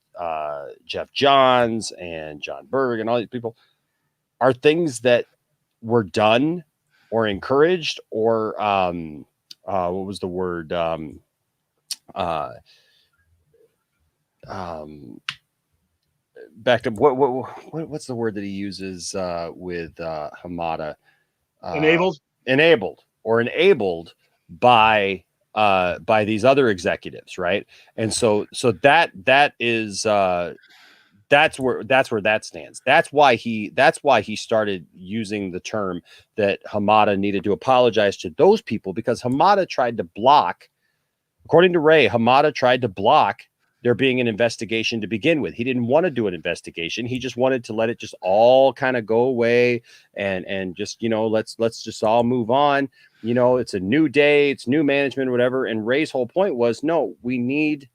Jeff Johns and John Berg and all these people, are things that were done or encouraged or what was the word? Back to what's the word that he uses with Hamada? Enabled by these other executives, right? And so that is that's where that stands. That's why he started using the term that Hamada needed to apologize to those people, because Hamada tried to block, according to Ray, Hamada tried to block there being an investigation to begin with. He didn't want to do an investigation. He just wanted to let it just all kind of go away and just, you know, let's just all move on. You know, it's a new day, it's new management, whatever. And Ray's whole point was, no, we need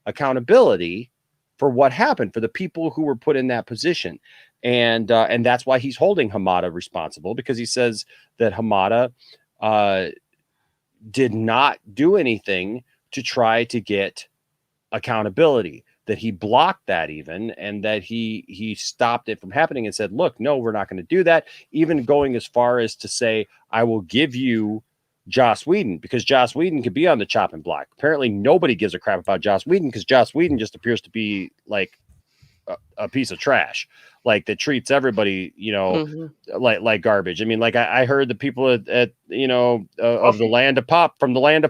accountability for what happened, for the people who were put in that position. And that's why he's holding Hamada responsible, because he says that Hamada did not do anything to try to get accountability, that he blocked that even, and that he stopped it from happening and said, look, no, we're not going to do that. Even going as far as to say, I will give you Joss Whedon, because Joss Whedon could be on the chopping block. Apparently nobody gives a crap about Joss Whedon, because Joss Whedon just appears to be like a piece of trash, like that treats everybody, you know, like garbage. I mean, like I heard the people at you know, of the land of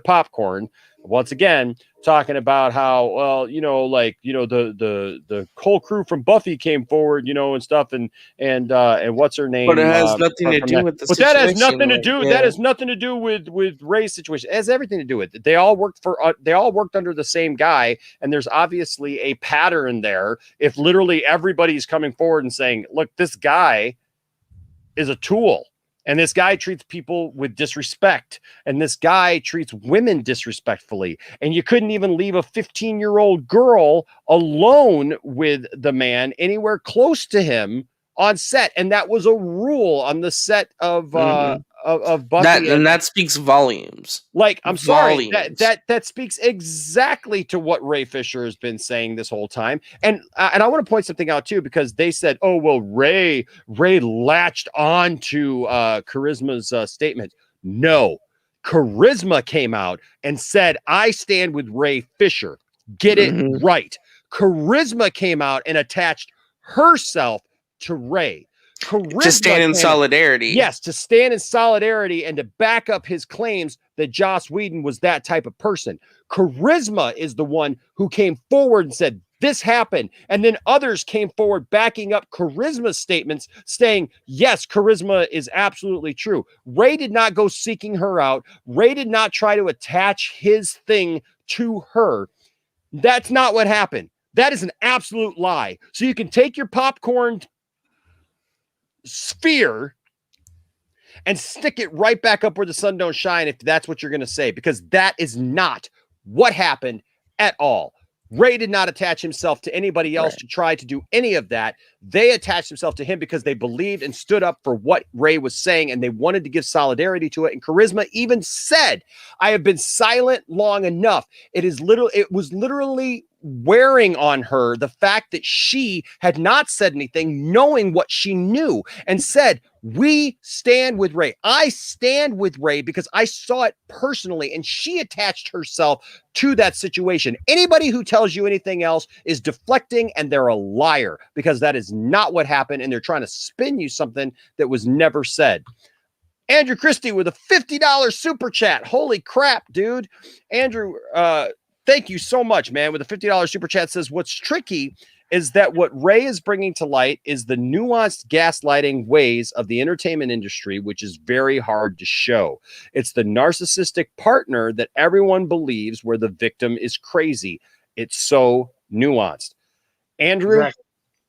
popcorn, once again, talking about how, well, you know, like, you know, the whole crew from Buffy came forward, you know, and stuff, and what's her name? But it has nothing to do with the situation. That has nothing to do. That has nothing to do with Ray's situation. It has everything to do with it. They all worked under the same guy, and there's obviously a pattern there. If literally everybody's coming forward and saying, look, this guy is a tool, and this guy treats people with disrespect, and this guy treats women disrespectfully, and you couldn't even leave a 15-year-old girl alone with the man anywhere close to him on set. And that was a rule on the set of Buffy. That speaks volumes. Like, I'm sorry, that speaks exactly to what Ray Fisher has been saying this whole time. And I want to point something out too, because they said, oh, well, Ray latched on to Charisma's statement. No, Charisma came out and said, I stand with Ray Fisher. Get it right. Charisma came out and attached herself to Ray. Charisma to stand in solidarity. Yes, to stand in solidarity and to back up his claims that Joss Whedon was that type of person. Charisma is the one who came forward and said, this happened. And then others came forward backing up Charisma's statements, saying, yes, Charisma is absolutely true. Ray did not go seeking her out. Ray did not try to attach his thing to her. That's not what happened. That is an absolute lie. So you can take your popcorn sphere and stick it right back up where the sun don't shine, if that's what you're going to say, because that is not what happened at all. Ray did not attach himself to anybody else to try to do any of that. They attached themselves to him because they believed and stood up for what Ray was saying, and they wanted to give solidarity to it. And Charisma even said, I have been silent long enough. It was literally wearing on her the fact that she had not said anything, knowing what she knew, and said, we stand with Ray. I stand with Ray because I saw it personally, and she attached herself to that situation. Anybody who tells you anything else is deflecting, and they're a liar, because that is not what happened, and they're trying to spin you something that was never said. Andrew Christie with a $50 super chat. Holy crap, dude. Andrew, Thank you so much, man. With a $50 super chat says, what's tricky is that what Ray is bringing to light is the nuanced gaslighting ways of the entertainment industry, which is very hard to show. It's the narcissistic partner that everyone believes where the victim is crazy. It's so nuanced. Andrew,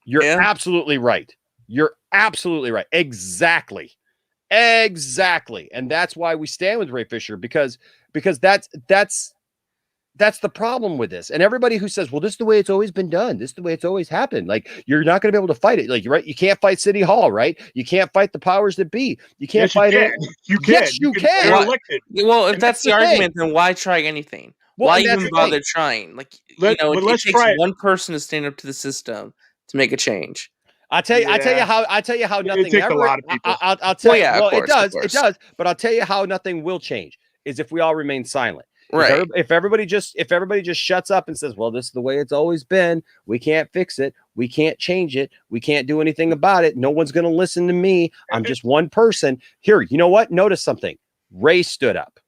you're absolutely right. You're absolutely right. Exactly. And that's why we stand with Ray Fisher, because that's the problem with this. And everybody who says, well, this is the way it's always been done. This is the way it's always happened. Like, you're not going to be able to fight it. Like, you're right. You can't fight City Hall, right? You can't fight the powers that be. You can't fight it. You can. Yes, you can. Well, if that's the argument, then why try anything? Well, why and that's even the bother thing. trying? Like, Let's it takes try it. one person to stand up to the system to make a change. I tell you how nothing takes ever. a lot of people. I'll tell Well, you. yeah, Well, of course, it does. But I'll tell you how nothing will change is if we all remain silent. Right. If everybody just shuts up and says, well, this is the way it's always been. We can't fix it. We can't change it. We can't do anything about it. No one's going to listen to me. I'm just one person. Here, you know what? Notice something. Ray stood up,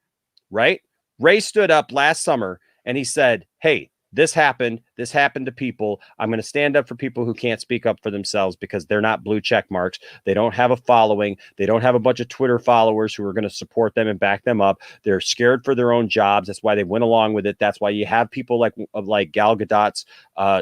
right? Ray stood up last summer and he said, hey, this happened to people. I'm going to stand up for people who can't speak up for themselves because they're not blue check marks. They don't have a following. They don't have a bunch of Twitter followers who are going to support them and back them up. They're scared for their own jobs. That's why they went along with it. That's why you have people like Gal Gadot's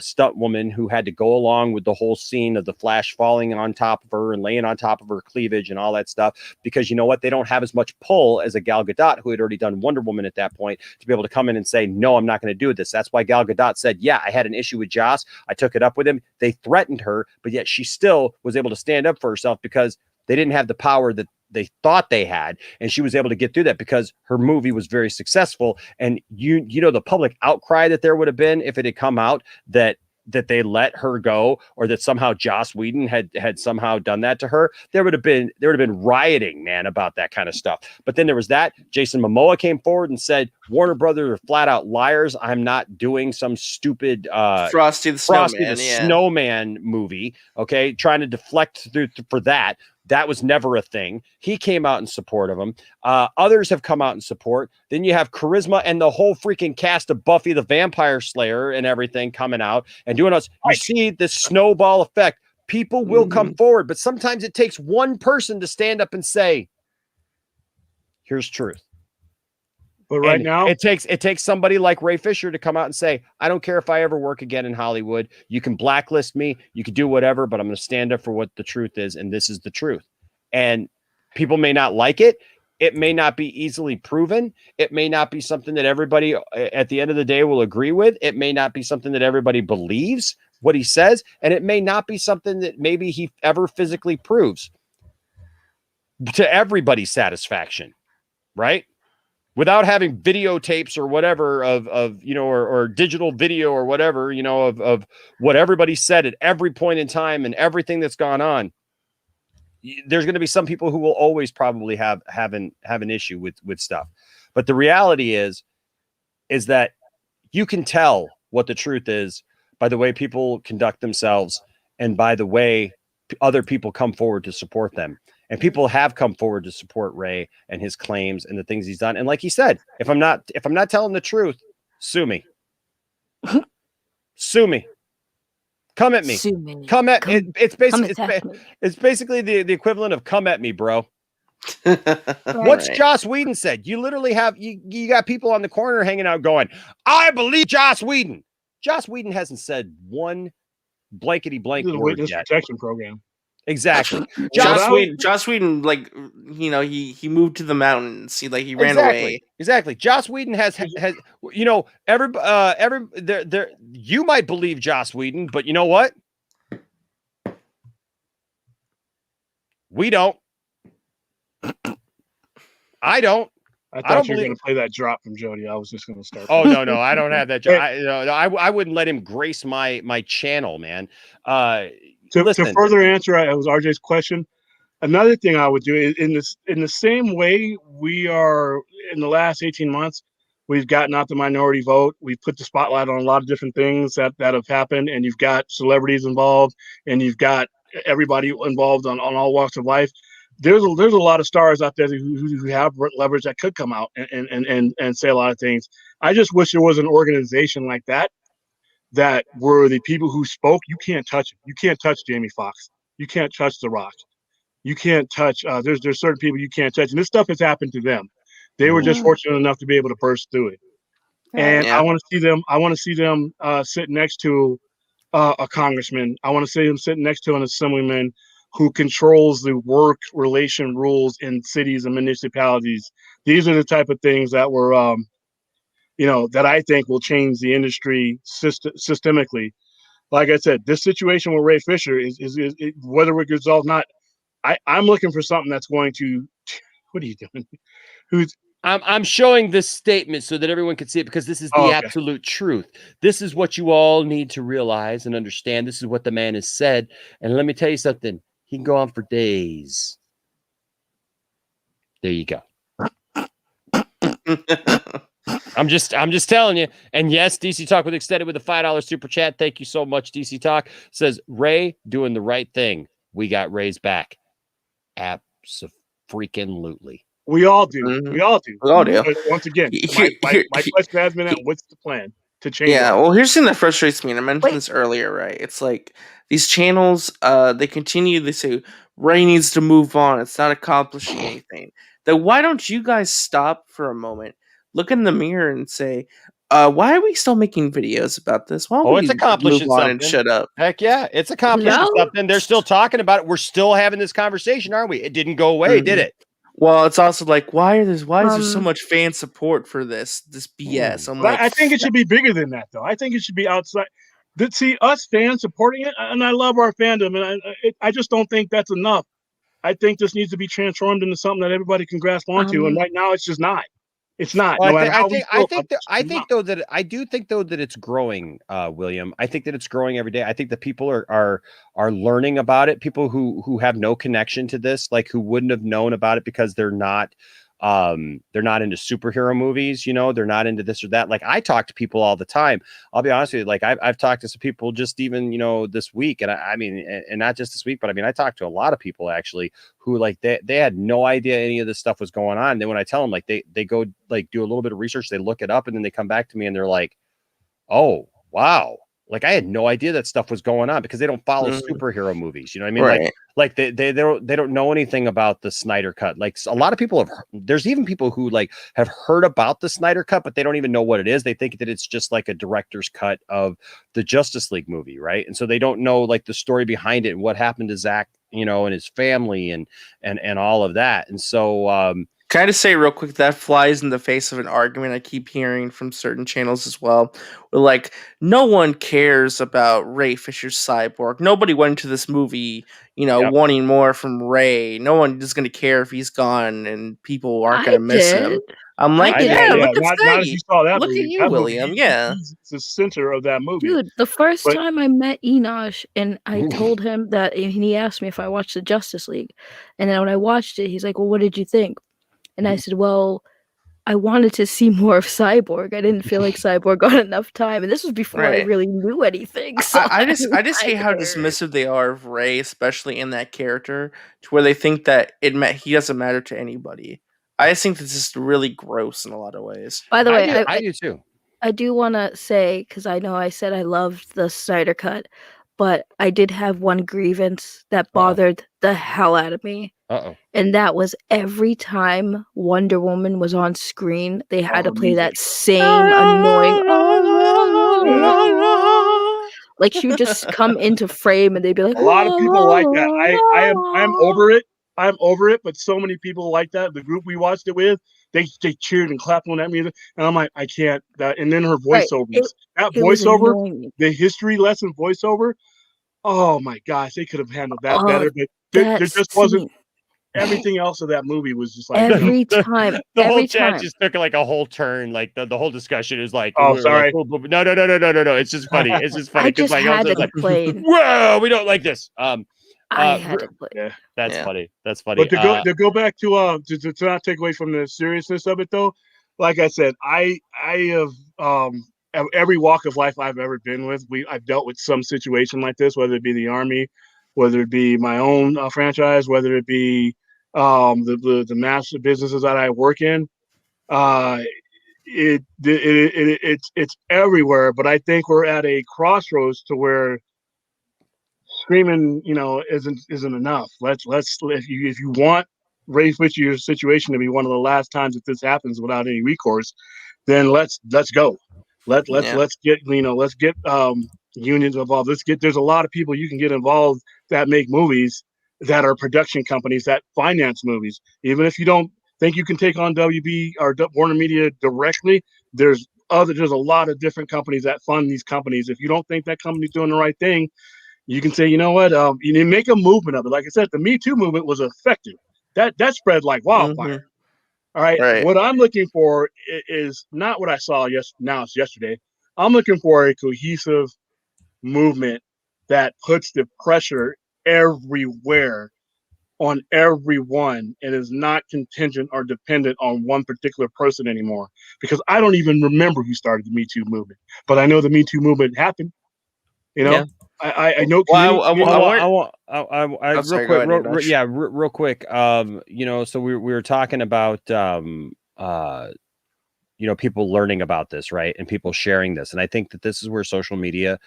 stunt woman who had to go along with the whole scene of the Flash falling on top of her and laying on top of her cleavage and all that stuff, because you know what? They don't have as much pull as a Gal Gadot who had already done Wonder Woman at that point to be able to come in and say, no, I'm not going to do this. That's why Gal Gadot said, yeah, I had an issue with Joss. I took it up with him. They threatened her, but yet she still was able to stand up for herself because they didn't have the power that they thought they had. And she was able to get through that because her movie was very successful. And you know, the public outcry that there would have been if it had come out that they let her go, or that somehow Joss Whedon had somehow done that to her, there would have been rioting, man, about that kind of stuff. But then there was that. Jason Momoa came forward and said, Warner Brothers are flat out liars. I'm not doing some stupid Frosty the Snowman movie. Okay, trying to deflect for that. That was never a thing. He came out in support of him. Others have come out in support. Then you have Charisma and the whole freaking cast of Buffy the Vampire Slayer and everything coming out and doing us. You see this snowball effect. People will come forward, but sometimes it takes one person to stand up and say, here's truth. But right now, it takes somebody like Ray Fisher to come out and say, I don't care if I ever work again in Hollywood. You can blacklist me. You can do whatever, but I'm going to stand up for what the truth is. And this is the truth. And people may not like it. It may not be easily proven. It may not be something that everybody at the end of the day will agree with. It may not be something that everybody believes what he says. And it may not be something that maybe he ever physically proves to everybody's satisfaction, right? Without having videotapes or whatever of you know, or digital video or whatever, you know, of what everybody said at every point in time and everything that's gone on, there's going to be some people who will always probably have an issue with stuff. But the reality is that you can tell what the truth is by the way people conduct themselves and by the way other people come forward to support them. And people have come forward to support Ray and his claims and the things he's done. And like he said, if I'm not telling the truth, sue me. Sue me. Come at me. Sue me. Come at me. It's basically the equivalent of come at me, bro. What's Joss Whedon said? You literally have you got people on the corner hanging out going, I believe Joss Whedon. Joss Whedon hasn't said one blankety blank word witness yet. protection program. Exactly. Joss Whedon, like, you know, he moved to the mountains. He ran away. Exactly. Joss Whedon has you know, there you might believe Joss Whedon, but you know what? We don't. I don't. I thought you were going to play that drop from Jody. I was just going to start. Oh no, I don't have that. I wouldn't let him grace my channel, man. To further answer, it was RJ's question. Another thing I would do is in the same way we are in the last 18 months, we've gotten out the minority vote. We've put the spotlight on a lot of different things that have happened, and you've got celebrities involved, and you've got everybody involved on all walks of life. There's a lot of stars out there who have leverage that could come out and say a lot of things. I just wish there was an organization like that were the people who spoke. You can't touch it. You can't touch Jamie Foxx. You can't touch The Rock. You can't touch. There's certain people you can't touch, and this stuff has happened to them. They were just fortunate enough to be able to burst through it. And I want to see them. I want to see them sit next to a congressman. I want to see them sit next to an assemblyman who controls the work relation rules in cities and municipalities. These are the type of things that were, that I think will change the industry systemically. Like I said, this situation with Ray Fisher is whether it resolved or not. I'm looking for something that's going to. What are you doing? I'm showing this statement so that everyone can see it, because this is the absolute truth. This is what you all need to realize and understand. This is what the man has said. And let me tell you something. He can go on for days. There you go. I'm just telling you. And yes, DC Talk with Extended with a $5 super chat. Thank you so much, DC Talk. Says Ray doing the right thing. We got Ray's back. Abso-freaking-lutely. We all do. We all do. We all do. But once again, my question has been, what's the plan to change? Yeah, well, here's something that frustrates me, and I mentioned this earlier, right? It's like these channels, they say Ray needs to move on. It's not accomplishing anything. Then why don't you guys stop for a moment, look in the mirror, and say, why are we still making videos about this? Why don't we it's accomplishing move on something. and shut up? Heck yeah, it's accomplishing something. They're still talking about it. We're still having this conversation, aren't we? It didn't go away, did it? Well, it's also like, why is there so much fan support for this BS? I think it should be bigger than that, though. I think it should be outside. See, us fans supporting it, and I love our fandom, and I just don't think that's enough. I think this needs to be transformed into something that everybody can grasp onto, and right now it's just not. It's not. Well, no I do think that it's growing, William. I think that it's growing every day. I think that people are learning about it. People who have no connection to this, like who wouldn't have known about it because they're not into superhero movies, they're not into this or that. Like I talk to people all the time. I'll be honest with you. Like I've talked to some people just even, this week. And I mean, and not just this week, but I mean, I talked to a lot of people actually who like, they had no idea any of this stuff was going on. And then when I tell them, like, they go like do a little bit of research, they look it up, and then they come back to me and they're like, oh, wow. Like I had no idea that stuff was going on, because they don't follow superhero movies. You know what I mean? Right. Like they don't know anything about the Snyder Cut. Like a lot of people there's even people who like have heard about the Snyder Cut, but they don't even know what it is. They think that it's just like a director's cut of the Justice League movie, right? And so they don't know like the story behind it and what happened to Zack, and his family and all of that. And so can I just say real quick, that flies in the face of an argument I keep hearing from certain channels as well. Where like, no one cares about Ray Fisher's Cyborg. Nobody went to this movie, wanting more from Ray. No one is going to care if he's gone, and people aren't going to miss him. I'm like, look not if you saw that look movie. at you, That William. movie, Yeah, he's the center of that movie. Dude, the first time I met Enosh, and I told him that, and he asked me if I watched the Justice League, and then when I watched it, he's like, "Well, what did you think?" And I said, well, I wanted to see more of Cyborg. I didn't feel like Cyborg got enough time. And this was before I really knew anything. So I just hate how dismissive they are of Ray, especially in that character, to where they think that he doesn't matter to anybody. I just think this is really gross in a lot of ways. By the way, I do too. I do want to say, because I know I said I loved the Snyder Cut, but I did have one grievance that bothered the hell out of me. And that was every time Wonder Woman was on screen, they had to play that same annoying. Like she would just come into frame and they'd be like, a lot of people like that. I'm over it. I'm over it. But so many people like that. The group we watched it with, they cheered and clapped on that music, and I'm like, I can't. And then her voiceovers, the history lesson voiceover. Oh my gosh, they could have handled that better. But there just wasn't. Everything else of that movie was just like every time. The whole chat just took like a whole turn. Like the whole discussion is like, oh, sorry, like, no. It's just funny. It's just funny because like, had to play. Whoa, we don't like this. I had to play. Yeah, that's funny. That's funny. But to go back to not take away from the seriousness of it though, like I said, I have every walk of life I've ever been with, I've dealt with some situation like this, whether it be the Army, whether it be my own franchise, whether it be the massive businesses that I work in. it's everywhere. But I think we're at a crossroads to where screaming, isn't enough. Let's if you want Ray Fisher's situation to be one of the last times that this happens without any recourse, then let's go. Let's get unions involved. There's a lot of people you can get involved that make movies, that are production companies that finance movies. Even if you don't think you can take on WB or Warner Media directly, there's a lot of different companies that fund these companies. If you don't think that company's doing the right thing, you can say, you know what, you make a movement of it. Like I said, the Me Too movement was effective. That spread like wildfire. All right. What I'm looking for is not what I saw yesterday. I'm looking for a cohesive movement that puts the pressure everywhere on everyone and is not contingent or dependent on one particular person anymore. Because I don't even remember who started the Me Too movement, but I know the Me Too movement happened. Yeah. I know. Real quick. So we were talking about people learning about this, right, and people sharing this, and I think that this is where social media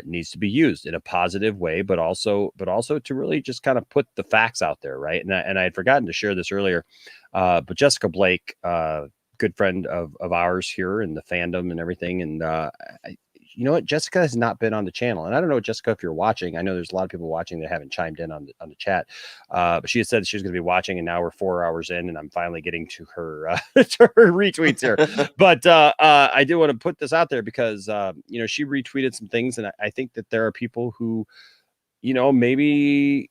needs to be used in a positive way, but also to really just kind of put the facts out there, right? And I had forgotten to share this earlier, but Jessica Blake, good friend of ours here in the fandom and everything, and you know what? Jessica has not been on the channel, and I don't know, Jessica, if you're watching. I know there's a lot of people watching that haven't chimed in on the chat, but she had said she was going to be watching, and now we're 4 hours in, and I'm finally getting to her to her retweets here. But I do want to put this out there because she retweeted some things, and I think that there are people who, maybe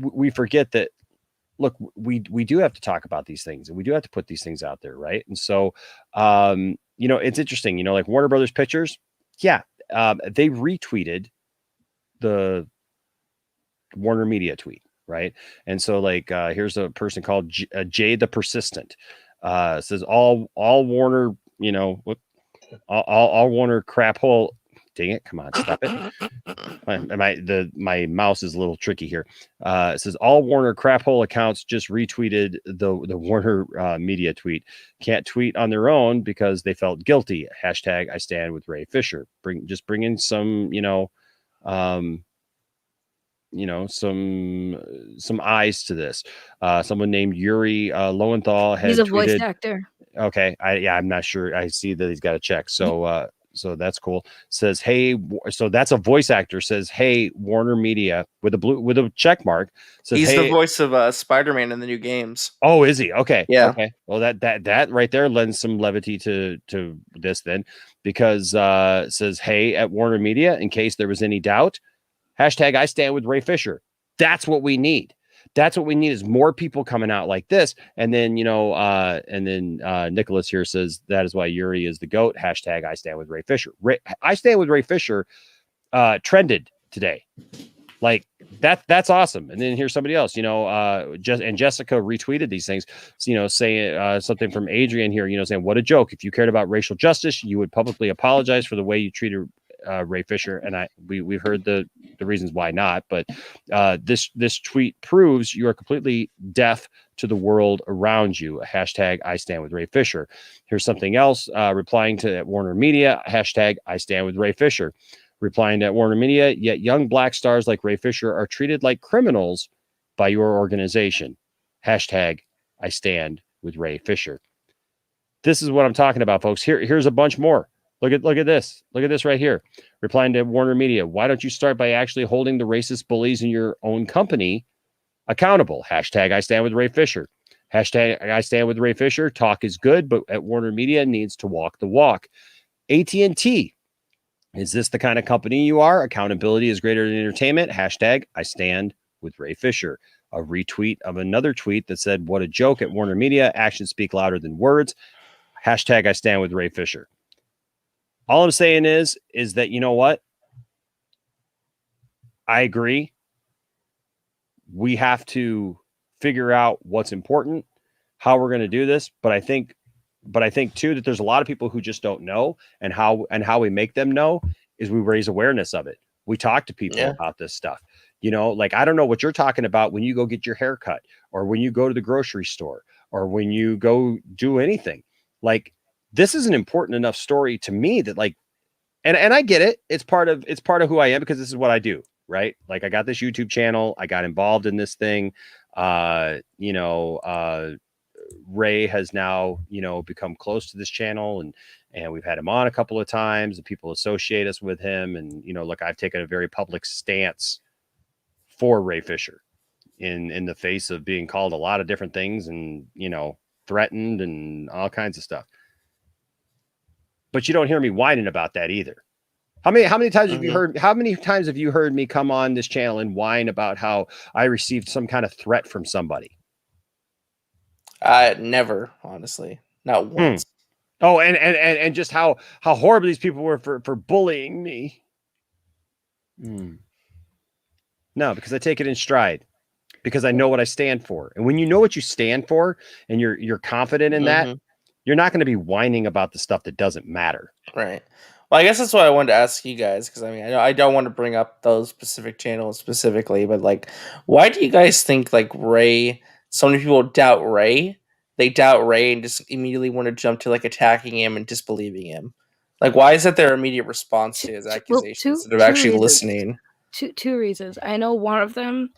we forget that. Look, we do have to talk about these things, and we do have to put these things out there, right? And so, it's interesting, like Warner Brothers Pictures. Yeah, they retweeted the Warner Media tweet, right? And so, here's a person called Jay the Persistent. Says all Warner, all Warner crap hole. Dang it! Come on, stop it. My mouse is a little tricky here. It says all Warner crap hole accounts just retweeted the Warner Media tweet. Can't tweet on their own because they felt guilty. Hashtag I stand with Ray Fisher. Bring in some, some eyes to this. Someone named Yuri Lowenthal has. He's a voice actor. Okay, I'm not sure. I see that he's got a check. So. So that's cool. Says, hey, so that's a voice actor. Says, hey, Warner Media with a check mark. Says, he's hey, the voice of Spider-Man in the new games. Oh, is he? Okay. Yeah. Okay. Well, that right there lends some levity to this then, because says, hey, at Warner Media, in case there was any doubt, hashtag I stand with Ray Fisher. That's what we need. That's what we need is more people coming out like this. And then, Nicholas here says that is why Yuri is the GOAT. Hashtag I stand with Ray Fisher. I stand with Ray Fisher trended today. Like that's awesome. And then here's somebody else, Jessica retweeted these things, saying something from Adrian here, saying, what a joke. If you cared about racial justice, you would publicly apologize for the way you treated Ray Fisher. And we've heard the reasons why not, but this tweet proves you are completely deaf to the world around you. Hashtag I stand with Ray Fisher. Here's something else, replying to at Warner Media, hashtag I stand with Ray Fisher. Replying to at Warner Media, yet young black stars like Ray Fisher are treated like criminals by your organization. Hashtag I stand with Ray Fisher. This is what I'm talking about, folks. Here's a bunch more. Look at this. Look at this right here. Replying to Warner Media, why don't you start by actually holding the racist bullies in your own company accountable? Hashtag I stand with Ray Fisher. Hashtag I stand with Ray Fisher. Talk is good, but at Warner Media needs to walk the walk. At&t. Is this the kind of company you are? Accountability is greater than entertainment. Hashtag I stand with Ray Fisher. A retweet of another tweet that said, what a joke at Warner Media. Actions speak louder than words. Hashtag I stand with Ray Fisher. All I'm saying is that, you know what? I agree. We have to figure out what's important, how we're going to do this. But I think too, that there's a lot of people who just don't know, and how we make them know is we raise awareness of it. We talk to people about this stuff, I don't know what you're talking about when you go get your hair cut, or when you go to the grocery store, or when you go do anything. Like, this is an important enough story to me that like, and I get it. It's part of who I am because this is what I do, right? Like I got this YouTube channel. I got involved in this thing. Ray has now, become close to this channel and we've had him on a couple of times and people associate us with him. And, look, I've taken a very public stance for Ray Fisher in the face of being called a lot of different things and, threatened and all kinds of stuff. But you don't hear me whining about that either. How many times have you heard? How many times have you heard me come on this channel and whine about how I received some kind of threat from somebody? Never, honestly, not once. Oh, and just how horrible these people were for bullying me. No, because I take it in stride, because I know what I stand for, and when you know what you stand for, and you're confident in that, you're not going to be whining about the stuff that doesn't matter. Right. Well, I guess that's what I wanted to ask you guys, because I don't want to bring up those specific channels specifically, but like, why do you guys think like Ray? So many people doubt Ray. They doubt Ray and just immediately want to jump to like attacking him and disbelieving him. Like, why is that their immediate response to his accusations instead of actually listening? Two reasons. I know one of them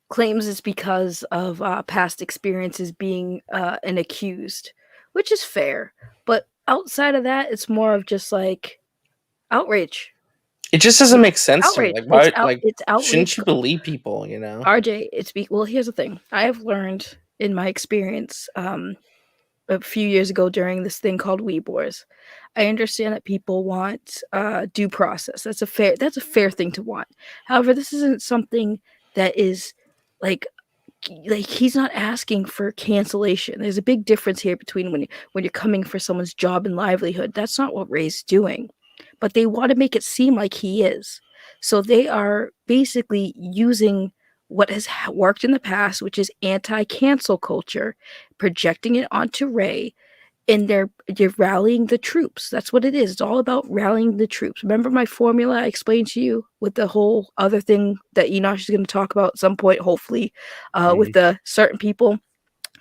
claims it's because of past experiences being an accused, which is fair. But outside of that, it's more of just like outrage. It just doesn't make sense outrage. to me. Like, why? It's outrage. Shouldn't you believe people? RJ, well, here's the thing. I have learned in my experience a few years ago during this thing called Weeb Wars. I understand that people want due process. That's a fair thing to want. However, this isn't something that is like he's not asking for cancellation. There's a big difference here between when you're coming for someone's job and livelihood. That's not what Ray's doing. But they want to make it seem like he is. So they are basically using what has worked in the past, which is anti-cancel culture, projecting it onto Ray, and they're rallying the troops. That's what it is. It's all about rallying the troops. Remember my formula I explained to you with the whole other thing that Enosh is going to talk about at some point, hopefully, with the certain people.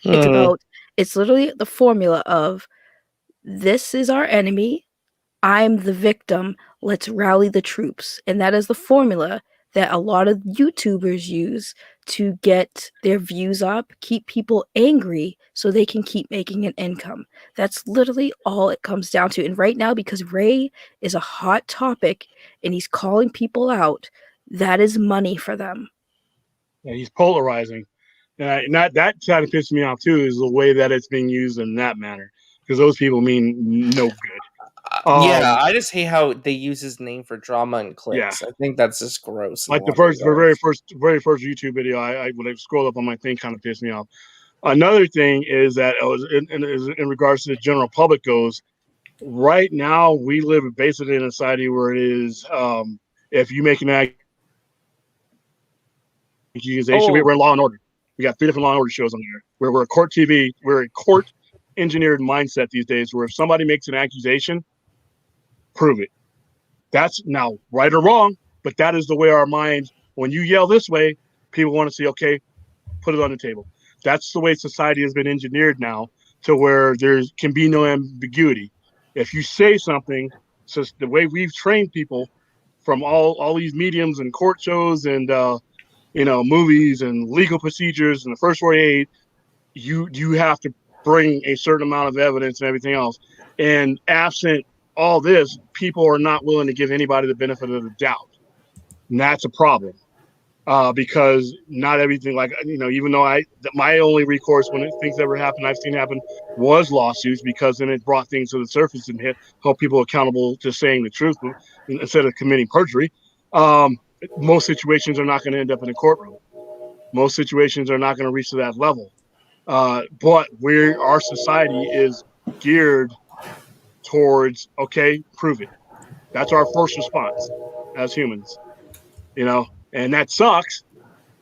It's literally the formula of this is our enemy. I'm the victim. Let's rally the troops. And that is the formula that a lot of YouTubers use to get their views up, keep people angry so they can keep making an income. That's literally all it comes down to. And right now, because Ray is a hot topic and he's calling people out, that is money for them. Yeah, he's polarizing. And that kind of pisses me off too, is the way that it's being used in that manner. Because those people mean no good. I just hate how they use his name for drama and clicks. Yeah. I think that's just gross. Like the very first YouTube video, I when I scrolled up on my thing, kind of pissed me off. Another thing is that in regards to the general public goes, right now we live basically in a society where it is if you make an accusation, we're in Law and Order. We got 3 different Law and Order shows on there. Where we're a court TV, we're a court engineered mindset these days, where if somebody makes an accusation, prove it. That's now right or wrong, but that is the way our minds, when you yell this way, people want to see, okay, put it on the table. That's the way society has been engineered now, to where there can be no ambiguity. If you say something, so the way we've trained people from all these mediums and court shows and movies and legal procedures and the first 48, you have to bring a certain amount of evidence and everything else. And absent all this, people are not willing to give anybody the benefit of the doubt. And that's a problem. Because not everything, even though my only recourse when things ever happen, I've seen happen, was lawsuits, because then it brought things to the surface and held people accountable to saying the truth instead of committing perjury. Most situations are not going to end up in a courtroom. Most situations are not going to reach to that level. But our society is geared towards, okay, prove it. That's our first response as humans, and that sucks,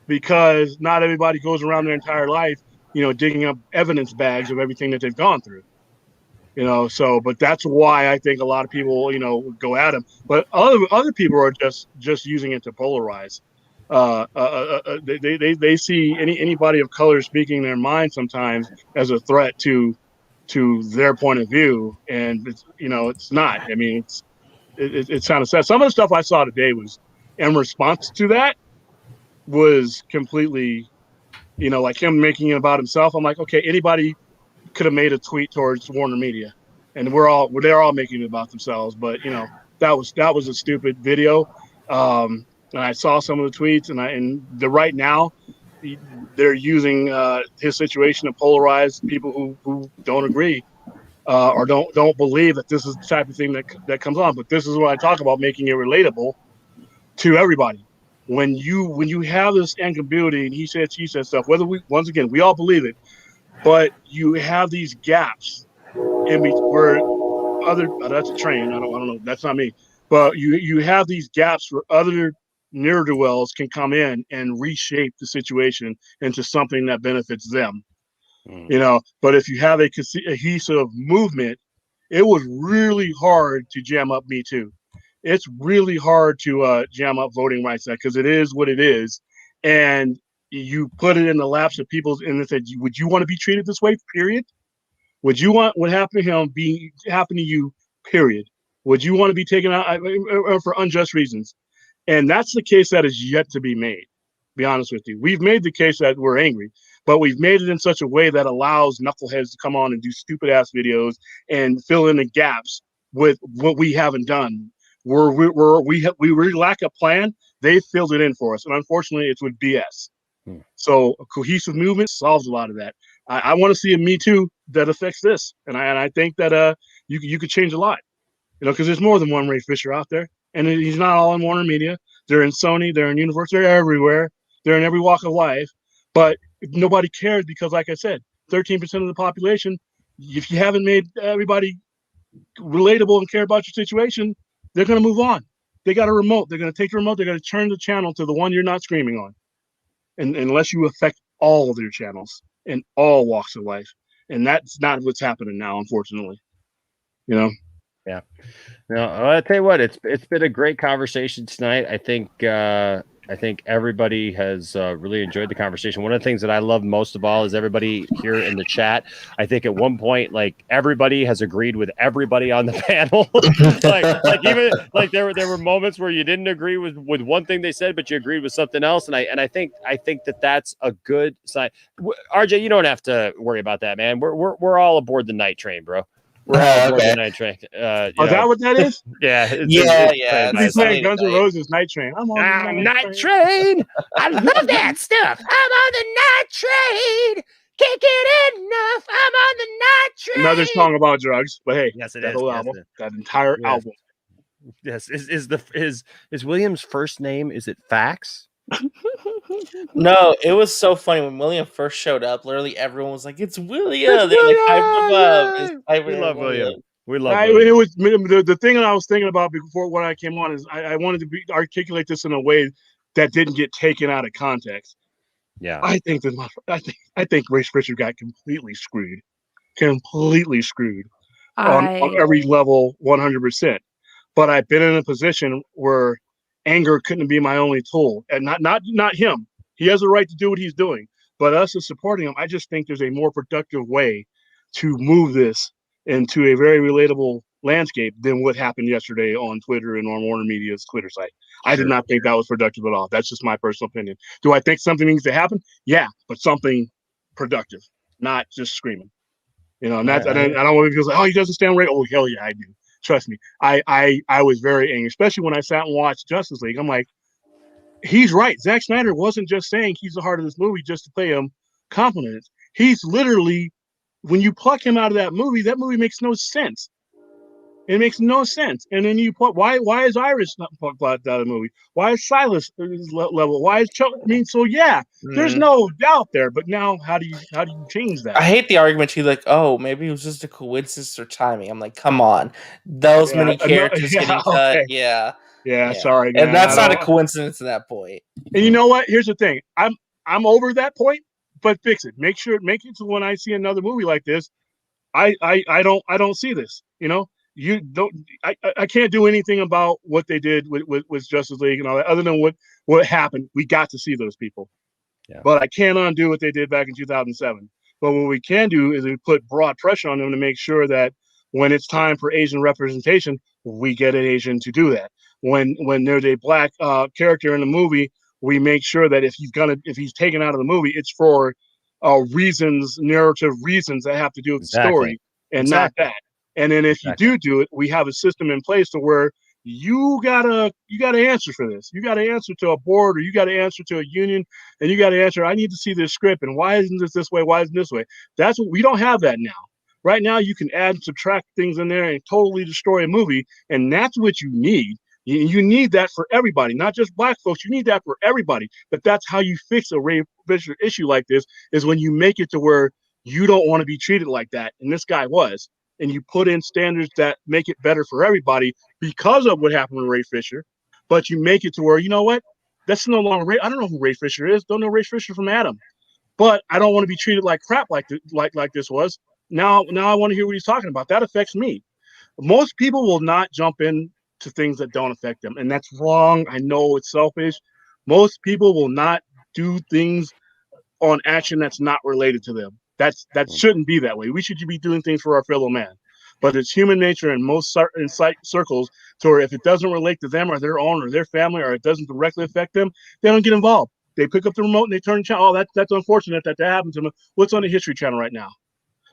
because not everybody goes around their entire life, digging up evidence bags of everything that they've gone through, but that's why I think a lot of people, go at him, but other people are just using it to polarize. They see anybody of color speaking their mind sometimes as a threat to to their point of view, and it's, it's not. I mean, it's kind of sad. Some of the stuff I saw today was in response to that was completely, like him making it about himself. I'm like, okay, anybody could have made a tweet towards Warner Media, and they're all making it about themselves. But that was a stupid video. And I saw some of the tweets, and right now they're using his situation to polarize people who don't agree or don't believe that this is the type of thing that comes on. But this is what I talk about, making it relatable to everybody. When you have this ambiguity and he said, she said stuff, once again we all believe it, but you have these gaps in where that's a train. I don't know. That's not me. But you have these gaps where other ne'er-do-wells can come in and reshape the situation into something that benefits them. But if you have a cohesive movement, it was really hard to jam up Me Too. It's really hard to jam up voting rights because it is what it is. And you put it in the laps of people's, and they said, would you want to be treated this way, period? Would you want what happened to him happen to you, period? Would you want to be taken out for unjust reasons? And that's the case that is yet to be made, be honest with you. We've made the case that we're angry, but we've made it in such a way that allows knuckleheads to come on and do stupid ass videos and fill in the gaps with what we haven't done. We really lack a plan. They filled it in for us. And unfortunately, it's with BS. So a cohesive movement solves a lot of that. I want to see a Me Too that affects this. And I think that you could change a lot, because there's more than one Ray Fisher out there. And he's not all in Warner Media. They're in Sony, they're in Universal, they're everywhere. They're in every walk of life. But nobody cares because, like I said, 13% of the population, if you haven't made everybody relatable and care about your situation, they're going to move on. They got a remote. They're going to take the remote. They're going to turn the channel to the one you're not screaming on. And unless you affect all of their channels in all walks of life. And that's not what's happening now, unfortunately. Yeah. No, I'll tell you what, it's been a great conversation tonight. I think everybody has really enjoyed the conversation. One of the things that I love most of all is everybody here in the chat. I think at one point, like, everybody has agreed with everybody on the panel. like even like there were moments where you didn't agree with one thing they said, but you agreed with something else. And I think that that's a good sign. RJ, you don't have to worry about that, man. We're all aboard the night train, bro. We're all aboard the night train. Is that what that is? Yeah. He's playing Guns N' Roses Night Train. I'm on the night train. I love that stuff. I'm on the night train. Can't get enough. I'm on the night train. Another song about drugs, but hey, yes, it that is. whole album, that entire album. Yes. Is William's first name? Is it Fax? No, it was so funny when William first showed up. Literally, everyone was like, "It's William!" They're like, "I We love William. We love William. It was the thing that I was thinking about before when I came on is I wanted to articulate this in a way that didn't get taken out of context. Yeah, I think Ray Fisher got completely screwed on every level, 100%. But I've been in a position where anger couldn't be my only tool, and not him. He has a right to do what he's doing, but us as supporting him, I just think there's a more productive way to move this into a very relatable landscape than what happened yesterday on Twitter and on Warner Media's Twitter site. I did not think that was productive at all. That's just my personal opinion. Do I think something needs to happen? Yeah, but something productive, not just screaming. And that's I don't want to be like, oh, he doesn't stand right. Oh, hell yeah, I do. Trust me. I was very angry, especially when I sat and watched Justice League. I'm like, he's right. Zack Snyder wasn't just saying he's the heart of this movie just to pay him compliments. He's literally, when you pluck him out of that movie makes no sense. It makes no sense. And then you put why is Iris not plucked out of the movie? Why is Silas level? Why is Chuck? I mean, so yeah, there's no doubt there. But now, how do you change that? I hate the argument. She's like, "Oh, maybe it was just a coincidence or timing." I'm like, "Come on, those many characters getting cut." Yeah, sorry, man. And that's not a coincidence at that point. And you know what? Here's the thing. I'm over that point, but fix it. Make it to when I see another movie like this, I don't see this. You don't. I can't do anything about what they did with Justice League and all that, other than what happened. We got to see those people, but I can't undo what they did back in 2007. But what we can do is we put broad pressure on them to make sure that when it's time for Asian representation, we get an Asian to do that. When there's a black character in the movie, we make sure that if he's taken out of the movie, it's for narrative reasons that have to do with the story and not that. And then if you do it, we have a system in place to where you gotta answer for this. You gotta answer to a board, or you gotta answer to a union, and you gotta answer, I need to see this script, and why isn't this way? Why isn't this way? That's what we don't have that now. Right now, you can add and subtract things in there and totally destroy a movie, and that's what you need. You need that for everybody, not just black folks. You need that for everybody. But that's how you fix a rape issue like this, is when you make it to where you don't want to be treated like that. And this guy was. And you put in standards that make it better for everybody because of what happened with Ray Fisher. But you make it to where, you know what? That's no longer Ray. I don't know who Ray Fisher is. Don't know Ray Fisher from Adam. But I don't want to be treated like crap like this was. Now I want to hear what he's talking about. That affects me. Most people will not jump in to things that don't affect them, and that's wrong. I know it's selfish. Most people will not do things on action that's not related to them. That shouldn't be that way. We should be doing things for our fellow man. But it's human nature in most circles to where if it doesn't relate to them or their own or their family, or it doesn't directly affect them, they don't get involved. They pick up the remote and they turn the channel. Oh, that's unfortunate that happened to them. What's on the History Channel right now?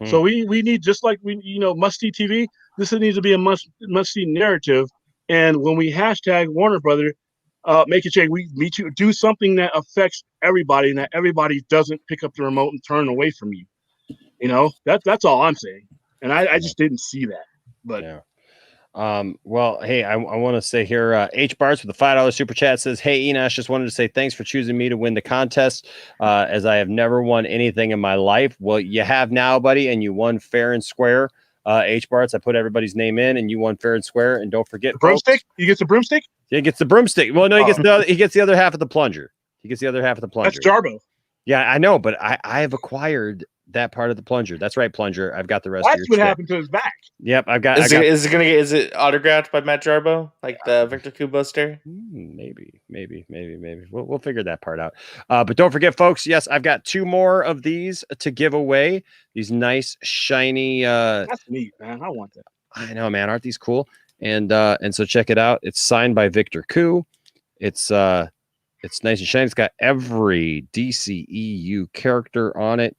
So we need, just like must-see TV, this needs to be a must-see narrative. And when we hashtag Warner Brother, make a change. We do something that affects everybody, and that everybody doesn't pick up the remote and turn away from you. That's all I'm saying. And I just didn't see that. But well, hey, I want to say here, H Bars with the $5 super chat says, hey, Enosh, just wanted to say thanks for choosing me to win the contest, as I have never won anything in my life. Well, you have now, buddy, and you won fair and square. H Barts, I put everybody's name in, and you won fair and square. And don't forget, the broomstick. You get the broomstick. Yeah, he gets the broomstick. Well, no, he gets the other half of the plunger. He gets the other half of the plunger. That's Jarbo. Yeah, I know, but I have acquired that part of the plunger. That's right, plunger. I've got the rest. That's what happened to his back. Yep, I've got. Is it autographed by Matt Jarbo, like the Victor Kubo sticker? Maybe. We'll figure that part out. But don't forget, folks. Yes, I've got 2 more of these to give away. These nice, shiny. That's neat, man. I want that. I know, man. Aren't these cool? And so check it out. It's signed by Victor Koo. It's nice and shiny. It's got every DCEU character on it.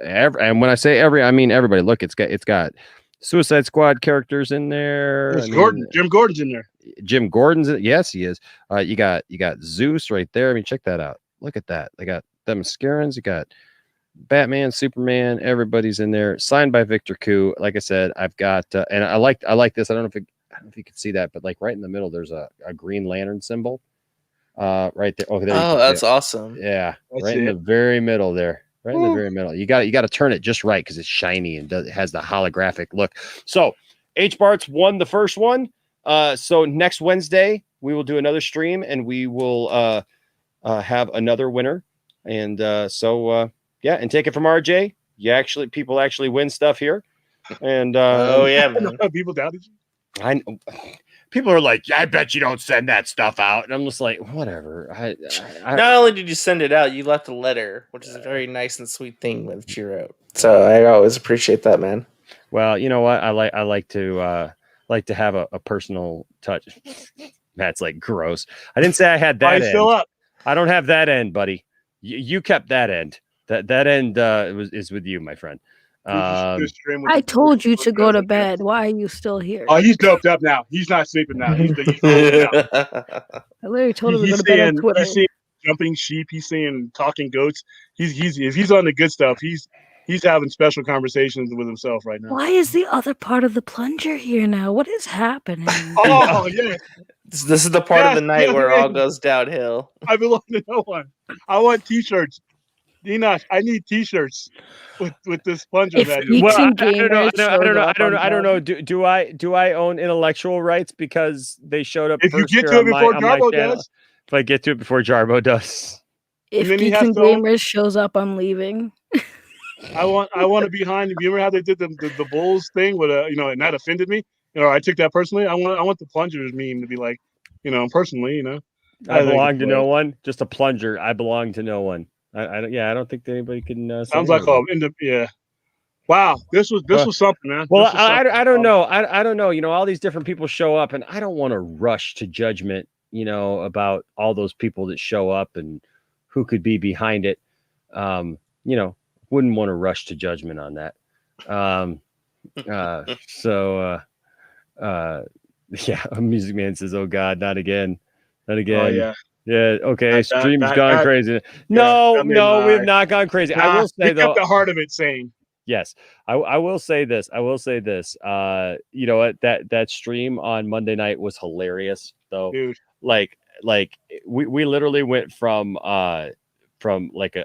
And when I say every, I mean everybody. Look, it's got Suicide Squad characters in there. Jim Gordon's in there. Jim Gordon's in. Yes, he is. You got Zeus right there. I mean, check that out. Look at that. They got them Mascarons. You got Batman, Superman. Everybody's in there. Signed by Victor Koo. Like I said, I've got and I like this. I don't know if you can see that, but like right in the middle, there's a Green Lantern symbol. Right there. Oh, that's awesome. Yeah, right in the very middle there. Right in the very middle. You got to turn it just right because it's shiny and it has the holographic look. So H Barts won the first one. So next Wednesday we will do another stream and we will have another winner. And and take it from RJ. People actually win stuff here. And oh yeah, man. People doubted you. I know. People are like, I bet you don't send that stuff out. And I'm just like, whatever. I Not only did you send it out, you left a letter, which is a very nice and sweet thing that you wrote. So I always appreciate that, man. Well, you know what? I like to have a personal touch. That's like gross. I didn't say I had that end. Still up. I don't have that end, buddy. You kept that end. That end is with you, my friend. I told you to go to bed. Why are you still here? Oh, he's doped up now. He's not sleeping now. He's I literally told him to go to bed on Twitter. He's seeing jumping sheep. He's seeing talking goats. If he's on the good stuff, he's having special conversations with himself right now. Why is the other part of the plunger here now? What is happening? Oh yeah. This is the part of the night where it all goes downhill. I belong to no one. I want t-shirts. Enosh, I need t-shirts with this plunger. Well, I don't know. Do I own intellectual rights because they showed up? If you get to it before Jarbo does. If I get to it before Jarbo does. If Geeks and Gamers shows up, I'm leaving. I want to be behind. You remember how they did the Bulls thing with and that offended me. I took that personally. I want the plungers meme to be like, personally, I belong to no one. Just a plunger. I belong to no one. I don't think anybody can. Sounds like yeah. Wow, this was something, man. Well, I don't know. I don't know. You know, all these different people show up, and I don't want to rush to judgment. You know, about all those people that show up and who could be behind it. You know, wouldn't want to rush to judgment on that. Yeah, a Music Man says, "Oh God, not again, not again." Oh, yeah. Yeah. Okay. Stream's gone crazy. We have not gone crazy. I will say though, kept the heart of it sane. Yes, I will say this. I will say this. You know what? That stream on Monday night was hilarious, though. Dude. Like we literally went from like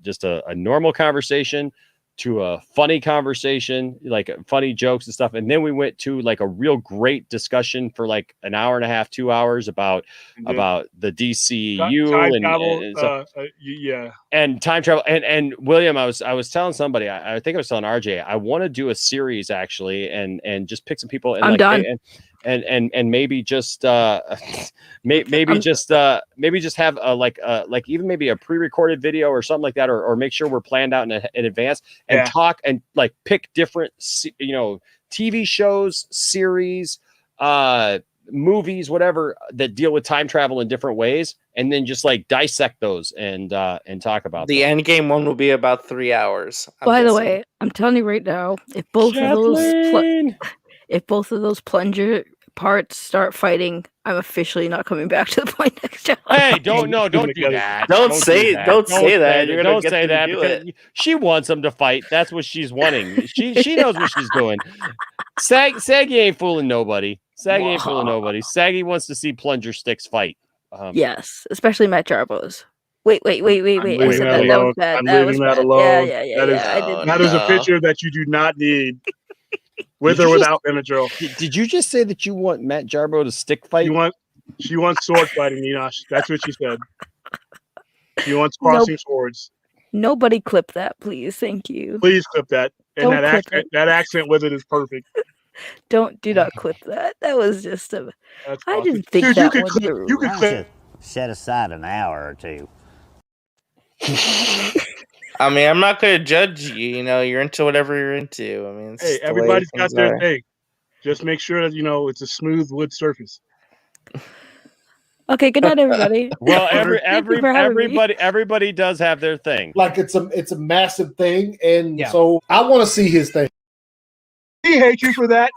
just a normal conversation to a funny conversation, like funny jokes and stuff. And then we went to like a real great discussion for like an hour and a half, 2 hours about the DCU time travel, and time travel. And William, I was telling somebody, I think I was telling RJ, I want to do a series actually, and just pick some people. And I'm done. And maybe just maybe just have like even maybe a pre-recorded video or something like that, or make sure we're planned out in advance and talk and like pick different TV shows, series, movies, whatever that deal with time travel in different ways, and then just like dissect those and talk about the end game. One will be about 3 hours. By the way, I'm telling you right now, if both of those plunger parts start fighting, I'm officially not coming back to the point next job. Hey, don't do that. Don't say that. Don't say that. Don't say that because she wants them to fight. That's what she's wanting. She knows what she's doing. Saggy ain't fooling nobody. Saggy wants to see plunger sticks fight. Yes, especially Matt Jarbo's. Wait. I said that was bad. I'm that was leaving that bad. alone. Yeah. That is a picture that you do not need. With or without Benadryl. Did you just say that you want Matt Jarbo to stick fight? She wants sword fighting, Enosh. That's what she said. She wants crossing swords. Nobody clip that, please. Thank you. Please clip that. And that accent with it is perfect. Do not clip that. That was just a. That's I awesome. didn't think Dude, that You could set aside an hour or two. I mean, I'm not going to judge you. You know, you're into whatever you're into. I mean, hey, everybody's got their thing. Just make sure that it's a smooth wood surface. Okay. Good night, everybody. Well, everybody does have their thing. Like it's a massive thing, and so I want to see his thing. He hates you for that.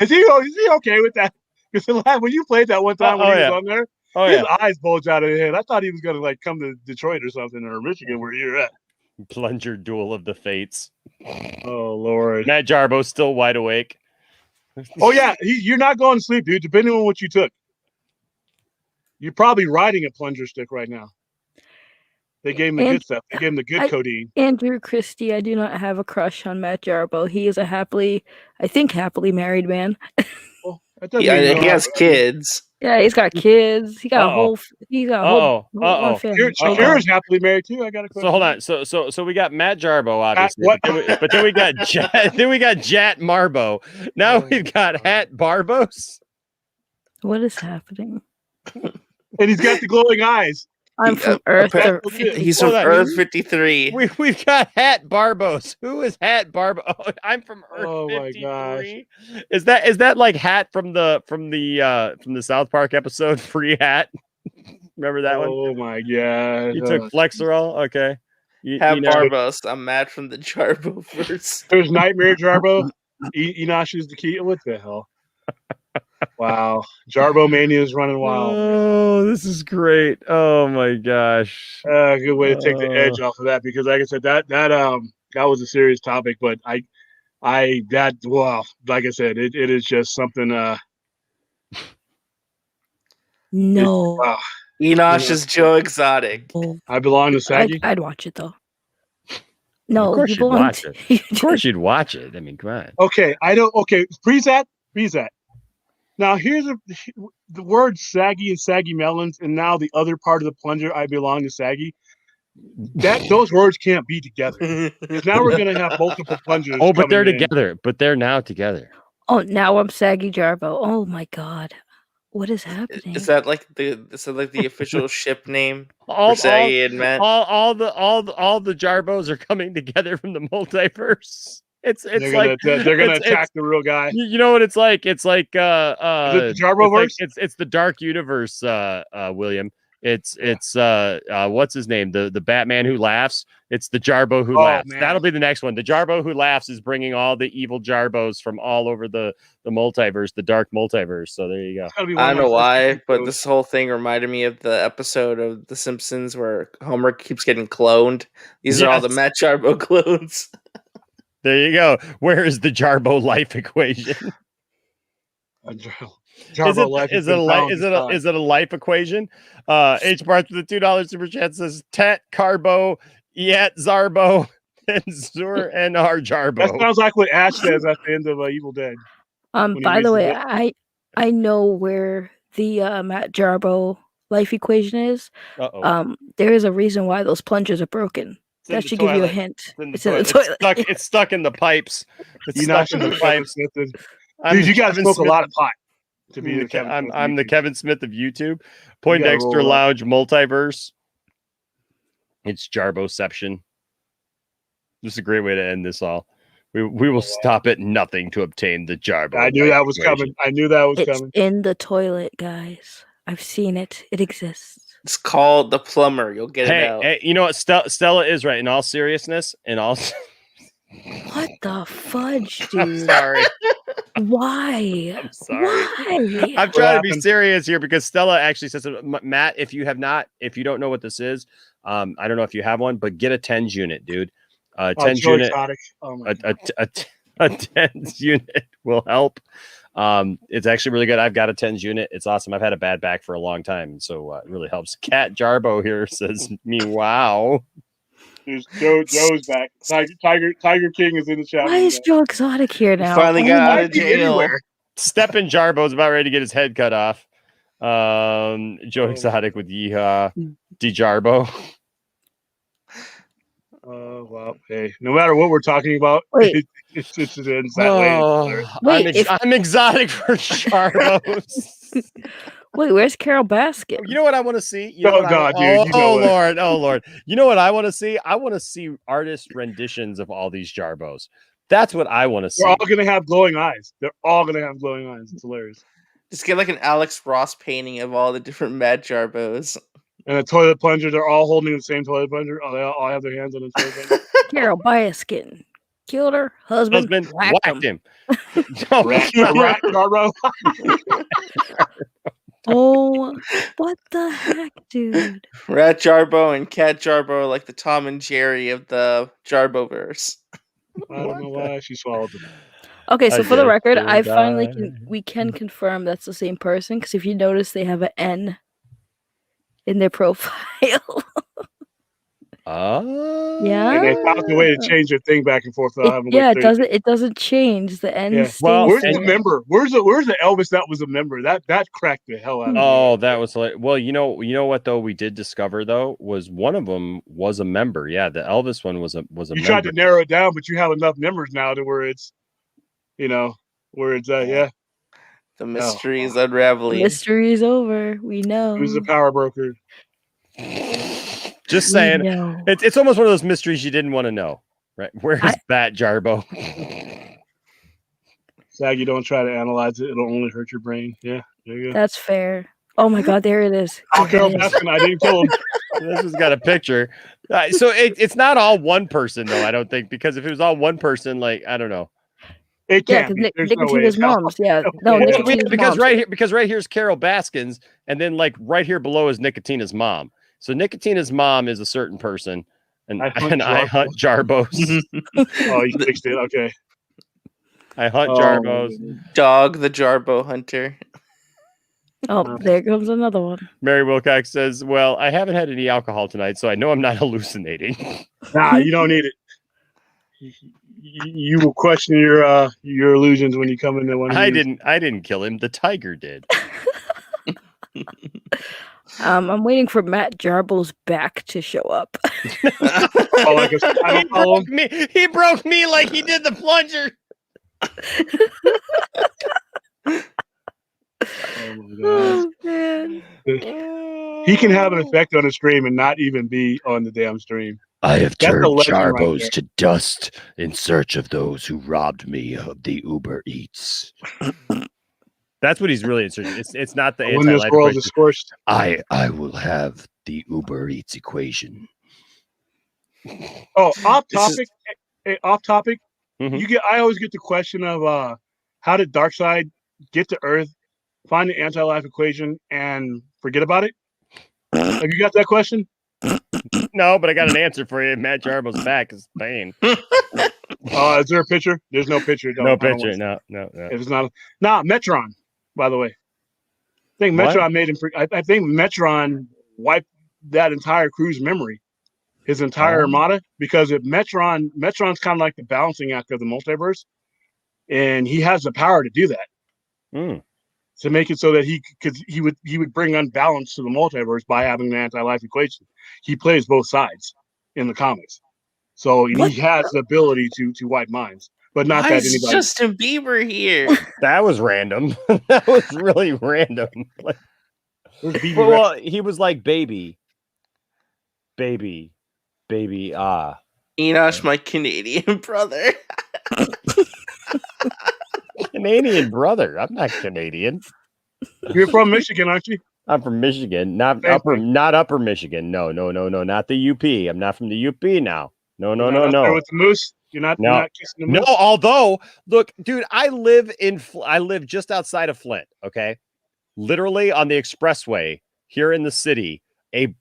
Is he okay with that? Because when you played that one time when he was on there. His eyes bulge out of his head. I thought he was going to like come to Detroit or something, or Michigan, where you're at. Plunger duel of the fates. Oh Lord, Matt Jarbo's still wide awake. Oh yeah, you're not going to sleep, dude. Depending on what you took, you're probably riding a plunger stick right now. They gave him the good stuff. They gave him the good codeine. Andrew Christie, I do not have a crush on Matt Jarbo. He is a happily married man. He has kids. Yeah, he's got kids. He got a whole. He's got a whole family. Shakira's happily married too. I got a question. So hold on. So we got Matt Jarbo, obviously, but then we got Jat Marbo. Now we've got Hat Barbos. What is happening? And he's got the glowing eyes. I'm from Earth. He's from Earth 53. We've got Hat Barbos. Who is Hat Barbo? Oh, I'm from Earth 53. My gosh. Is that like Hat from the South Park episode Free Hat? Remember that one? Oh my god. You took Flexerol? Okay. Hat Barbos. I'm mad from the Jarbo verse. There's Nightmare Jarbo. Enosh is the key. What the hell? Wow. Jarbo Mania is running wild. Oh, this is great. Oh my gosh. Good way to take the edge off of that, because like I said, that was a serious topic, but like I said, it is just something no. Wow. Enosh is Joe Exotic. I belong to Saggy. I'd watch it though. No, of course you'd watch it. Of course you'd watch it. I mean, come on. Okay, freeze that. Now here's the word Saggy and Saggy Melons, and now the other part of the plunger, I belong to Saggy. Those words can't be together. Because now we're gonna have multiple plungers. Oh, but they're together. But they're now together. Oh, now I'm Saggy Jarbo. Oh my god. What is happening? Is that like the official ship name all for Say and Matt? all the Jarbos are coming together from the multiverse. It's they're gonna attack the real guy. You know what it's like? It's like is it the Jarboverse? It's the dark universe, William. It's what's his name? The Batman who laughs. It's the Jarbo who laughs. Man. That'll be the next one. The Jarbo who laughs is bringing all the evil Jarbos from all over the multiverse, the dark multiverse. So there you go. I don't know why, but this whole thing reminded me of the episode of The Simpsons where Homer keeps getting cloned. These are all the Matt Jarbo clones. There you go. Where is the Jarbo life equation? Jarbo life is it a life equation? H Barth with the $2 super chat says Tet Carbo Yet Zarbo and Zur and R Jarbo. That sounds like what Ash says at the end of Evil Dead. By the way, I know where the Matt Jarbo life equation is. There is a reason why those plungers are broken. That should give you a hint. It's in the toilet. It's stuck in the pipes. It's stuck in the pipes. Dude, you gotta smoke a lot of pot to be the Kevin Smith. I'm the Kevin Smith of YouTube. Poindexter Lounge Multiverse. It's Jarboception. This is a great way to end this all. We will stop at nothing to obtain the Jarbo. I knew that was coming. It's in the toilet, guys. I've seen it. It exists. It's called the plumber. You'll get it out. Hey, you know what? Stella is right. In all seriousness, what the fudge, dude? I'm sorry. Why? I'm sorry. Why? I'm trying to be serious here because Stella actually says, Matt, if you don't know what this is, I don't know if you have one, but get a TENS unit, dude. TENS unit. A TENS unit will help. It's actually really good. I've got a TENS unit. It's awesome. I've had a bad back for a long time, so it really helps. Cat Jarbo here says, "Me wow." Joe's back. Tiger King is in the chat. Why is Joe Exotic here now? Finally got out of jail. Steppin' Jarbo's about ready to get his head cut off. Joe Exotic with Yeehaw. DeJarbo. Well, hey, no matter what we're talking about, it ends that way. I'm exotic for Jarbos. Wait, where's Carol Baskin? You know what I want to see? Dude. Lord. You know what I want to see? I want to see artist renditions of all these Jarbos. That's what I want to see. They're all going to have glowing eyes. It's hilarious. Just get like an Alex Ross painting of all the different Matt Jarbos. And a toilet plunger. They're all holding the same toilet plunger. Oh, they all have their hands on the toilet plunger. Carol Baskin killed her husband. Whacked him. Rat Jarbo. Oh, what the heck, dude? Rat Jarbo and Cat Jarbo, like the Tom and Jerry of the Jarboverse. I don't know why she swallowed them. Okay, so for the record, we can confirm that's the same person because if you notice, they have an N in their profile. Yeah. And they found a way to change their thing back and forth. It doesn't change. The N. Yeah. Well, where's the member? Where's the Elvis that was a member? That cracked the hell out of me. Oh, that was like, well, you know what though we did discover though was one of them was a member. Yeah, the Elvis one was a member. You tried to narrow it down, but you have enough members now to where it's, yeah. The mystery is unraveling. The mystery is over. We know. Who's the power broker? Just saying. It's almost one of those mysteries you didn't want to know. Right? Where's that Jarbo? Saggy, don't try to analyze it. It'll only hurt your brain. Yeah, there you go. That's fair. Oh my God, there it is. I didn't kill him. This has got a picture. So it's not all one person though, I don't think, because if it was all one person, like, I don't know. It can't be. Nicotina's mom's. Yeah. No, because right here's Carol Baskins, and then like right here below is Nicotina's mom. So Nicotina's mom is a certain person, and I hunt Jarbos. Oh, you fixed it. Okay. I hunt Jarbos. Dog the Jarbo hunter. Oh, there comes another one. Mary Wilcox says, "Well, I haven't had any alcohol tonight, so I know I'm not hallucinating." Nah, you don't need it. You will question your illusions when you come into one. I didn't kill him. The tiger did. I'm waiting for Matt Jarbo's back to show up. He broke me like he did the plunger. Oh my god. Oh man. He can have an effect on the stream and not even be on the damn stream. I have That's a turned legend right Charbos there. to dust in search of those who robbed me of the Uber Eats. That's what he's really in search of. It's not the When this anti-life world is equation. scorched. I will have the Uber Eats equation. Oh, off topic. Off topic. Mm-hmm. I always get the question of how did Darkseid get to Earth, find the anti-life equation, and forget about it? Have you got that question? No, but I got an answer for you. Matt Jarbo's back is Bane. Is there a picture? There's no picture. No picture. No. If it's not, Metron. By the way, I think What? Metron made him. I think Metron wiped that entire crew's memory, his entire armada, because if Metron's kind of like the balancing act of the multiverse, and he has the power to do that. To make it so that he would bring unbalance to the multiverse by having the anti-life equation. He plays both sides in the comics, so he has the ability to wipe minds, but not that anybody. Justin Bieber here. That was random. That was really random. Like, well, he was like baby. Enosh, my Canadian brother. Canadian brother. I'm not Canadian. You're from Michigan, aren't you? I'm from Michigan, not upper Michigan. No, not the UP. I'm not from the UP now. No. With the moose, you're not kissing the moose. No, although look, dude, I live just outside of Flint. Okay, literally on the expressway here in the city. A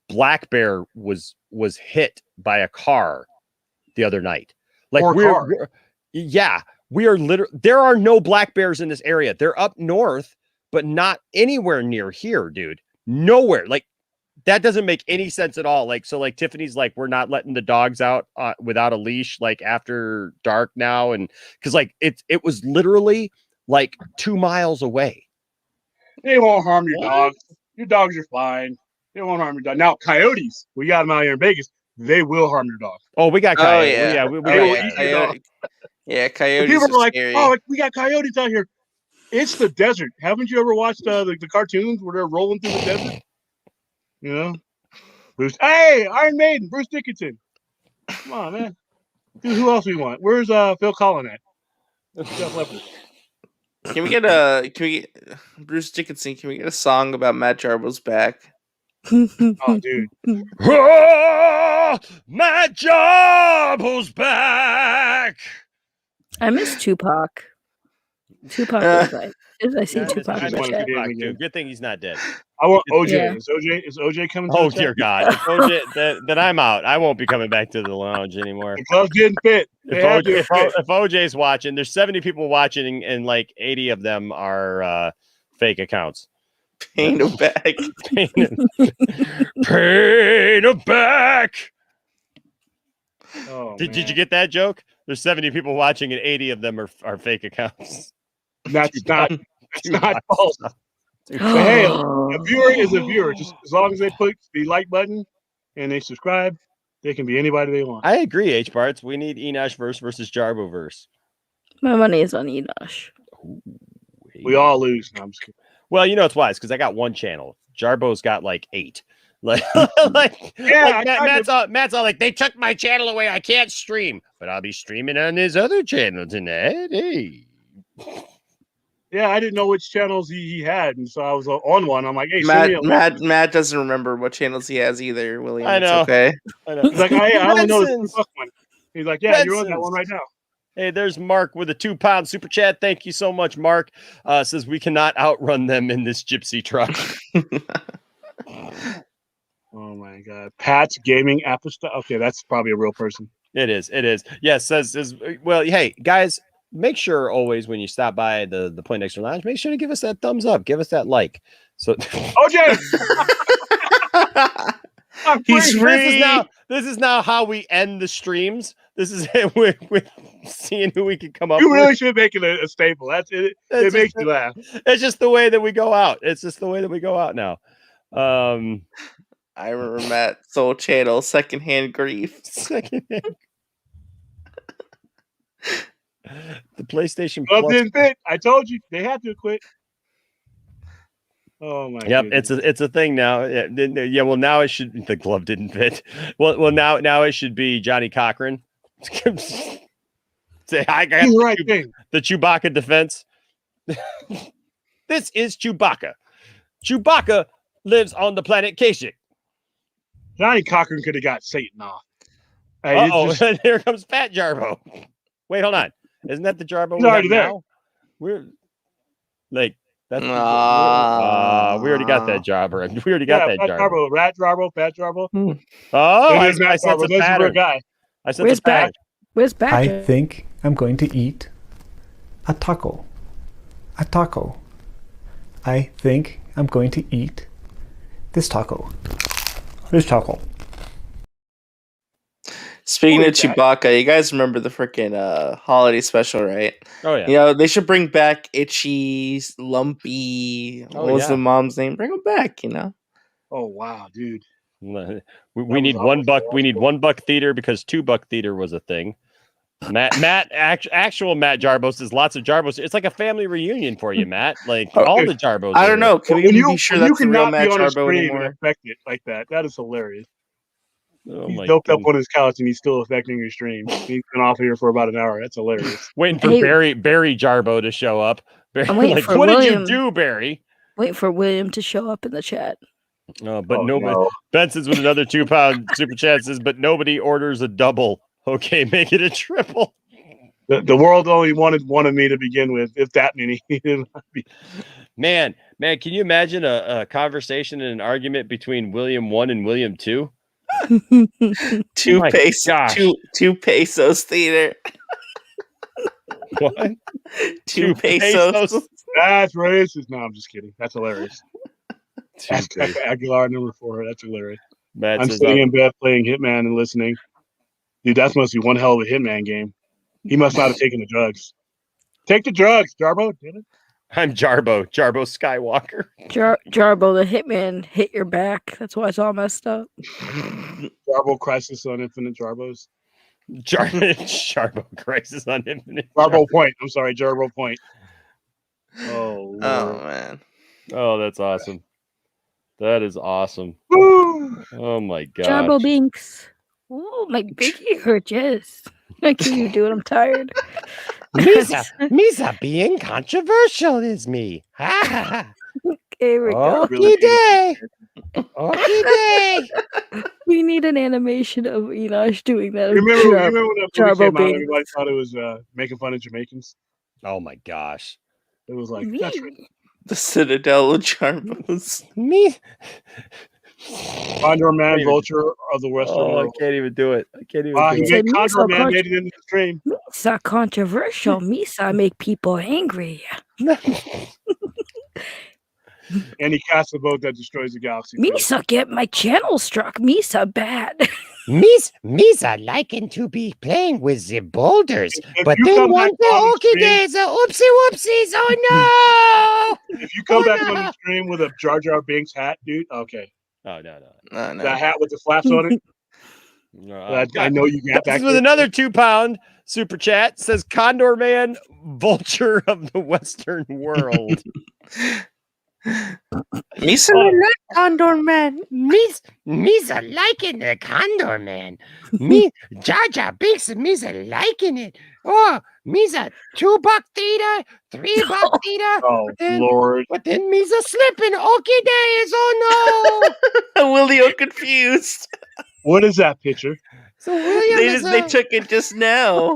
black bear was hit by a car the other night. Like we are literally, there are no black bears in this area. They're up north, but not anywhere near here, dude. Nowhere. Like that doesn't make any sense at all. Like, so like Tiffany's like, we're not letting the dogs out without a leash, like after dark now. And cause like it was literally like 2 miles away. They won't harm your dogs. Your dogs are fine. They won't harm your dog. Now, coyotes, we got them out here in Vegas. They will harm your dog. Oh, we got coyotes. Oh, yeah. We will eat your dog. Yeah, coyotes. People are like, scary. oh, we got coyotes out here. It's the desert. Haven't you ever watched the cartoons where they're rolling through the desert? You know, Iron Maiden, Bruce Dickinson. Come on, man. Dude, who else we want? Where's Phil Collin at? Can we get Bruce Dickinson? Can we get a song about Matt Jarbo's back? Oh, dude. Matt Jarbo's back. I miss Tupac. Tupac is like, I see Tupac in the chat. Good thing he's not dead. I want OJ. Yeah. Is OJ coming? Oh dear God! If OJ, then I'm out. I won't be coming back to the lounge anymore. The club's getting fit. If OJ's watching, there's 70 people watching, and like 80 of them are fake accounts. Pain him back. Pain him back. Oh, did you get that joke? There's 70 people watching, and 80 of them are fake accounts. That's not false. But hey, a viewer is a viewer. Just as long as they put the like button and they subscribe, they can be anybody they want. I agree, H Parts. We need Enosh versus Jarbo verse. My money is on Enosh. We all lose. No, I'm just kidding. Well, you know it's wise because I got one channel. Jarbo's got like 8. Matt's all like, they took my channel away. I can't stream, but I'll be streaming on his other channel tonight. Hey. Yeah, I didn't know which channels he had, and so I was on one. I'm like, hey, Matt doesn't remember what channels he has either, William. I know. It's okay. I know. He's like, I only know the fuck one. He's like, yeah, you're on that one right now. Hey, there's Mark with a 2-pound super chat. Thank you so much, Mark. Says we cannot outrun them in this gypsy truck. Oh my God, Pat's Gaming Apostol. Okay, that's probably a real person. It is. Yes, says well. Hey guys, make sure always when you stop by the Point Extra Lounge, make sure to give us that thumbs up, give us that like. So OJ, he's free. This is now how we end the streams. This is it. We're seeing who we can come up. You really should make it a staple. That's it. It makes you laugh. It's just the way that we go out. It's just the way that we go out now. I remember Matt Soul Channel Secondhand Grief. Secondhand. The PlayStation Club Plus. didn't fit. I told you they had to quit. Oh my. Yep, goodness. it's a thing now. Yeah, well now it should. The glove didn't fit. Well now it should be Johnny Cochran. Say I got the right thing. The Chewbacca defense. This is Chewbacca. Chewbacca lives on the planet Kashyyyk. Johnny Cochran could have got Satan off. Here comes Fat Jarbo. Wait, hold on. Isn't that the Jarbo He's we already have there. now? We're like that's we already got that Jarbo. We already got that Fat Jarbo. Rat Jarbo, Fat Jarbo. Oh, It I is Matt said Jarbo. the That's a pattern. real guy. I said Where's the pattern. Where's Badger? I think I'm going to eat a taco. A taco. I think I'm going to eat this taco. This taco. Speaking of Chewbacca, you guys remember the freaking holiday special, right? Oh yeah. You know, they should bring back Itchy, Lumpy. What was the mom's name? Bring them back, you know? Oh wow, dude. We need $1. We need $1 theater because $2 theater was a thing. Actual Matt Jarbos is lots of Jarbos. It's like a family reunion for you, Matt. Like all the Jarbos. I don't know. Can we be sure that's the real cannot Matt be on a Jarbo screen anymore? and affect it like that. That is hilarious. Oh He's my doped up goodness. on his couch and he's still affecting your stream. He's been off here for about an hour. That's hilarious. Waiting for Barry Jarbo to show up. Barry, I'm waiting like, for what William. did you do, Barry? Waiting for William to show up in the chat. But nobody. Benson's with another £2 super chat says, but nobody orders a double. Okay, make it a triple. The world only wanted one of me to begin with, if that many. Man, can you imagine a conversation and an argument between William 1 and William 2? Two pesos theater. What? Two pesos. That's racist. No, I'm just kidding. That's hilarious. Aguilar number 4. That's hilarious. Matt I'm says, sitting in bed playing Hitman and listening. Dude, that must be one hell of a Hitman game. He must not have taken the drugs. Take the drugs, Jarbo. Did it? I'm Jarbo Skywalker. Jarbo the Hitman hit your back. That's why it's all messed up. Jarbo Crisis on Infinite Jarbos. Jarbo Crisis on Infinite. Jarbo Point. I'm sorry, Jarbo Point. Oh, Lord. Oh man. Oh, that's awesome. That is awesome. Oh my god. Jarbo Binks. Oh, my biggie hurt. Yes. I can't do it. I'm tired. Misa being controversial is me. Here we go. Okay day. Okay day. We need an animation of Enosh doing that. Remember when that movie Jarbo came out, Binks. everybody thought it was making fun of Jamaicans? Oh my gosh. It was like, that's right. The Citadel of Jarbos. Me. Condor Man, Vulture of the Western world. I can't even do it. I can't even He do it. made Condor Man made it into the stream. Misa controversial. Misa make people angry. And he casts a boat that destroys the galaxy. Misa get my channel struck. Misa bad. Misa liking to be playing with the boulders, but you then come one back day, on the okay, stream- there's a oopsies, oh no! If you come back on the stream with a Jar Jar Binks hat, dude, okay. Oh no. That hat with the flaps on it. I know you got This that. with another £2 super chat says Condor Man, Vulture of the Western world. Misa like Condor Man. Misa liking the Condor Man. Me, Jar Jar Binks and Misa liking it. Oh, Misa $2 theater, $3 theater. Oh Lord! But then Misa slipping. Okay, days. Oh no! Willio confused. What is that picture? So William They took it just now.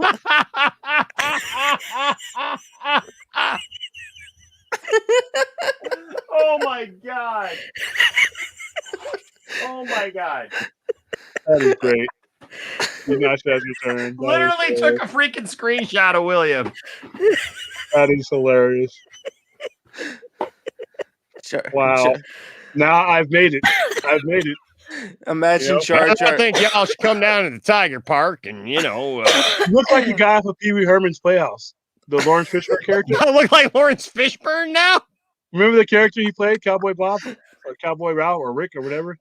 Oh my god. Oh my god. That is great. You know, has your turn. Literally took a freaking screenshot of William. That is hilarious. Wow. Now I've made it. Imagine Yep. Jar Jar. I think y'all should come down to the Tiger Park and, You look like the guy off of Pee Wee Herman's Playhouse. The Lawrence Fishburne character. I look like Lawrence Fishburne now? Remember the character he played, Cowboy Bob or Cowboy Ralph or Rick or whatever?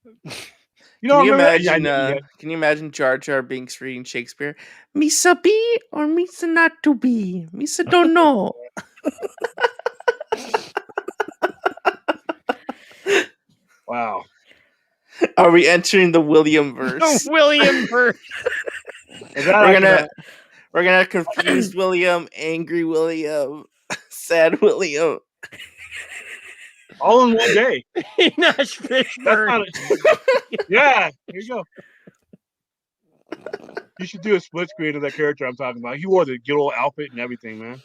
You know, Can you remember that? imagine? Yeah. Can you imagine Jar Jar Binks reading Shakespeare? Misa be or Misa not to be? Misa don't know. Wow. Are we entering the William verse? William verse. We're gonna have confused William, angry William, sad William. All in one day. Enosh Fishburne. Yeah, here you go. You should do a split screen of that character I'm talking about. He wore the good old outfit and everything, man.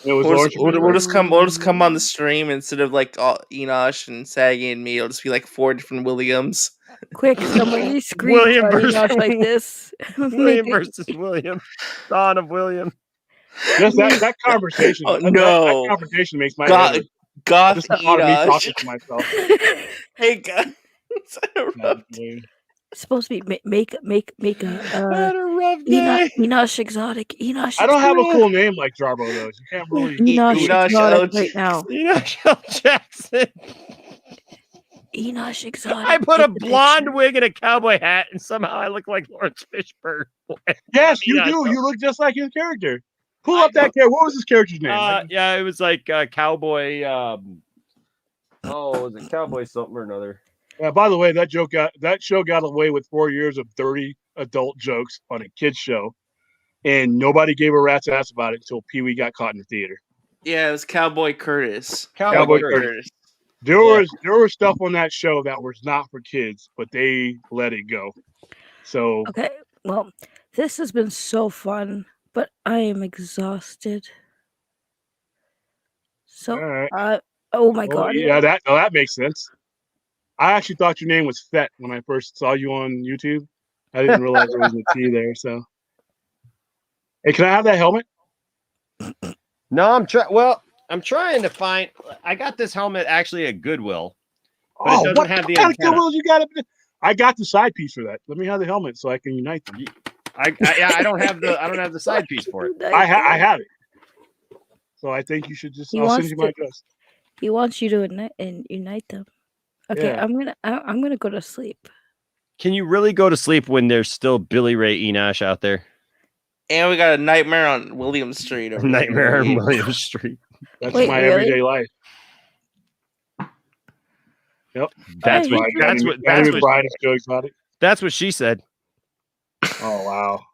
It was We'll just come on the stream instead of like Enosh and Saggy and me. It'll just be like 4 different Williams. Quick, somebody scream William versus Enosh like this. William versus William. Dawn of William. Just that conversation. Oh, that conversation makes my head Goth just the thought of me Enosh. talking to myself. Hey guys, It's supposed to be make a Had a rough day. Enosh exotic. Enosh. I don't have a exotic. cool name like Jarbo though. You can't really Enosh exotic L. right now. Enosh L. Jackson. Enosh exotic. I put a Take the blonde picture. wig and a cowboy hat, and somehow I look like Lawrence Fishburne. Yes, you Enosh, do. though. You look just like his character. Pull up that character. What was his character's name? Yeah, it was like cowboy. Was it cowboy something or another? Yeah. By the way, that show got away with 4 years of dirty adult jokes on a kids show, and nobody gave a rat's ass about it until Pee Wee got caught in the theater. Yeah, it was Cowboy Curtis. Cowboy Curtis. There was stuff on that show that was not for kids, but they let it go. So Okay, well, this has been so fun, but I am exhausted. So, all right. oh my Well, god. yeah, that makes sense. I actually thought your name was Fett when I first saw you on YouTube. I didn't realize there was a T there. So, hey, can I have that helmet? No, I'm trying to find. I got this helmet actually at Goodwill, but it doesn't have the kind of antenna. Goodwills you got? I got the side piece for that. Let me have the helmet so I can unite them. I don't have the side piece for it. I have it. So I think you should just. I'll send you my address. He wants you to unite them. Okay, Yeah. I'm gonna go to sleep. Can you really go to sleep when there's still Billy Ray Enosh out there? And we got a Nightmare on William Street. over Nightmare here. on William Street. That's Wait, my really? everyday life. Yep. That's what Brian is so exotic. That's what she said. Oh wow.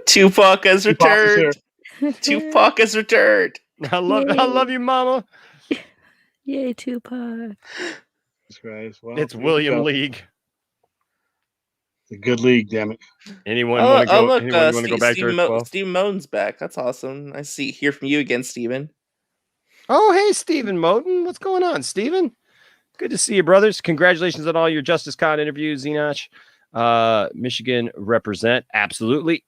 Tupac has Tupac is here. returned. Tupac has returned. I love you, Mama. Yay, Tupac. Jesus Christ. Well, It's here we William go. League. It's a good league, damn it. Anyone want to go? Look, anyone want to go back to Steve, Earth 12? Steve Moan's back. That's awesome. Hear from you again, Steven. Oh, hey, Stephen Moten. What's going on, Stephen? Good to see you, brothers. Congratulations on all your Justice Con interviews, Enosh. Michigan represent. Absolutely.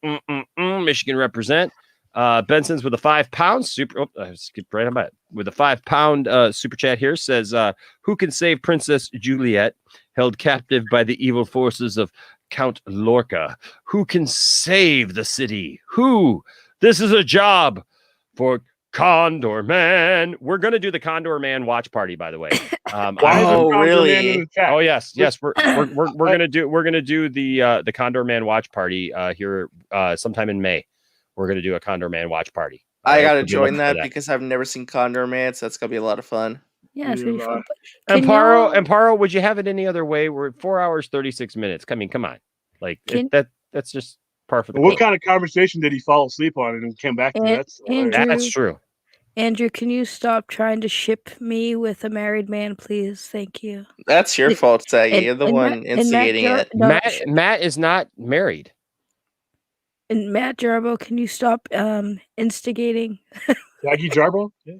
Michigan represent. Benson's with a £5 super. Oh, I skipped right on by it. With a £5 super chat here says, who can save Princess Juliet, held captive by the evil forces of Count Lorca? Who can save the city? Who? This is a job for Condor Man. We're gonna do the Condor Man watch party, by the way. Really? Oh yes. We're gonna do the Condor Man watch party here sometime in May. We're gonna do a Condor Man watch party. I gotta join that because I've never seen Condor Man, so that's gonna be a lot of fun. Yeah, it's gonna be fun. Amparo, would you have it any other way? We're at 4 hours 36 minutes. I mean, come on, like that's just par for the What course. kind of conversation did he fall asleep on and came back to? That's true. Andrew, can you stop trying to ship me with a married man, please? Thank you. That's your fault, Saggy. You're the one instigating it. Matt is not married. And Matt Jarbo, can you stop instigating? Jackie Jarbo? Yeah.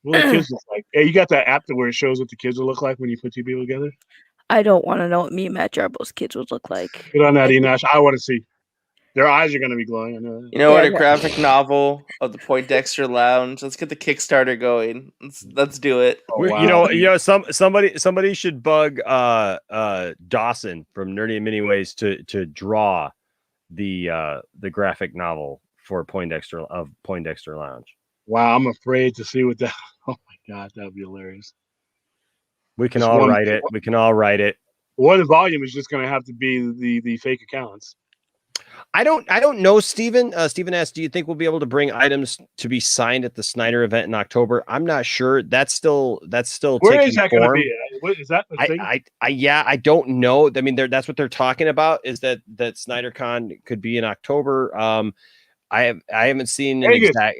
What do the kids look like? Yeah, you got that app where it shows what the kids will look like when you put two people together? I don't want to know what me and Matt Jarbo's kids would look like. Get on that, Enosh. I want to see. Their eyes are going to be glowing. I know that. You know what? A graphic novel of the Poindexter Lounge. Let's get the Kickstarter going. Let's do it. You know, somebody should bug Dawson from Nerdy in Many Ways to draw the graphic novel for Poindexter Lounge. Wow, I'm afraid to see what that. Oh my God, that would be hilarious. We can all write it. We can all write it. One volume is just going to have to be the fake accounts. I don't know, Stephen. Stephen asked, do you think we'll be able to bring items to be signed at the Snyder event in October? I'm not sure. That's still Where taking is that going to form. be? What is that? I don't know. I mean, that's what they're talking about. Is that SnyderCon could be in October? I haven't seen an Vegas. exact.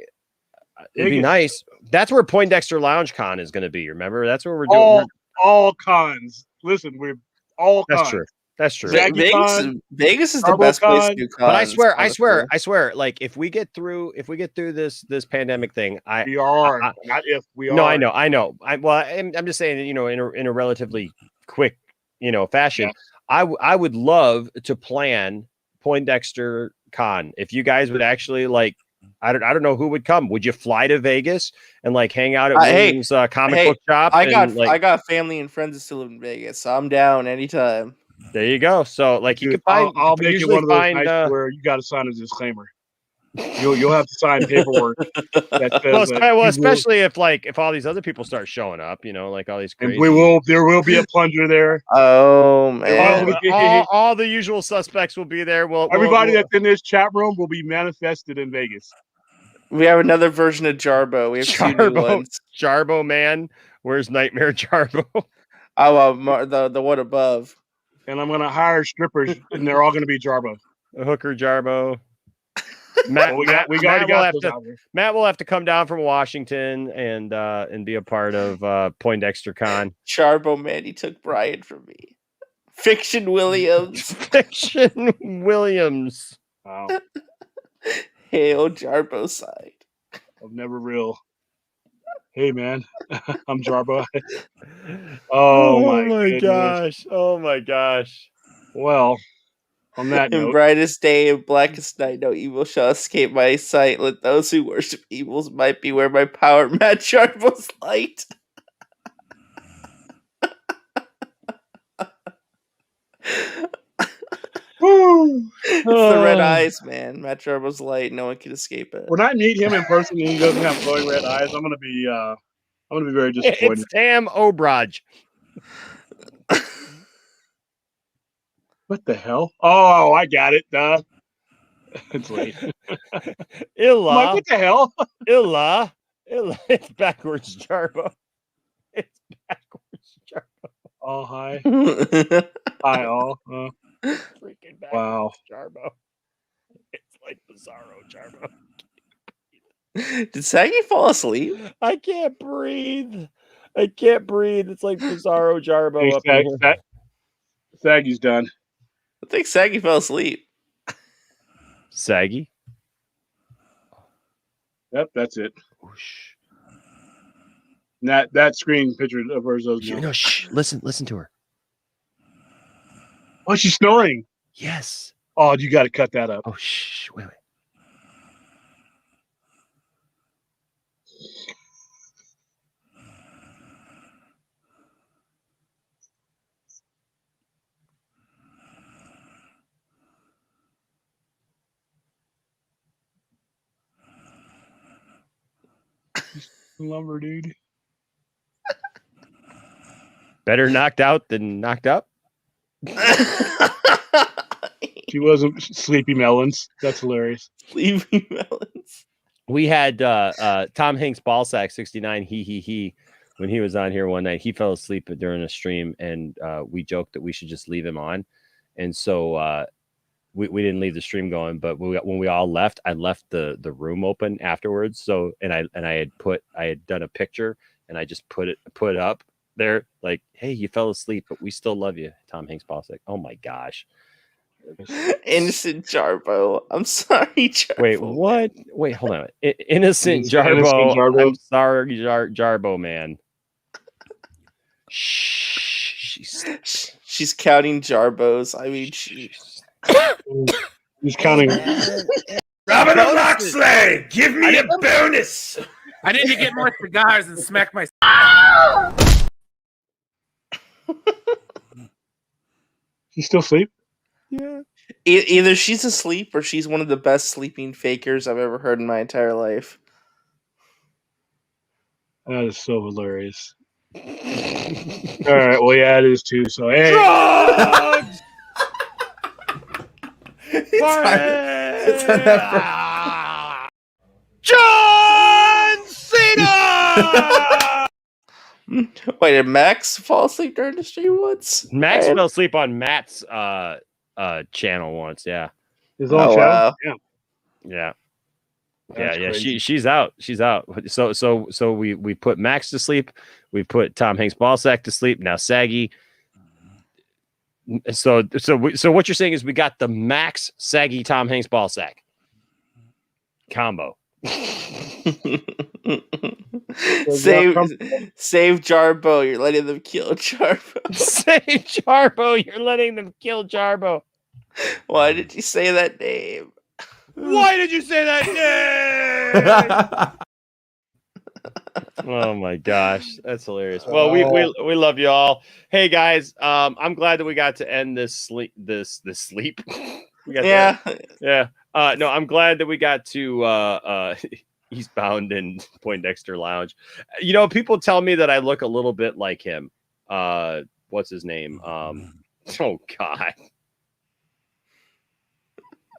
It'd be Vegas. nice. That's where Poindexter Lounge Con is going to be. Remember, that's where we're doing all cons. Listen, we're all That's cons. true. That's true. Vegas is the best place to do cons. But I swear, like if we get through this pandemic thing, we are not if we are. No, I know. I'm just saying, you know, in a relatively quick, you know, fashion. Yeah. I would love to plan Poindexter Con if you guys would actually like. I don't know who would come. Would you fly to Vegas and like hang out at Williams comic book shop? I got family and friends that still live in Vegas, so I'm down anytime. There you go. So like you could find. I'll make it one of those nights where you got to sign a disclaimer. You'll have to sign paperwork. That says especially if all these other people start showing up, you know, like all these crazy. And there will be a plunger there. Oh man! All the usual suspects will be there. Everybody that's in this chat room will be manifested in Vegas. We have another version of Jarbo. We have two new ones. Jarbo man, where's Nightmare Jarbo? The one above. And I'm gonna hire strippers, and they're all gonna be Jarbo. A hooker Jarbo. Matt will have to come down from Washington and be a part of Poindexter Con. Jarbo man, he took Brian from me. Fiction Williams. Fiction Williams. Wow. Hail Jarbo side. Of never real. Hey man, I'm Jarbo. Oh my gosh. Oh my gosh. Well, on that in note, brightest day and blackest night, no evil shall escape my sight. Let those who worship evils might beware my power. Matt Jarbo's light. It's the red eyes, man. Matt Jarbo's light. No one can escape it. When I meet him in person and he doesn't have glowing red eyes, I'm gonna be very disappointed. It's Tam Obraj. What the hell? Oh, I got it. It's late. Illa. Mike, what the hell? Illa. It's backwards, Jarbo. It's backwards, Jarbo. All hi. Hi, all. Freaking backwards, wow. Jarbo. It's like Bizarro, Jarbo. Did Saggy fall asleep? I can't breathe. It's like Bizarro Jarbo Hey, up here. Saggy's done. I think Saggy fell asleep. Saggy? Yep, that's it. That screen picture of hers. No, shh. Listen to her. Oh, she's snoring. Yes. Oh, you got to cut that up. Oh, shh. Wait. Lumber, dude. Better knocked out than knocked up. She wasn't Sleepy Melons. That's hilarious. Sleepy Melons. We had Tom Hanks Ballsack 69. He when he was on here one night, he fell asleep during a stream, and we joked that we should just leave him on, and so we didn't leave the stream going. But when we all left, I left the room open afterwards. So and I had done a picture, and I just put it up there like, hey, you fell asleep, but we still love you, Tom Hanks Ballsack. Oh my gosh. Innocent Jarbo. I'm sorry, Jarbo. Wait, what? Wait, hold on. Innocent Jarbo. I'm sorry, Jarbo, man. Shh. She's counting Jarbos. I mean, he's counting. Robin Loxley, give me a bonus. I need to get more cigars and smack my. He's still asleep? Yeah. Either she's asleep or she's one of the best sleeping fakers I've ever heard in my entire life. That is so hilarious. All right, well, yeah, it is too. So, hey. Drugs! John Cena! Wait, did Max fall asleep during the stream once? Max fell asleep on Matt's channel once. Yeah. His own channel. Yeah. Yeah. That's yeah. crazy. She's out. She's out. So we put Max to sleep. We put Tom Hanks Ballsack to sleep. Now Saggy. So what you're saying is we got the Max Saggy Tom Hanks Ballsack combo. Save Jarbo. You're letting them kill Jarbo. Save Jarbo. You're letting them kill Jarbo. Why did you say that name? Why did you say that name? Oh my gosh, that's hilarious. Well, we love you all. Hey guys, I'm glad that we got to end this sleep. We got yeah. No, I'm glad that we got to Eastbound and Poindexter Lounge. You know, people tell me that I look a little bit like him. What's his name? Oh God.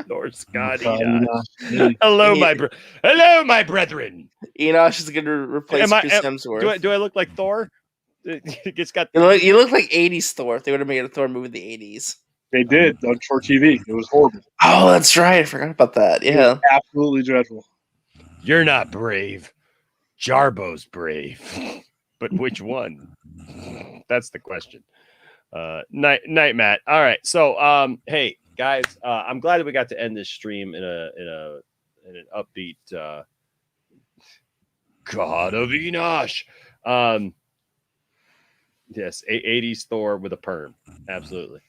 Nor Scott Enosh. Hello, my brethren. Enosh is going to replace Chris Hemsworth. Do I look like Thor? It's got you look like 80s Thor. They would have made a Thor movie in the 80s. They did for TV. It was horrible. Oh, that's right. I forgot about that. Yeah, absolutely dreadful. You're not brave. Jarbo's brave, but which one? That's the question. Night, Matt. All right. So, hey. Guys, I'm glad that we got to end this stream in an upbeat God of Enosh. Yes, 80s Thor with a perm, absolutely.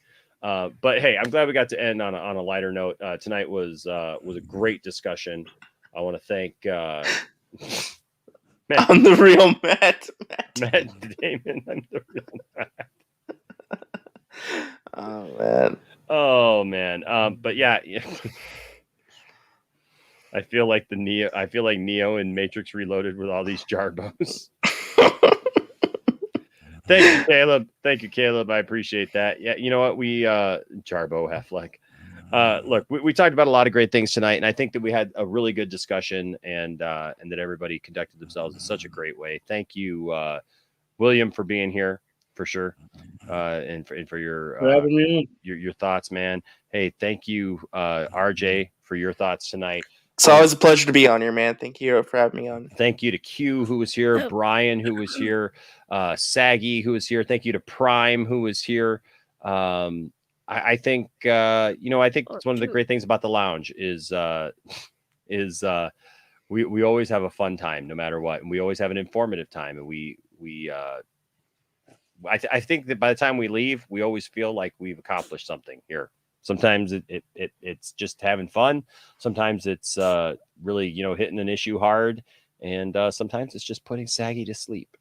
But hey, I'm glad we got to end on a lighter note. Tonight was a great discussion. I want to thank Matt, I'm the real Matt Damon. I'm the real Matt. Oh man. But yeah. I feel like Neo in Matrix Reloaded with all these Jarbos. Thank you, Caleb. I appreciate that. Yeah, you know what? We Jarbo Affleck. Look, we talked about a lot of great things tonight, and I think that we had a really good discussion, and that everybody conducted themselves in such a great way. Thank you, William, for being here. For sure, and for your thoughts, man. Hey, thank you, RJ, for your thoughts tonight. It's always a pleasure to be on here, man. Thank you for having me on. Thank you to Q, who was here, Brian, who was here, Saggy, who was here. Thank you to Prime, who was here. I think I think it's one of the great things about the lounge is we always have a fun time no matter what, and we always have an informative time, and I think that by the time we leave, we always feel like we've accomplished something here. Sometimes it's just having fun. Sometimes it's really hitting an issue hard, and sometimes it's just putting Saggy to sleep.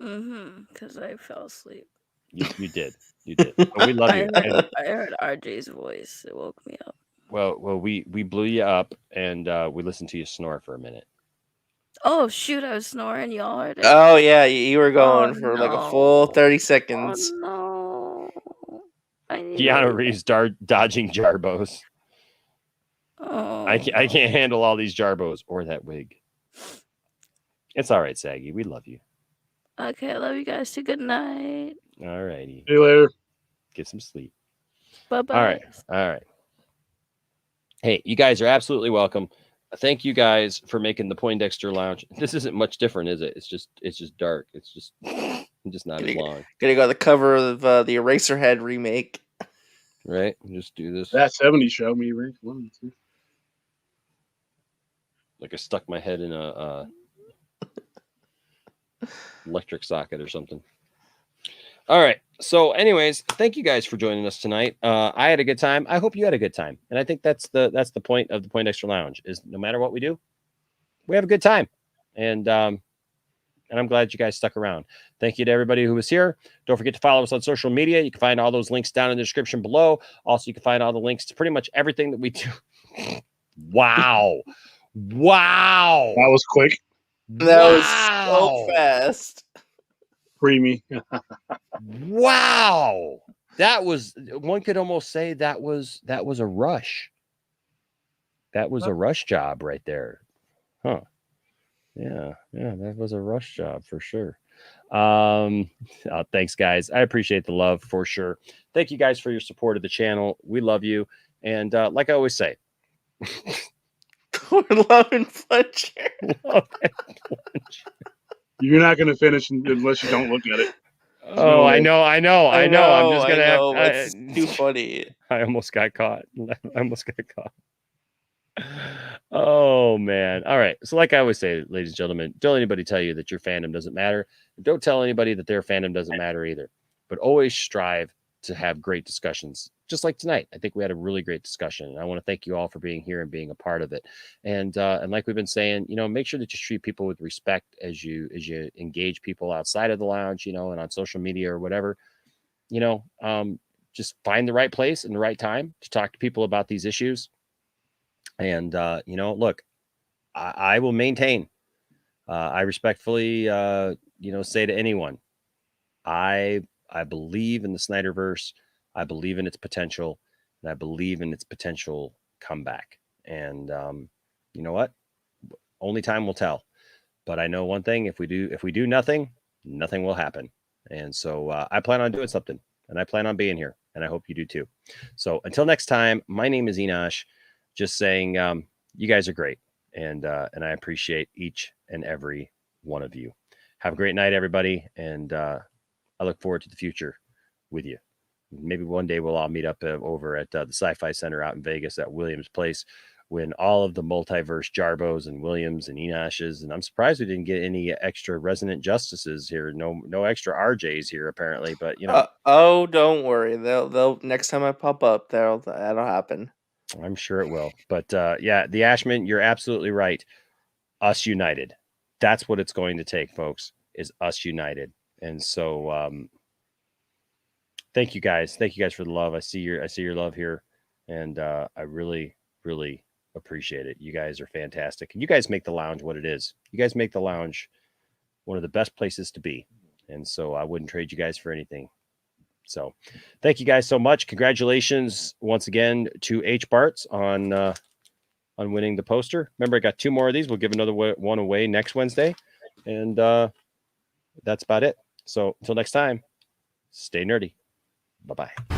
Because I fell asleep. You did. But we love you. I heard RJ's voice. It woke me up. Well, we blew you up, and we listened to you snore for a minute. Oh shoot! I was snoring. Y'all heard it. Oh yeah, you were going for like a full 30 seconds. Oh no! Keanu Reeves dodging Jarbos. Oh. I can't handle all these Jarbos or that wig. It's all right, Saggy. We love you. Okay, I love you guys too. Good night. All righty. See you later. Get some sleep. Bye-bye. All right. Hey, you guys are absolutely welcome. Thank you guys for making the Poindexter Lounge. This isn't much different, is it? It's just dark. It's just not as long. Gonna go the cover of the Eraserhead remake. Right? Just do this. That 70s show me. Like I stuck my head in a electric socket or something. All right. So anyways, thank you guys for joining us tonight. I had a good time. I hope you had a good time. And I think that's the point of the Poindexter Lounge is no matter what we do, we have a good time. And I'm glad you guys stuck around. Thank you to everybody who was here. Don't forget to follow us on social media. You can find all those links down in the description below. Also, you can find all the links to pretty much everything that we do. Wow. Wow. That was quick. That was so fast. Creamy. Wow. That was, one could almost say that was a rush. That was a rush job right there. Huh. Yeah, that was a rush job for sure. Thanks, guys. I appreciate the love for sure. Thank you guys for your support of the channel. We love you. And like I always say, love and pleasure. Love and pleasure. You're not going to finish unless you don't look at it. Oh, I know. I'm just gonna have. It's too funny. I almost got caught. Oh man. All right. So like I always say, ladies and gentlemen, don't anybody tell you that your fandom doesn't matter. Don't tell anybody that their fandom doesn't matter either. But always strive to have great discussions. Just like tonight. I think we had a really great discussion. And I want to thank you all for being here and being a part of it. And like we've been saying, make sure that you treat people with respect as you engage people outside of the lounge, and on social media or whatever. Just find the right place and the right time to talk to people about these issues. And, look, I will maintain, I respectfully, say to anyone, I believe in the Snyderverse. I believe in its potential, and I believe in its potential comeback. And, you know what? Only time will tell. But I know one thing, if we do nothing, nothing will happen. And so I plan on doing something, and I plan on being here, and I hope you do too. So until next time, my name is Enosh. Just saying, you guys are great, and I appreciate each and every one of you. Have a great night, everybody, and I look forward to the future with you. Maybe one day we'll all meet up over at the Sci-Fi Center out in Vegas at Williams Place, when all of the multiverse Jarbos and Williams and Enoshes, and I'm surprised we didn't get any extra resident justices here. No extra RJs here apparently, but oh, don't worry. They'll next time I pop up, that'll happen. I'm sure it will. But yeah, the Ashman, you're absolutely right. Us united. That's what it's going to take, folks, is us united. And so thank you guys. Thank you guys for the love. I see your love here. And I really, really appreciate it. You guys are fantastic. And you guys make the lounge what it is. You guys make the lounge one of the best places to be. And so I wouldn't trade you guys for anything. So thank you guys so much. Congratulations once again to H. Bartz on winning the poster. Remember, I got 2 more of these. We'll give another one away next Wednesday. And that's about it. So until next time, stay nerdy. Bye-bye.